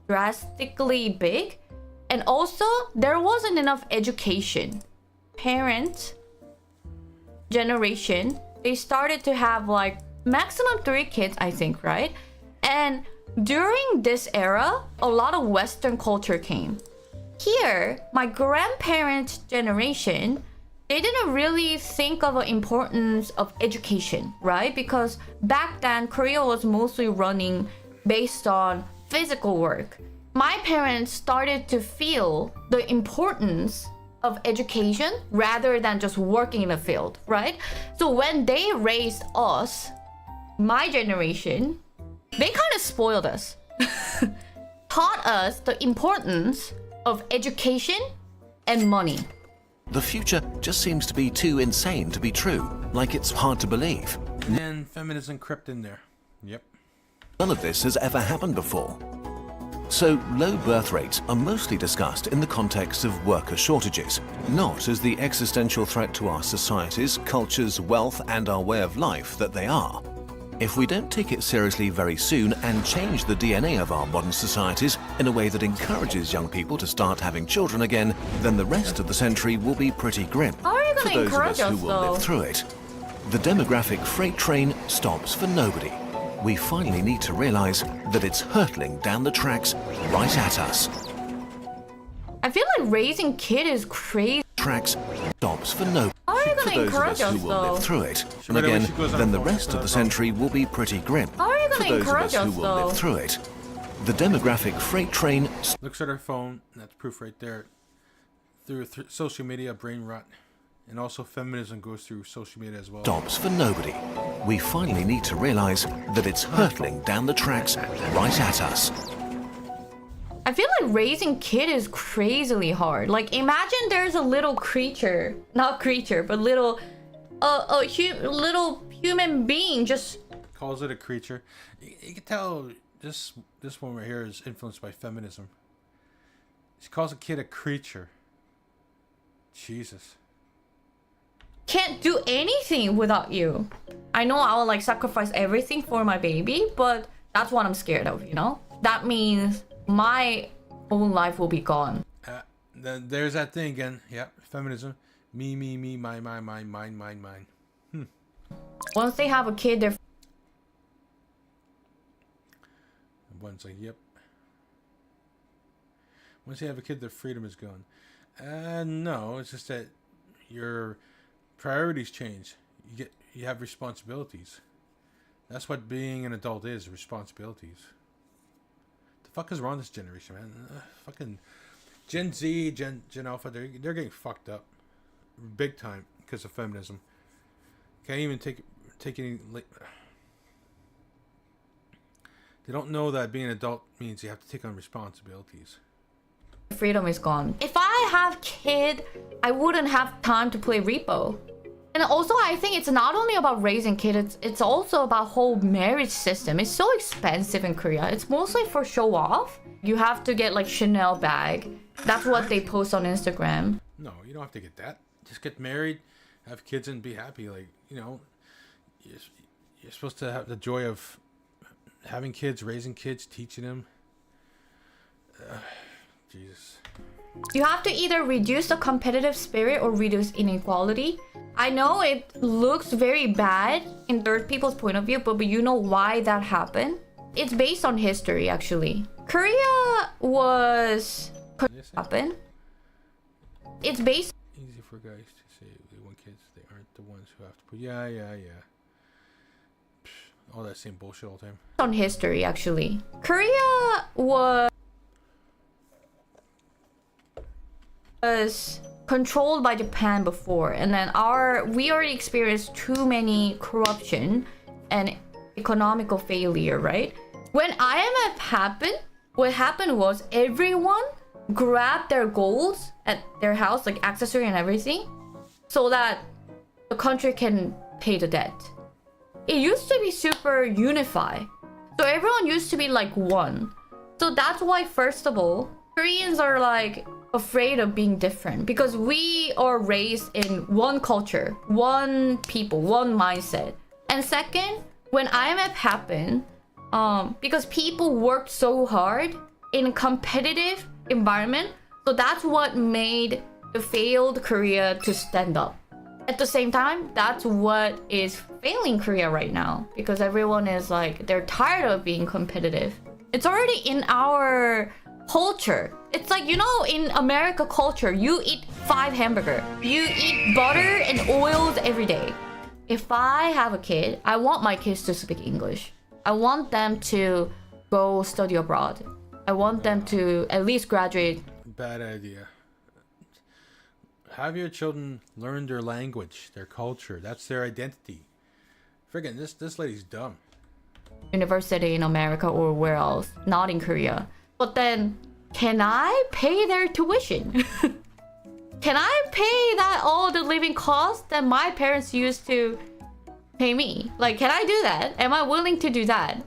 drastically big. And also, there wasn't enough education. Parent generation, they started to have like maximum 3 kids, I think, right? And during this era, a lot of Western culture came. Here, my grandparents' generation, they didn't really think of the importance of education, right? Because back then, Korea was mostly running based on physical work. My parents started to feel the importance of education rather than just working in the field, right? So when they raised us, my generation, they kind of spoiled us. Taught us the importance of education and money. The future just seems to be too insane to be true, like it's hard to believe. And feminism crept in there. Yep. None of this has ever happened before. So, low birth rates are mostly discussed in the context of worker shortages, not as the existential threat to our societies, cultures, wealth, and our way of life that they are. If we don't take it seriously very soon and change the DNA of our modern societies in a way that encourages young people to start having children again, then the rest of the century will be pretty grim. How are you for gonna those of encourage us who us, will though? live through it. The demographic freight train stops for nobody. We finally need to realize that it's hurtling down the tracks right at us. I feel like raising kid is crazy. Tracks stops for nobody. How are you For gonna those of encourage us who us, will though? live through it. And Right away again, she goes on then the phone rest for of the that century will be pretty grim. How are you For gonna those of encourage us who us, will though? live through it. The demographic freight train Looks at her phone. That's proof right there. Through social media, brain rot. And also feminism goes through social media as well. stops for nobody. We finally need to realize that it's hurtling down the tracks right at us. I feel like raising kid is crazily hard. Like imagine there's a little creature, not creature, but little little human being just calls it a creature. You can tell this one right here is influenced by feminism. She calls a kid a creature. Jesus. can't do anything without you. I know I'll like sacrifice everything for my baby, but that's what I'm scared of, you know? That means my own life will be gone. Then there's that thing again. Yep, feminism. Me, mine. Once they have a kid, they're... One's like, yep. Once you have a kid, their freedom is gone. No, it's just that your priorities change. You have responsibilities. That's what being an adult is, responsibilities. The fuck is wrong with this generation, man? Fucking Gen Z, Gen Alpha, they're getting fucked up. Big time because of feminism. Can't even take any... They don't know that being an adult means you have to take on responsibilities. Freedom is gone. If I have kid, I wouldn't have time to play repo. And also, I think it's not only about raising kids, it's also about whole marriage system. It's so expensive in Korea. It's mostly for show off. You have to get like Chanel bag. That's what they post on Instagram. No, you don't have to get that. Just get married, have kids, and be happy. Like, you know, you're supposed to have the joy of having kids, raising kids, teaching them. Jesus. You have to either reduce the competitive spirit or reduce inequality. I know it looks very bad in third people's point of view, but you know why that happened? It's based on history, actually. Korea was... happened. It's based... Easy for guys to say they want kids. They aren't the ones who have to put... Yeah. Psh, all that same bullshit all the time. On history, actually. Korea was controlled by Japan before, and then we already experienced too many corruption and economical failure, right? When IMF happened, what happened was everyone grabbed their golds at their house, like accessory and everything, so that the country can pay the debt. It used to be super unified, so everyone used to be like one. So that's why, first of all, Koreans are like afraid of being different because we are raised in one culture, one people, one mindset. And second, when IMF happened, because people worked so hard in a competitive environment, so that's what made the failed Korea to stand up. At the same time, that's what is failing Korea right now because everyone is like, they're tired of being competitive. It's already in our culture. It's like, you know, in America culture, you eat 5 hamburgers. You eat butter and oils every day. If I have a kid, I want my kids to speak English. I want them to go study abroad. I want them to at least graduate. Bad idea. Have your children learn their language, their culture. That's their identity. Friggin', this lady's dumb. University in America or where else, not in Korea. But then, can I pay their tuition? Can I pay that all the living costs that my parents used to pay me? Like, can I do that? Am I willing to do that?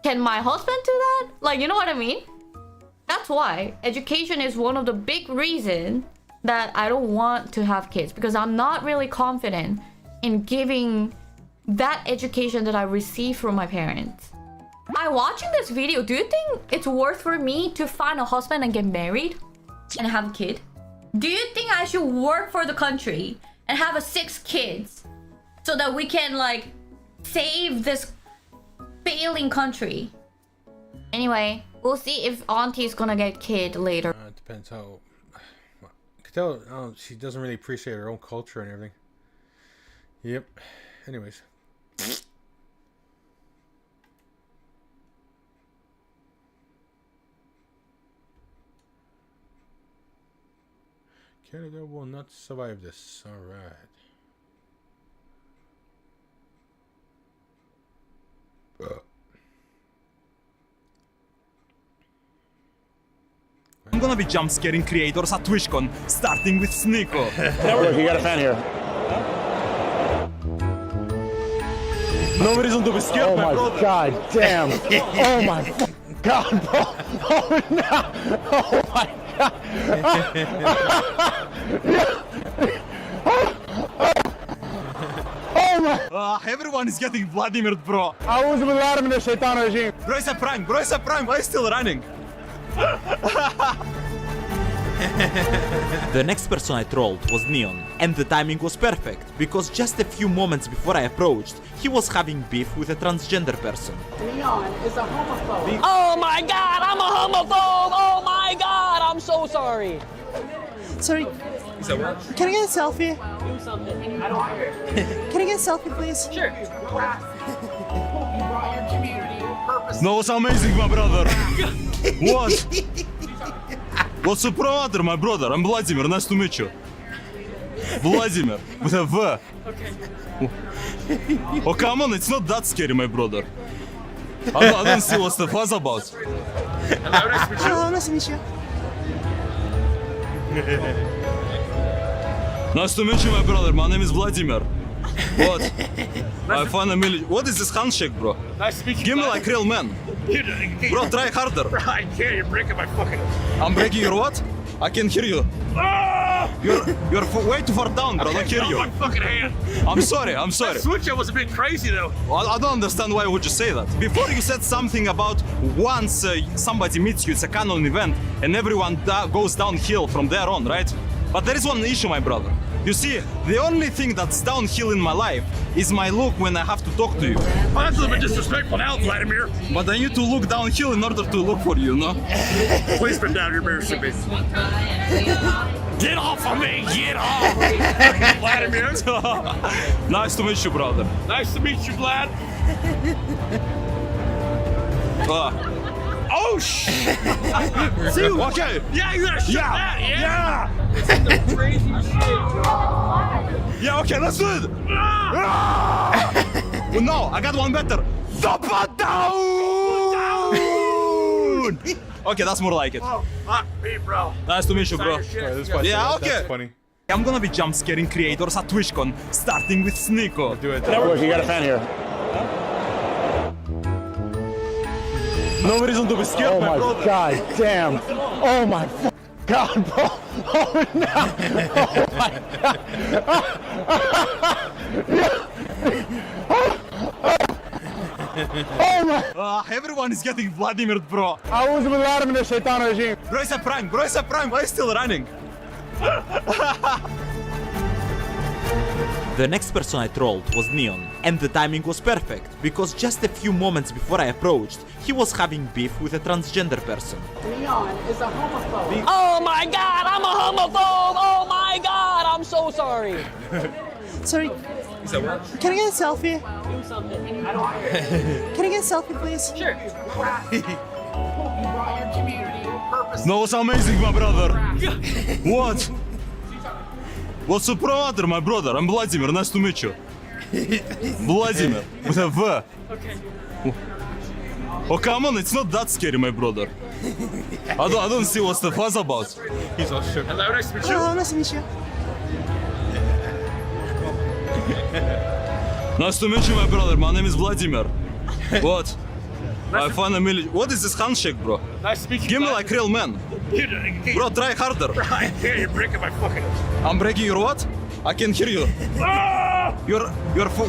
Can my husband do that? Like, you know what I mean? That's why education is one of the big reasons that I don't want to have kids, because I'm not really confident in giving that education that I received from my parents. By watching this video, do you think it's worth for me to find a husband and get married and have a kid? Do you think I should work for the country and have 6 kids so that we can like save this failing country? Anyway, we'll see if Auntie's gonna get kid later. It depends how... I can tell she doesn't really appreciate her own culture and everything. Yep. Anyways. Canada will not survive this. Alright. I'm gonna be jump scaring creators at TwitchCon, starting with Sneeko. Look, you got a fan here. No reason to be scared, Oh my brother. god damn. Oh my god, bro. Oh no. Oh my god. Oh my. Everyone is getting Vladimir, bro. أعوذ بالله من الشيطان الرجيم. Bro, it's a prank. Bro, it's a prank. Why are you still running? The next person I trolled was Neon, and the timing was perfect, because just a few moments before I approached, he was having beef with a transgender person. Neon is a homophobe. Oh my god, I'm a homophobe! Oh my god, I'm so sorry. Sorry, Can I get a selfie? Do something. I don't care. Can I get a selfie, please? Sure. You brought your community purpose. No, it's amazing, my brother. What? What's the brother, my brother? I'm Vladimir. Nice to meet you. Vladimir with a V. Okay. Oh, come on, it's not that scary, my brother. I don't see what's the fuss about. Hello, nice to meet you. Hello, nice to meet you. Nice to meet you, my brother. My name is Vladimir. What? I find a million. What is this handshake, bro? Nice to meet you. Give me like real man. Bro, try harder. I can't. You're breaking my fucking. I'm breaking your what? I can hear you. You're way too far down, bro. I don't hear you. My fucking hand. I'm sorry. I'm sorry. That switch up was a bit crazy though. I don't understand why would you say that. Before you said something about once somebody meets you, it's a canon event, and everyone goes downhill from there on, right? But there is one issue, my brother. You see, the only thing that's downhill in my life is my look when I have to talk to you. Well, that's a little bit disrespectful now, Vladimir. But I need to look downhill in order to look for you, no? Please put down your embarrassing me. Get off of me! Get off! Fucking Vladimir. Nice to meet you, brother. Nice to meet you, Vlad. Oh shit! See, okay. Yeah, you gotta shut that. Yeah. This is the crazy shit. Yeah, okay, let's do it. Well, no, I got one better. Top it down. Okay, that's more like it. Oh, fuck me, bro. Nice to meet you, bro. Yeah, okay. That's funny. I'm gonna be jump scaring creators at TwitchCon, starting with Sneeko. Do it. Look, you got a fan here. No reason to be scared, Oh my brother. god damn. Oh my god, bro. Oh no. Oh my god. Oh my. Everyone is getting Vladimir, bro. أعوذ بالله من الشيطان الرجيم. Bro, it's a prank. Bro, it's a prank. Why are you still running? The next person I trolled was Neon, and the timing was perfect, because just a few moments before I approached, he was having beef with a transgender person. Neon is a homophobe. Oh my god, I'm a homophobe! Oh my god, I'm so sorry. Sorry, can I get a selfie? Do something. I don't care. Can I get a selfie, please? Sure. You brought your community purpose. No, it's amazing, my brother. What? What's the brother, my brother? I'm Vladimir. Nice to meet you. Vladimir with a V. Okay. Oh, come on, it's not that scary, my brother. I don't see what's the fuss about. He's all shook. Hello, nice to meet you. Hello, nice to meet you. Nice to meet you, my brother. My name is Vladimir. What? I find a million. What is this handshake, bro? Nice to meet you. Give me like real man. Bro, try harder. I can't. You're breaking my fucking. I'm breaking your what? I can hear you. You're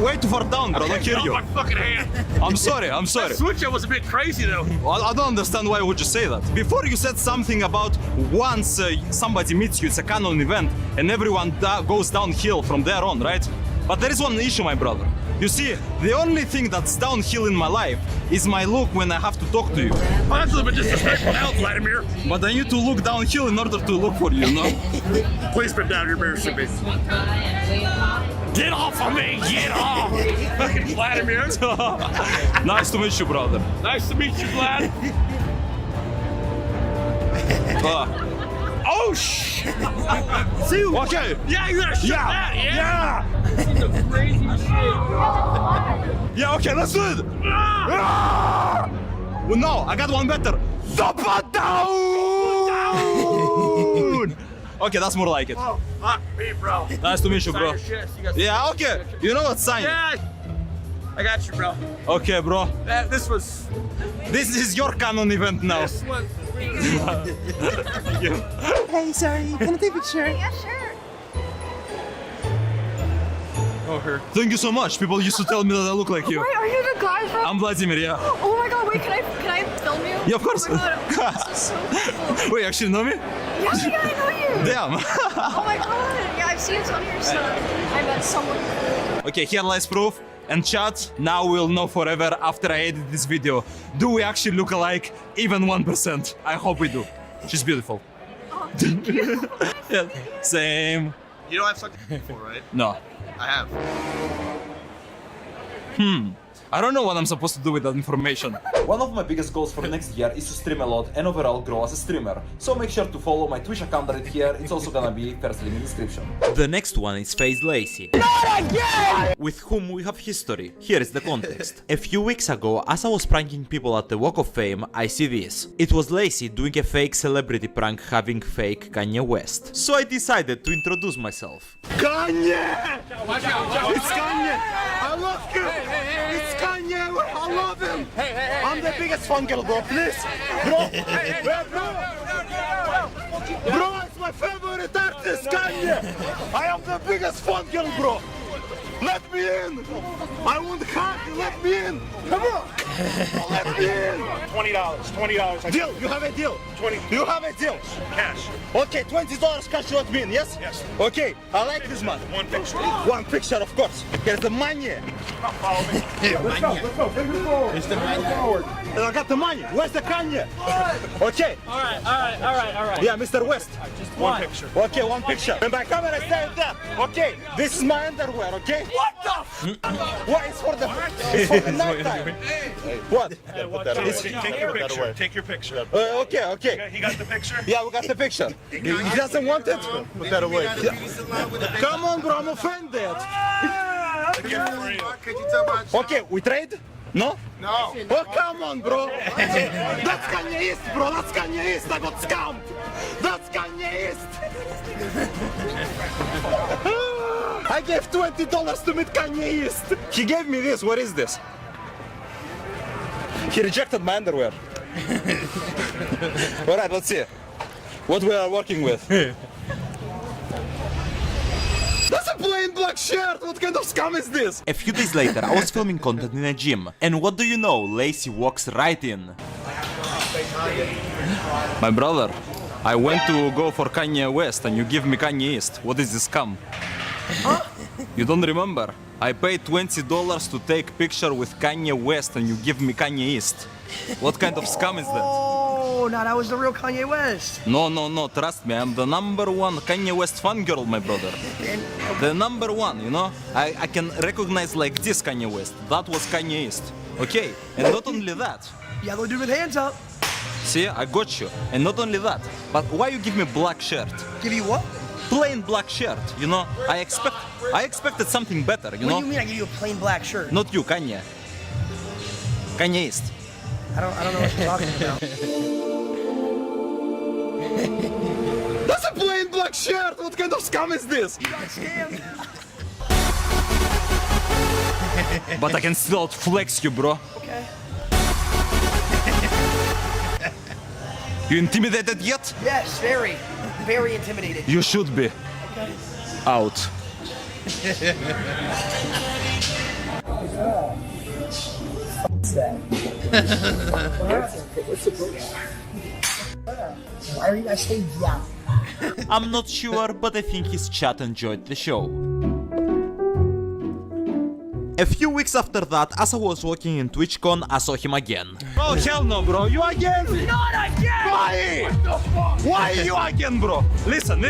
way too far down, bro. I don't hear you. My fucking hand. I'm sorry. I'm sorry. That switch up was a bit crazy though. I don't understand why would you say that. Before you said something about once somebody meets you, it's a canon event, and everyone goes downhill from there on, right? But there is one issue, my brother. You see, the only thing that's downhill in my life is my look when I have to talk to you. Well, that's a little bit disrespectful now, Vladimir. But I need to look downhill in order to look for you, no? Please put down your embarrassing me. Get off of me! Get off! Fucking Vladimir. Nice to meet you, brother. Nice to meet you, Vlad. Oh shit! See, okay. Yeah, you gotta shut that. Yeah. This is the crazy shit. Yeah, okay, let's do it. Well, no, I got one better. Top it down. Okay, that's more like it. Oh, fuck me, bro. Nice to meet you, bro. Yeah, okay. You know what sign? Yeah. I got you, bro. Okay, bro. This was. This is your canon event now. This was. Thank you. Hey, sorry. Can I take a picture? Yeah, sure. Oh, her. Thank you so much. People used to tell me that I look like you. Wait, are you the guy from? I'm Vladimir, yeah. Oh my god, wait, can I film you? Yeah, of course. Oh my god, this is so cool. Wait, you actually know me? Yeah, I know you. Damn. Oh my god. Yeah, I've seen it on your stuff. I met someone cool. Okay, here lies proof. And chat, now we'll know forever after I edit this video. Do we actually look alike? Even 1%. I hope we do. She's beautiful. Oh, thank you. Yeah, same. You know I've sucked before, right? No. I have. I don't know what I'm supposed to do with that information. One of my biggest goals for next year is to stream a lot and overall grow as a streamer. So make sure to follow my Twitch account right here, it's also gonna be first link in the description. The next one is FaZe Lacey. Not again! With whom we have history. Here is the context. A few weeks ago, as I was pranking people at the Walk of Fame, I see this. It was Lacey doing a fake celebrity prank having fake Kanye West. So I decided to introduce myself. Kanye! It's Kanye! I love you! It's Kanye! I love him! I'm the biggest fan girl, bro, please! Bro! Bro, it's my favorite artist, Kanye! I am the biggest fan girl, bro! Let me in! I want to hug you, let me in! Come on! Let me in! $20. Deal! You have a deal! 20. You have a deal! Cash. Okay, $20 cash, let me in, yes? Yes. Okay, I like this man. One picture. One picture, of course. Here's the money. Follow me. Let's go. Bring it forward. It's the money. I got the money. Where's the Kanye? Okay. All right. Yeah, Mr. West. Just one picture. Okay, one picture. And my camera stay there. Okay, this is my underwear, okay? What the What? It's for the night time. What? Take your picture. Okay. He got the picture? Yeah, we got the picture. He doesn't want it? Put that away. Come on, bro, I'm offended. Okay, we trade? No? No. Oh, come on, bro. That's Kanye East, bro. That's Kanye East. I got scammed. That's Kanye East. I gave $20 to meet Kanye East. He gave me this. What is this? He rejected my underwear. All right, let's see what we are working with. That's a plain black shirt! What kind of scam is this? A few days later, I was filming content in a gym. And what do you know? Lacey walks right in. My brother, I went to go for Kanye West and you give me Kanye East. What is this scam? You don't remember? I paid $20 to take picture with Kanye West and you give me Kanye East. What kind of scam is that? Oh, no, that was the real Kanye West. No, trust me, I'm the #1 Kanye West fan girl, my brother. The #1, you know? I can recognize like this Kanye West. That was Kanye East. Okay, and not only that. Yellow dude with hands up. See, I got you. And not only that, but why you give me black shirt? Give you what? Plain black shirt, you know? I expected something better, you know? What do you mean I give you a plain black shirt? Not you, Kanye. Kanye East. I don't know what you're talking about. That's a plain black shirt! What kind of scam is this? You got scammed. But I can still outflex you, bro. Okay. You intimidated yet? Yes, very. Very intimidated. You should be. Okay. Out. Why are you guys saying yeah? I'm not sure, but I think his chat enjoyed the show. A few weeks after that, as I was walking in TwitchCon, I saw him again. Oh hell no, bro! You again? Not again! Why? What the fuck? Why you again, bro? Listen.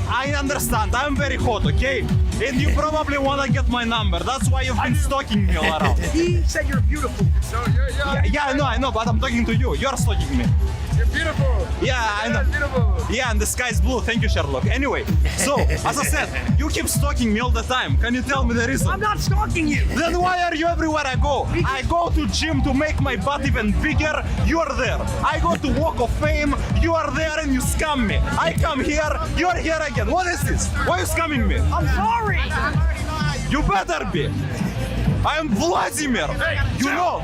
I understand. I'm very hot, okay? And you probably wanna get my number. That's why you've been stalking me all around. He said you're beautiful. So you're Yeah, I know, but I'm talking to you. You're stalking me. You're beautiful. Yeah, I know. Beautiful. Yeah, and the sky's blue. Thank you, Sherlock. Anyway, so, as I said, you keep stalking me all the time. Can you tell me the reason? I'm not stalking you. Then why are you everywhere I go? I go to gym to make my but even bigger, you are there. I go to Walk of Fame, you are there and you scam me. I come here, you are here again. What is this? Why are you scamming me? I'm sorry. You better be. I am Vladimir. Hey, you know.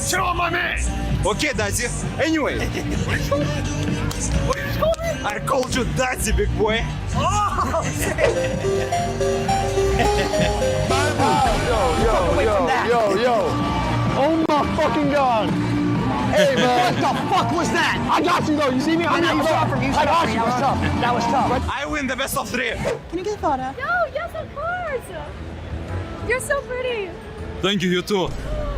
Chill on my man. Okay, Daddy. Anyway. What did you call me? I called you Daddy, big boy. Oh, Yo. Oh my fucking God. Hey, man. What the fuck was that? I got you, though. You see me? I know, you stopped from you. I got you. That was tough. That was tough. I win the best of 3. Can you get a photo? No, yes, of course. You're so pretty. Thank you, you too.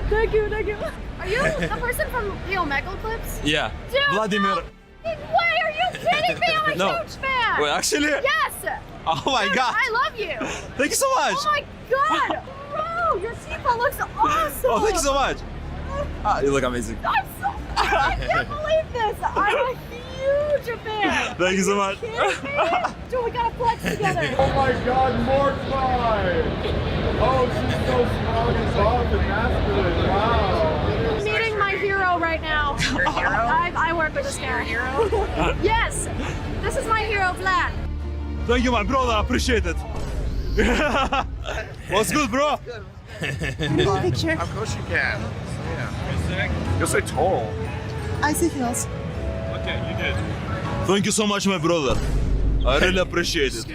Thank you. Are you the person from the Omegle clips? Yeah. Dude, Vladimir. No. Wait, are you kidding me? I'm a No. huge fan. Wait, actually? Yes. Oh my Dude, God. I love you. Thank you so much. Oh my God. Bro, your Tifa looks awesome. Oh, thank you so much. You look amazing. I can't believe this. I'm a huge fan. Thank you so much. Are you kidding me? Dude, we gotta flex together. Oh my God, Mortify. Oh, she's so strong and soft and masculine. Wow. I'm meeting my hero right now. Your hero? I work with this guy. Hero? Yes. This is my hero, Vlad. Thank you, my brother. I appreciate it. What's good, bro? Can you take a picture? Of course you can. Yeah. You're so tall. I see heels. Okay, you did. Thank you so much, my brother. I really appreciate it.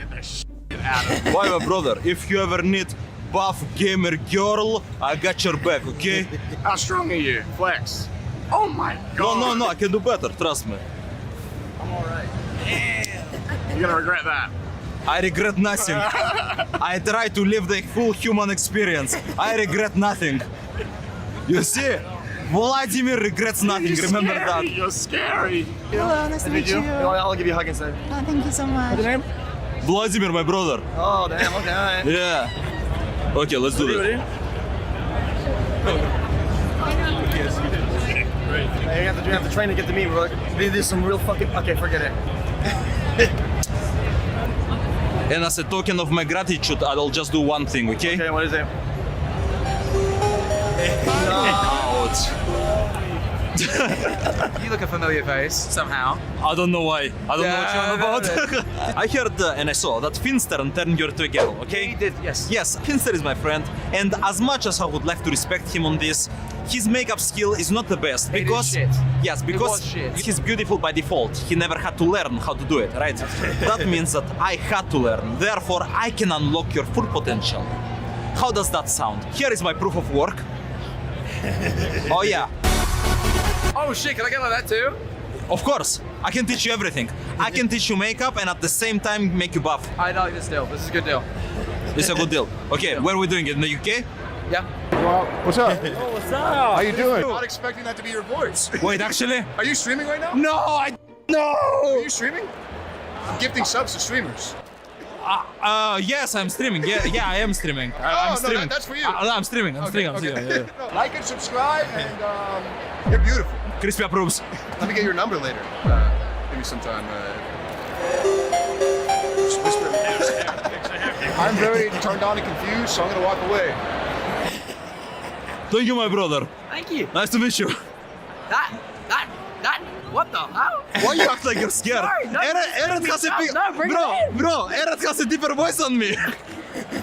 Why, my brother? If you ever need buff gamer girl, I got your back, okay? How strong are you? Flex. Oh my God. No, I can do better, trust me. I'm alright. You're gonna regret that. I regret nothing. I try to live the full human experience. I regret nothing. You see? Vladimir regrets nothing, remember that. You're scary. Hello, nice to meet you. I'll give you a hug instead. Oh, thank you so much. What's your name? Vladimir, my brother. Oh, damn, okay. Yeah. Okay, let's do it. Yes, you did. Great. Hey, you have to train to get to me, bro. There's some real fucking... Okay, forget it. And as a token of my gratitude, I'll just do one thing, okay? Okay, what is it? You look a familiar face, somehow. I don't know why. I don't know what you're on about. I heard and I saw that Finster turned you into a girl, okay? He did, yes. Yes, Finster is my friend, and as much as I would like to respect him on this, his makeup skill is not the best because shit. yes, because he's beautiful by default. He never had to learn how to do it, right? That means that I had to learn. Therefore, I can unlock your full potential. How does that sound? Here is my proof of work. Oh yeah. Oh shit, can I get like that too? Of course, I can teach you everything. I can teach you makeup and at the same time make you buff. I like this deal. This is a good deal. It's a good deal. Okay, where are we doing it? In the UK? Yeah. Well, what's up? Oh, what's up? How you doing? I'm not expecting that to be your voice. Wait, actually? Are you streaming right now? No, no. Are you streaming? I'm gifting subs to streamers. Yes, I'm streaming. Yeah, I am streaming. I'm streaming. No, that's for you. I'm streaming. I'm streaming. No, like and subscribe, and you're beautiful. Crispy approves. Let me get your number later. Give me some time. Just whisper. I'm very turned on and confused, so I'm gonna walk away. Thank you, my brother. Thank you. Nice to meet you. What the hell? Why you act like you're scared? Sorry, no, Eret has a big... bring it in. Bro, Eret has a deeper voice on me.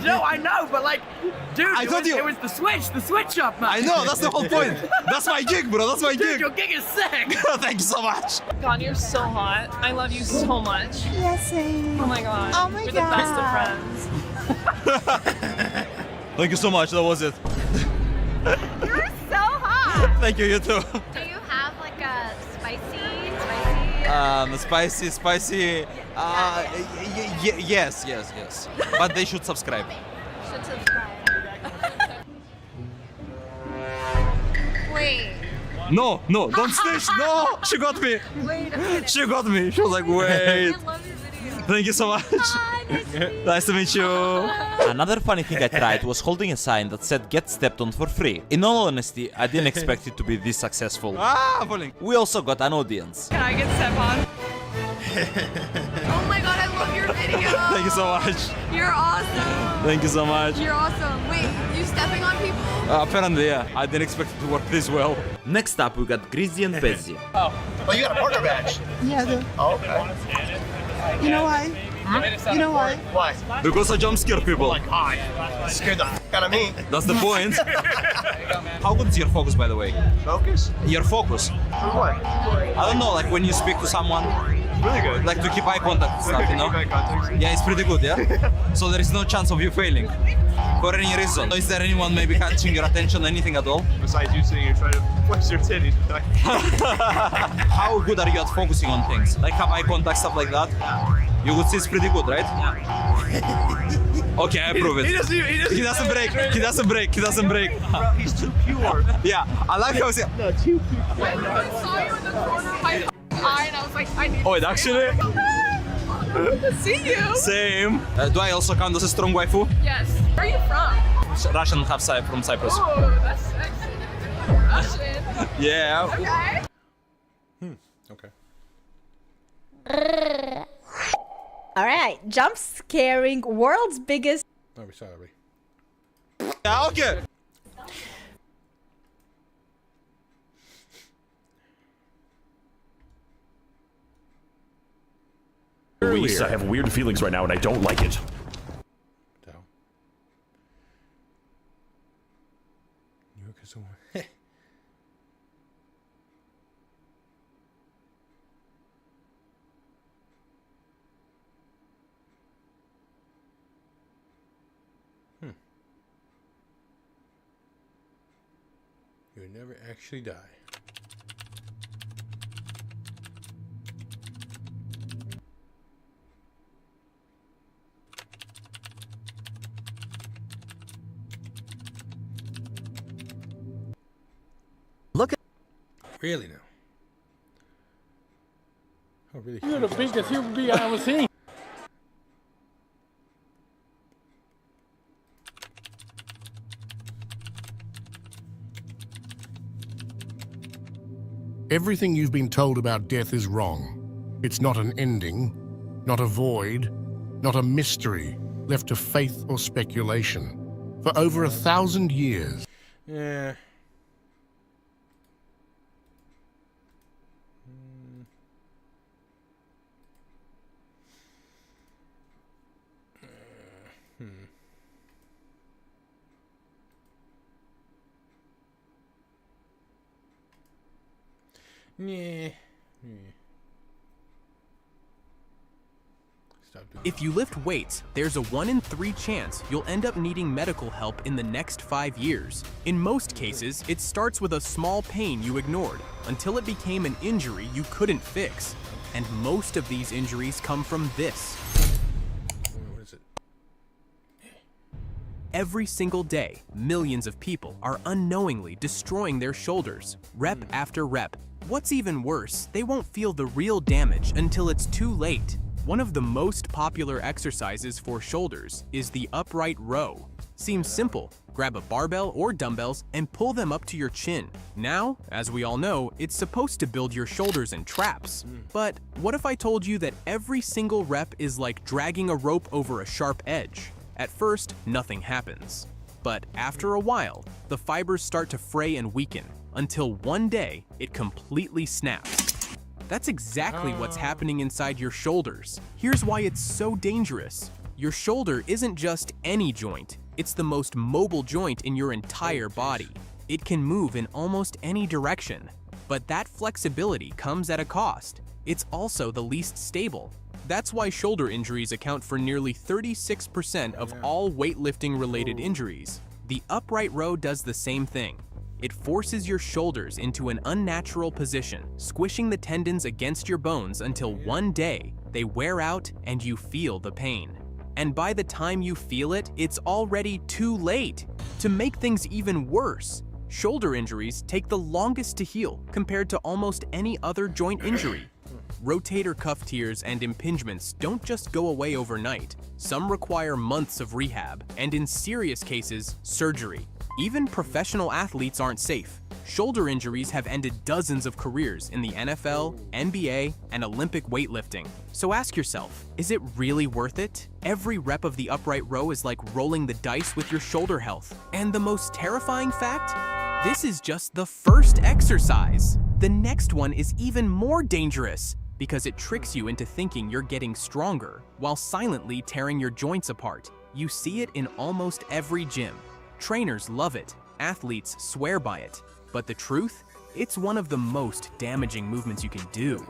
No, I know, but like, dude, I told you. It was the switch up, man. I know, that's the whole point. That's my gig, bro, that's my Dude, gig. your gig is sick. Thank you so much. God, you're so hot. I love you so much. Yes, same. Oh my god. Oh my We're God. the best of friends. Thank you so much, that was it. You're so hot. Thank you, you too. Do you have like a spicy? Spicy. Yes. But they should subscribe. Should subscribe. Wait. No, don't snitch. No, she got me. Wait a minute. She got me. She was like, wait. I love your videos. Thank you so much. Nice to meet you. Another funny thing I tried was holding a sign that said get stepped on for free. In all honesty, I didn't expect it to be this successful. Falling. We also got an audience. Can I get step on? Oh my god, I love your videos. Thank you so much. You're awesome. Thank you so much. You're awesome. Wait, you stepping on people? Apparently, yeah. I didn't expect it to work this well. Next up, we got Grizzy and Pezzy. Oh, you got a partner badge? Yeah, I do. Oh, okay. You know why? You know why? Why? Because I jump scare people. Like, hi. Scared the f out of me. That's the point. How good is your focus, by the way? Focus? Your focus. For what? I don't know, like when you speak to someone. Really good. Like to keep eye contact and stuff, you know? Keep eye contact. Yeah, it's pretty good, yeah? So there is no chance of you failing. For any reason. So is there anyone maybe catching your attention, anything at all? Besides you sitting here trying to flex your titties. How good are you at focusing on things? Like have eye contact, stuff like that? You would say it's pretty good, right? Okay, I prove it. He doesn't break. He doesn't break. He doesn't break. Bro, he's too pure. Yeah, I like how he's... No, too pure. I saw you in the corner of my eye and I was like, I need Oh, it actually? to see you. Same. Do I also count as a strong waifu? Yes. Where are you from? Russian, half side from Cyprus. Oh, that's sexy. Russian. Yeah. Okay. Okay. All right, jump scaring world's biggest. Oh, we saw that. Yeah, okay. Luis, I have weird feelings right now and I don't like it. New York is a You never actually die. Look at Really now? Oh, really? You're the biggest human being I ever seen. Everything you've been told about death is wrong. It's not an ending, not a void, not a mystery left to faith or speculation. For over 1,000 years. Yeah. Yeah. If you lift weights, there's a 1 in 3 chance you'll end up needing medical help in the next 5 years. In most cases, it starts with a small pain you ignored until it became an injury you couldn't fix. And most of these injuries come from this. What is it? Every single day, millions of people are unknowingly destroying their shoulders, rep after rep. What's even worse, they won't feel the real damage until it's too late. One of the most popular exercises for shoulders is the upright row. Seems simple. Grab a barbell or dumbbells and pull them up to your chin. Now, as we all know, it's supposed to build your shoulders in traps. But what if I told you that every single rep is like dragging a rope over a sharp edge? At first, nothing happens. But after a while, the fibers start to fray and weaken, until one day, it completely snaps. That's exactly what's happening inside your shoulders. Here's why it's so dangerous. Your shoulder isn't just any joint, it's the most mobile joint in your entire body. It can move in almost any direction, but that flexibility comes at a cost. It's also the least stable. That's why shoulder injuries account for nearly 36% of all weightlifting-related injuries. The upright row does the same thing. It forces your shoulders into an unnatural position, squishing the tendons against your bones until one day they wear out and you feel the pain. And by the time you feel it, it's already too late. To make things even worse, shoulder injuries take the longest to heal compared to almost any other joint injury. Rotator cuff tears and impingements don't just go away overnight. Some require months of rehab, and in serious cases, surgery. Even professional athletes aren't safe. Shoulder injuries have ended dozens of careers in the NFL, NBA, and Olympic weightlifting. So ask yourself, is it really worth it? Every rep of the upright row is like rolling the dice with your shoulder health. And the most terrifying fact? This is just the first exercise. The next one is even more dangerous because it tricks you into thinking you're getting stronger while silently tearing your joints apart. You see it in almost every gym. Trainers love it. Athletes swear by it. But the truth? It's one of the most damaging movements you can do.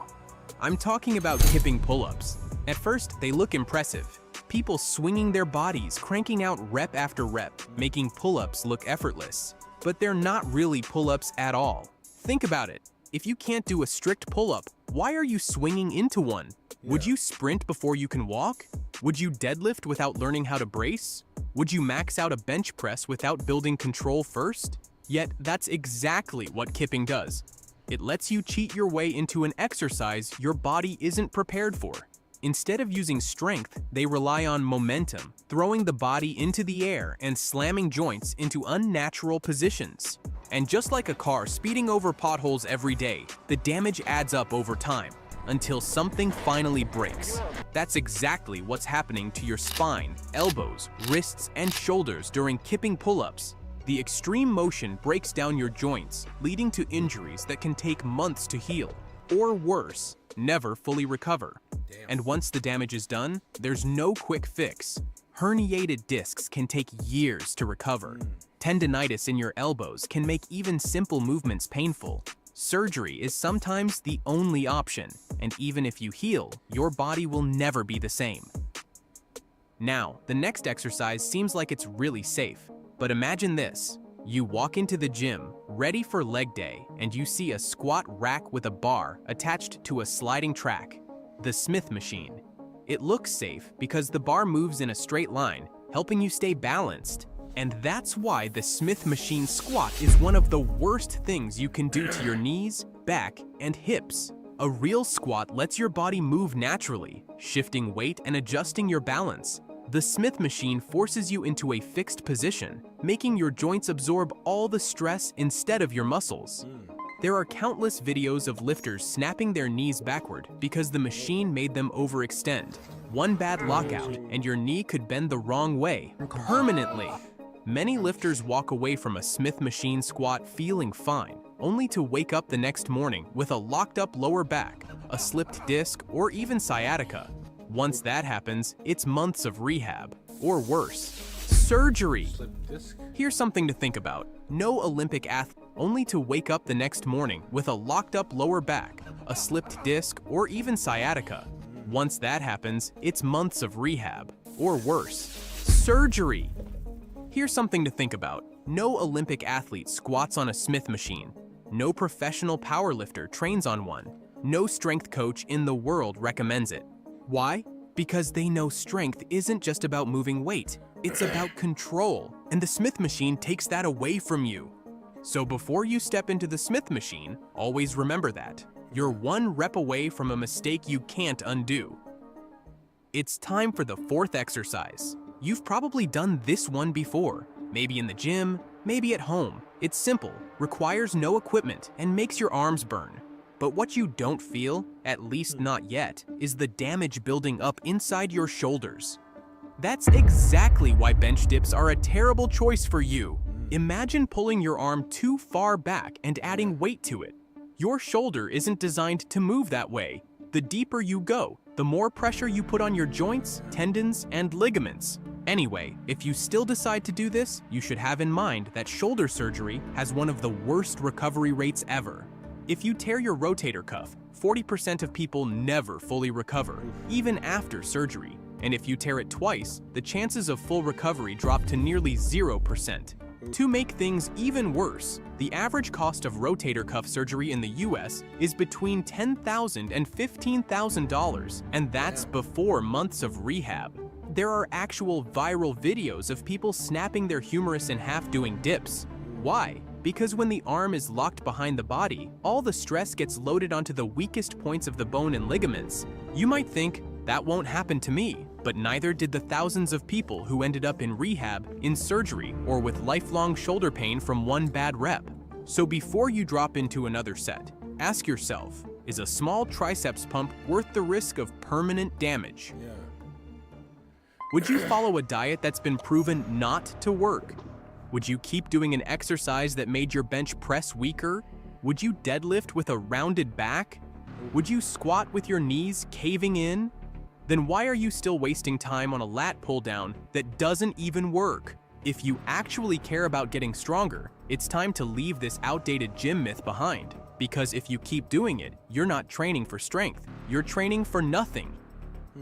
I'm talking about kipping pull-ups. At first, they look impressive. People swinging their bodies, cranking out rep after rep, making pull-ups look effortless. But they're not really pull-ups at all. Think about it. If you can't do a strict pull-up, why are you swinging into one? Would you sprint before you can walk? Would you deadlift without learning how to brace? Would you max out a bench press without building control first? Yet that's exactly what kipping does. It lets you cheat your way into an exercise your body isn't prepared for. Instead of using strength, they rely on momentum, throwing the body into the air and slamming joints into unnatural positions. And just like a car speeding over potholes every day, the damage adds up over time, until something finally breaks. That's exactly what's happening to your spine, elbows, wrists, and shoulders during kipping pull-ups. The extreme motion breaks down your joints, leading to injuries that can take months to heal, or worse, never fully recover. And once the damage is done, there's no quick fix. Herniated discs can take years to recover. Tendinitis in your elbows can make even simple movements painful. Surgery is sometimes the only option, and even if you heal, your body will never be the same. Now, the next exercise seems like it's really safe, but imagine this. You walk into the gym, ready for leg day, and you see a squat rack with a bar attached to a sliding track, the Smith machine. It looks safe because the bar moves in a straight line, helping you stay balanced. And that's why the Smith machine squat is one of the worst things you can do to your knees, back, and hips. A real squat lets your body move naturally, shifting weight and adjusting your balance. The Smith machine forces you into a fixed position, making your joints absorb all the stress instead of your muscles. There are countless videos of lifters snapping their knees backward because the machine made them overextend. One bad lockout, and your knee could bend the wrong way, permanently. Many lifters walk away from a Smith machine squat feeling fine, only to wake up the next morning with a locked up lower back, a slipped disc, or even sciatica. Once that happens, it's months of rehab, or worse, surgery. Here's something to think about. No Olympic athlete, only to wake up the next morning with a locked up lower back, a slipped disc, or even sciatica. Once that happens, it's months of rehab, or worse, surgery. Here's something to think about. No Olympic athlete squats on a Smith machine. No professional powerlifter trains on one. No strength coach in the world recommends it. Why? Because they know strength isn't just about moving weight. It's about control, and the Smith machine takes that away from you. So before you step into the Smith machine, always remember that. You're one rep away from a mistake you can't undo. It's time for the fourth exercise. You've probably done this one before, maybe in the gym, maybe at home. It's simple, requires no equipment, and makes your arms burn. But what you don't feel, at least not yet, is the damage building up inside your shoulders. That's exactly why bench dips are a terrible choice for you. Imagine pulling your arm too far back and adding weight to it. Your shoulder isn't designed to move that way. The deeper you go, the more pressure you put on your joints, tendons, and ligaments. Anyway, if you still decide to do this, you should have in mind that shoulder surgery has one of the worst recovery rates ever. If you tear your rotator cuff, 40% of people never fully recover, even after surgery. And if you tear it twice, the chances of full recovery drop to nearly 0%. To make things even worse, the average cost of rotator cuff surgery in the US is between $10,000 and $15,000, and that's before months of rehab. There are actual viral videos of people snapping their humerus in half doing dips. Why? Because when the arm is locked behind the body, all the stress gets loaded onto the weakest points of the bone and ligaments. You might think, that won't happen to me, but neither did the thousands of people who ended up in rehab, in surgery, or with lifelong shoulder pain from one bad rep. So before you drop into another set, ask yourself, is a small triceps pump worth the risk of permanent damage? Yeah. Would you follow a diet that's been proven not to work? Would you keep doing an exercise that made your bench press weaker? Would you deadlift with a rounded back? Would you squat with your knees caving in? Then why are you still wasting time on a lat pull down that doesn't even work? If you actually care about getting stronger, it's time to leave this outdated gym myth behind. Because if you keep doing it, you're not training for strength, you're training for nothing.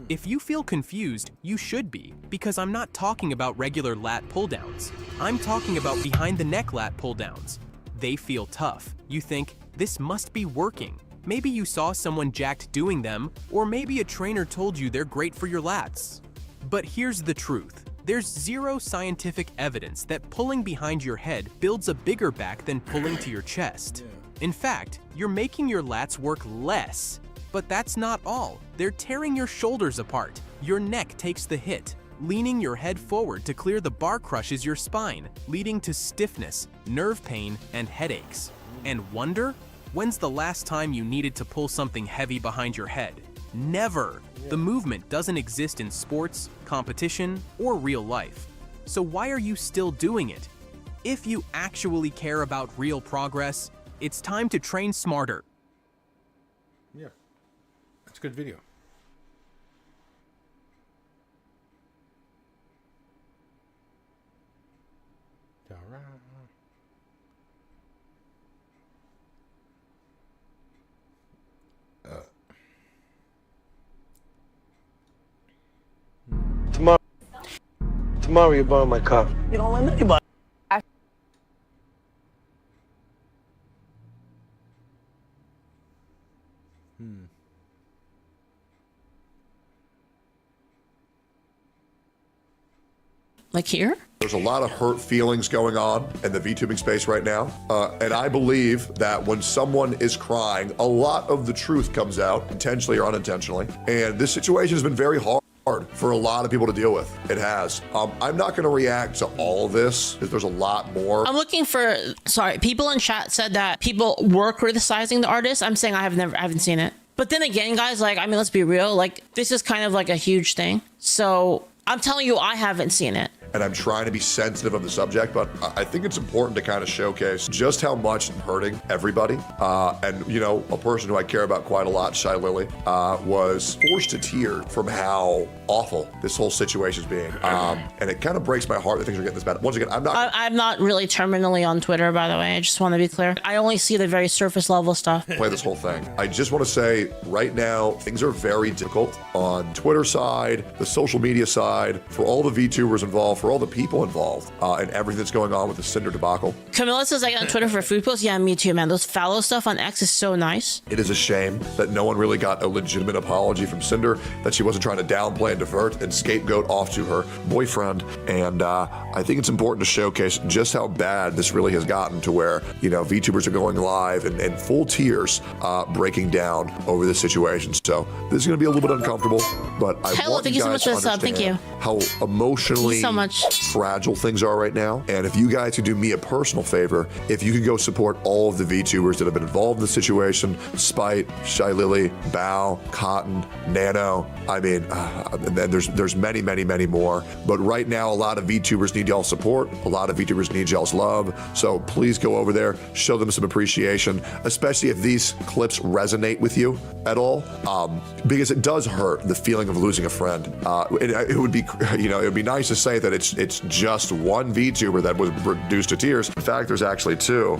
If you feel confused, you should be, because I'm not talking about regular lat pull downs. I'm talking about behind the neck lat pull downs. They feel tough. You think, this must be working. Maybe you saw someone jacked doing them, or maybe a trainer told you they're great for your lats. But here's the truth. There's zero scientific evidence that pulling behind your head builds a bigger back than pulling to your chest. In fact, you're making your lats work less. But that's not all. They're tearing your shoulders apart. Your neck takes the hit. Leaning your head forward to clear the bar crushes your spine, leading to stiffness, nerve pain, and headaches. And wonder? When's the last time you needed to pull something heavy behind your head? Never! The movement doesn't exist in sports, competition, or real life. So why are you still doing it? If you actually care about real progress, it's time to train smarter. Yeah. That's a good video. Tomorrow you borrow my car. You don't let anybody. Like here? There's a lot of hurt feelings going on in the VTubing space right now. And I believe that when someone is crying, a lot of the truth comes out, intentionally or unintentionally. And this situation has been very hard for a lot of people to deal with. It has. I'm not going to react to all of this because there's a lot more. I'm looking for, sorry, people in chat said that people were criticizing the artist. I'm saying I haven't seen it. But then again, guys, like, I mean, let's be real. Like, this is kind of like a huge thing. So I'm telling you, I haven't seen it. And I'm trying to be sensitive of the subject, but I think it's important to kind of showcase just how much I'm hurting everybody. And, you know, a person who I care about quite a lot, Shy Lily, was forced to tear from how awful this whole situation is being. And it kind of breaks my heart that things are getting this bad. Once again, I'm not really terminally on Twitter, by the way. I just want to be clear. I only see the very surface level stuff. Play this whole thing. I just want to say right now, things are very difficult on Twitter side, the social media side, for all the VTubers involved, for all the people involved, and everything that's going on with the Cinder debacle. Camilla says, I get on Twitter for food posts. Yeah, me too, man. Those fallow stuff on X is so nice. It is a shame that no one really got a legitimate apology from Cinder, that she wasn't trying to downplay and divert and scapegoat off to her boyfriend. And I think it's important to showcase just how bad this really has gotten to where, you know, VTubers are going live and full tears breaking down over this situation. So this is going to be a little bit uncomfortable, but I want you guys to understand how emotionally so much fragile things are right now. And if you guys could do me a personal favor, if you could go support all of the VTubers that have been involved in the situation, Spite, Shy Lily, Bao, Cotton, Nano, I mean, and then there's many, many, many more. But right now, a lot of VTubers need y'all's support. A lot of VTubers need y'all's love. So please go over there, show them some appreciation, especially if these clips resonate with you at all, because it does hurt, the feeling of losing a friend. It would be, you know, it would be nice to say that it's just one VTuber that was reduced to tears. In fact, there's actually two.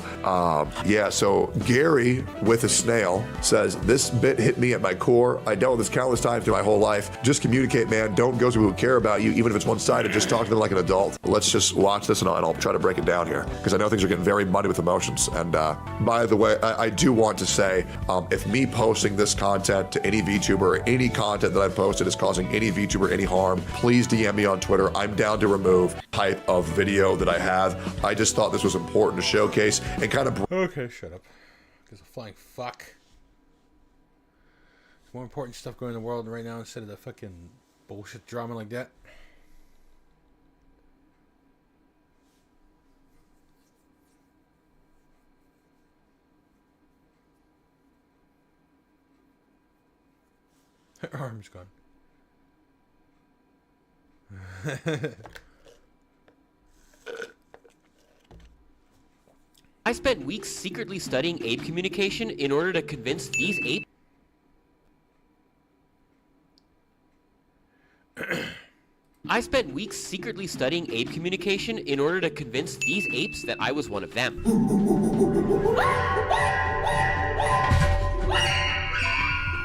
Yeah, so Gary with a snail says, this bit hit me at my core. I dealt with this countless times through my whole life. Just communicate, man. Don't go to people who care about you, even if it's one-sided. Just talk to them like an adult. Let's just watch this and I'll try to break it down here, because I know things are getting very muddy with emotions. And by the way, I do want to say, if me posting this content to any VTuber or any content that I've posted is causing any VTuber any harm, please DM me on Twitter. I'm down to remove type of video that I have. I just thought this was important to showcase and kind of... Okay, shut up. Because a flying fuck. There's more important stuff going in the world right now instead of the fucking bullshit drama like that. Her arm's gone. I spent weeks secretly studying ape communication in order to convince these apes. I spent weeks secretly studying ape communication in order to convince these apes that I was one of them.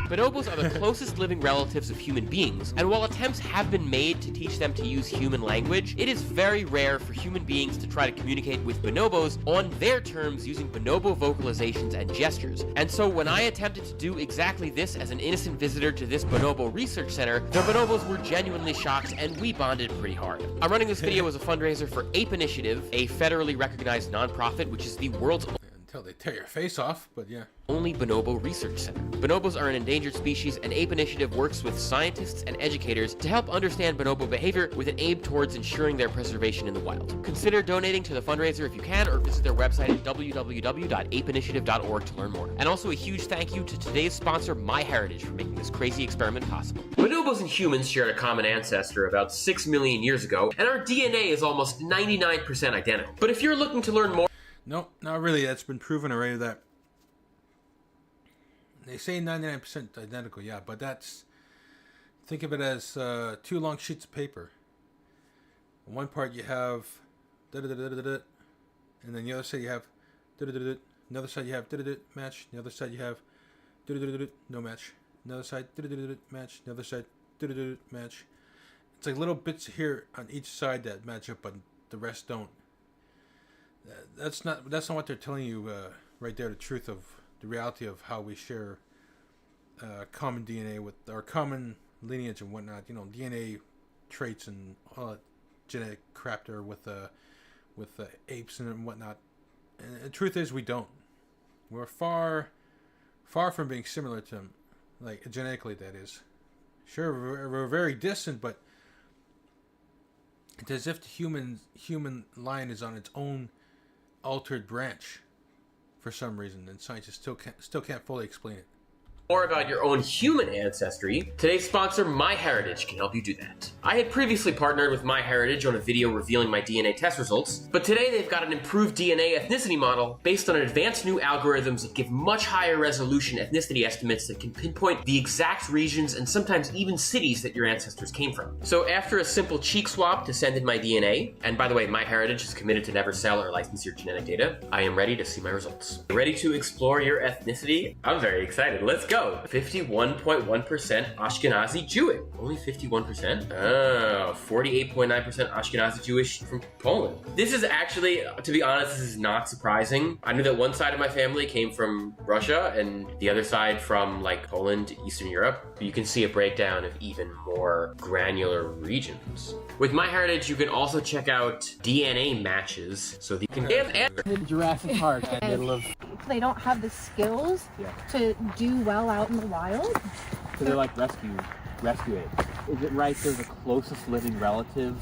Bonobos are the closest living relatives of human beings, and while attempts have been made to teach them to use human language, it is very rare for human beings to try to communicate with bonobos on their terms using bonobo vocalizations and gestures. And so when I attempted to do exactly this as an innocent visitor to this bonobo research center, the bonobos were genuinely shocked and we bonded pretty hard. I'm running this video as a fundraiser for Ape Initiative, a federally recognized nonprofit which is the world's Until they tear your face off, but yeah. only bonobo research center. Bonobos are an endangered species, and Ape Initiative works with scientists and educators to help understand bonobo behavior with an aim towards ensuring their preservation in the wild. Consider donating to the fundraiser if you can, or visit their website at www.apeinitiative.org to learn more. And also a huge thank you to today's sponsor, MyHeritage, for making this crazy experiment possible. Bonobos and humans shared a common ancestor about 6 million years ago, and our DNA is almost 99% identical. But if you're looking to learn more, No, not really. That's been proven already that they say 99% identical, yeah, but that's, think of it as two long sheets of paper. On one part you have da-da-da-da-da-da, and then the other side you have da-da-da-da-da, another side you have da-da-da, match, the other side you have da-da-da-da-da, no match, another side da-da-da-da, match, the other side da-da-da-da, match. It's like little bits here on each side that match up, but the rest don't. That's not what they're telling you right there. The truth of the reality of how we share common DNA with our common lineage and whatnot. You know, DNA traits and all that genetic crap there with apes and whatnot. And the truth is, we don't. We're far from being similar to them, like genetically. That is, sure, we're very distant, but it's as if the human line is on its own altered branch for some reason, and scientists still can't fully explain it. More about your own human ancestry, today's sponsor, MyHeritage, can help you do that. I had previously partnered with MyHeritage on a video revealing my DNA test results, but today they've got an improved DNA ethnicity model based on advanced new algorithms that give much higher resolution ethnicity estimates that can pinpoint the exact regions and sometimes even cities that your ancestors came from. So after a simple cheek swap to send in my DNA, and by the way, MyHeritage is committed to never sell or license your genetic data, I am ready to see my results. Ready to explore your ethnicity? I'm very excited. Let's go. 51.1% Ashkenazi Jewish. Only 51%? Oh, 48.9% Ashkenazi Jewish from Poland. This is actually, to be honest, this is not surprising. I knew that one side of my family came from Russia and the other side from like Poland, Eastern Europe. You can see a breakdown of even more granular regions. With MyHeritage, you can also check out DNA matches, so that you can Jurassic Park in the middle of. They don't have the skills to do well out in the wild. So they're like rescue apes. Is it right they're the closest living relative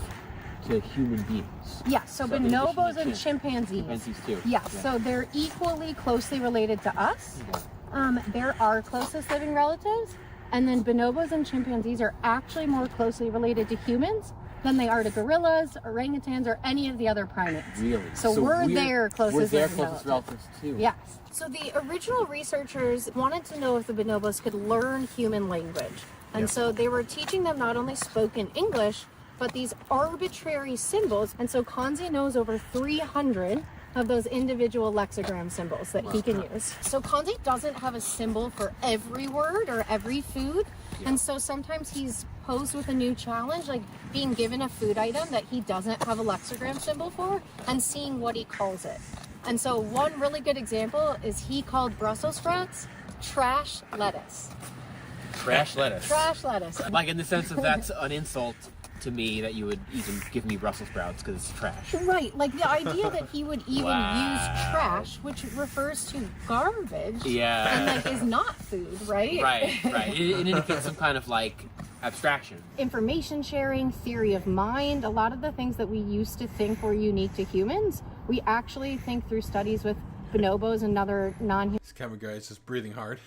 to human beings? Yeah, so bonobos and chimpanzees. Chimpanzees too. Yeah, so they're equally closely related to us. They're our closest living relatives. And then bonobos and chimpanzees are actually more closely related to humans than they are to gorillas, orangutans, or any of the other primates. Really? So we're their closest relatives too. Yes. So the original researchers wanted to know if the bonobos could learn human language. And so they were teaching them not only spoken English, but these arbitrary symbols. And so Kanzi knows over 300 of those individual lexigram symbols that he can use. So Kanzi doesn't have a symbol for every word or every food. And so sometimes he's posed with a new challenge, like being given a food item that he doesn't have a lexigram symbol for and seeing what he calls it. And so one really good example is he called Brussels sprouts trash lettuce. Trash lettuce. Trash lettuce. Like in the sense of that's an insult to me that you would even give me Brussels sprouts because it's trash. Right, like the idea that he would even use trash, which refers to garbage, and like is not food, right? Right. It indicates some kind of like abstraction. Information sharing, theory of mind, a lot of the things that we used to think were unique to humans, we actually think through studies with bonobos and other non-human. This camera guy is just breathing hard.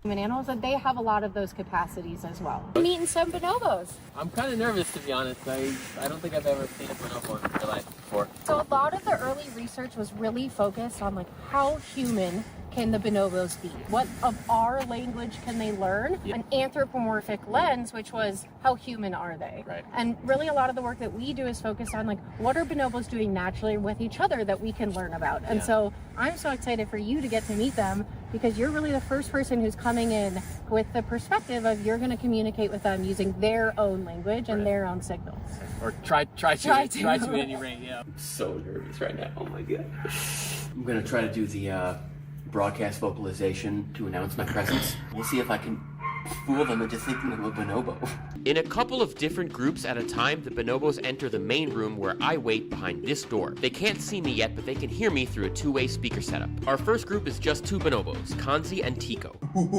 Human animals, and they have a lot of those capacities as well. Meeting some bonobos. I'm kind of nervous, to be honest. I don't think I've ever seen a bonobo in my life before. So a lot of the early research was really focused on like how human can the bonobos be? What of our language can they learn? An anthropomorphic lens, which was how human are they? Right. And really a lot of the work that we do is focused on like what are bonobos doing naturally with each other that we can learn about. And so I'm so excited for you to get to meet them because you're really the first person who's coming in with the perspective of you're going to communicate with them using their own language and their own signals. Or try to at any rate, yeah. I'm so nervous right now. Oh my god. I'm gonna try to do the broadcast vocalization to announce my presence. We'll see if I can fool them into thinking I'm a bonobo. In a couple of different groups at a time, the bonobos enter the main room where I wait behind this door. They can't see me yet, but they can hear me through a two-way speaker setup. Our first group is just two bonobos, Kanzi and Tico. What's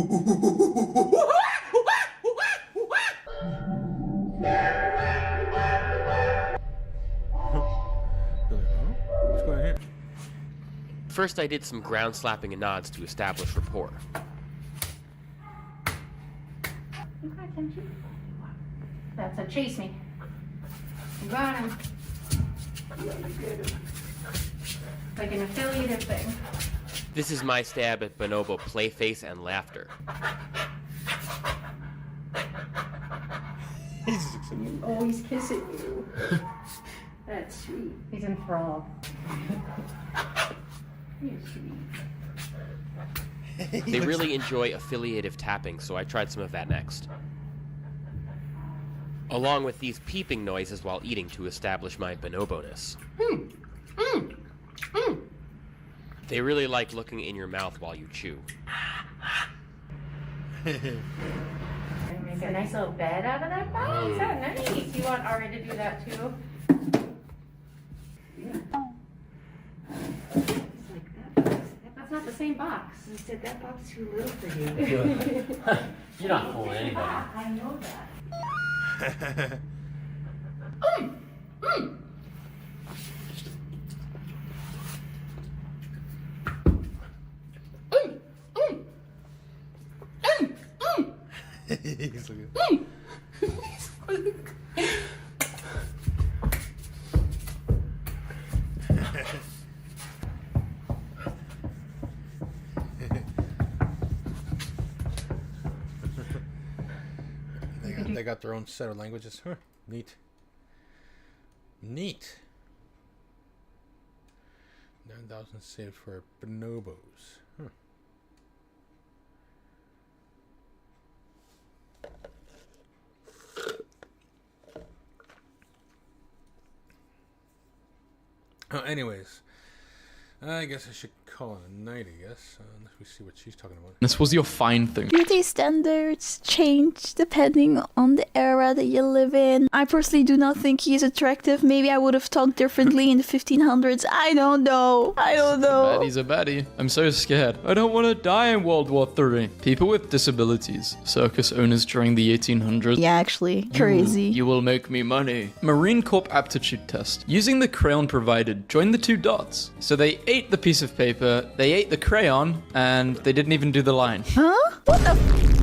going on here? First, I did some ground slapping and nods to establish rapport. That's a chase me. You got him. Like an affiliative thing. This is my stab at bonobo playface and laughter. Oh, he's kissing you. That's sweet. He's enthralled. They really enjoy affiliative tapping, so I tried some of that next. Along with these peeping noises while eating to establish my bonobo-ness. They really like looking in your mouth while you chew. Make a nice little bed out of that box. Oh, nice. You want Ari to do that too? That's not the same box. I said that box is too little for you. You're not fooling anybody. I know that. He's looking. They got their own set of languages. Huh. Neat. Neat. 9,000 saved for bonobos. Huh. Anyways, I guess I should call it a night, I guess. Unless we see what she's talking about. This was your fine thing. Beauty standards change depending on the era that you live in. I personally do not think he is attractive. Maybe I would have talked differently in the 1500s. I don't know. Baddie's a baddie. I'm so scared. I don't want to die in World War III. People with disabilities. Circus owners during the 1800s. Yeah, actually. Crazy. You will make me money. Marine Corps aptitude test. Using the crayon provided, join the two dots. So they ate the piece of paper, they ate the crayon, and they didn't even do the line. Huh? What the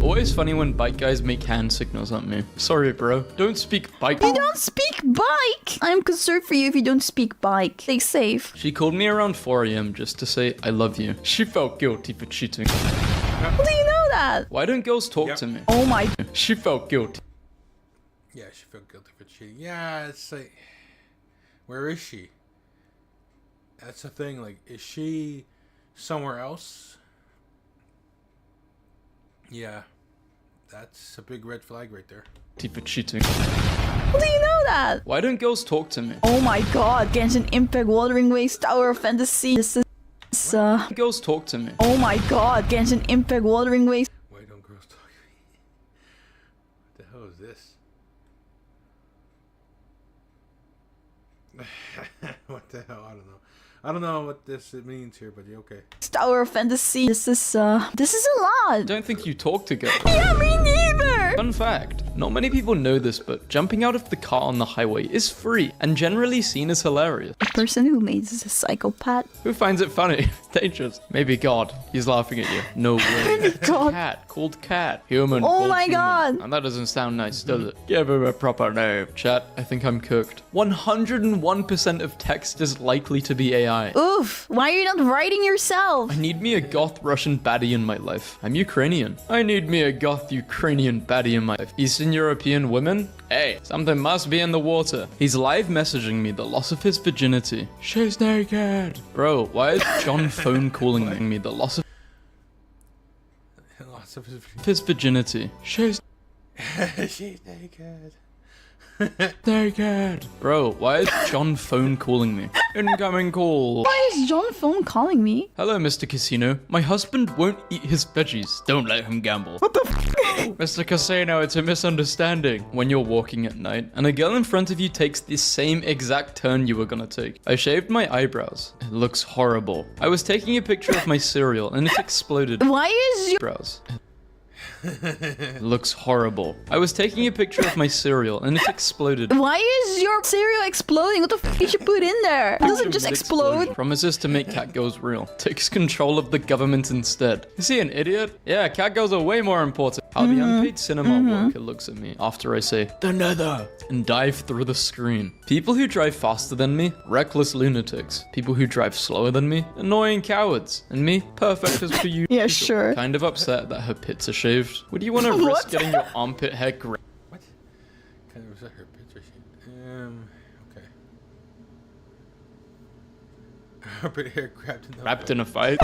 Always funny when bike guys make hand signals at me. Sorry, bro. Don't speak bike. You don't speak bike! I'm concerned for you if you don't speak bike. Stay safe. She called me around 4 a.m. just to say I love you. She felt guilty for cheating. How do you know that? Why don't girls talk to me? Oh my... She felt guilty. Yeah, she felt guilty for cheating. Yeah, it's like... Where is she? That's the thing, like, is she somewhere else? Yeah, that's a big red flag right there. For cheating. How do you know that? Why don't girls talk to me? Oh my god, Genshin Impact, Wuthering Waves, Tower of Fantasy. This is... Girls talk to me. Oh my god, Genshin Impact, Wuthering Waves. Why don't girls talk to me? What the hell is this? What the hell? I don't know. I don't know what this means here, but yeah, okay. Tower of Fantasy. This is a lot. I don't think you talk together. Yeah, me neither. Fun fact, not many people know this, but jumping out of the car on the highway is free and generally seen as hilarious. The person who made this is a psychopath. Who finds it funny? Dangerous. Maybe God. He's laughing at you. No way. God. Cat called cat. Human. Oh called my human. God. And that doesn't sound nice, does it? Give him a proper name. Chat, I think I'm cooked. 101% of text is likely to be AI. Oof. Why are you not writing yourself? I need me a goth Russian baddie in my life. I'm Ukrainian. I need me a goth Ukrainian baddie in my life. Eastern European women? Hey, something must be in the water. He's live messaging me the loss of his virginity. She's naked. Bro, why is John phone calling me the loss of his virginity? She's She's naked. naked. Bro, why is John phone calling me? Incoming call. Why is John phone calling me? Hello, Mr. Casino. My husband won't eat his veggies. Don't let him gamble. What the f? Mr. Casino, it's a misunderstanding. When you're walking at night and a girl in front of you takes the same exact turn you were gonna take. I shaved my eyebrows. It looks horrible. I was taking a picture of my cereal and it exploded. Why is your Eyebrows. It looks horrible. I was taking a picture of my cereal and it exploded. Why is your cereal exploding? What the f did you put in there? Does it just explode? Promises to make catgirls real. Takes control of the government instead. Is he an idiot? Yeah, catgirls are way more important. How the unpaid cinema worker looks at me after I say, the nether, and dive through the screen. People who drive faster than me, reckless lunatics. People who drive slower than me, annoying cowards. And me, perfect as per you. Yeah, sure. Kind of upset that her pits are shaved. Would you want to risk getting your armpit hair grabbed? What? Kind of was that her picture sheet? Okay. Armpit hair grabbed in the Wrapped in a fight?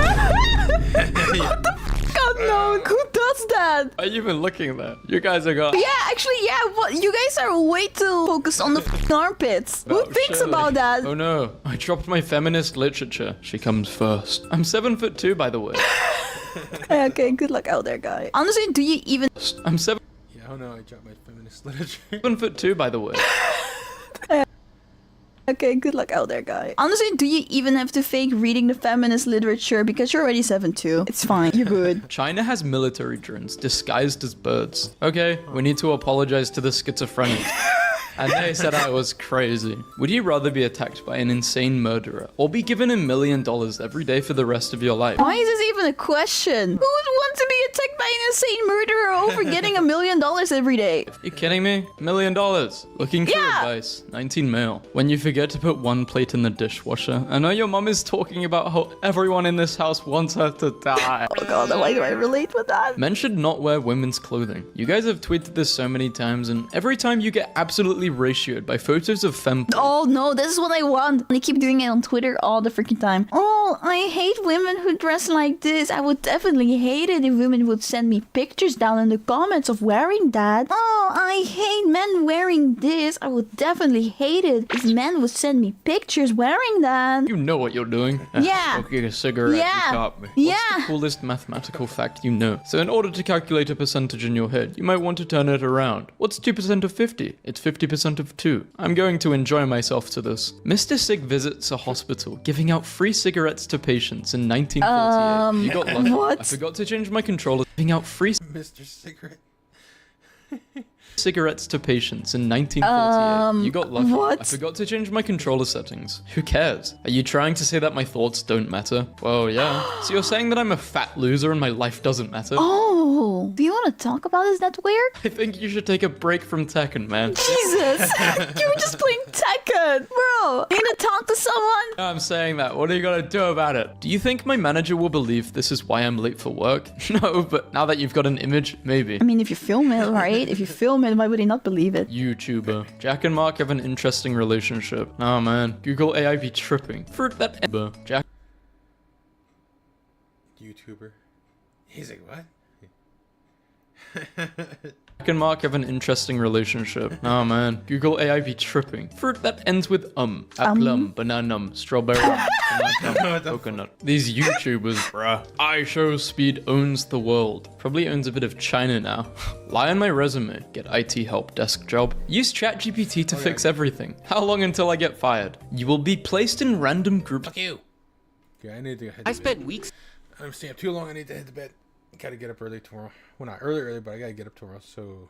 God no, who does that? Why are you even looking at that? You guys are gone. Yeah, actually, yeah, what, you guys are way too focused on the armpits. Who thinks about that? Oh no, I dropped my feminist literature. She comes first. I'm 7'2", by the way. Okay, good luck out there, guy. Honestly, do you even... I'm 7... Yeah, oh no, I dropped my feminist literature. 7'2", by the way. Okay, good luck out there, guy. Honestly, do you even have to fake reading the feminist literature because you're already 7'2"? It's fine, you're good. China has military drones disguised as birds. Okay, we need to apologize to the schizophrenic. And they said I was crazy. Would you rather be attacked by an insane murderer or be given $1 million every day for the rest of your life? Why is this even a question? Who would want to be attacked by an insane murderer over getting $1 million every day? You kidding me? $1 million. Looking for advice. 19 male. When you forget to put one plate in the dishwasher. I know your mom is talking about how everyone in this house wants her to die. Oh god, why do I relate with that? Men should not wear women's clothing. You guys have tweeted this so many times, and every time you get absolutely ratioed by photos of femme. Oh no, this is what I want. They keep doing it on Twitter all the freaking time. Oh, I hate women who dress like this. I would definitely hate it if women would send me pictures down in the comments of wearing that. Oh, I hate men wearing this. I would definitely hate it if men would send me pictures wearing that. You know what you're doing. Yeah. Smoking a cigarette. Yeah. You caught me. Yeah. What's the coolest mathematical fact you know? So in order to calculate a percentage in your head, you might want to turn it around. What's 2% of 50? It's 50% of 2. I'm going to enjoy myself to this. Mr. Sig visits a hospital, giving out free cigarettes to patients in 1948. You got lucky. What? I forgot to change my controller. Giving out free Mr. Cigarette. cigarettes to patients in 1948. You got lucky. What? I forgot to change my controller settings. Who cares? Are you trying to say that my thoughts don't matter? Well, yeah. So you're saying that I'm a fat loser and my life doesn't matter? Oh, do you want to talk about this? That weird? I think you should take a break from Tekken, man. Jesus, you were just playing Tekken. Bro, you gonna talk to someone? No, I'm saying that. What are you gonna do about it? Do you think my manager will believe this is why I'm late for work? No, but now that you've got an image, maybe. I mean, if you film it, right? If you film it, why would he not believe it? YouTuber. Jack and Mark have an interesting relationship. Oh man, Google AI be tripping. Fruit that Jack. YouTuber. He's like, what? and Mark have an interesting relationship. Oh man, Google AI be tripping. Fruit that ends with apple, bananum, strawberry, tomato, coconut. These YouTubers, bruh. iShowSpeed owns the world. Probably owns a bit of China now. Lie on my resume. Get IT help desk job. Use ChatGPT to fix everything. How long until I get fired? You will be placed in random groups. Fuck you. Okay, I need to head I to spent bed. weeks. I'm staying up too long. I need to head to bed. Gotta get up early tomorrow. Well, not early, but I gotta get up tomorrow. So,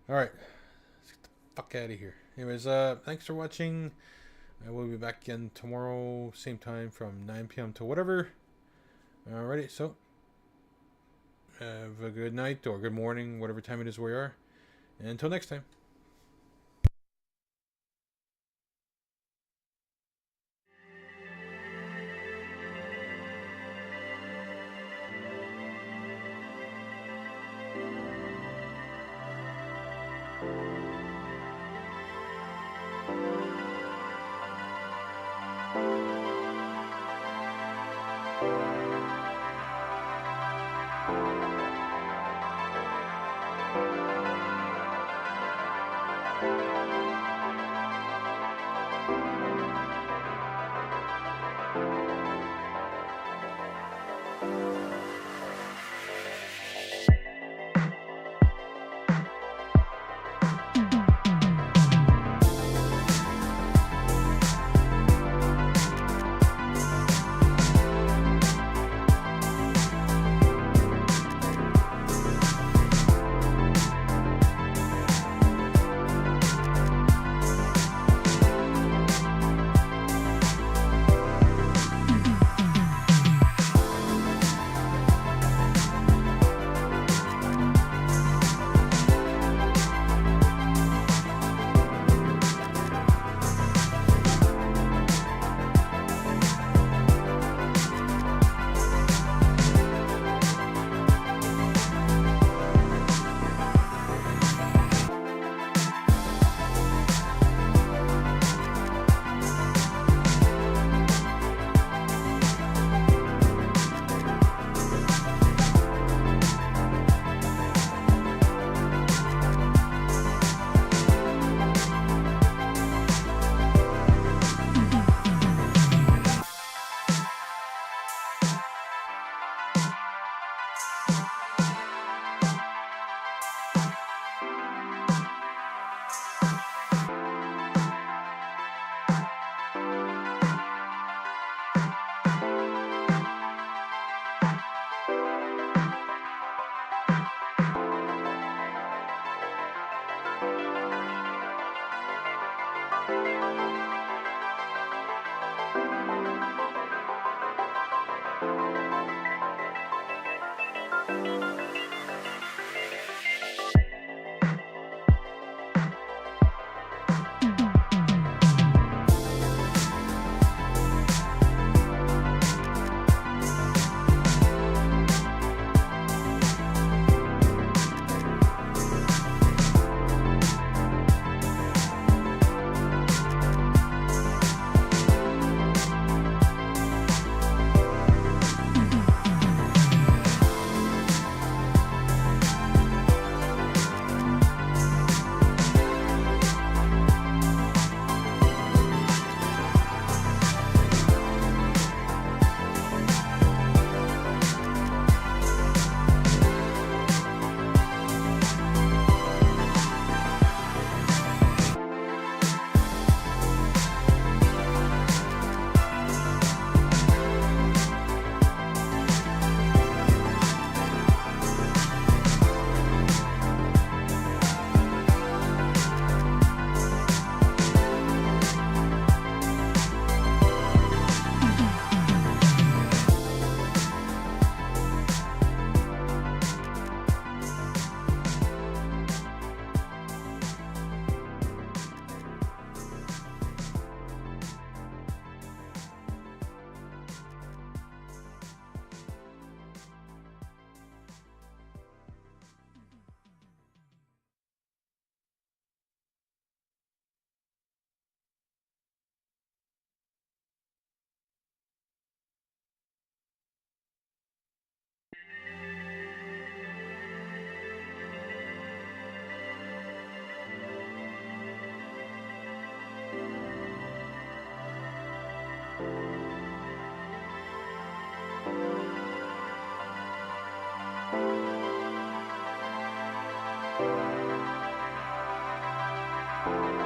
all right, let's get the fuck out of here. Anyways, thanks for watching. I will be back again tomorrow, same time from 9 p.m. to whatever. Alrighty, so have a good night or good morning, whatever time it is where you are. And until next time. Bye.